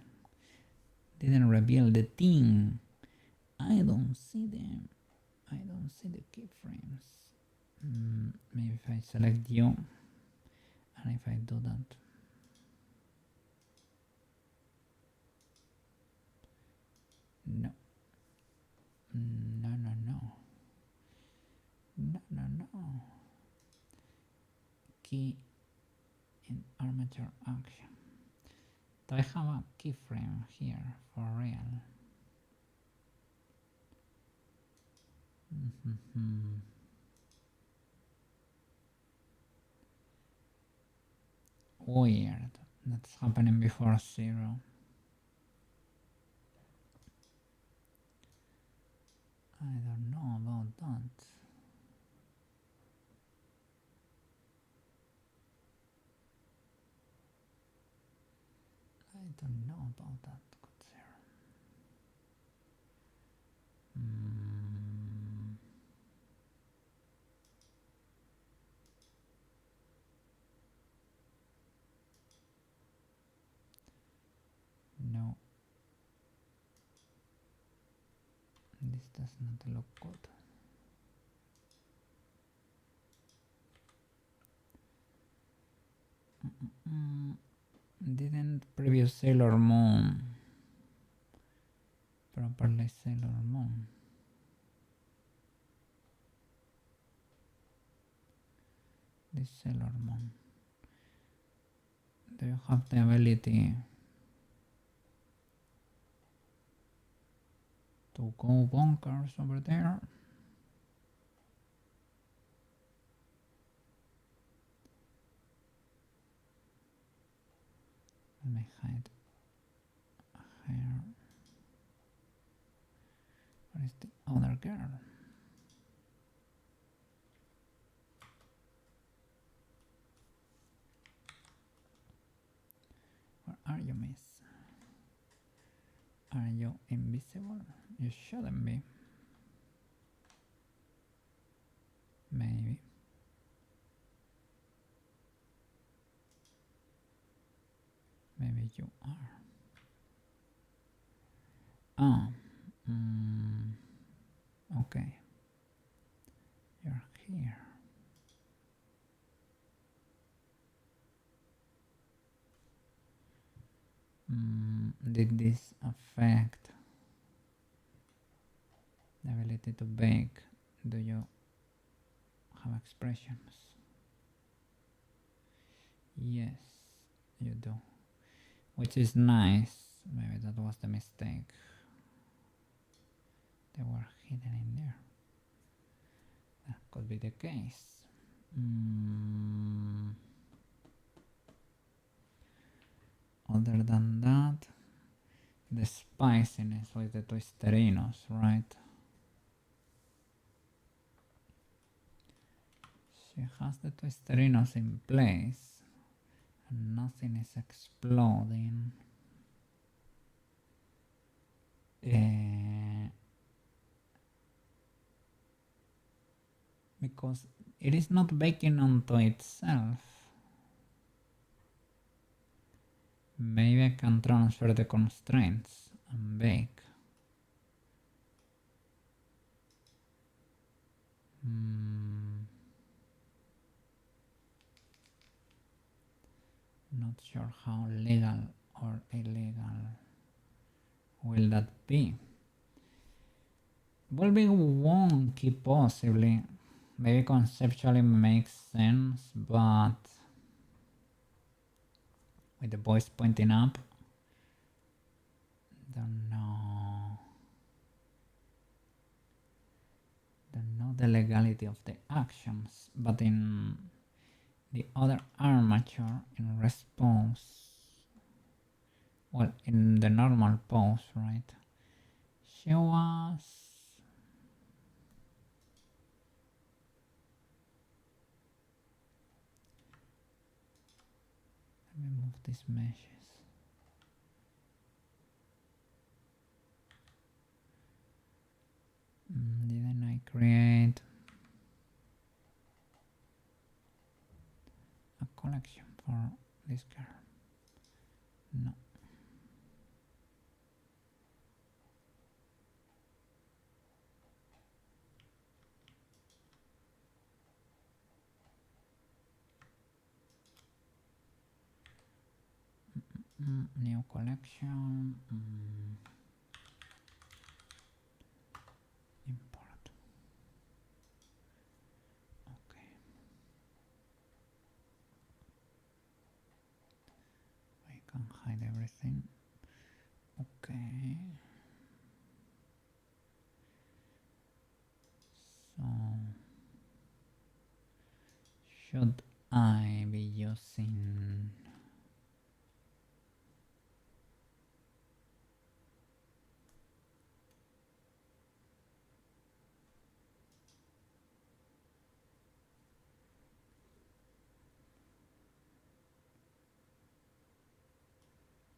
the thing. I don't see them. I don't see the keyframes. Maybe if I select you and if I do that. No. No. Key in armature action. Do I have a keyframe here for real? Weird. That's happening before 0. I don't know about that. I don't know about that, good sir. No. This does not look good. Didn't previous Sailor Moon properly Sailor Moon. This Sailor Moon. Do you have the ability to go bonkers over there? Let me hide here. Where is the other girl? Where are you, miss? Are you invisible? You shouldn't be. Maybe. Maybe you are. Oh. Okay. You're here. Did this affect the ability to bake? Do you have expressions? Yes, you do. Which is nice. Maybe that was the mistake. They were hidden in there. That could be the case. Other than that, the spiciness with the twisterinos, right? She has the twisterinos in place and nothing is exploding. Because it is not baking onto itself. Maybe I can transfer the constraints and bake. Not sure how legal or illegal will that be. Will be wonky possibly. Maybe conceptually makes sense, but with the voice pointing up, don't know the legality of the actions, but in the other armature in rest pose, well, in the normal pose, right, she was let me move these meshes. Didn't I create a collection for this girl? No. New collection. Import. Okay. I can hide everything. Okay. So should I be using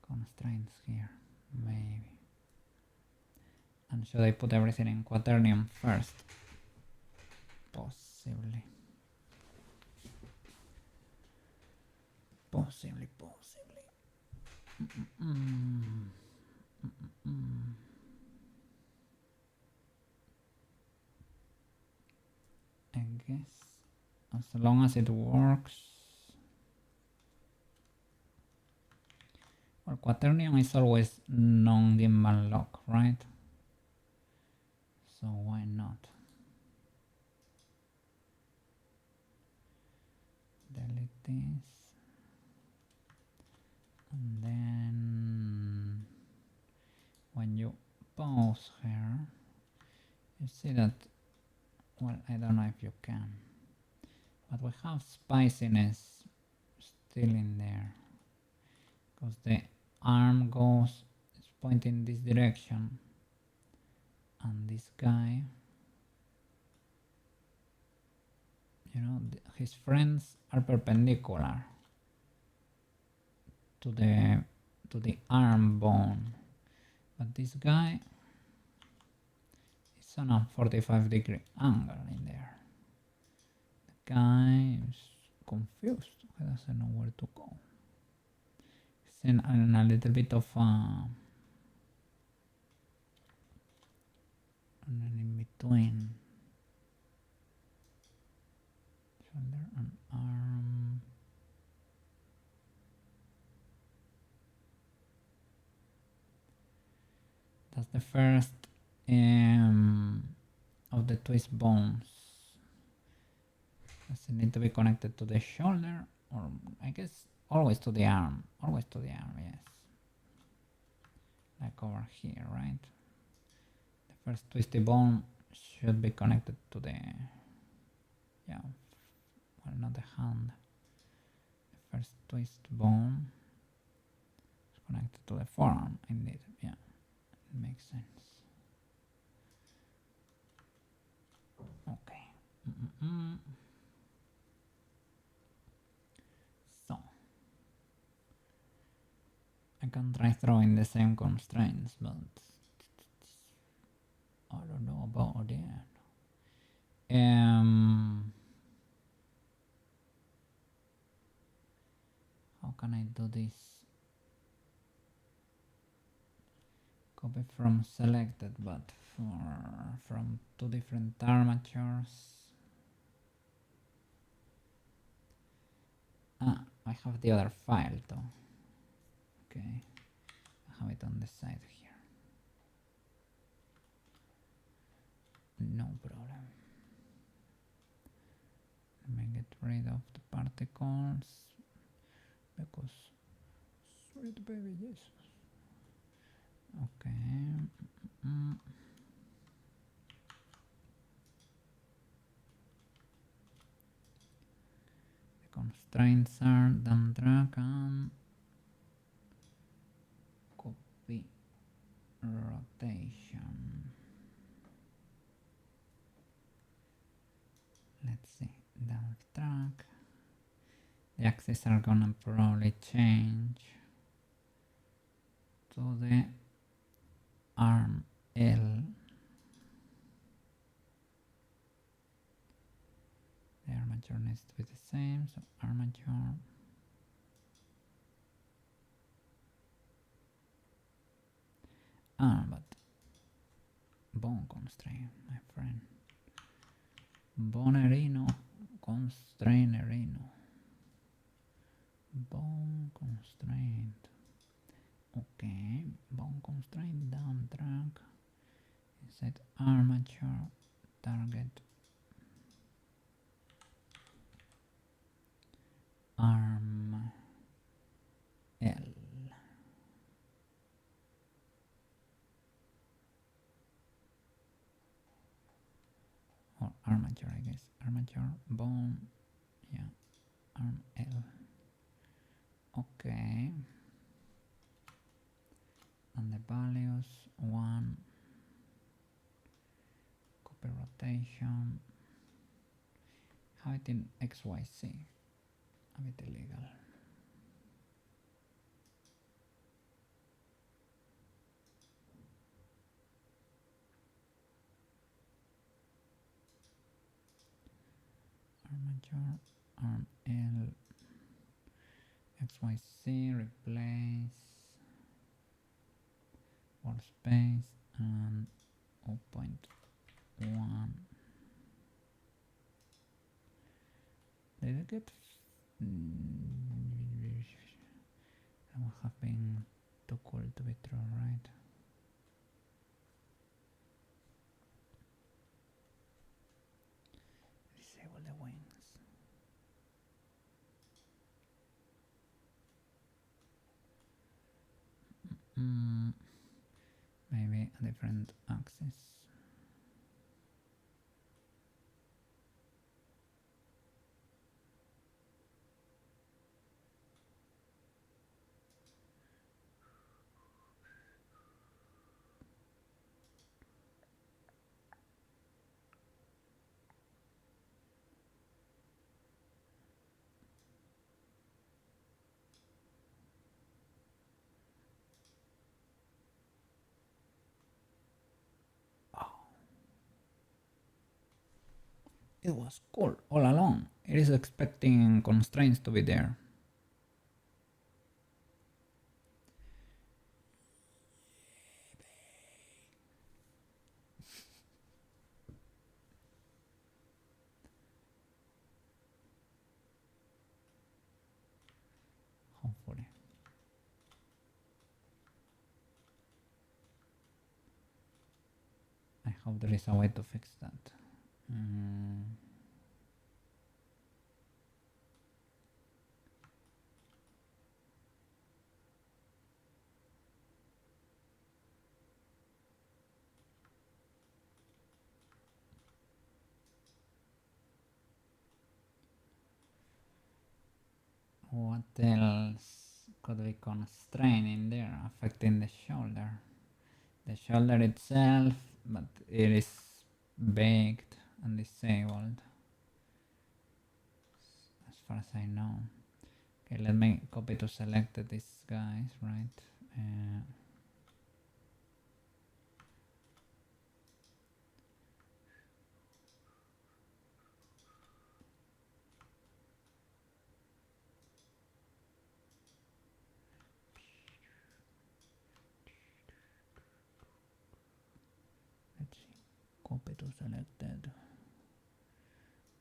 constraints here? Maybe. And should I put everything in quaternium first? Possibly. Possibly. I guess as long as it works. Well, quaternium is always non-gimbal lock, right? So why not? Delete this. And then when you pause here, you see that, well, I don't know if you can, but we have spiciness still in there because the arm goes, it's pointing this direction, and this guy, you know, his friends are perpendicular to the arm bone, but this guy is on a 45-degree angle in there. The guy is confused, he doesn't know where to go. He's in a little bit of in between shoulder and arm. That's the first of the twist bones. Does it need to be connected to the shoulder, or I guess always to the arm? Always to the arm, yes. Like over here, right? The first twisty bone should be connected to the, yeah, well, not the hand. The first twist bone is connected to the forearm, indeed, yeah, it makes sense. Okay. So I can try throwing the same constraints, but I don't know about it. How can I do this? Copy from selected, but from two different armatures. I have the other file though. Okay, I have it on the side here. No problem. Let me get rid of the particles because sweet baby Jesus. Okay. The constraints are dump drag and copy rotation. Let's see, dump drag. The axes are gonna probably change to the arm L. The armature needs to be the same, so armature. But bone constraint, my friend. Bonerino constrainerino. Bone constraint. Okay, bone constraint, down track. Set armature target arm L. Or armature, I guess. Armature, bone, yeah, arm L. Okay. And the values 1, copy rotation, have it in XYZ, a bit illegal. Armature, arm L, XYZ, replace, workspace, and 0.1. Did I get? That would have been too cool to be true, right? Disable the wings. maybe a different axis. It was cool all along. It is expecting constraints to be there. Hopefully. I hope there is a way to fix that. What else could be constraining there, affecting the shoulder? The shoulder itself, but it is baked and disabled, as far as I know. Okay, let me copy to select these guys, right? Let's see. Copy to selected.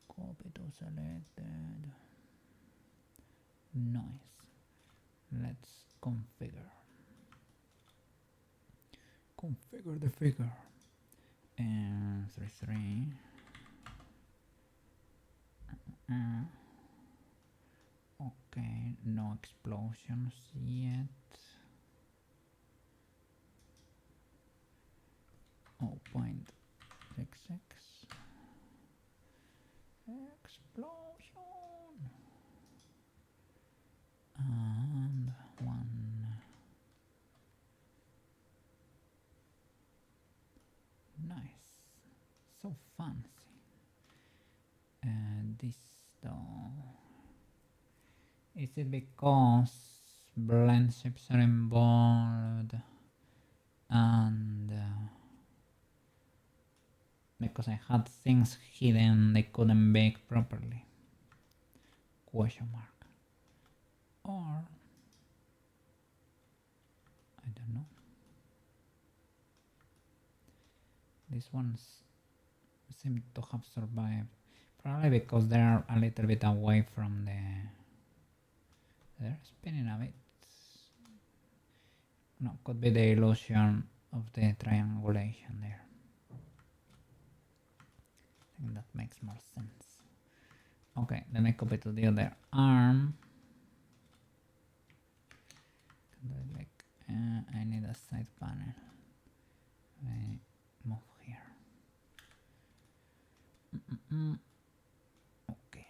Copy to selected. Nice. Let's configure. Configure the figure. And 3. Okay, no explosions yet. 0.66. Explosion. And 1. Nice. So fancy. This though. Is it because blend ships are involved and because I had things hidden they couldn't bake properly? Question mark. Or I don't know. These ones seem to have survived. Probably because they are a little bit away from the... They're spinning a bit. No, could be the illusion of the triangulation there. I think that makes more sense. Okay, let me copy to the other arm. Like, I need a side panel. I move here. Okay.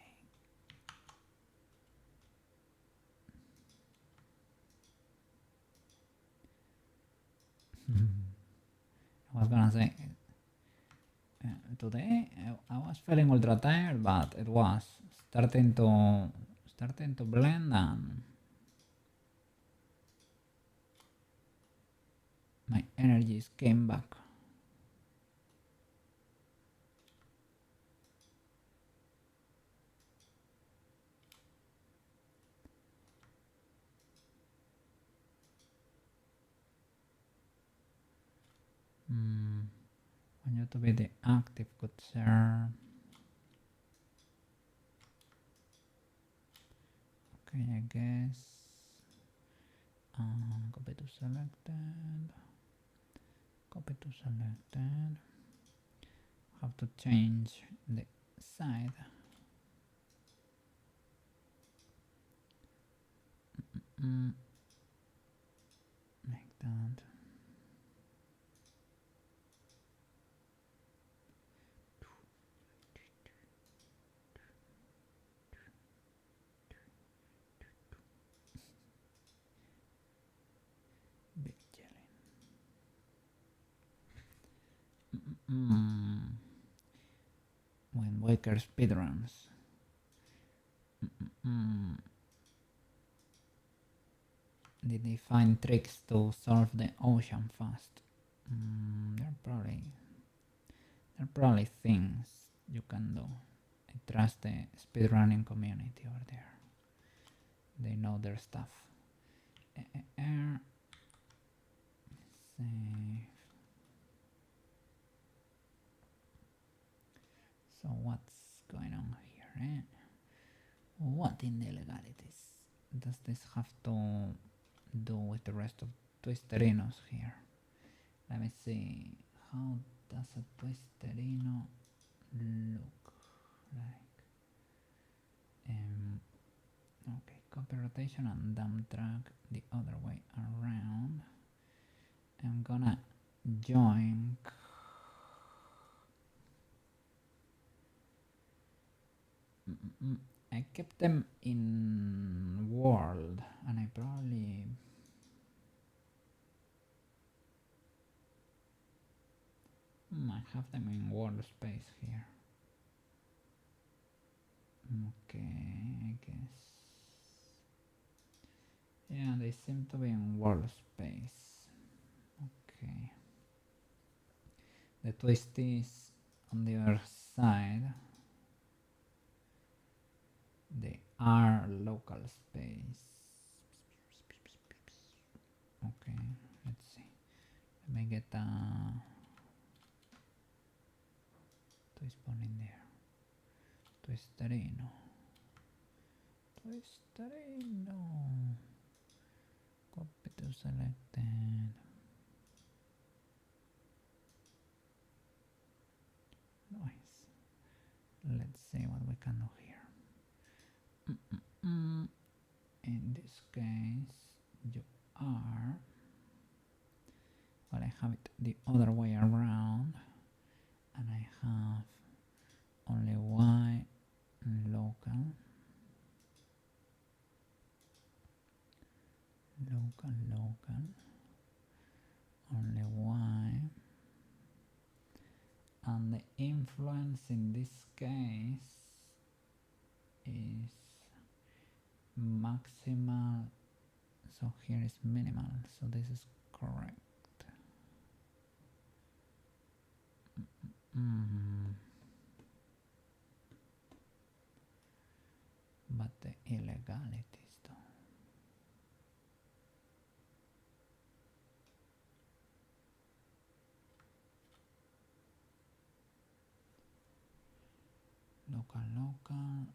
I was gonna say today I was feeling ultra tired, but it was starting to blend and my energies came back. Want you to be the active good sir. Okay, I guess copy to selected. Copy to selected. Have to change the side. Like that. Big jelly. When Waker speedruns. Did they find tricks to solve the ocean fast? There are probably things you can do. I trust the speedrunning community over there. They know their stuff. Save. So what's going on here? What in the legalities does this have to do with the rest of Twisterinos here? Let me see. How does a Twisterino look like? Okay, copy rotation and dump drag the other way around. I'm gonna join. I kept them in world, and I probably might have them in world space here. Okay, I guess. Yeah, they seem to be in world space. Okay. The twist is on the other side. They are local space. Okay, let's see. Let me get a twist spawn in there. Twisterino. Copy to selected. Nice. Let's see what we can do here. In this case, you are. Well, I have it the other way around, and I have only y local. Only y, and the influence in this case is maximal, so here is minimal, so this is correct. But the illegalities though. Local.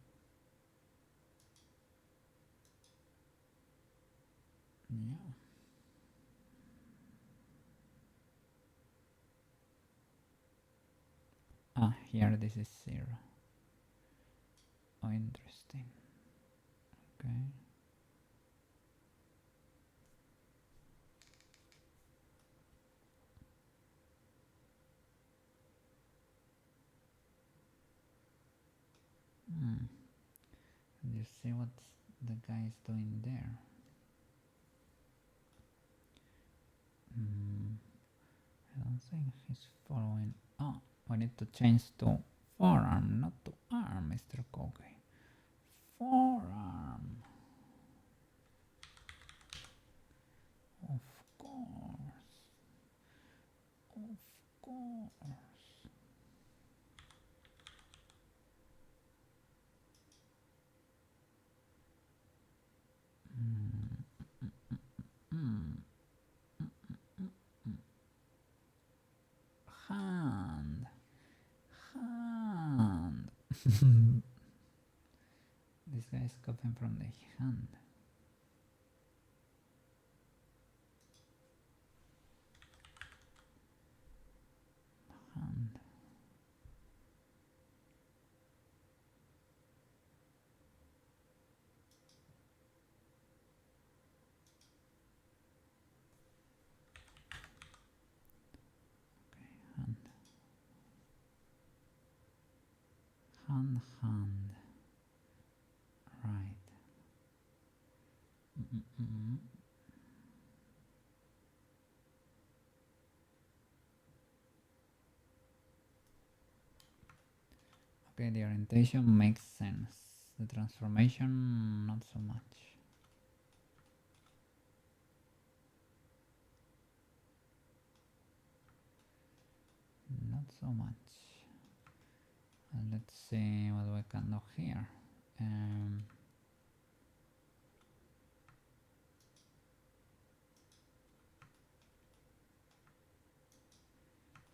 Yeah. Here this is 0. Oh, interesting. Okay. You see what the guy is doing there? I don't think he's following. Oh, we need to change to forearm, not to arm, Mr. Kogi. Forearm. Of course. Hand. This guy is copying from the hand. and hand. Right. Okay, the orientation makes sense. The transformation, not so much. Not so much. Let's see what we can do here.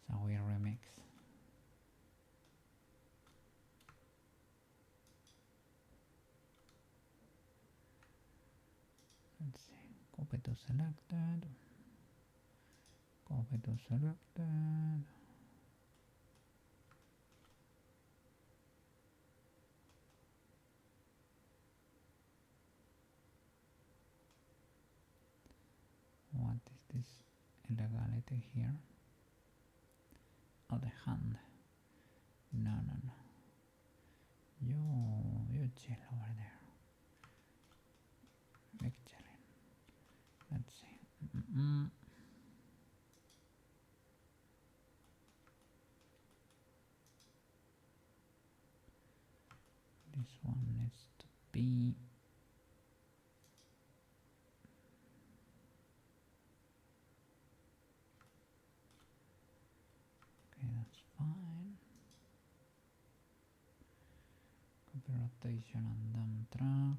So we remix. Let's see. Copy to selected. Copy to selected. What is this illegality here? Oh, the hand. No, no, no. You chill over there. Big chilling. Let's see. This one needs to be. Okay, that's fine. Copy rotation and dump track.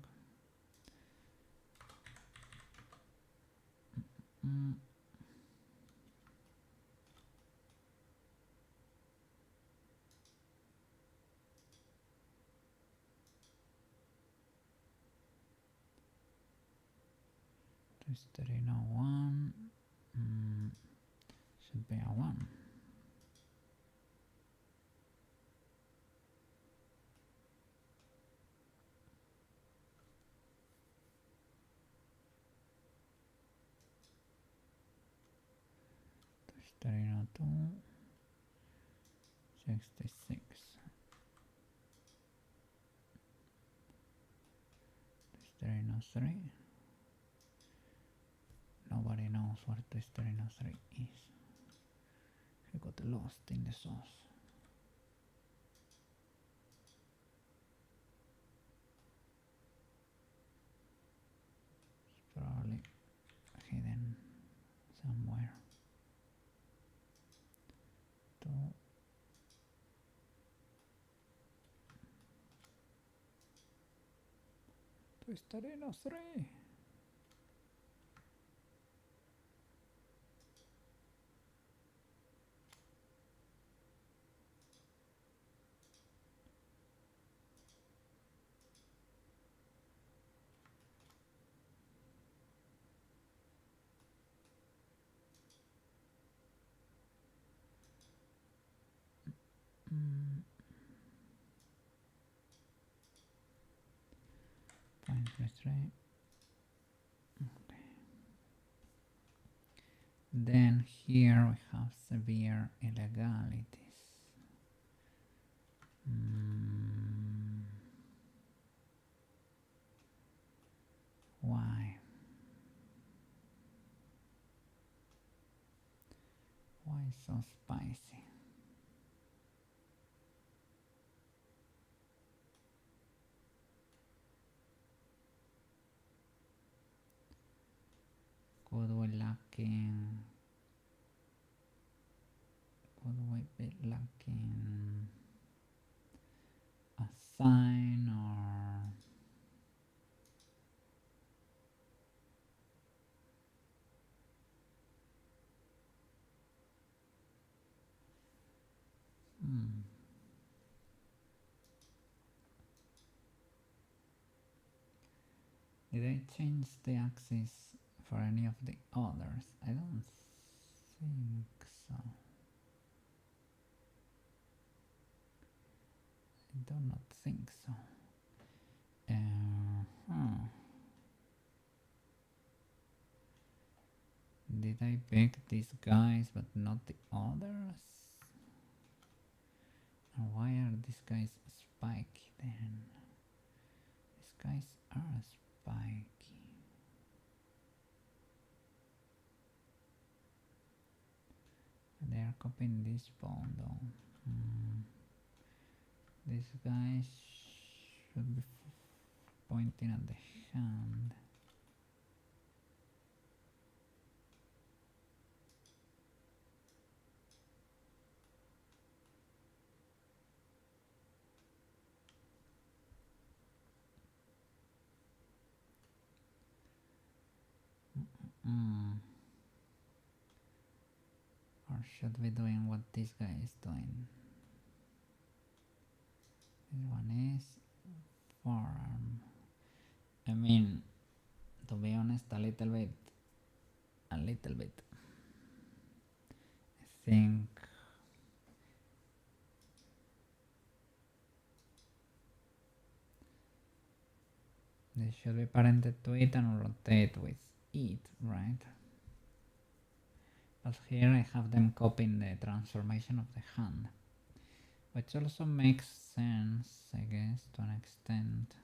History now 1. Should be a 1. History now 2. 66. History now 3. Nobody knows what history now 3 is. He got lost in the sauce. It's probably hidden somewhere. To history now 3. Point history. Okay. Then here we have severe illegalities. Why? Why so spicy? Could we lacking? Could we be lacking a sign or? Did I change the axis for any of the others? I don't think so. I do not think so. Did I pick these guys but not the others? And why are these guys spiky? then these guys are spiky. They are copying this bone though. These guys should be pointing at the hand. Or should we doing what this guy is doing? This one is forearm. I mean, to be honest, a little bit. I think they should be parented to it and rotate with it, right? But here I have them copying the transformation of the hand, which also makes sense, I guess, to an extent.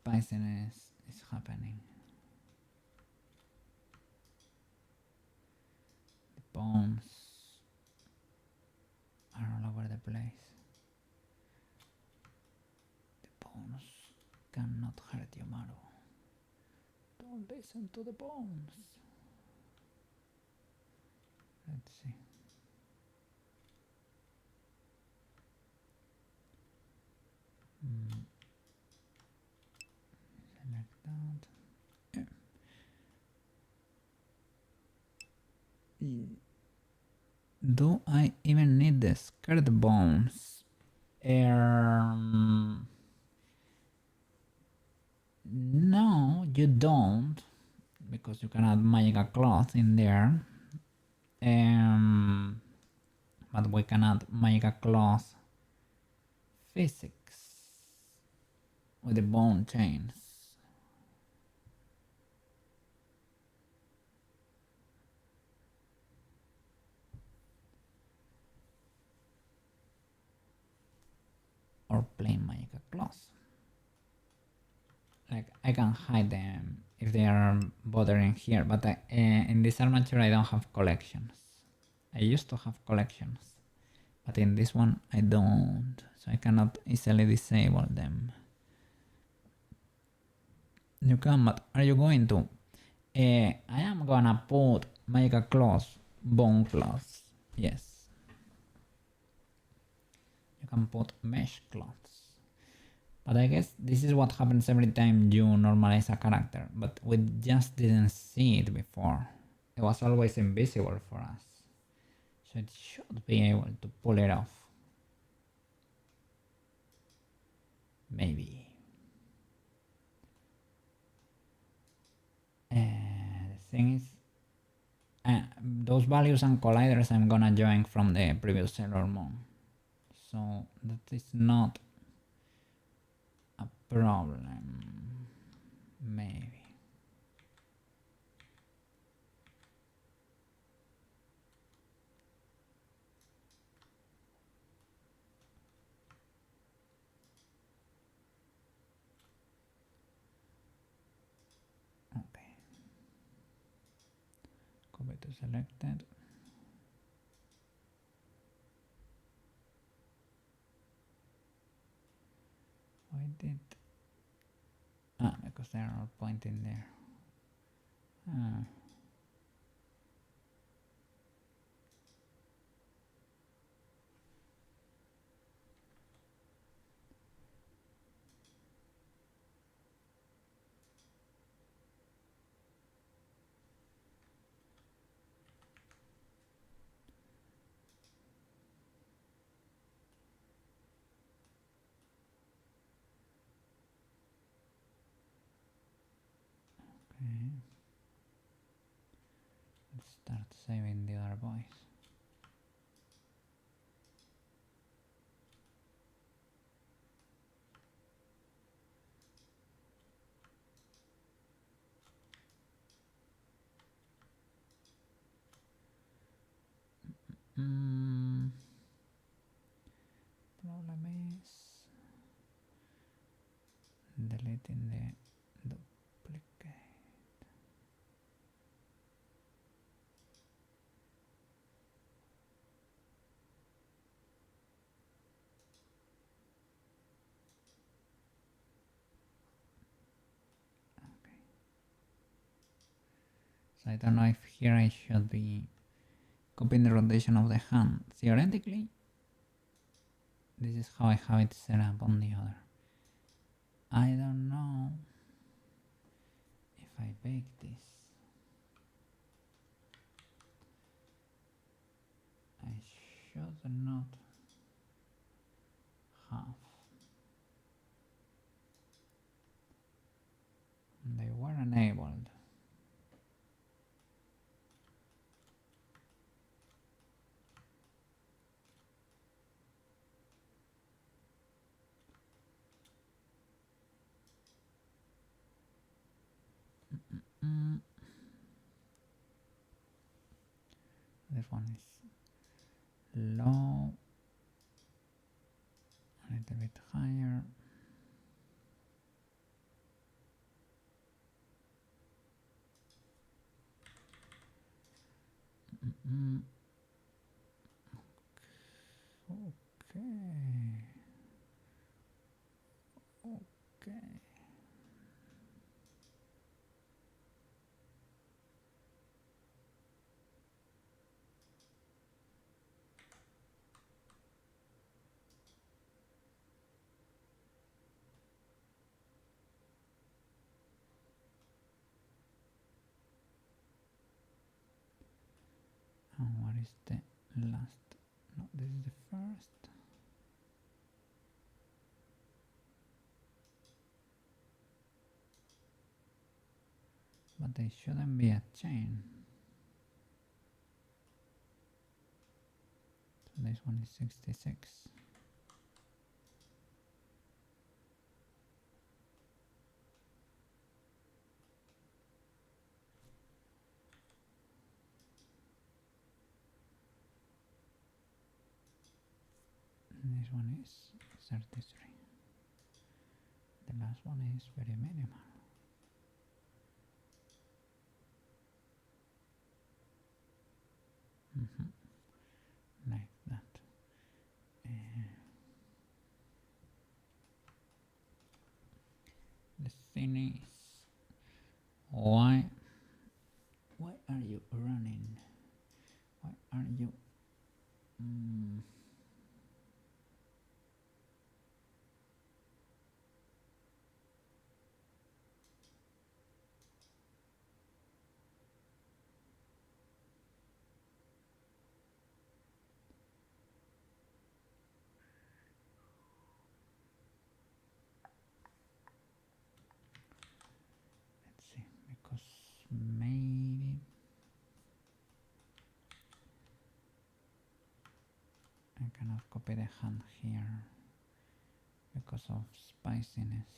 Spiciness is happening. The bones are all over the place. The bones cannot hurt you, Maru. Don't listen to the bones. Let's see. Select that. Do I even need the skirt bones? No, you don't, because you can add magical cloth in there. But we can add magical cloth physics with the bone chains. Or plain magical cloth. Like, I can hide them if they are bothering here, but in this armature I don't have collections. I used to have collections, but in this one I don't, so I cannot easily disable them. You can, but are you going to? I am gonna put magical cloth, bone cloth, yes. You can put mesh cloths. But I guess this is what happens every time you normalize a character, but we just didn't see it before. It was always invisible for us. So it should be able to pull it off. Maybe. The thing is, those values and colliders I'm gonna join from the previous Sailor Moon. So that is not a problem. Maybe. Okay. Copy to selected. Why did? Because they are all pointing there. Okay. Let's start saving the other boys. Problem is deleting the duplicate. Okay. So I don't know if here I should be copying the rotation of the hand. Theoretically, this is how I have it set up on the other. I don't know if I bake this. I should not have. They were enabled. This one is low, a little bit higher. Okay. Okay. And what is the last? No, this is the first. But they shouldn't be a chain. So this one is 66. And this one is 33. The last one is very minimal. Like that. The thing is, why are you running? Why are you? Let's see, because maybe I cannot copy the hand here because of spiciness.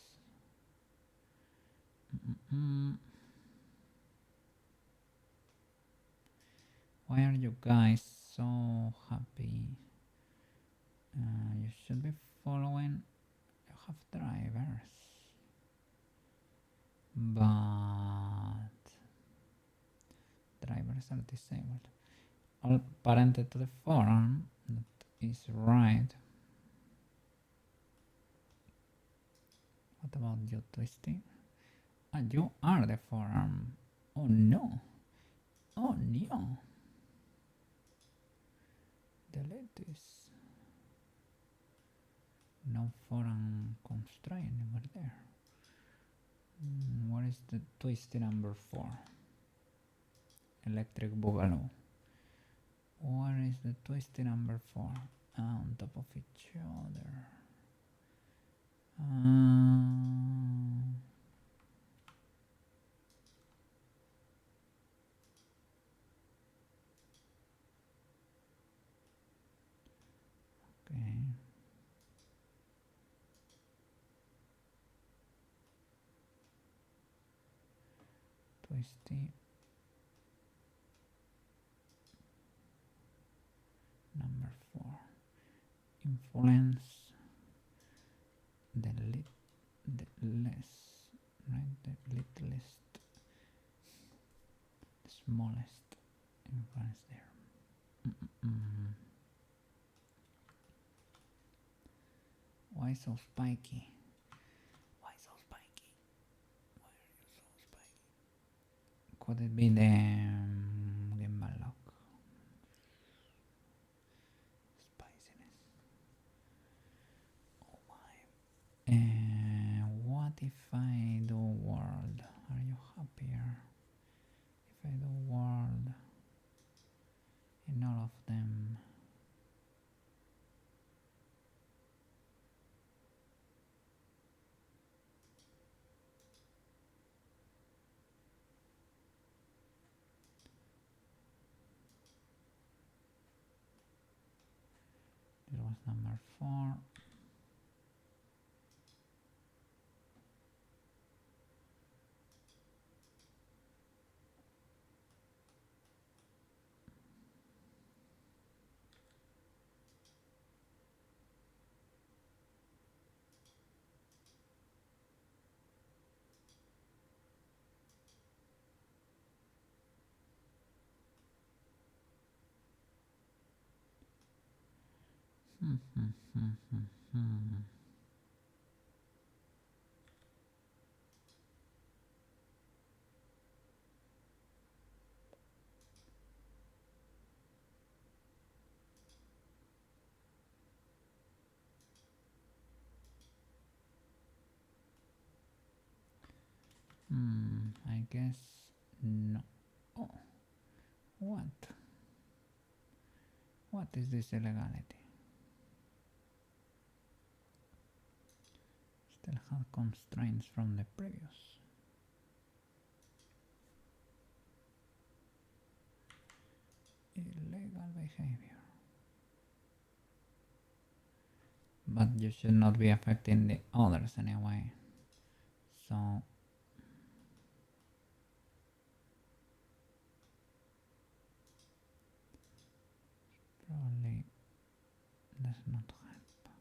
Why are you guys so happy? You should be following. You have drivers, but drivers are disabled. All parented to the forearm. That is right. What about you, Twisty? Ah, you are the forearm. Oh no. Oh no. Delete this. No forearm constraint over there. What is the Twisty number 4? Electric Boogaloo. What is the Twisty number 4? On top of each other. Okay. Twisty. 4. Influence the less, right? The littlest, the smallest influence there. Why so spiky? Why so spiky? Why are you so spiky? Could it be the gimbal lock? Spiciness. Oh my. What if I do world? Are you happier? If I do world in all of them. This was number 4. I guess no. Oh, what? What is this illegality? Still have constraints from the previous. Illegal behavior. But you should not be affecting the others anyway. So probably does not help.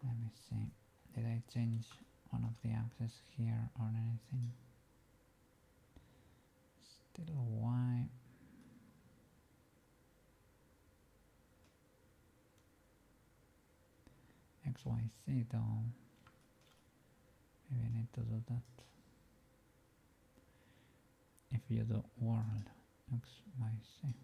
Let me see. Did I change one of the axes here or anything? Still Y. XYZ though. Maybe I need to do that. If you do world XYZ.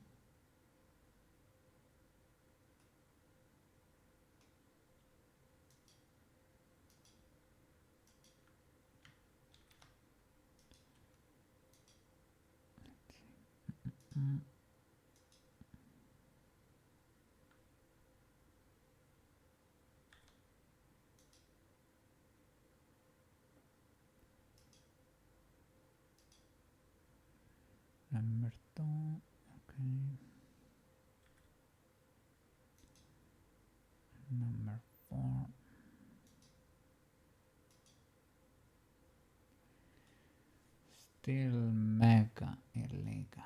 Number 2, okay. Number 4. Still mega illegal.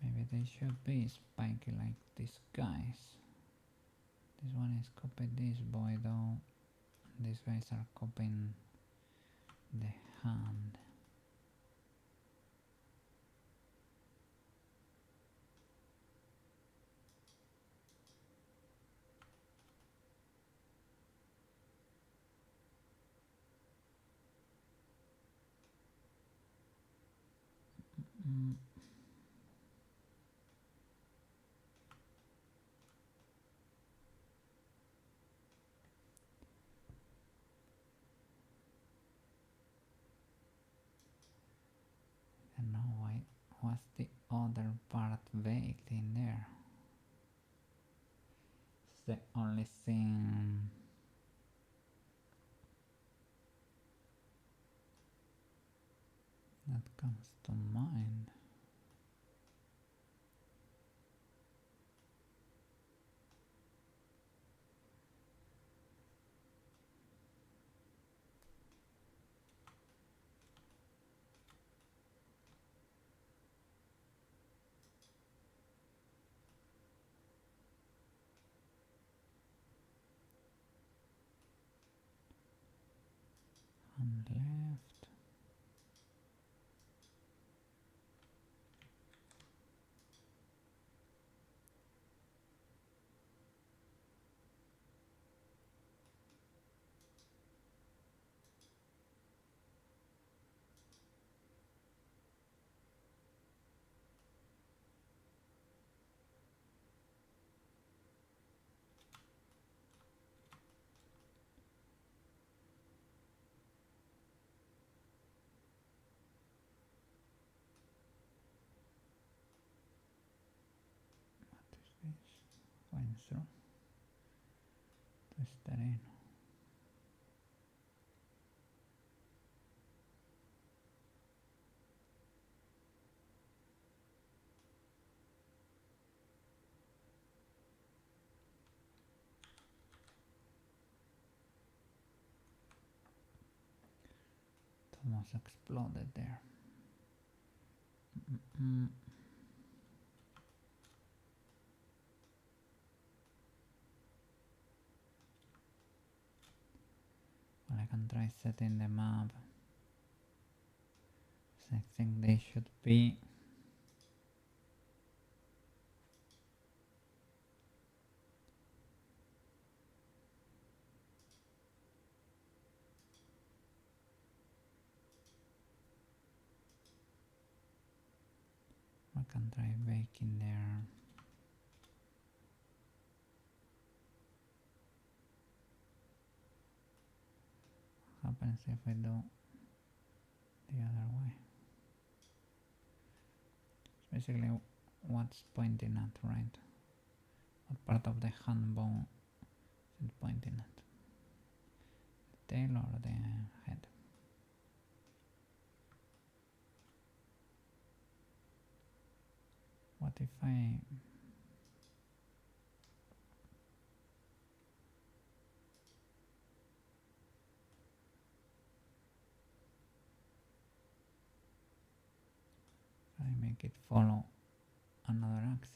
Maybe they should be spiky like these guys. This one is copied this boy though. These guys are copying the hand. And now why was the other part baked in there? It's the only thing that comes to mind. And left. What is this? Going through this terrain. It almost exploded there. Well, I can try setting them up. So I think they should be I can try baking there. What happens if I do the other way? It's basically what's pointing at, right? What part of the hand bone is it pointing at? The tail or the head? What if I make it follow another axis?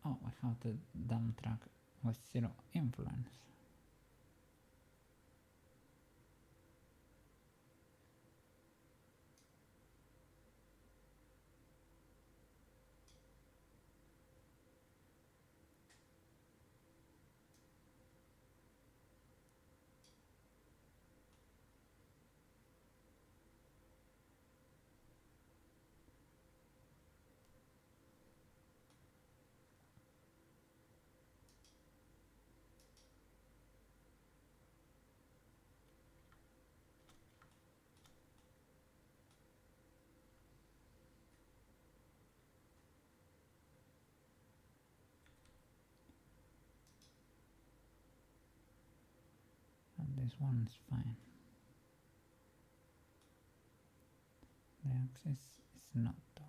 Oh, I have the dump track with 0 influence. And this one is fine. The axis is not though.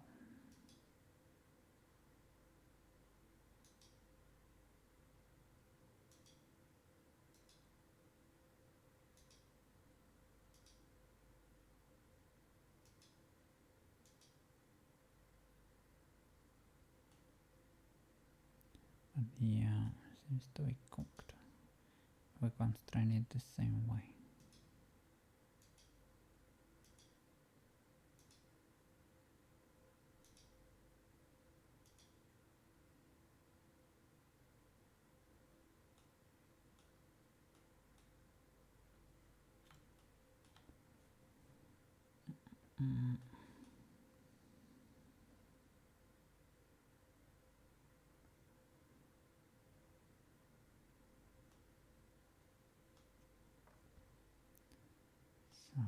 Yeah, seems to be cooked. We constrain it the same way. So,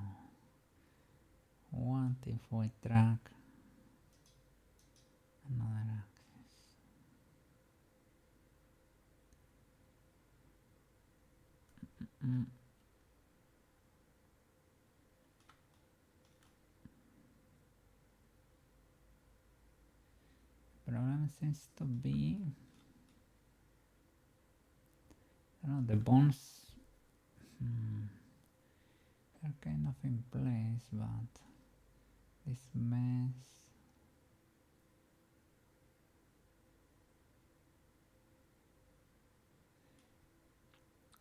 what if we track another axis? Problem seems to be, I don't know, the bones are kind of in place, but this mess.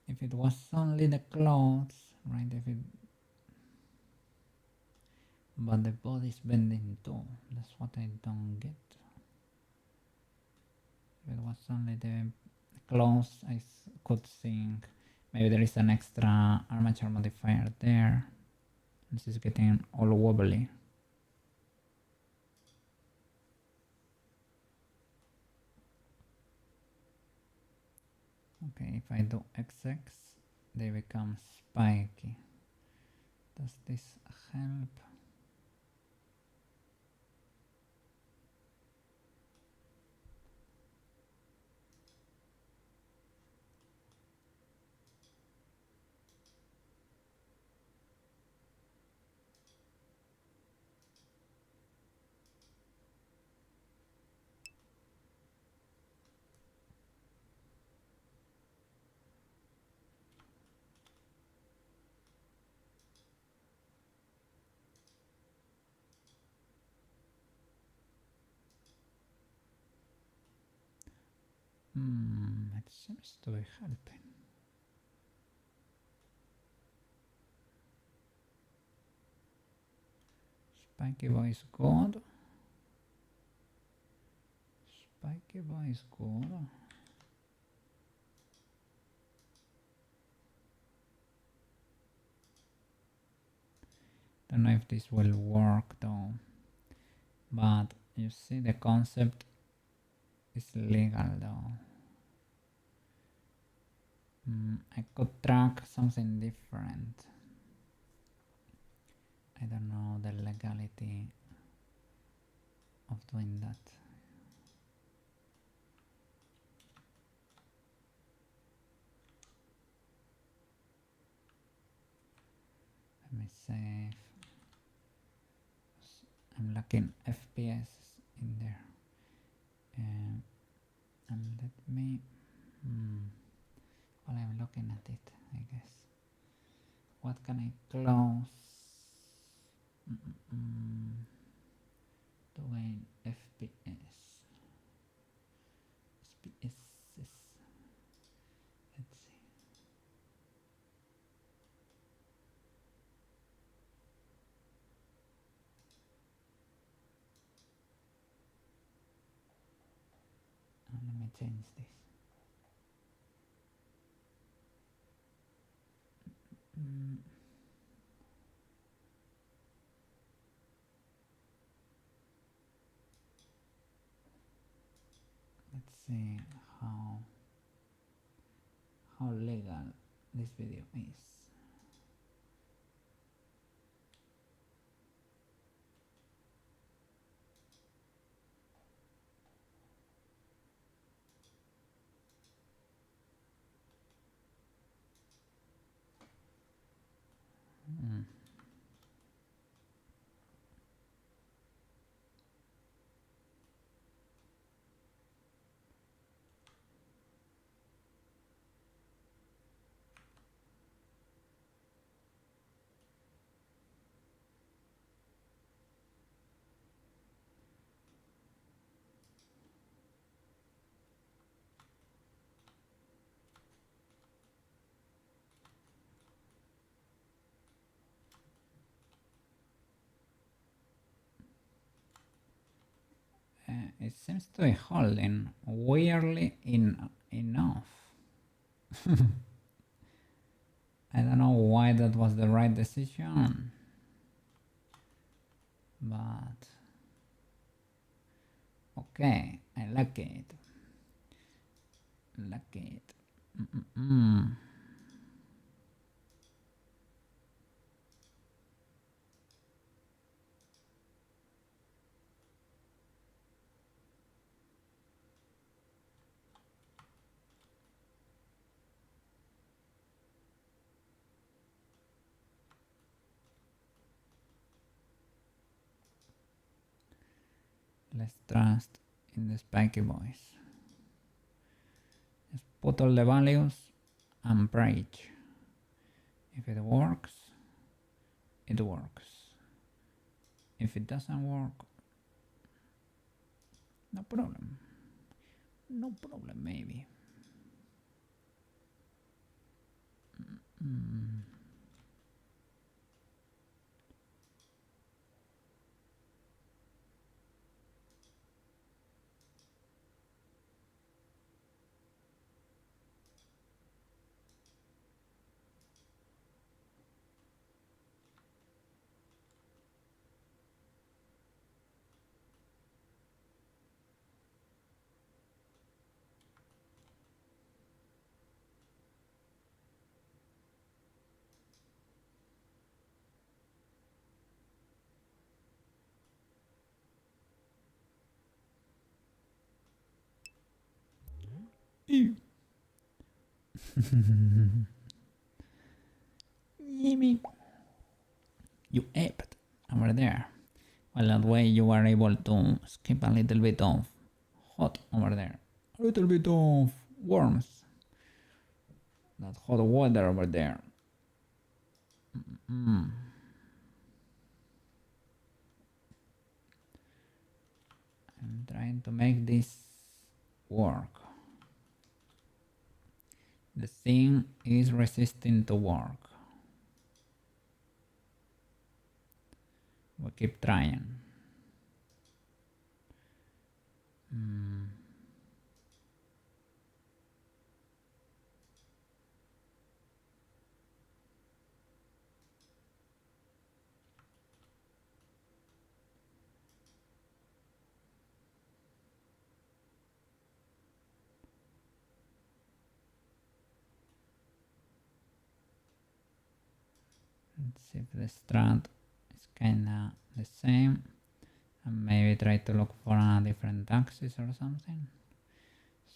If it was only the clothes, right? But the body's bending too. That's what I don't get. If it was only the clothes, I could think maybe there is an extra armature modifier there. This is getting all wobbly. Okay, if I do XX, they become spiky. Does this help? It seems to be helping. Spiky boy is good. Spiky boy is good. Don't know if this will work though. But you see, the concept is legal though. I could track something different. I don't know the legality of doing that. Let me save. I'm lacking FPS in there. And let me, while I'm looking at it, I guess. What can I close? To gain FPS. SPSs. Let's see. Let me change this. Let's see how legal this video is. It seems to be holding weirdly enough. I don't know why that was the right decision, but okay, I like it. Like it. Let's trust in the spiky voice. Just put all the values and preach. If it works, it works. If it doesn't work, no problem. No problem, maybe. Jimmy, you aped over there. Well, that way you are able to skip a little bit of hot over there. A little bit of warmth. That hot water over there. I'm trying to make this work. The thing is resisting to work. We keep trying. Let's see if the strand is kinda the same. And maybe try to look for a different axis or something.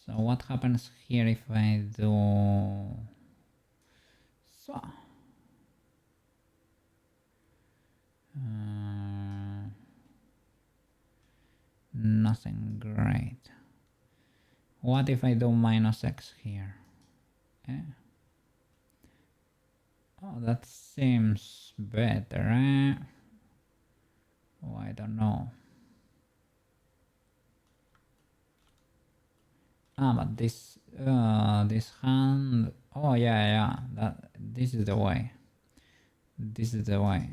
So what happens here if I do so? Nothing great. What if I do minus x here? Eh? Oh, that seems better, eh? Oh, I don't know. Ah, but this hand. Oh yeah. This is the way. This is the way.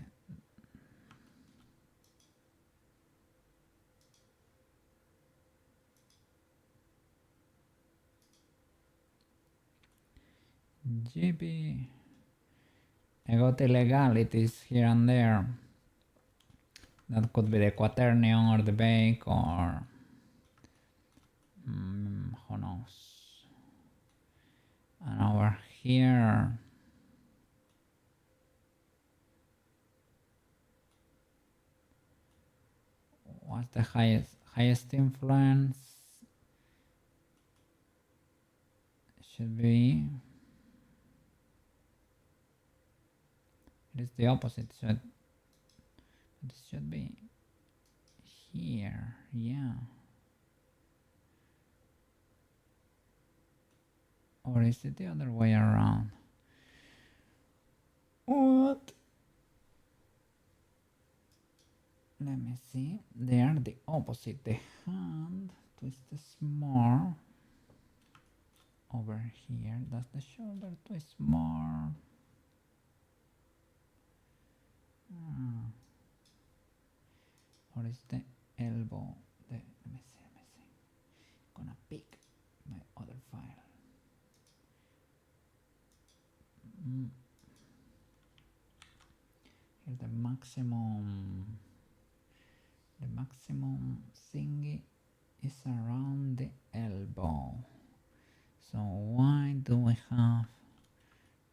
GB. I got illegalities here and there. That could be the quaternion or the bake or who knows. And over here, what's the highest influence? Should be. It is the opposite. So it should be here. Yeah. Or is it the other way around? What? Let me see. They are the opposite. The hand twists more over here. Does the shoulder twist more? Or is the elbow? Let me see. gonna pick my other file. Here's the maximum thingy is around the elbow. So why do we have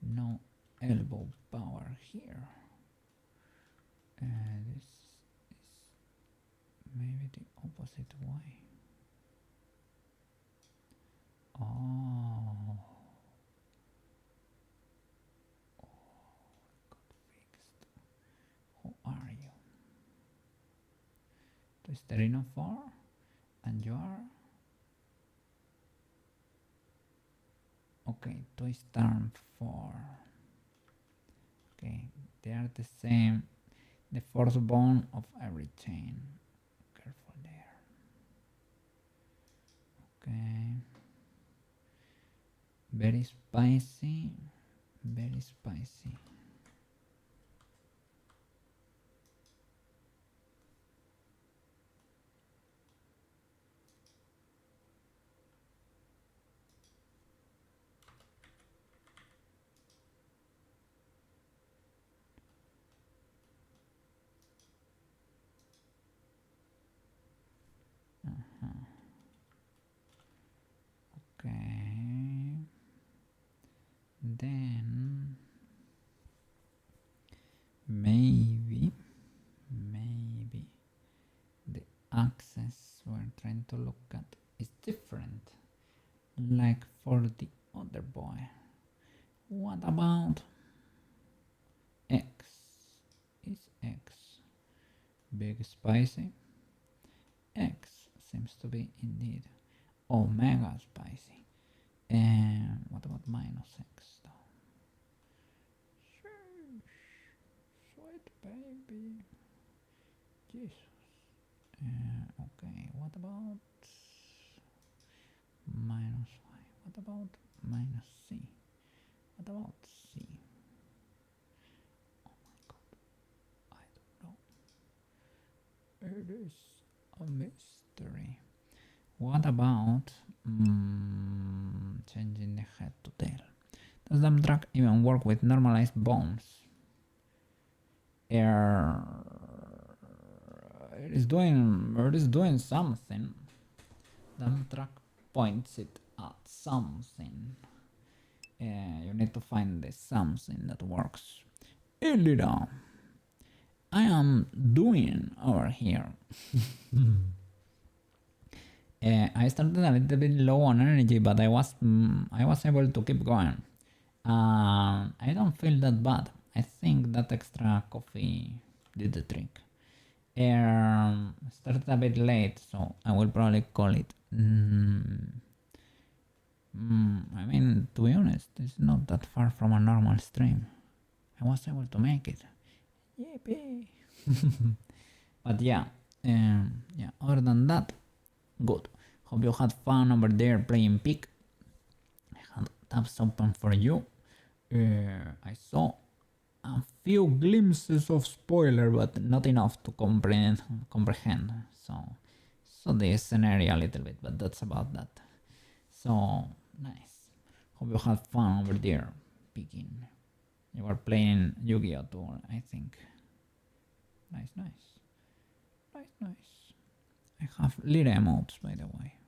no elbow power here? This is maybe the opposite way. Oh, got fixed. Who are you? Twisterino 4, and you are? Okay, Twister 4. Okay, they are the same. The fourth bone of every chain. Careful there. Okay. Very spicy. Very spicy. Okay. Then maybe the axis we're trying to look at is different, like for the other boy. What about X? Is X big spicy? X seems to be indeed omega spicy. And what about minus X though? Sweet baby. Jesus. Okay, what about minus Y? What about minus C? What about C? Oh my god, I don't know. It is a mystery. What about changing the head to tail? Does the track even work with normalized bones? It is doing something. The track points it at something. You need to find the something that works. Elira, I am doing over here. I started a little bit low on energy, but I was able to keep going. I don't feel that bad. I think that extra coffee did the trick. Started a bit late, so I will probably call it. I mean, to be honest, it's not that far from a normal stream. I was able to make it. Yippee! But yeah, other than that, good. Hope you had fun over there playing Peak. I had tabs open for you. I saw a few glimpses of spoiler, but not enough to comprehend. So the scenario a little bit, but that's about that. So nice. Hope you had fun over there picking. You were playing Yu-Gi-Oh! Too, I think. Nice. I have little emotes, by the way.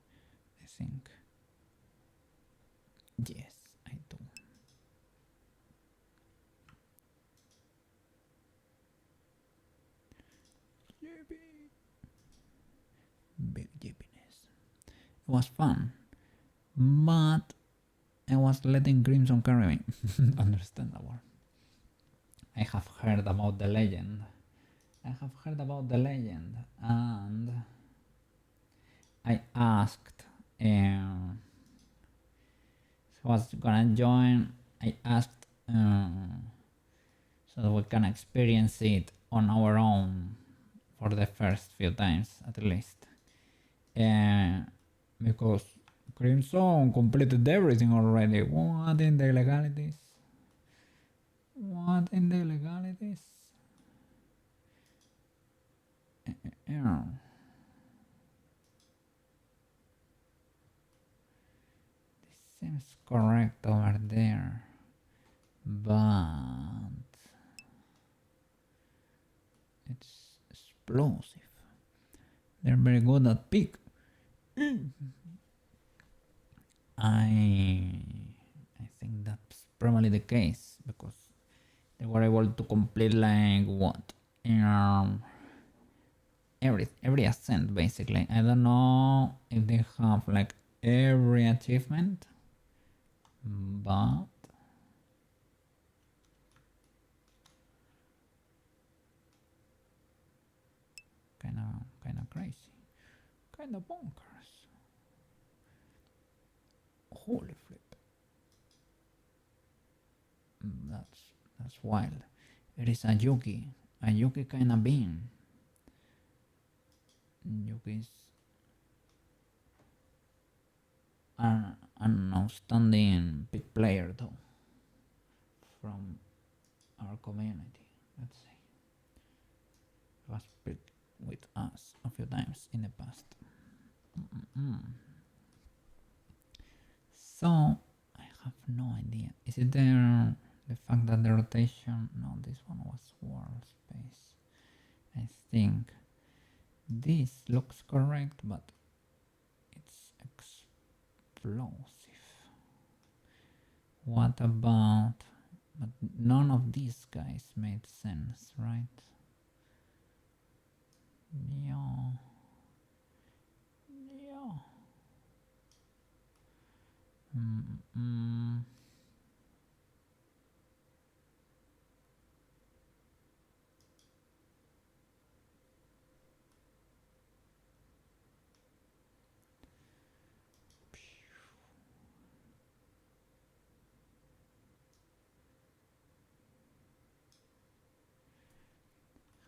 I think. Yes, I do. Big jippiness. It was fun, but I was letting Crimson carry me. Understandable. I have heard about the legend. And I asked who was gonna join. I asked so that we can experience it on our own for the first few times at least. Because Crimson completed everything already. What in the illegalities? seems correct over there, but it's explosive. They're very good at pick. I think that's probably the case because they were able to complete like what every ascent basically. I don't know if they have like every achievement, but kind of crazy, kind of bonkers. Holy flip! That's wild. It is a Yuki kind of being. Yuki's an outstanding big player though from our community. Let's say he was picked with us a few times in the past. So I have no idea. Is it the fact that the rotation? No, this one was world space. I think this looks correct, but it's explosive. What about? But none of these guys made sense, right? Yeah.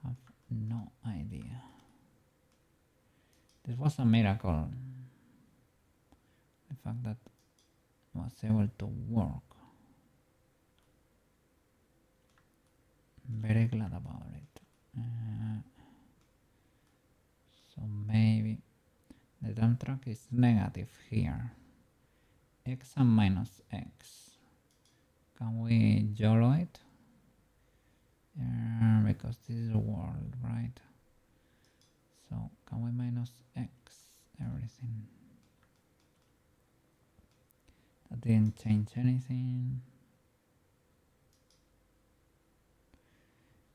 Have no idea. This was a miracle. The fact that it was able to work. Very glad about it. So maybe the time track is negative here. X and minus X. Can we YOLO it? Because this is a world, right? So can we minus X everything? That didn't change anything.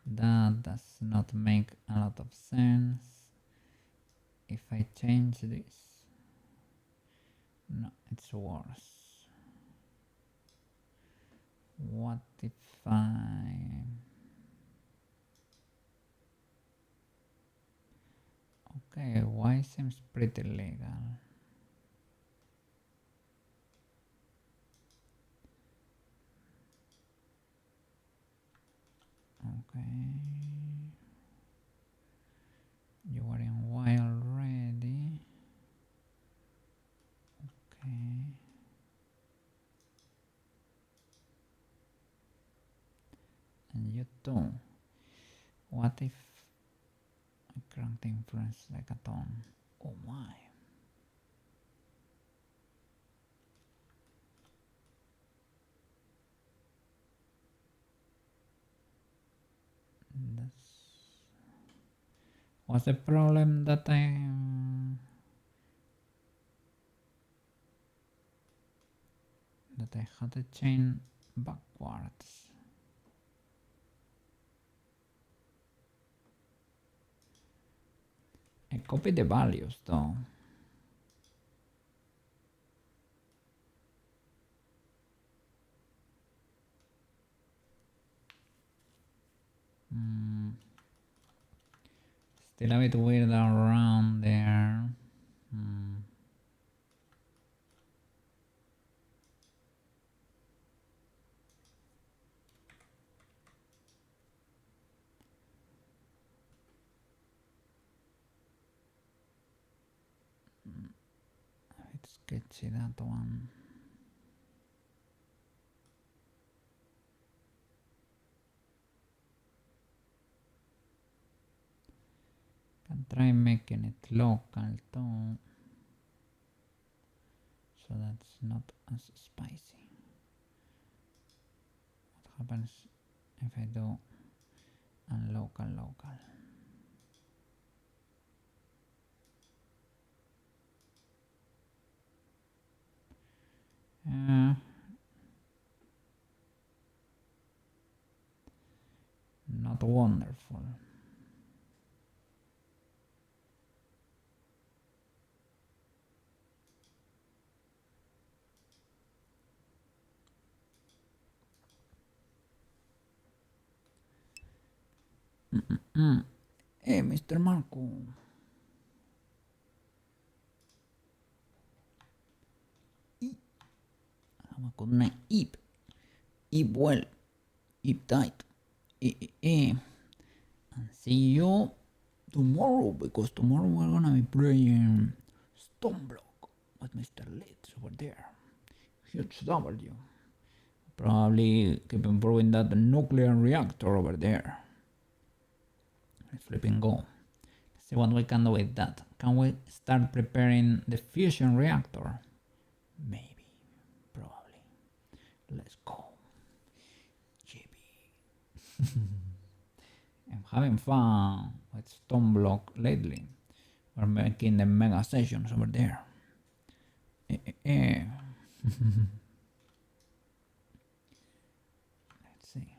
That does not make a lot of sense. If I change this, no, it's worse. What if I... Okay, Y seems pretty legal. Okay. You are in Y already. Okay. And you too. What if I grant influence like a ton? Oh my. What's the problem that I had to chain backwards? I copied the values though. Still a bit weird around there. A bit sketchy that one. Can try making it local too. so that's not as spicy. What happens if I do unlocal local? Not wonderful. Hey, Mr. Marco. Have a good night. Eat. Eat well. Eat tight. And see you tomorrow, because tomorrow we're gonna be playing Stone Block with Mr. Litz over there. Huge W. Probably keep improving that nuclear reactor over there. Let's flipping go. See what we can do with that. Can we start preparing the fusion reactor? Maybe. Probably. Let's go. GB. I'm having fun with Stone Block lately. We're making the mega sessions over there. Let's see.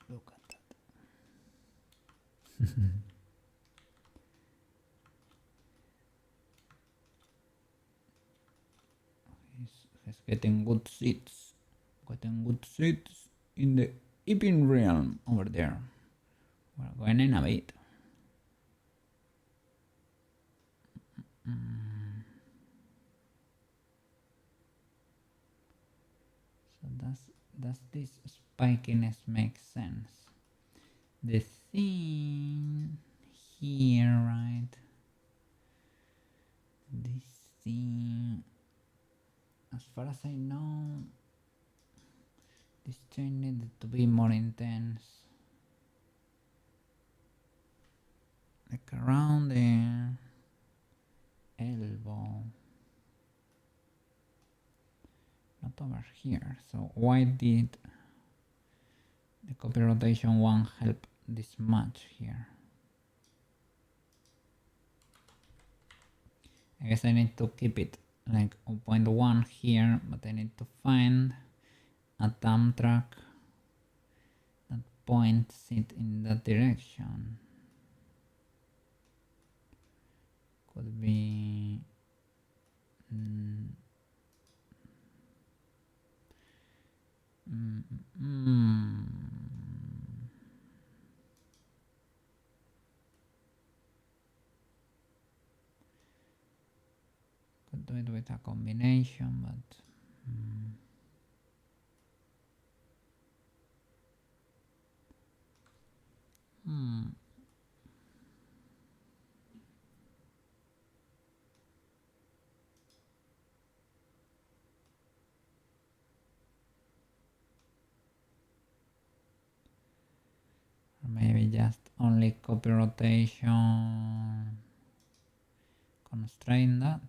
Look at that. He's getting good seats. Getting good seats in the Ipin realm over there. We're going in a bit. So does this spikiness make sense? The thing here, right? This thing, as far as I know, this chain needed to be more intense. Like around the elbow. Not over here. So why did the copy rotation one help this much here? I guess I need to keep it like 0.1 here, but I need to find a thumb track that points it in that direction. Could be could do it with a combination, but or maybe just only copy rotation constrain that.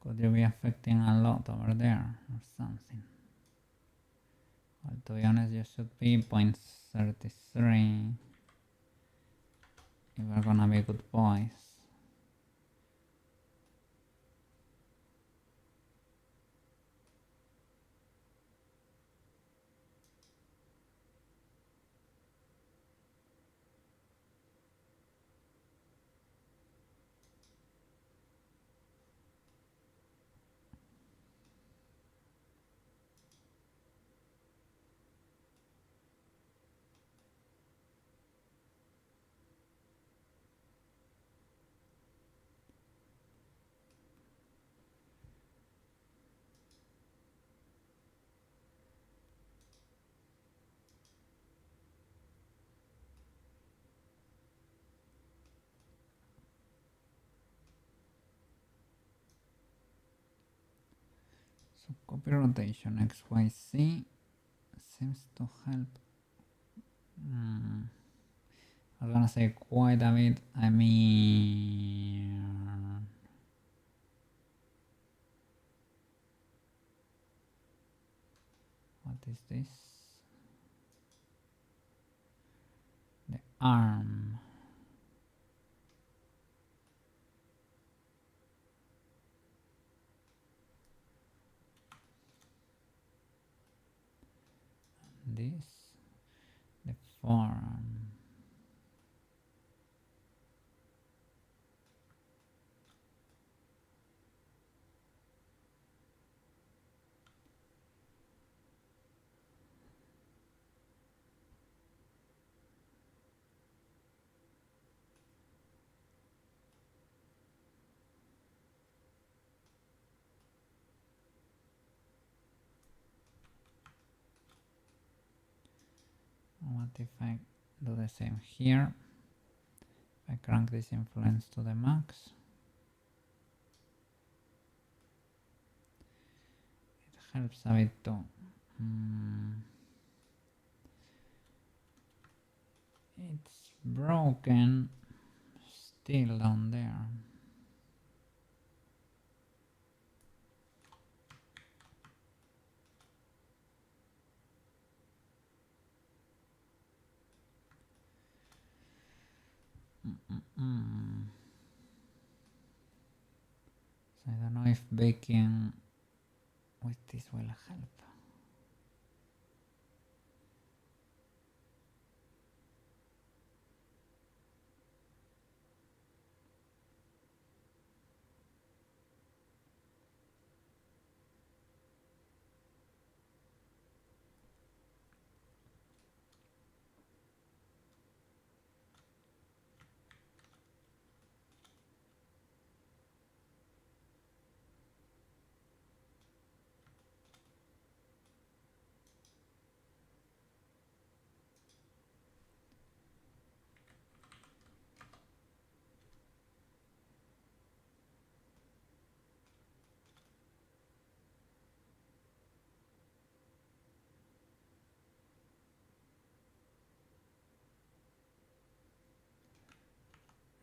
Could you be affecting a lot over there or something? Well, to be honest, you should be 0.33 if we're gonna be good boys. So copy rotation XYZ seems to help. I was gonna say quite a bit. I mean, what is this? The arm. This, the forearm. What if I do the same here? I crank this influence to the max. It helps a bit too. It's broken still down there. So I don't know if baking with this will help.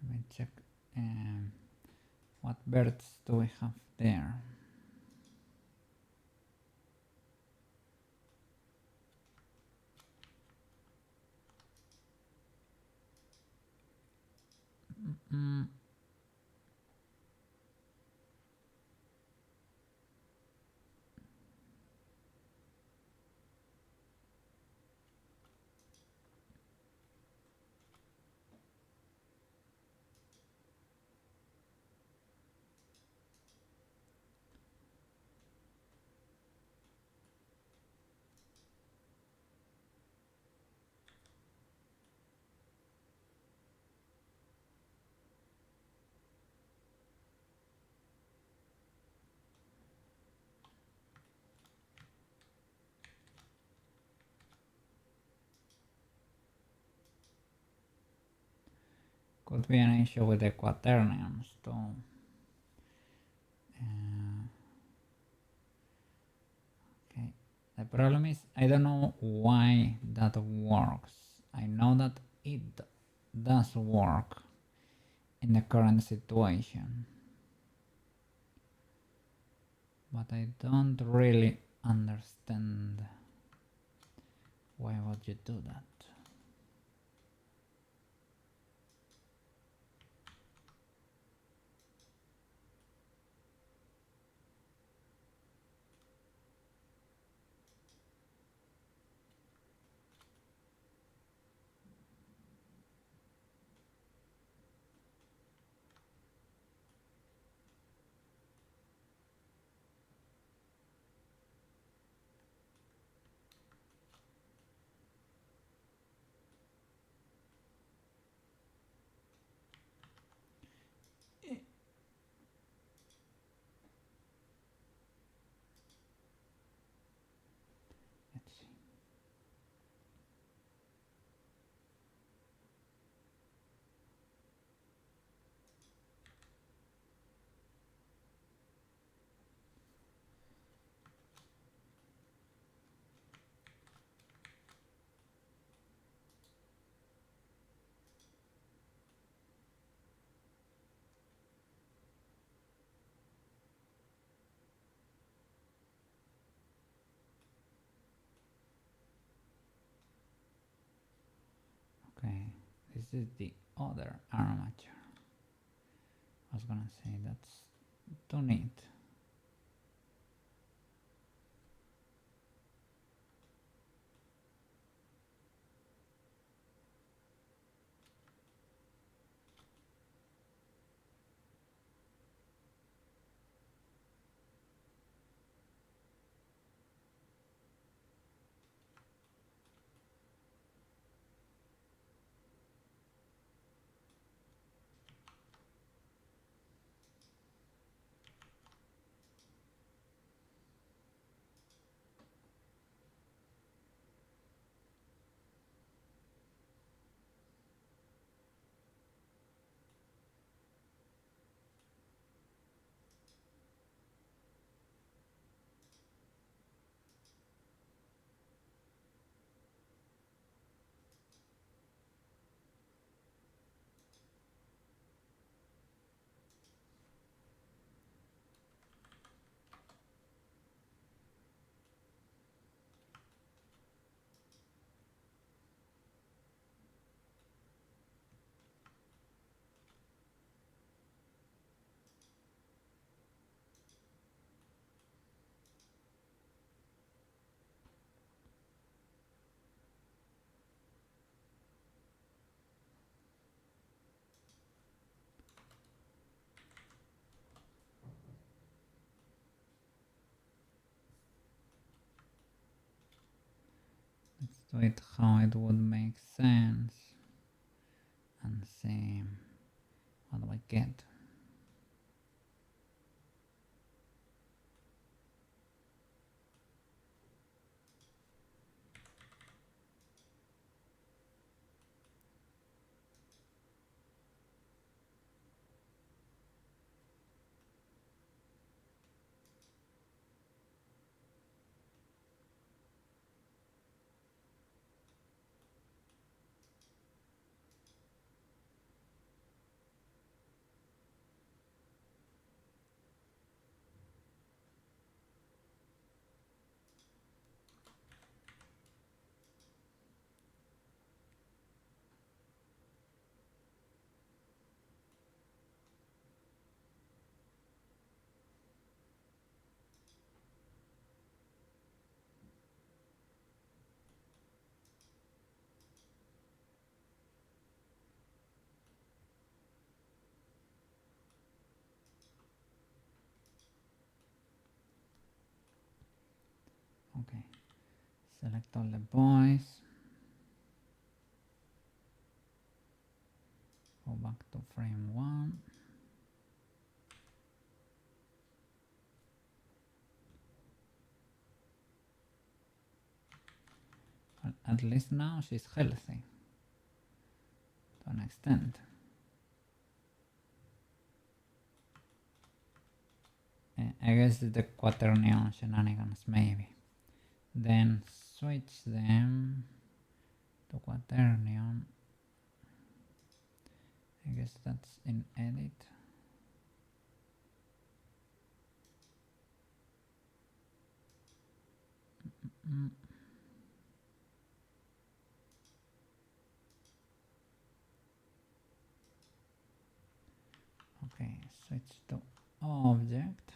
Let me check what birds do we have there. Could be an issue with the quaternions too. Okay. The problem is I don't know why that works. I know that it does work in the current situation, but I don't really understand why would you do that. is the other armature. I was gonna say that's too neat. Let's do it how it would make sense and see what do I get. Okay, select all the boys, go back to frame 1. At least now she's healthy to an extent. I guess it's the quaternion shenanigans maybe. Then switch them to quaternion. I guess that's in edit. Okay, switch to object.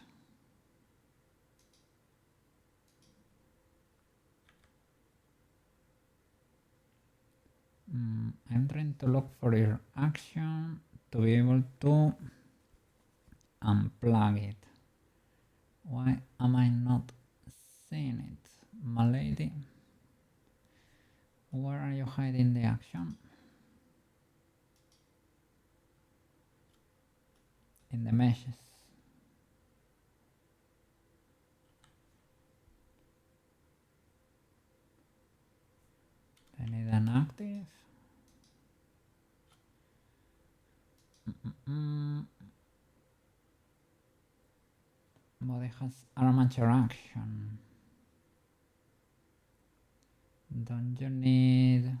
I'm trying to look for your action to be able to unplug it. Why am I not seeing it? My lady, where are you hiding the action? In the meshes. I need an active. Body has armature action. Don't you need...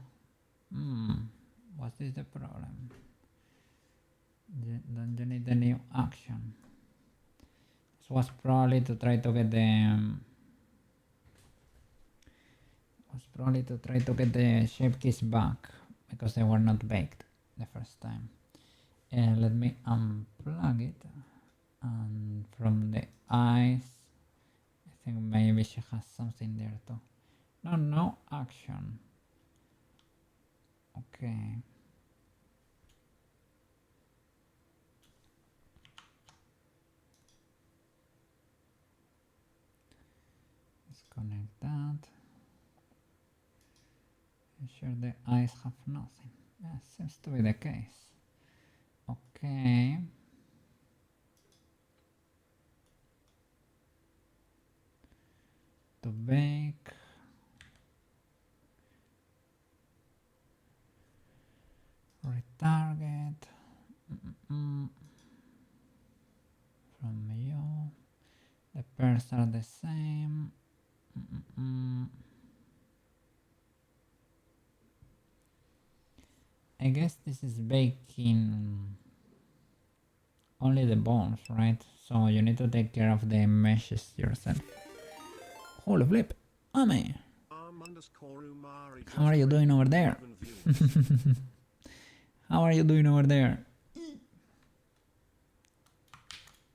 what is the problem? Don't you need the new action? This was probably to try to get the shape keys back because they were not baked. the first time. Let me unplug it, and from the eyes, I think maybe she has something there too. No action. Okay. Disconnect that. Ensure the eyes have nothing. That seems to be the case. Okay. To bake. Retarget. From you. The pairs are the same. I guess this is baking only the bones, right? So you need to take care of the meshes yourself. Holy flip! Ame! How are you doing over there? How are you doing over there?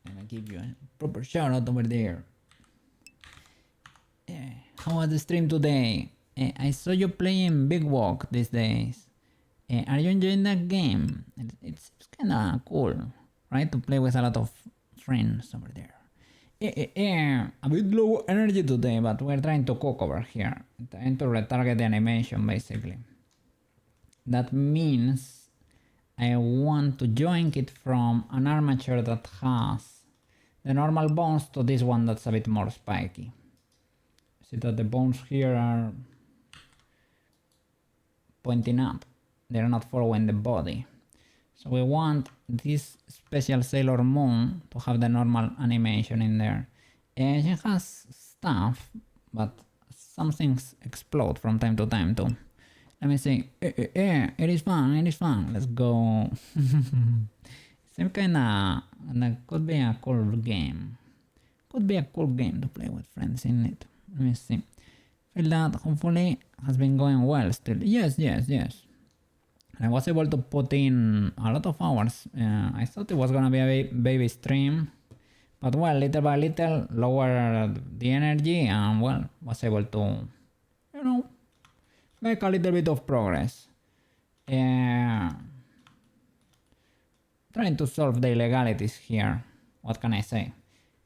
I'm gonna give you a proper shout out over there. Yeah. How was the stream today? I saw you playing Big Walk these days. Are you enjoying that game? It's kind of cool, right? To play with a lot of friends over there. A bit low energy today, but we're trying to cook over here. Trying to retarget the animation, basically. That means I want to join it from an armature that has the normal bones to this one that's a bit more spiky. See that the bones here are pointing up. They're not following the body. So we want this special Sailor Moon to have the normal animation in there. And she has stuff, but some things explode from time to time too. Let me see. It is fun, it is fun. Let's go. Some kinda could be a cool game. Could be a cool game to play with friends in it. Let me see. Feel that hopefully has been going well still. Yes. I was able to put in a lot of hours. I thought it was gonna be a baby stream, but well, little by little, lower the energy, and well, was able to, you know, make a little bit of progress. Trying to solve the illegalities here. What can I say?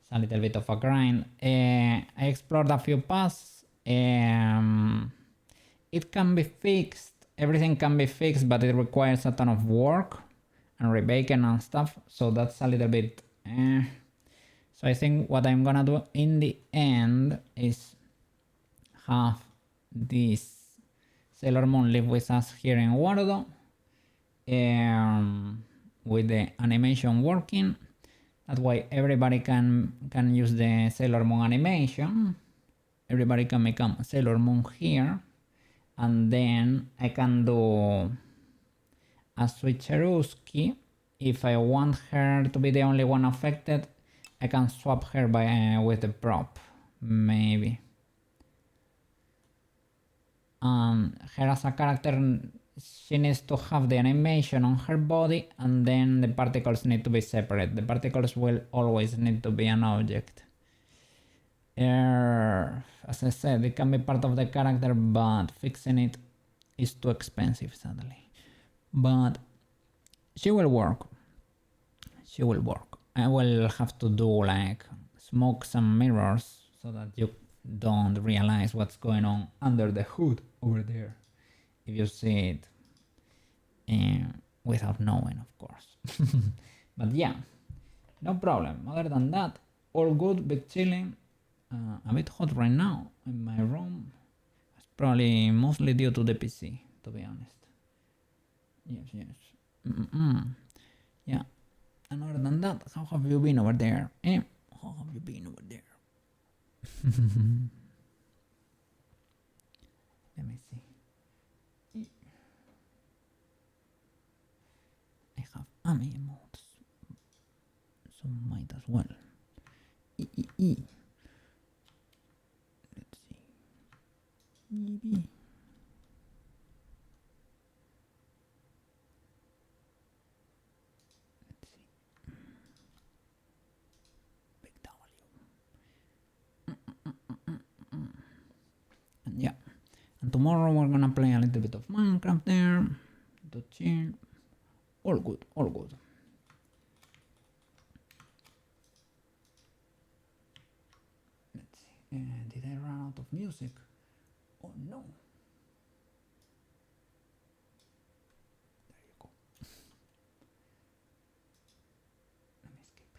It's a little bit of a grind. I explored a few paths. It can be fixed. Everything can be fixed, but it requires a ton of work and rebaking and stuff. So that's a little bit. So I think what I'm gonna do in the end is have this Sailor Moon live with us here in Wardo. With the animation working. That way everybody can use the Sailor Moon animation. Everybody can become Sailor Moon here. And then I can do a switcherooski. If I want her to be the only one affected, I can swap her by with the prop, maybe. Her as a character, she needs to have the animation on her body, and then the particles need to be separate. The particles will always need to be an object. As I said, it can be part of the character, but fixing it is too expensive, sadly. But she will work. She will work. I will have to do like smoke some mirrors so that you don't realize what's going on under the hood over there. If you see it without knowing, of course. But yeah, no problem. Other than that, all good, big chilling. A bit hot right now in my room. It's probably mostly due to the PC, to be honest. Yes. Yeah. And other than that, how have you been over there? How have you been over there? Let me see. I have AMI modes, so might as well. Let's see. Maybe. tomorrow we're gonna play a little bit of Minecraft there to chill. All good, all good. Let's see. Did I run out of music? Oh no. There you go. Let me skip.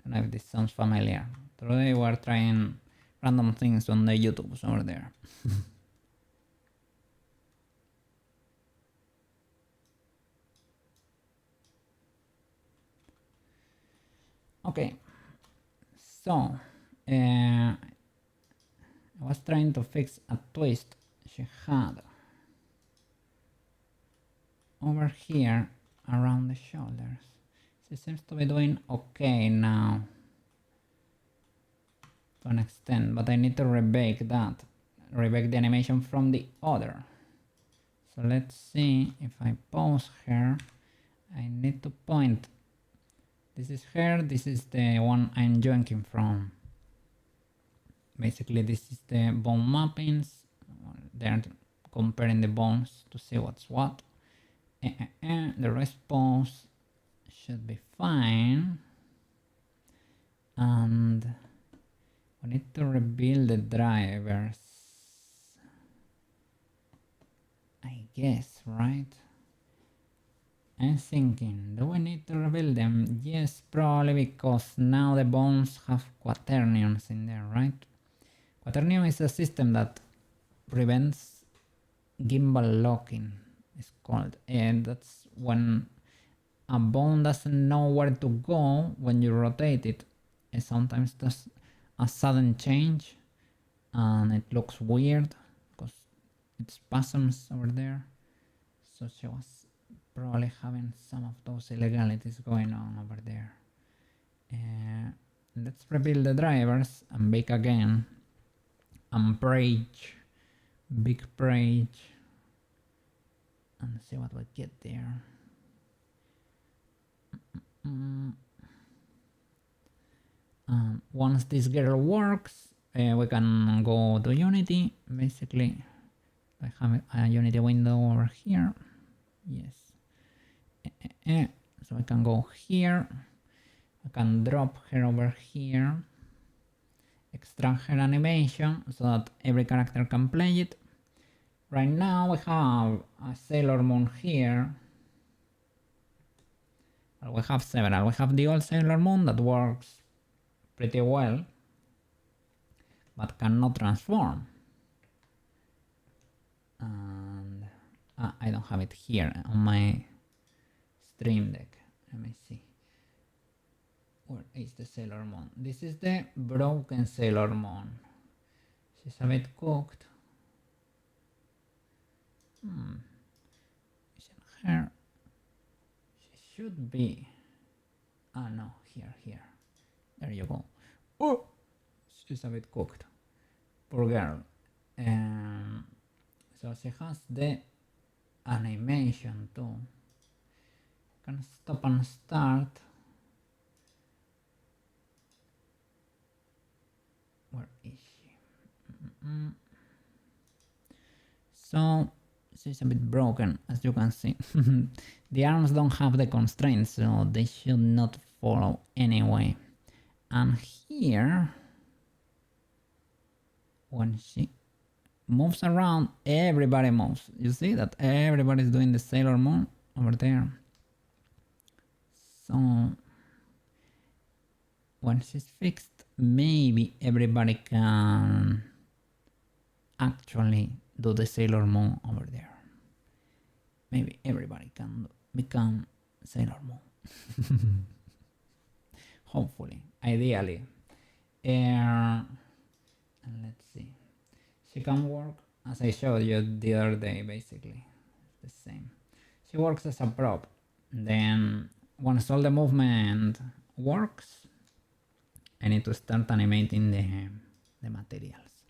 Don't know if this sounds familiar. Today we're trying random things on the YouTubes over there. Okay, so I was trying to fix a twist she had over here around the shoulders. She seems to be doing okay now to an extent, but I need to rebake that, rebake the animation from the other. So let's see if I pause her. I need to point. This is her, this is the one I'm joinking from. Basically this is the bone mappings. They're comparing the bones to see what's what. The response should be fine. And we need to rebuild the drivers, I guess, right? I'm thinking, do we need to rebuild them? Yes, probably, because now the bones have quaternions in there, right? Quaternion is a system that prevents gimbal locking, it's called. And that's when a bone doesn't know where to go when you rotate it. It sometimes does a sudden change and it looks weird because it spasms over there. So she was probably having some of those illegalities going on over there. Let's rebuild the drivers and bake again and break, big break, and see what we get there. Once this girl works, we can go to Unity. Basically, I have a Unity window over here. Yes. So I can go here. I can drop her over here. Extract her animation so that every character can play it. Right now we have a Sailor Moon here. Well, we have several. We have the old Sailor Moon that works pretty well, but cannot transform. And I don't have it here on my Stream Deck. Let me see. Where is the Sailor Moon? This is the broken Sailor Moon. She's a bit cooked. Isn't her? She should be. Ah no, here. There you go. Oh, she's a bit cooked. Poor girl. So she has the animation too. Can stop and start. Where is she? So she's a bit broken, as you can see. The arms don't have the constraints, so they should not follow anyway. And here, when she moves around, everybody moves. You see that everybody's doing the Sailor Moon over there. So when she's fixed, maybe everybody can actually do the Sailor Moon over there. Maybe everybody can become Sailor Moon. Hopefully, ideally. And let's see. She can work as I showed you the other day, basically. It's the same. She works as a prop. Then once all the movement works, I need to start animating the materials.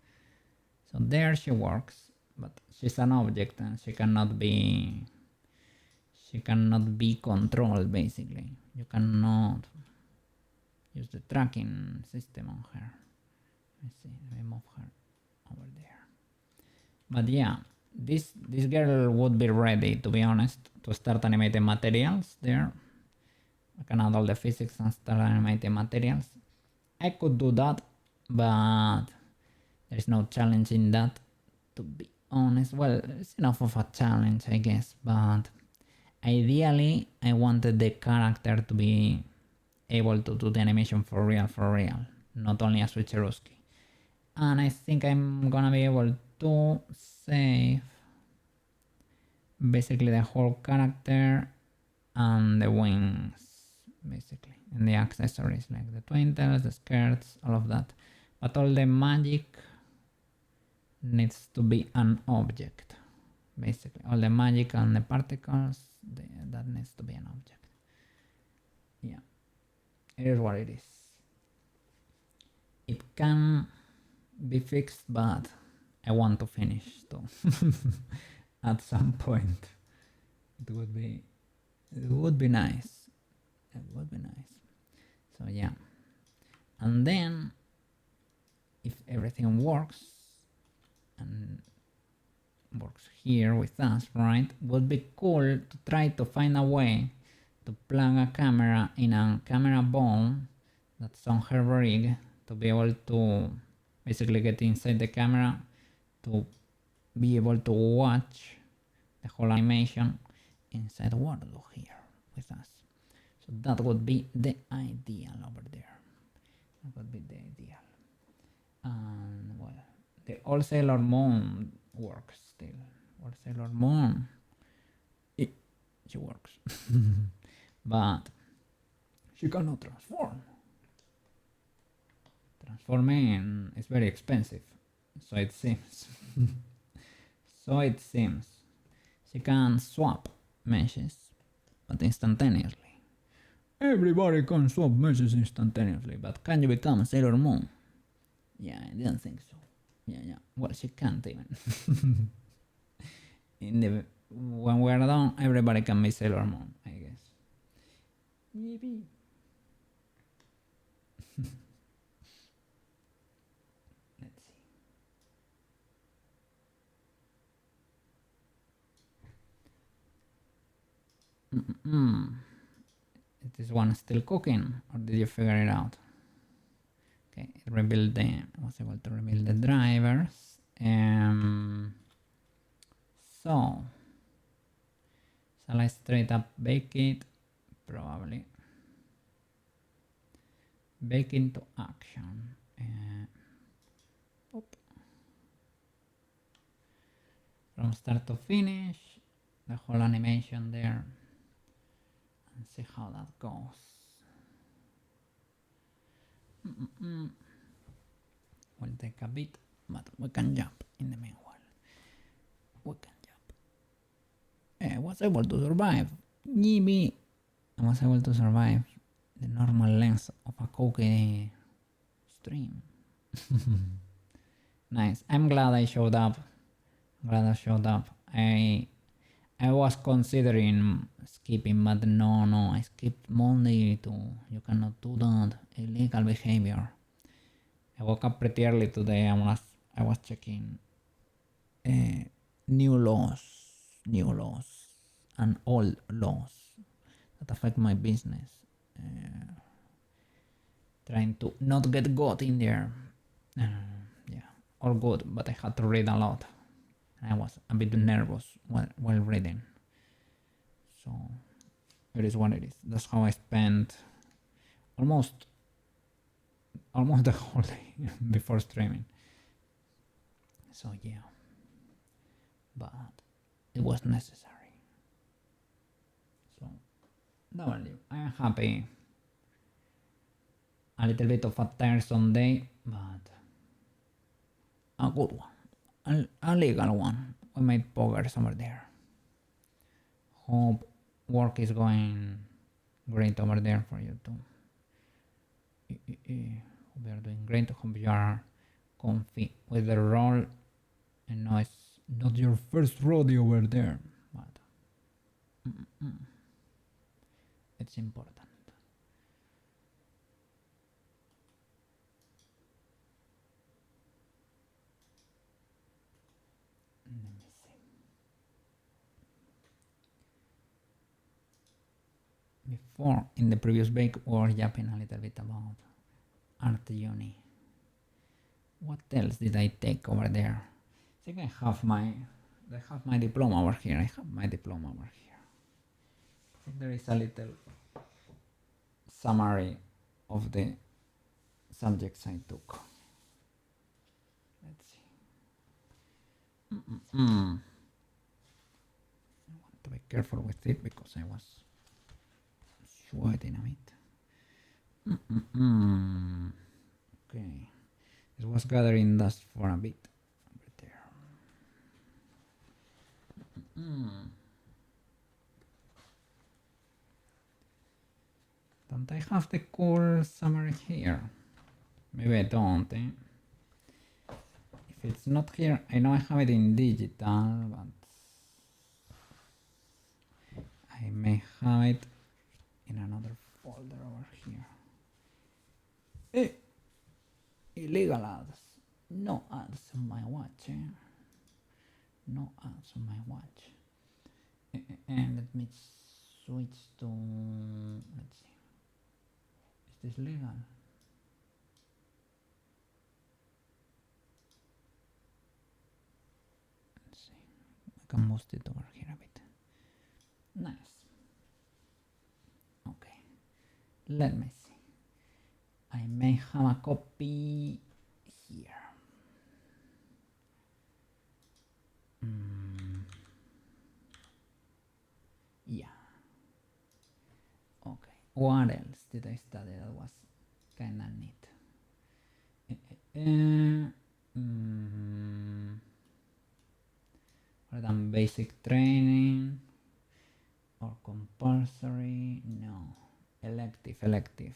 So there she works, but she's an object and she cannot be controlled, basically. You use the tracking system on her. Let's see, let me move her over there. But yeah, this girl would be ready, to be honest, to start animating materials there. I can add all the physics and start animating materials. I could do that, but there's no challenge in that, to be honest. Well, it's enough of a challenge, I guess, but ideally I wanted the character to be able to do the animation for real, not only a switcherooski. And I think I'm gonna be able to save basically the whole character and the wings, basically, and the accessories like the twinkles, the skirts, all of that. But all the magic needs to be an object, basically. All the magic and the particles, that needs to be an object. Yeah, it is what it is. It can be fixed, but I want to finish too. At some point. It would be nice. It would be nice. So yeah. And then if everything works and works here with us, right? Would be cool to try to find a way to plug a camera in a camera ball that's on her rig to be able to basically get inside the camera to be able to watch the whole animation inside Wordle here with us. So that would be the ideal over there. That would be the ideal. And well, the All Sailor Moon works still. All Sailor Moon, she works. But she cannot transform. Transforming is very expensive, so it seems. So it seems. She can swap meshes, but instantaneously. Everybody can swap meshes instantaneously, but can you become Sailor Moon? Yeah, I didn't think so. Yeah. Well, she can't even. When we're done, everybody can be Sailor Moon, I guess. Yippee. Let's see. Is this one still cooking, or did you figure it out? Okay, it rebuilt the, was able to rebuild the drivers. So, shall I straight up bake it? Probably. Bake into action. From start to finish, the whole animation there, and see how that goes. Will take a bit, but we can jump in the meanwhile. We can jump. I was able to survive. Yippee! I was able to survive the normal length of a cookie stream. Nice. I'm glad I showed up. I was considering skipping, but no, I skipped Monday too. You cannot do that. Illegal behavior. I woke up pretty early today. I was checking new laws and old laws that affect my business. Trying to not get got in there. Yeah, all good, but I had to read a lot. I was a bit nervous while reading. So it is what it is. That's how I spent almost the whole day before streaming. So yeah, but it was necessary. So W, I'm happy. A little bit of a tiresome day, but a good one, a legal one. We made progress over there. Hope work is going great over there for you too. We are doing great. Hope you are comfy with the role. I know it's not your first rodeo over there, but it's important. before in the previous bake we were yapping a little bit about art uni. What else did I take over there? I think I have my diploma over here. I think there is a little summary of the subjects I took. Let's see. I want to be careful with it because I was sweating a bit. Okay. It was gathering dust for a bit over there. Don't I have the cool summary here? Maybe I don't, eh? If it's not here, I know I have it in digital, but I may have it in another folder over here. Illegal ads. No ads on my watch, eh? No ads on my watch. And let me switch to, let's see. Is this legal? Let's see. I can boost it over here a bit. Nice. Okay. Let me see. I may have a copy here. Yeah. Okay. What else did I study that was kind of neat? Other than basic training or compulsory? No. Elective.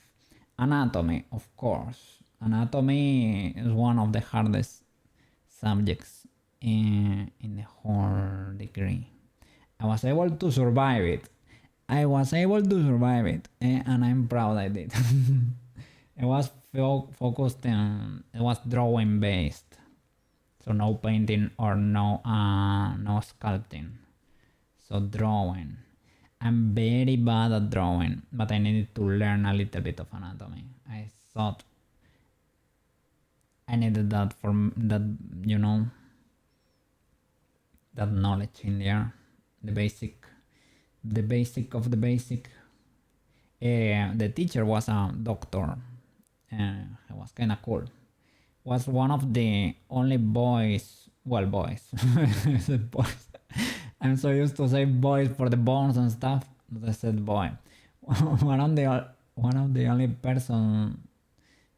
Anatomy, of course. Anatomy is one of the hardest subjects in the whole degree. I was able to survive it. And I'm proud I did. It was focused on, it was drawing based. So no painting or no sculpting. So drawing. I'm very bad at drawing, but I needed to learn a little bit of anatomy. I thought I needed that for that, you know, that knowledge in there, the basic of the basic. The teacher was a doctor. It was kind of cool. Was one of the only boys. Well, boys. I said boys. I'm so used to say boys for the bones and stuff that I said boy. one of the only person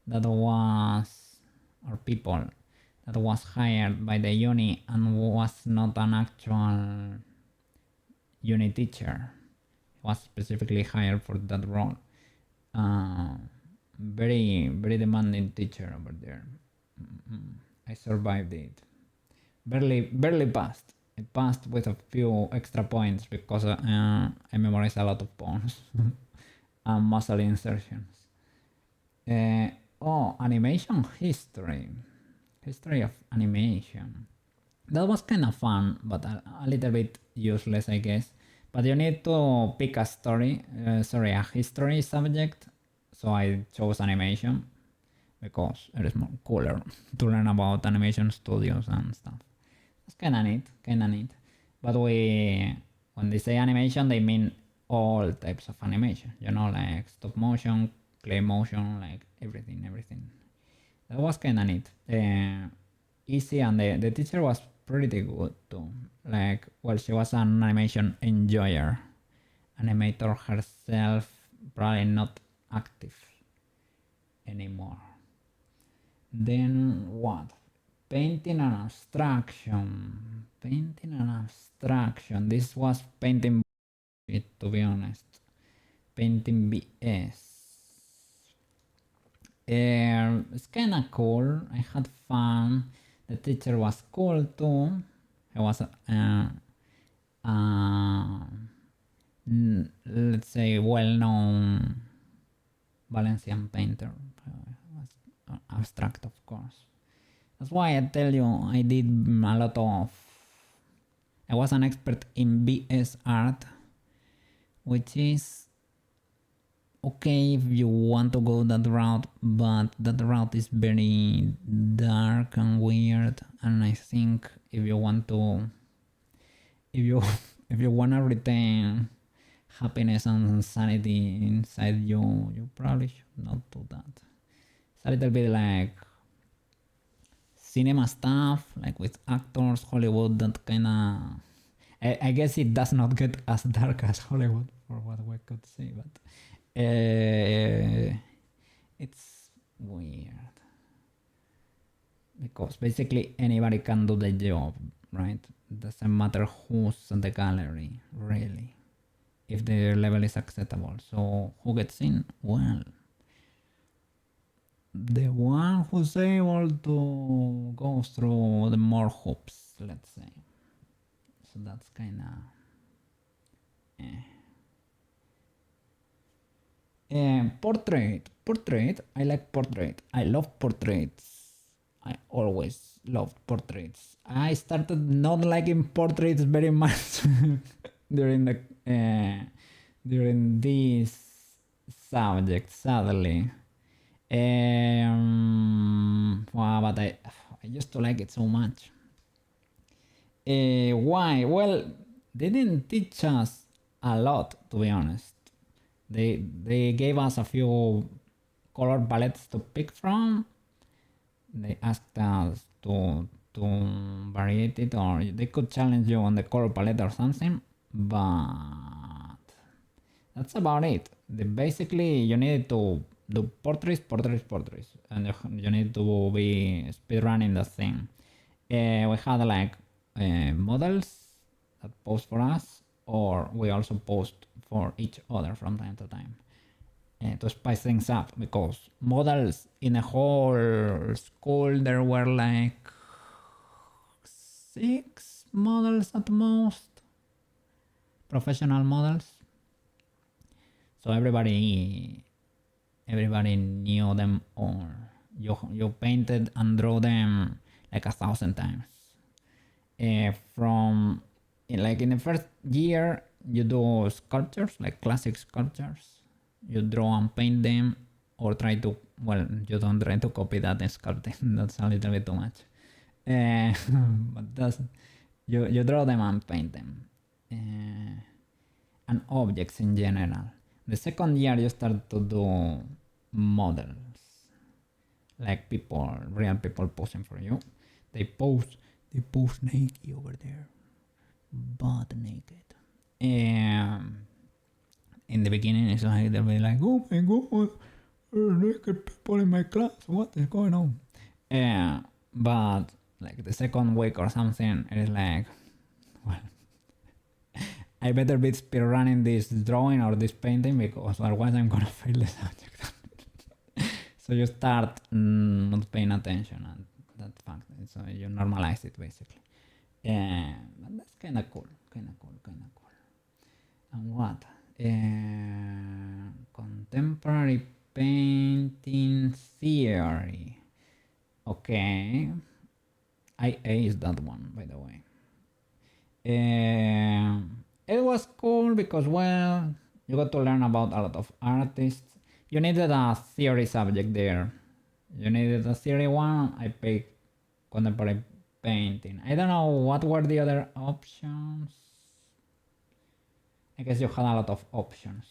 that was, or people that was hired by the uni and was not an actual uni teacher. He was specifically hired for that role. Very demanding teacher over there. I survived it. Barely passed. I passed with a few extra points because I memorized a lot of bones and muscle insertions. Animation history. History of animation. That was kind of fun, but a little bit useless, I guess. But you need to pick a a history subject. So I chose animation because it is more cooler to learn about animation studios and stuff. It's kind of neat. But when they say animation, they mean all types of animation. You know, like stop motion, clay motion, like everything. That was kind of neat. Easy, and the teacher was pretty good too. Like, well, she was an animation enjoyer, animator herself, probably not active anymore. Then what? Painting and abstraction. This was painting, to be honest. Painting BS. It's kind of cool. I had fun. The teacher was cool too. He was let's say well-known Valencian painter. Abstract, of course. That's why I tell you I did a lot of. I was an expert in BS art, which is okay if you want to go that route, but that route is very dark and weird, and I think if you want to, if you if you want to retain happiness and sanity inside you, you probably should not do that. It's a little bit like cinema stuff, like with actors, Hollywood, that kind of. I guess it does not get as dark as Hollywood, for what we could say, but it's weird because basically anybody can do the job, right? It doesn't matter who's in the gallery, really, if the level is acceptable. So who gets in? Well, the one who's able to go through the more hoops, let's say. So that's kind of portrait. I like portrait. I love portraits. I always loved portraits. I started not liking portraits very much during the during this subject, sadly. Well, but I used to like it so much. Why? Well, they didn't teach us a lot, to be honest. They gave us a few color palettes to pick from. They asked us to variate it, or they could challenge you on the color palette or something, but that's about it. Basically, you need to do portraits, and you need to be speedrunning the thing. We had like models that post for us, or we also post for each other from time to time to spice things up, because models in a whole school there were like 6 models at most, professional models. So everybody knew them, or you painted and drew them like 1,000 times. From like in the first year you do sculptures, like classic sculptures. You draw and paint them, or try to, well, you don't try to copy that in sculpting. That's a little bit too much. But that's, you draw them and paint them. And objects in general. The second year you start to do models, like people, real people posing for you. They pose naked over there, butt naked. In the beginning it's like they'll be like, oh my god, naked people in my class, what is going on? But like the second week or something, it is like, well, I better be speedrunning this drawing or this painting, because otherwise I'm gonna fail the subject. So you start not paying attention, and that fact, so you normalize it basically. But that's kind of cool. And what? Contemporary painting theory. Okay, I aced that one, by the way. It was cool because, well, you got to learn about a lot of artists. You needed a theory subject there. You needed a theory one. I picked contemporary painting. I don't know what were the other options. I guess you had a lot of options.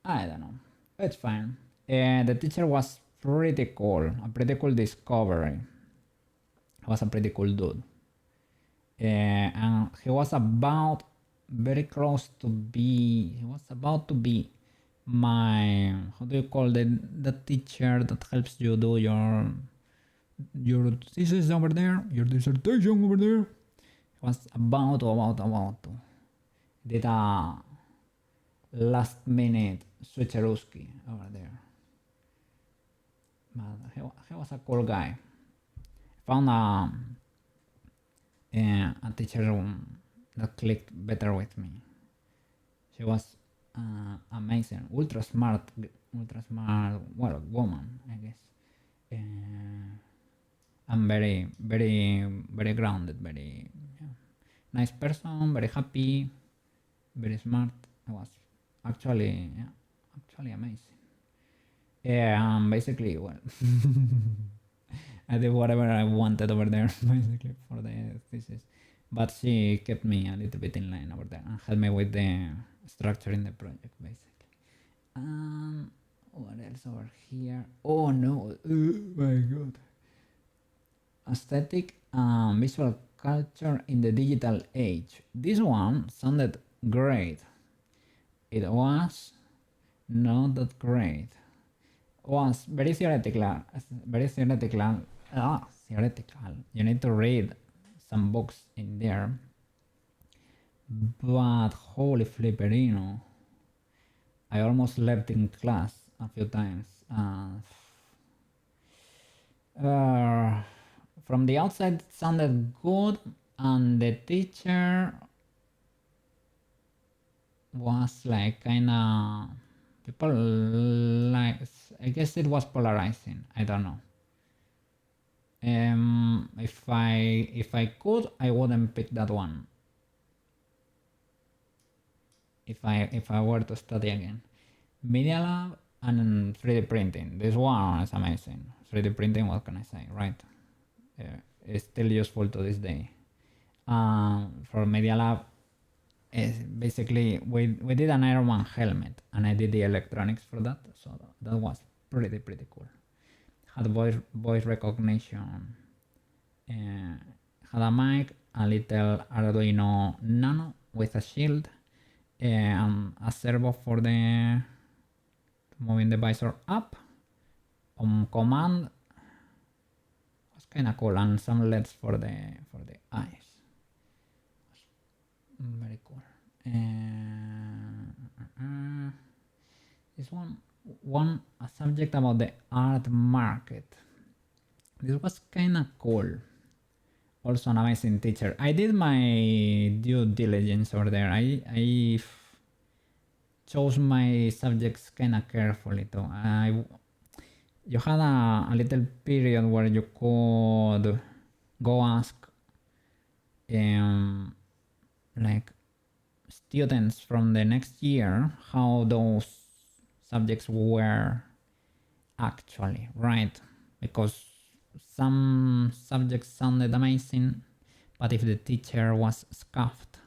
I don't know. It's fine. The teacher was pretty cool. A pretty cool discovery. He was a pretty cool dude. And he was about very close to be. He was about to be my, how do you call the teacher that helps you do your thesis over there, your dissertation over there. He was about to did a last minute switcherooski over there. But he was a cool guy. Found a teacher that clicked better with me. She was amazing, ultra smart, well, woman, I guess. And very grounded, very nice person, very happy, very smart. It was actually, yeah, actually amazing. Yeah, basically, well, I did whatever I wanted over there, basically, for the thesis. But she kept me a little bit in line over there and helped me with the structure in the project, basically. What else over here? Oh no! Oh my god! Aesthetic visual culture in the digital age. This one sounded great. It was not that great. Was very theoretical. Very theoretical. Theoretical. You need to read some books in there. But holy flipperino. I almost left in class a few times. From the outside it sounded good, and the teacher was like kinda people like, I guess it was polarizing. I don't know. If I could, I wouldn't pick that one. If I were to study again, Media Lab and 3D printing. This one is amazing. 3D printing, what can I say, right? It's still useful to this day. For Media Lab, basically we did an Iron Man helmet, and I did the electronics for that, so that was pretty cool. Had voice recognition, had a mic, a little Arduino Nano with a shield, and a servo for the moving the visor up on command. Was kind of cool, and some LEDs for the eyes. Very cool. This one a subject about the art market. This was kind of cool. Also an amazing teacher. I did my due diligence over there. I chose my subjects kind of carefully too. You had a little period where you could go ask like students from the next year how those subjects were actually, right? Because some subjects sounded amazing, but if the teacher was scuffed,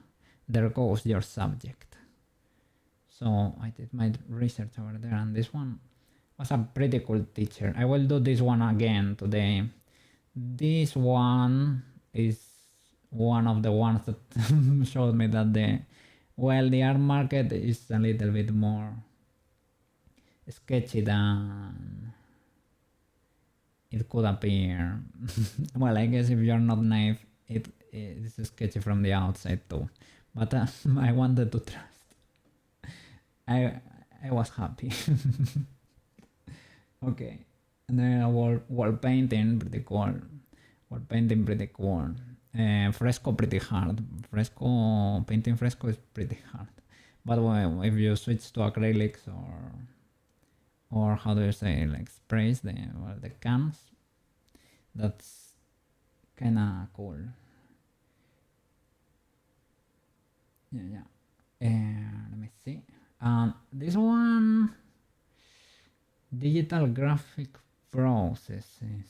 there goes your subject. So I did my research over there, and this one was a pretty cool teacher. I will do this one again today. This one is one of the ones that showed me that the art market is a little bit more sketchy than it could appear. Well, I guess if you're not naive, it is sketchy from the outside too. But I wanted to trust. I was happy. Okay, and then wall painting, pretty cool. Wall painting, pretty cool. Fresco, pretty hard. Painting fresco is pretty hard. But if you switch to acrylics or how do you say, like sprays, the cans, that's kind of cool. Yeah. Let me see. This one, digital graphic processes.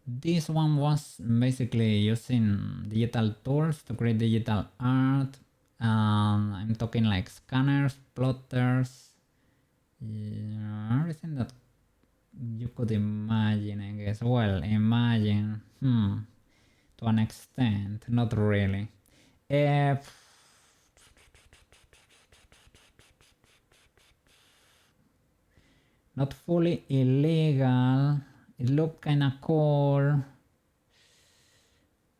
This one was basically using digital tools to create digital art. I'm talking like scanners, plotters, everything that you could imagine, I guess. Well, imagine, to an extent, not really. Not fully illegal. It looked kind of cool,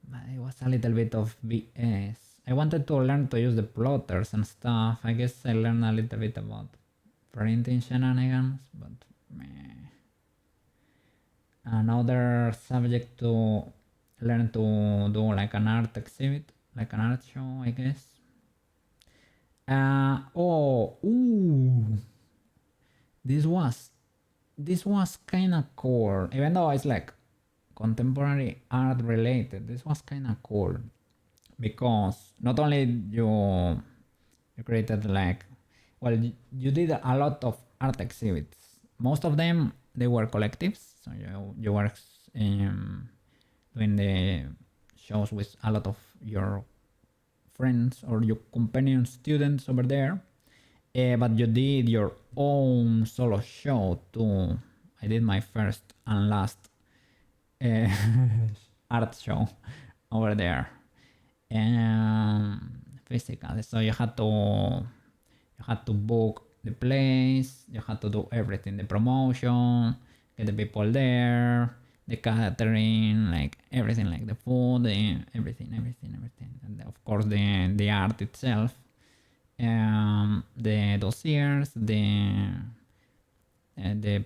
but it was a little bit of BS. I wanted to learn to use the plotters and stuff. I guess I learned a little bit about printing shenanigans, but meh. Another subject to learn to do like an art exhibit, like an art show, I guess. This was kind of cool, even though it's like contemporary art related. This was kind of cool because not only you You created like, well, you did a lot of art exhibits. Most of them they were collectives, so you were doing the shows with a lot of your friends or your companion students over there. But you did your own solo show too. I did my first and last uh, art show over there, physically. So you had to book the place, you had to do everything, the promotion, get the people there, the catering, like everything, like the food, everything, and of course the art itself, the dossiers, the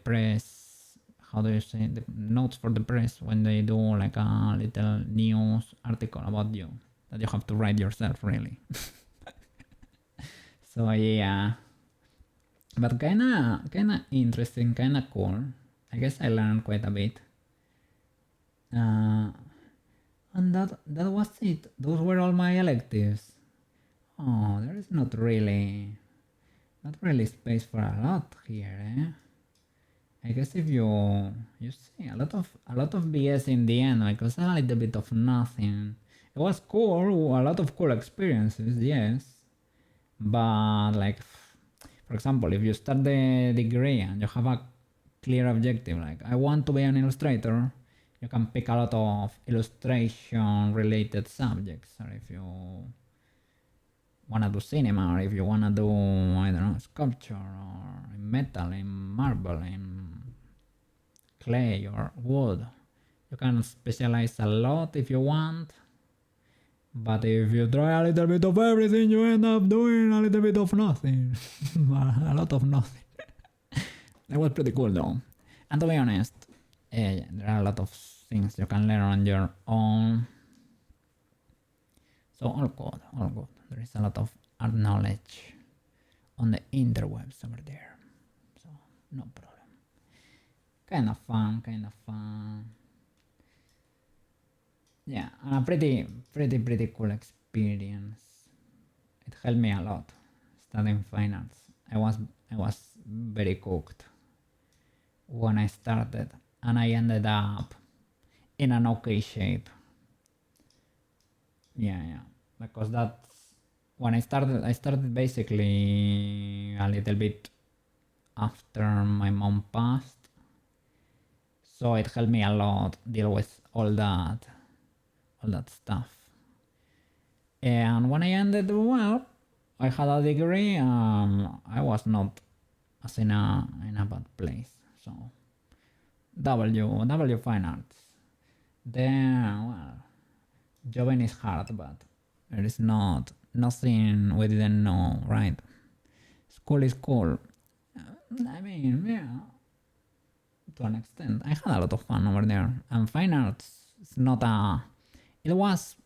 press, how do you say, the notes for the press when they do like a little news article about you that you have to write yourself, really. So yeah, but kinda interesting, kinda cool. I guess I learned quite a bit. And that was it. Those were all my electives. Oh, there is not really space for a lot here, eh? I guess if you see a lot of BS in the end, like it was a little bit of nothing. It was cool, a lot of cool experiences, yes. But like, for example, if you start the degree and you have a clear objective, like I want to be an illustrator, you can pick a lot of illustration related subjects. Or if you wanna do cinema, or if you wanna do, I don't know, sculpture, or in metal, in marble, in clay or wood, you can specialize a lot if you want. But if you try a little bit of everything, you end up doing a little bit of nothing. A lot of nothing. It was pretty cool though. And to be honest, there are a lot of things you can learn on your own. So all good, all good. There is a lot of art knowledge on the interwebs over there. So no problem. Kind of fun. Yeah, and a pretty cool experience. It helped me a lot studying fine arts. I was very cooked when I started, and I ended up in an okay shape. Yeah, because that's when I started. I started basically a little bit after my mom passed, so it helped me a lot deal with all that stuff. And when I ended, well, I had a degree. I was not as in a bad place. So W fine arts. Then, well, jobbing is hard, but there is nothing we didn't know, right? School is cool. I mean, yeah, to an extent. I had a lot of fun over there. And fine arts is not a. It was.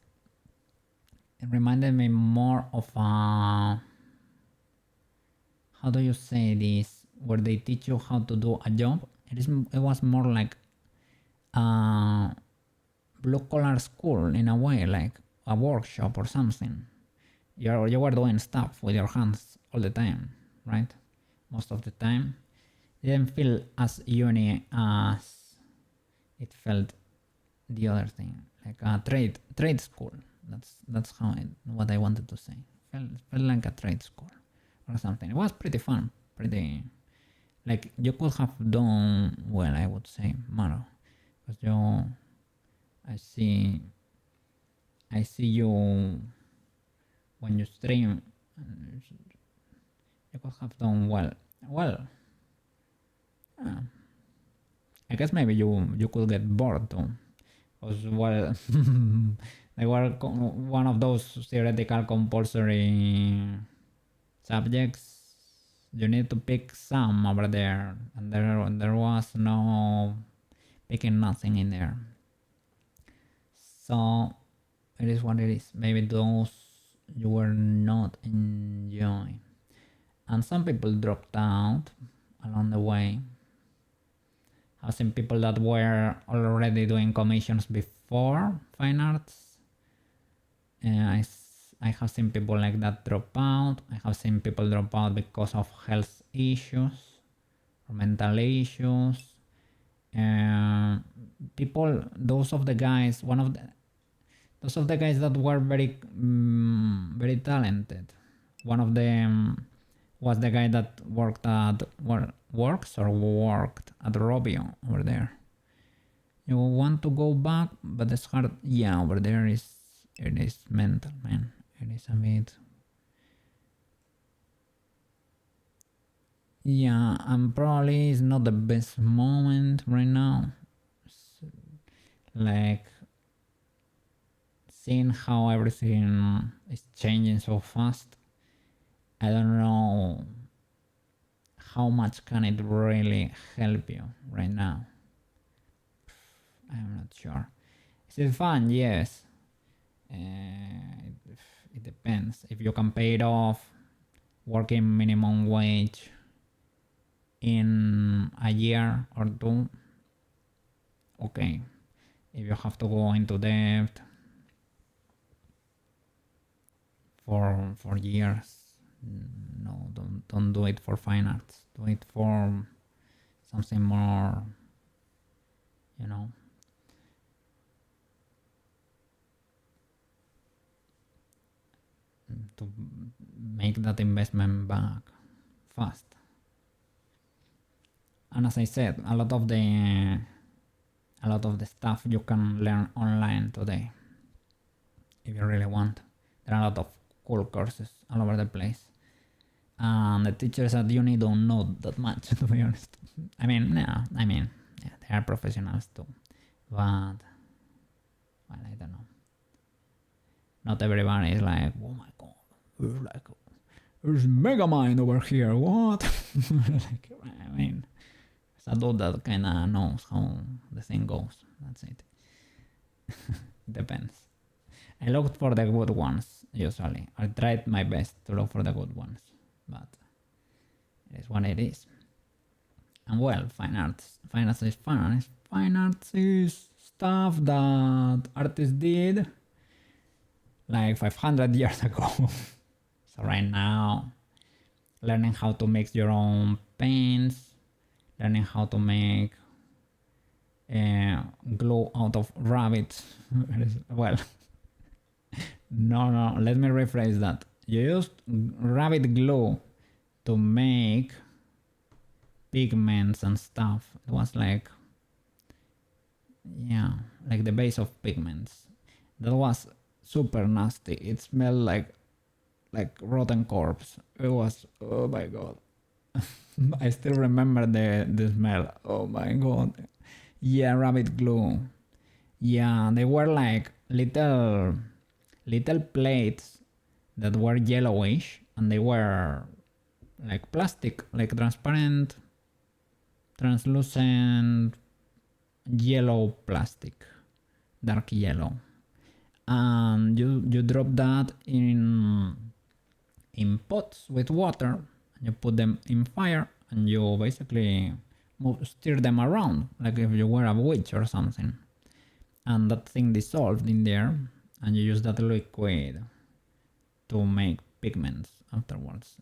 It reminded me more of a. How do you say this? Where they teach you how to do a job. It was more like a blue collar school in a way, like a workshop or something. You were doing stuff with your hands all the time, right? Most of the time. It didn't feel as uni as it felt the other thing, like a trade school. That's what I wanted to say. Felt like a trade school or something. It was pretty fun, pretty like you could have done well, I would say, Maro, because I see you when you stream. You could have done well. Well, I guess maybe you could get bored too, because well, they were one of those theoretical compulsory subjects. You need to pick some over there, and there was no picking nothing in there. So it is what it is. Maybe those you were not enjoying, and some people dropped out along the way. I've seen people that were already doing commissions before fine arts. I have seen people like that drop out. I have seen people drop out because of health issues or mental issues. People, those of the guys that were very very talented. One of them was the guy that worked at worked at Robio over there. You want to go back, but it's hard. Yeah, over there it is mental, man. It is a bit. Yeah, and probably it's not the best moment right now. Like seeing how everything is changing so fast. I don't know how much can it really help you right now. I'm not sure. Is it fun? Yes. It depends. If you can pay it off working minimum wage in a year or two, okay. If you have to go into debt for years, no, don't do it for fine arts. Do it for something more, you know. To make that investment back fast. And as I said, a lot of the stuff you can learn online today if you really want. There are a lot of cool courses all over the place, and the teachers at uni don't know that much, to be honest. Yeah, they are professionals too, but well, I don't know. Not everybody is like, oh my god, there's Megamind over here, what? Like, it's a dude that kinda knows how the thing goes, that's it. Depends. I looked for the good ones, usually. I tried my best to look for the good ones, but it is what it is. And well, fine arts is fun. Fine arts is stuff that artists did like 500 years ago. So right now, learning how to make your own paints, learning how to make glue out of rabbits. Well, no, let me rephrase that. You used rabbit glue to make pigments and stuff. It was like, yeah, like the base of pigments. That was super nasty. It smelled like rotten corpse. It was, oh my god. I still remember the smell. Oh my god. Yeah, rabbit glue. Yeah, they were like little plates that were yellowish, and they were like plastic, like transparent, translucent yellow plastic, dark yellow. And you drop that in pots with water, and you put them in fire, and you basically steer them around like if you were a witch or something, and that thing dissolved in there, and you use that liquid to make pigments afterwards.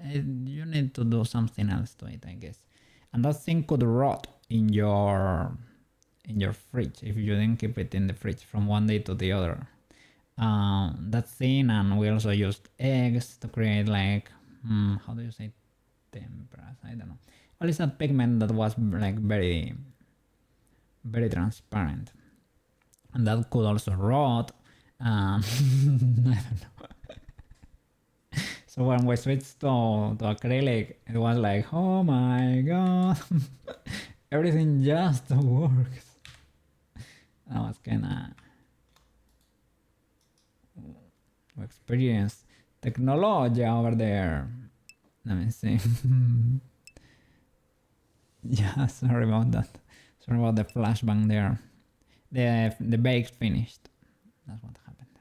You need to do something else to it, I guess. And that thing could rot in your fridge if you didn't keep it in the fridge from one day to the other. That thing, and we also used eggs to create like how do you say temperas? I don't know. Well, it's that pigment that was like very transparent, and that could also rot. I don't know. So when we switched to acrylic, it was like, oh my god, everything just works. That was kinda experience technology over there. Let me see. Yeah, sorry about that. Sorry about the flashbang there. The bake finished. That's what happened.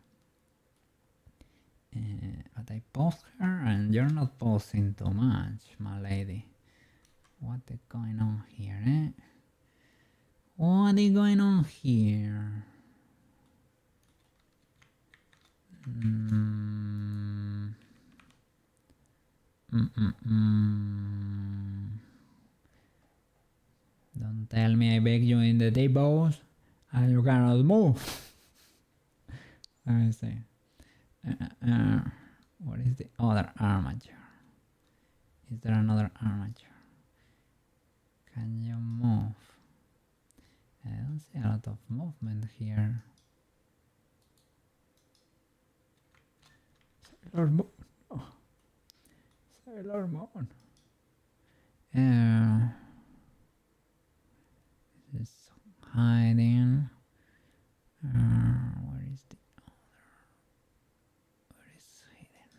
But I post her and you're not posting too much, my lady. What is going on here, eh? What is going on here? Don't tell me I beg you in the tables and you cannot move. Let me see. What is the other armature? Is there another armature? Can you move? I don't see a lot of movement here. Sailor Moon. Oh. Sailor Moon. This is hiding. Where is the other? Where is hidden?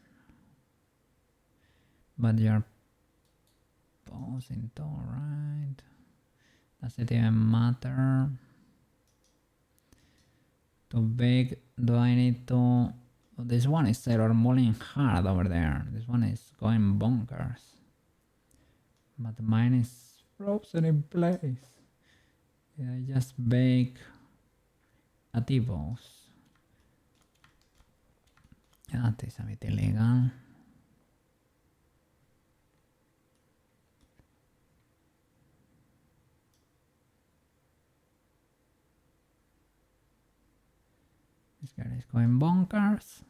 But you're posing too, right? Does it even matter? To bake, do I need to... This one is Sailor Moon hard over there. This one is going bonkers. But mine is frozen in place. Did I just bake a T-pose? That is a bit illegal. This girl is going bonkers.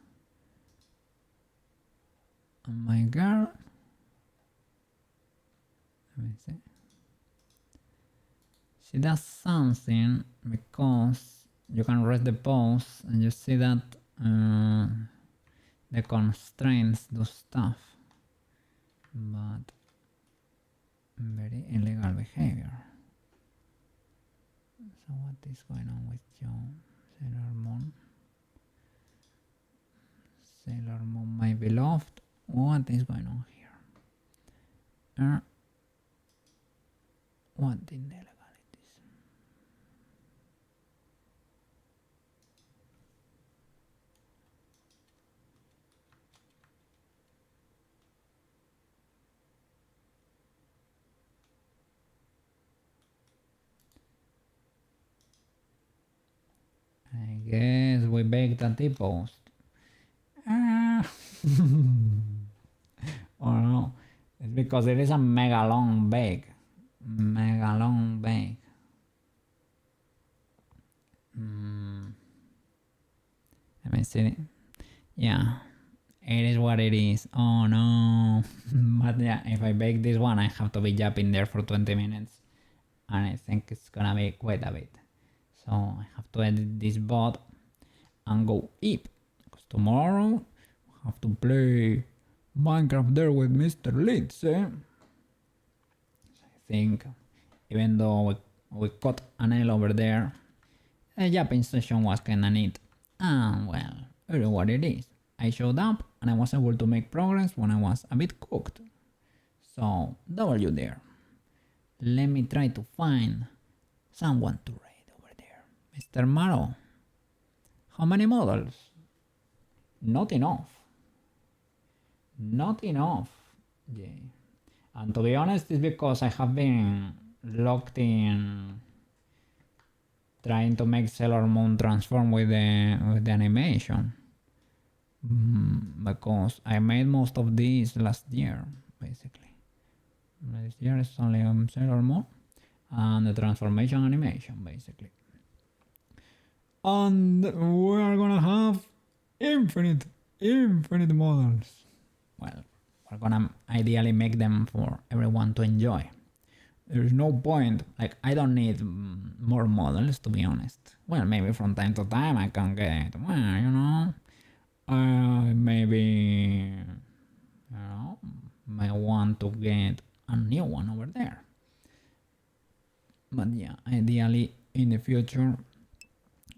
And my girl. Let me see. She does something because you can read the pose and you see that the constraints do stuff. But very illegal behavior. So what is going on with you, Sailor Moon? Sailor Moon, my beloved. What is going on here? What illegalities? I guess we baked a T-post. Oh no, it's because it is a mega long bake. Mega long bake. Let me see. Yeah, it is what it is. Oh no. But yeah, if I bake this one, I have to be jumping there for 20 minutes. And I think it's gonna be quite a bit. So I have to edit this bot and go eat. Because tomorrow I have to play Minecraft there with Mr. Leeds. I think even though we caught an L over there, the Japan session was kinda neat. And well, it is what it is. I showed up and I was able to make progress when I was a bit cooked. So W there. Let me try to find someone to raid over there. Mr. Maro. How many models? Not enough. Not enough. Yeah. And to be honest, it's because I have been locked in trying to make Sailor Moon transform with the animation. Because I made most of these last year, basically. This year is only Sailor Moon and the transformation animation, basically. And we are gonna have infinite models. Well, we're gonna ideally make them for everyone to enjoy. There's no point, like I don't need more models, to be honest. Well, maybe from time to time I can get, well, you know, maybe, you know, might want to get a new one over there. But yeah, ideally in the future,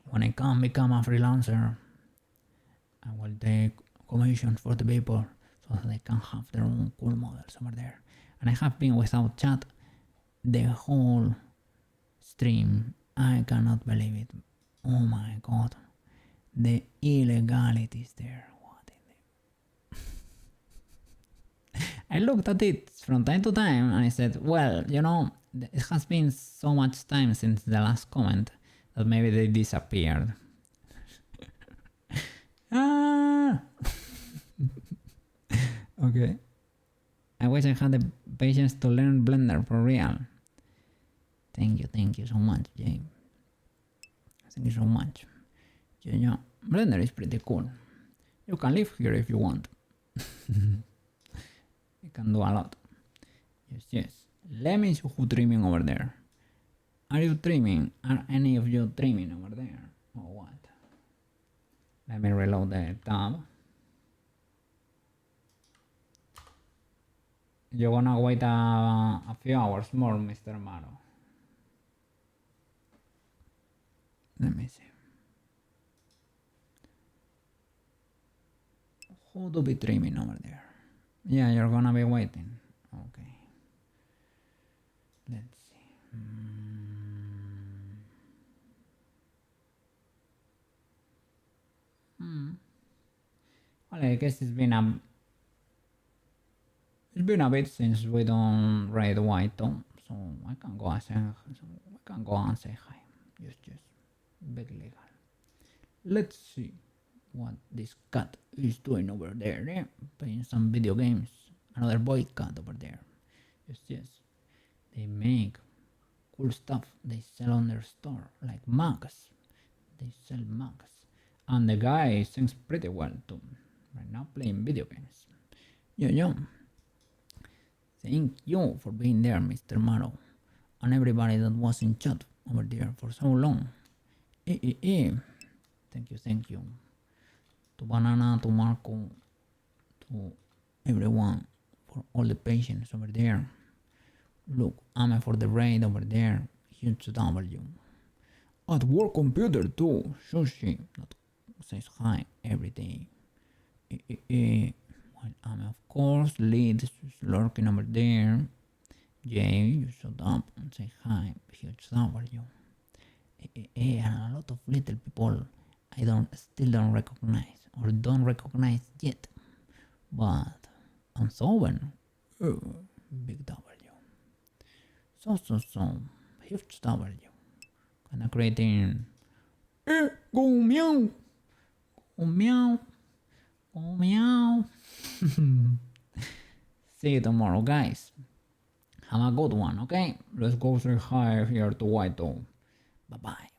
when I can become a freelancer, I will take commissions for the people so that they can have their own cool models over there. And I have been without chat the whole stream. I cannot believe it. Oh my god. The illegalities there. What in the... I looked at it from time to time and I said, well, you know, it has been so much time since the last comment that maybe they disappeared. Ah! Okay. I wish I had the patience to learn Blender for real. Thank you so much, Jay. Thank you so much. Yeah, Blender is pretty cool. You can live here if you want. You can do a lot. Yes. Let me see who trimming over there. Are you trimming? Are any of you trimming over there? Or what? Let me reload the tab. You're gonna wait a few hours more, Mr. Maro. Let me see. Who do be trimming over there? Yeah, you're gonna be waiting. Okay. Let's see. Well, I guess it's been a bit since we don't raid white though, so I can go and say hi. Just big legal. Let's see what this cat is doing over there. Yeah? Playing some video games. Another boy cat over there. Yes. They make cool stuff. They sell on their store, like mugs. They sell mugs. And the guy sings pretty well too. Right now playing video games. Yo. Thank you for being there, Mr. Maro. And everybody that was in chat over there for so long. Thank you. To Banana, to Marco, to everyone for all the patience over there. Look, I'm for the raid over there. Huge W. At work computer too. Sushi that says hi every day. Well, I'm of course lead lurking over there. Jay, you shut up and say hi. Huge W. And a lot of little people I still don't recognize or don't recognize yet. But I'm Soben. Big W. So. Huge W. Kinda creating. Go meow. Go meow. Go meow. See you tomorrow, guys. Have a good one, okay? Let's go say hi here to Whiteo. Bye bye.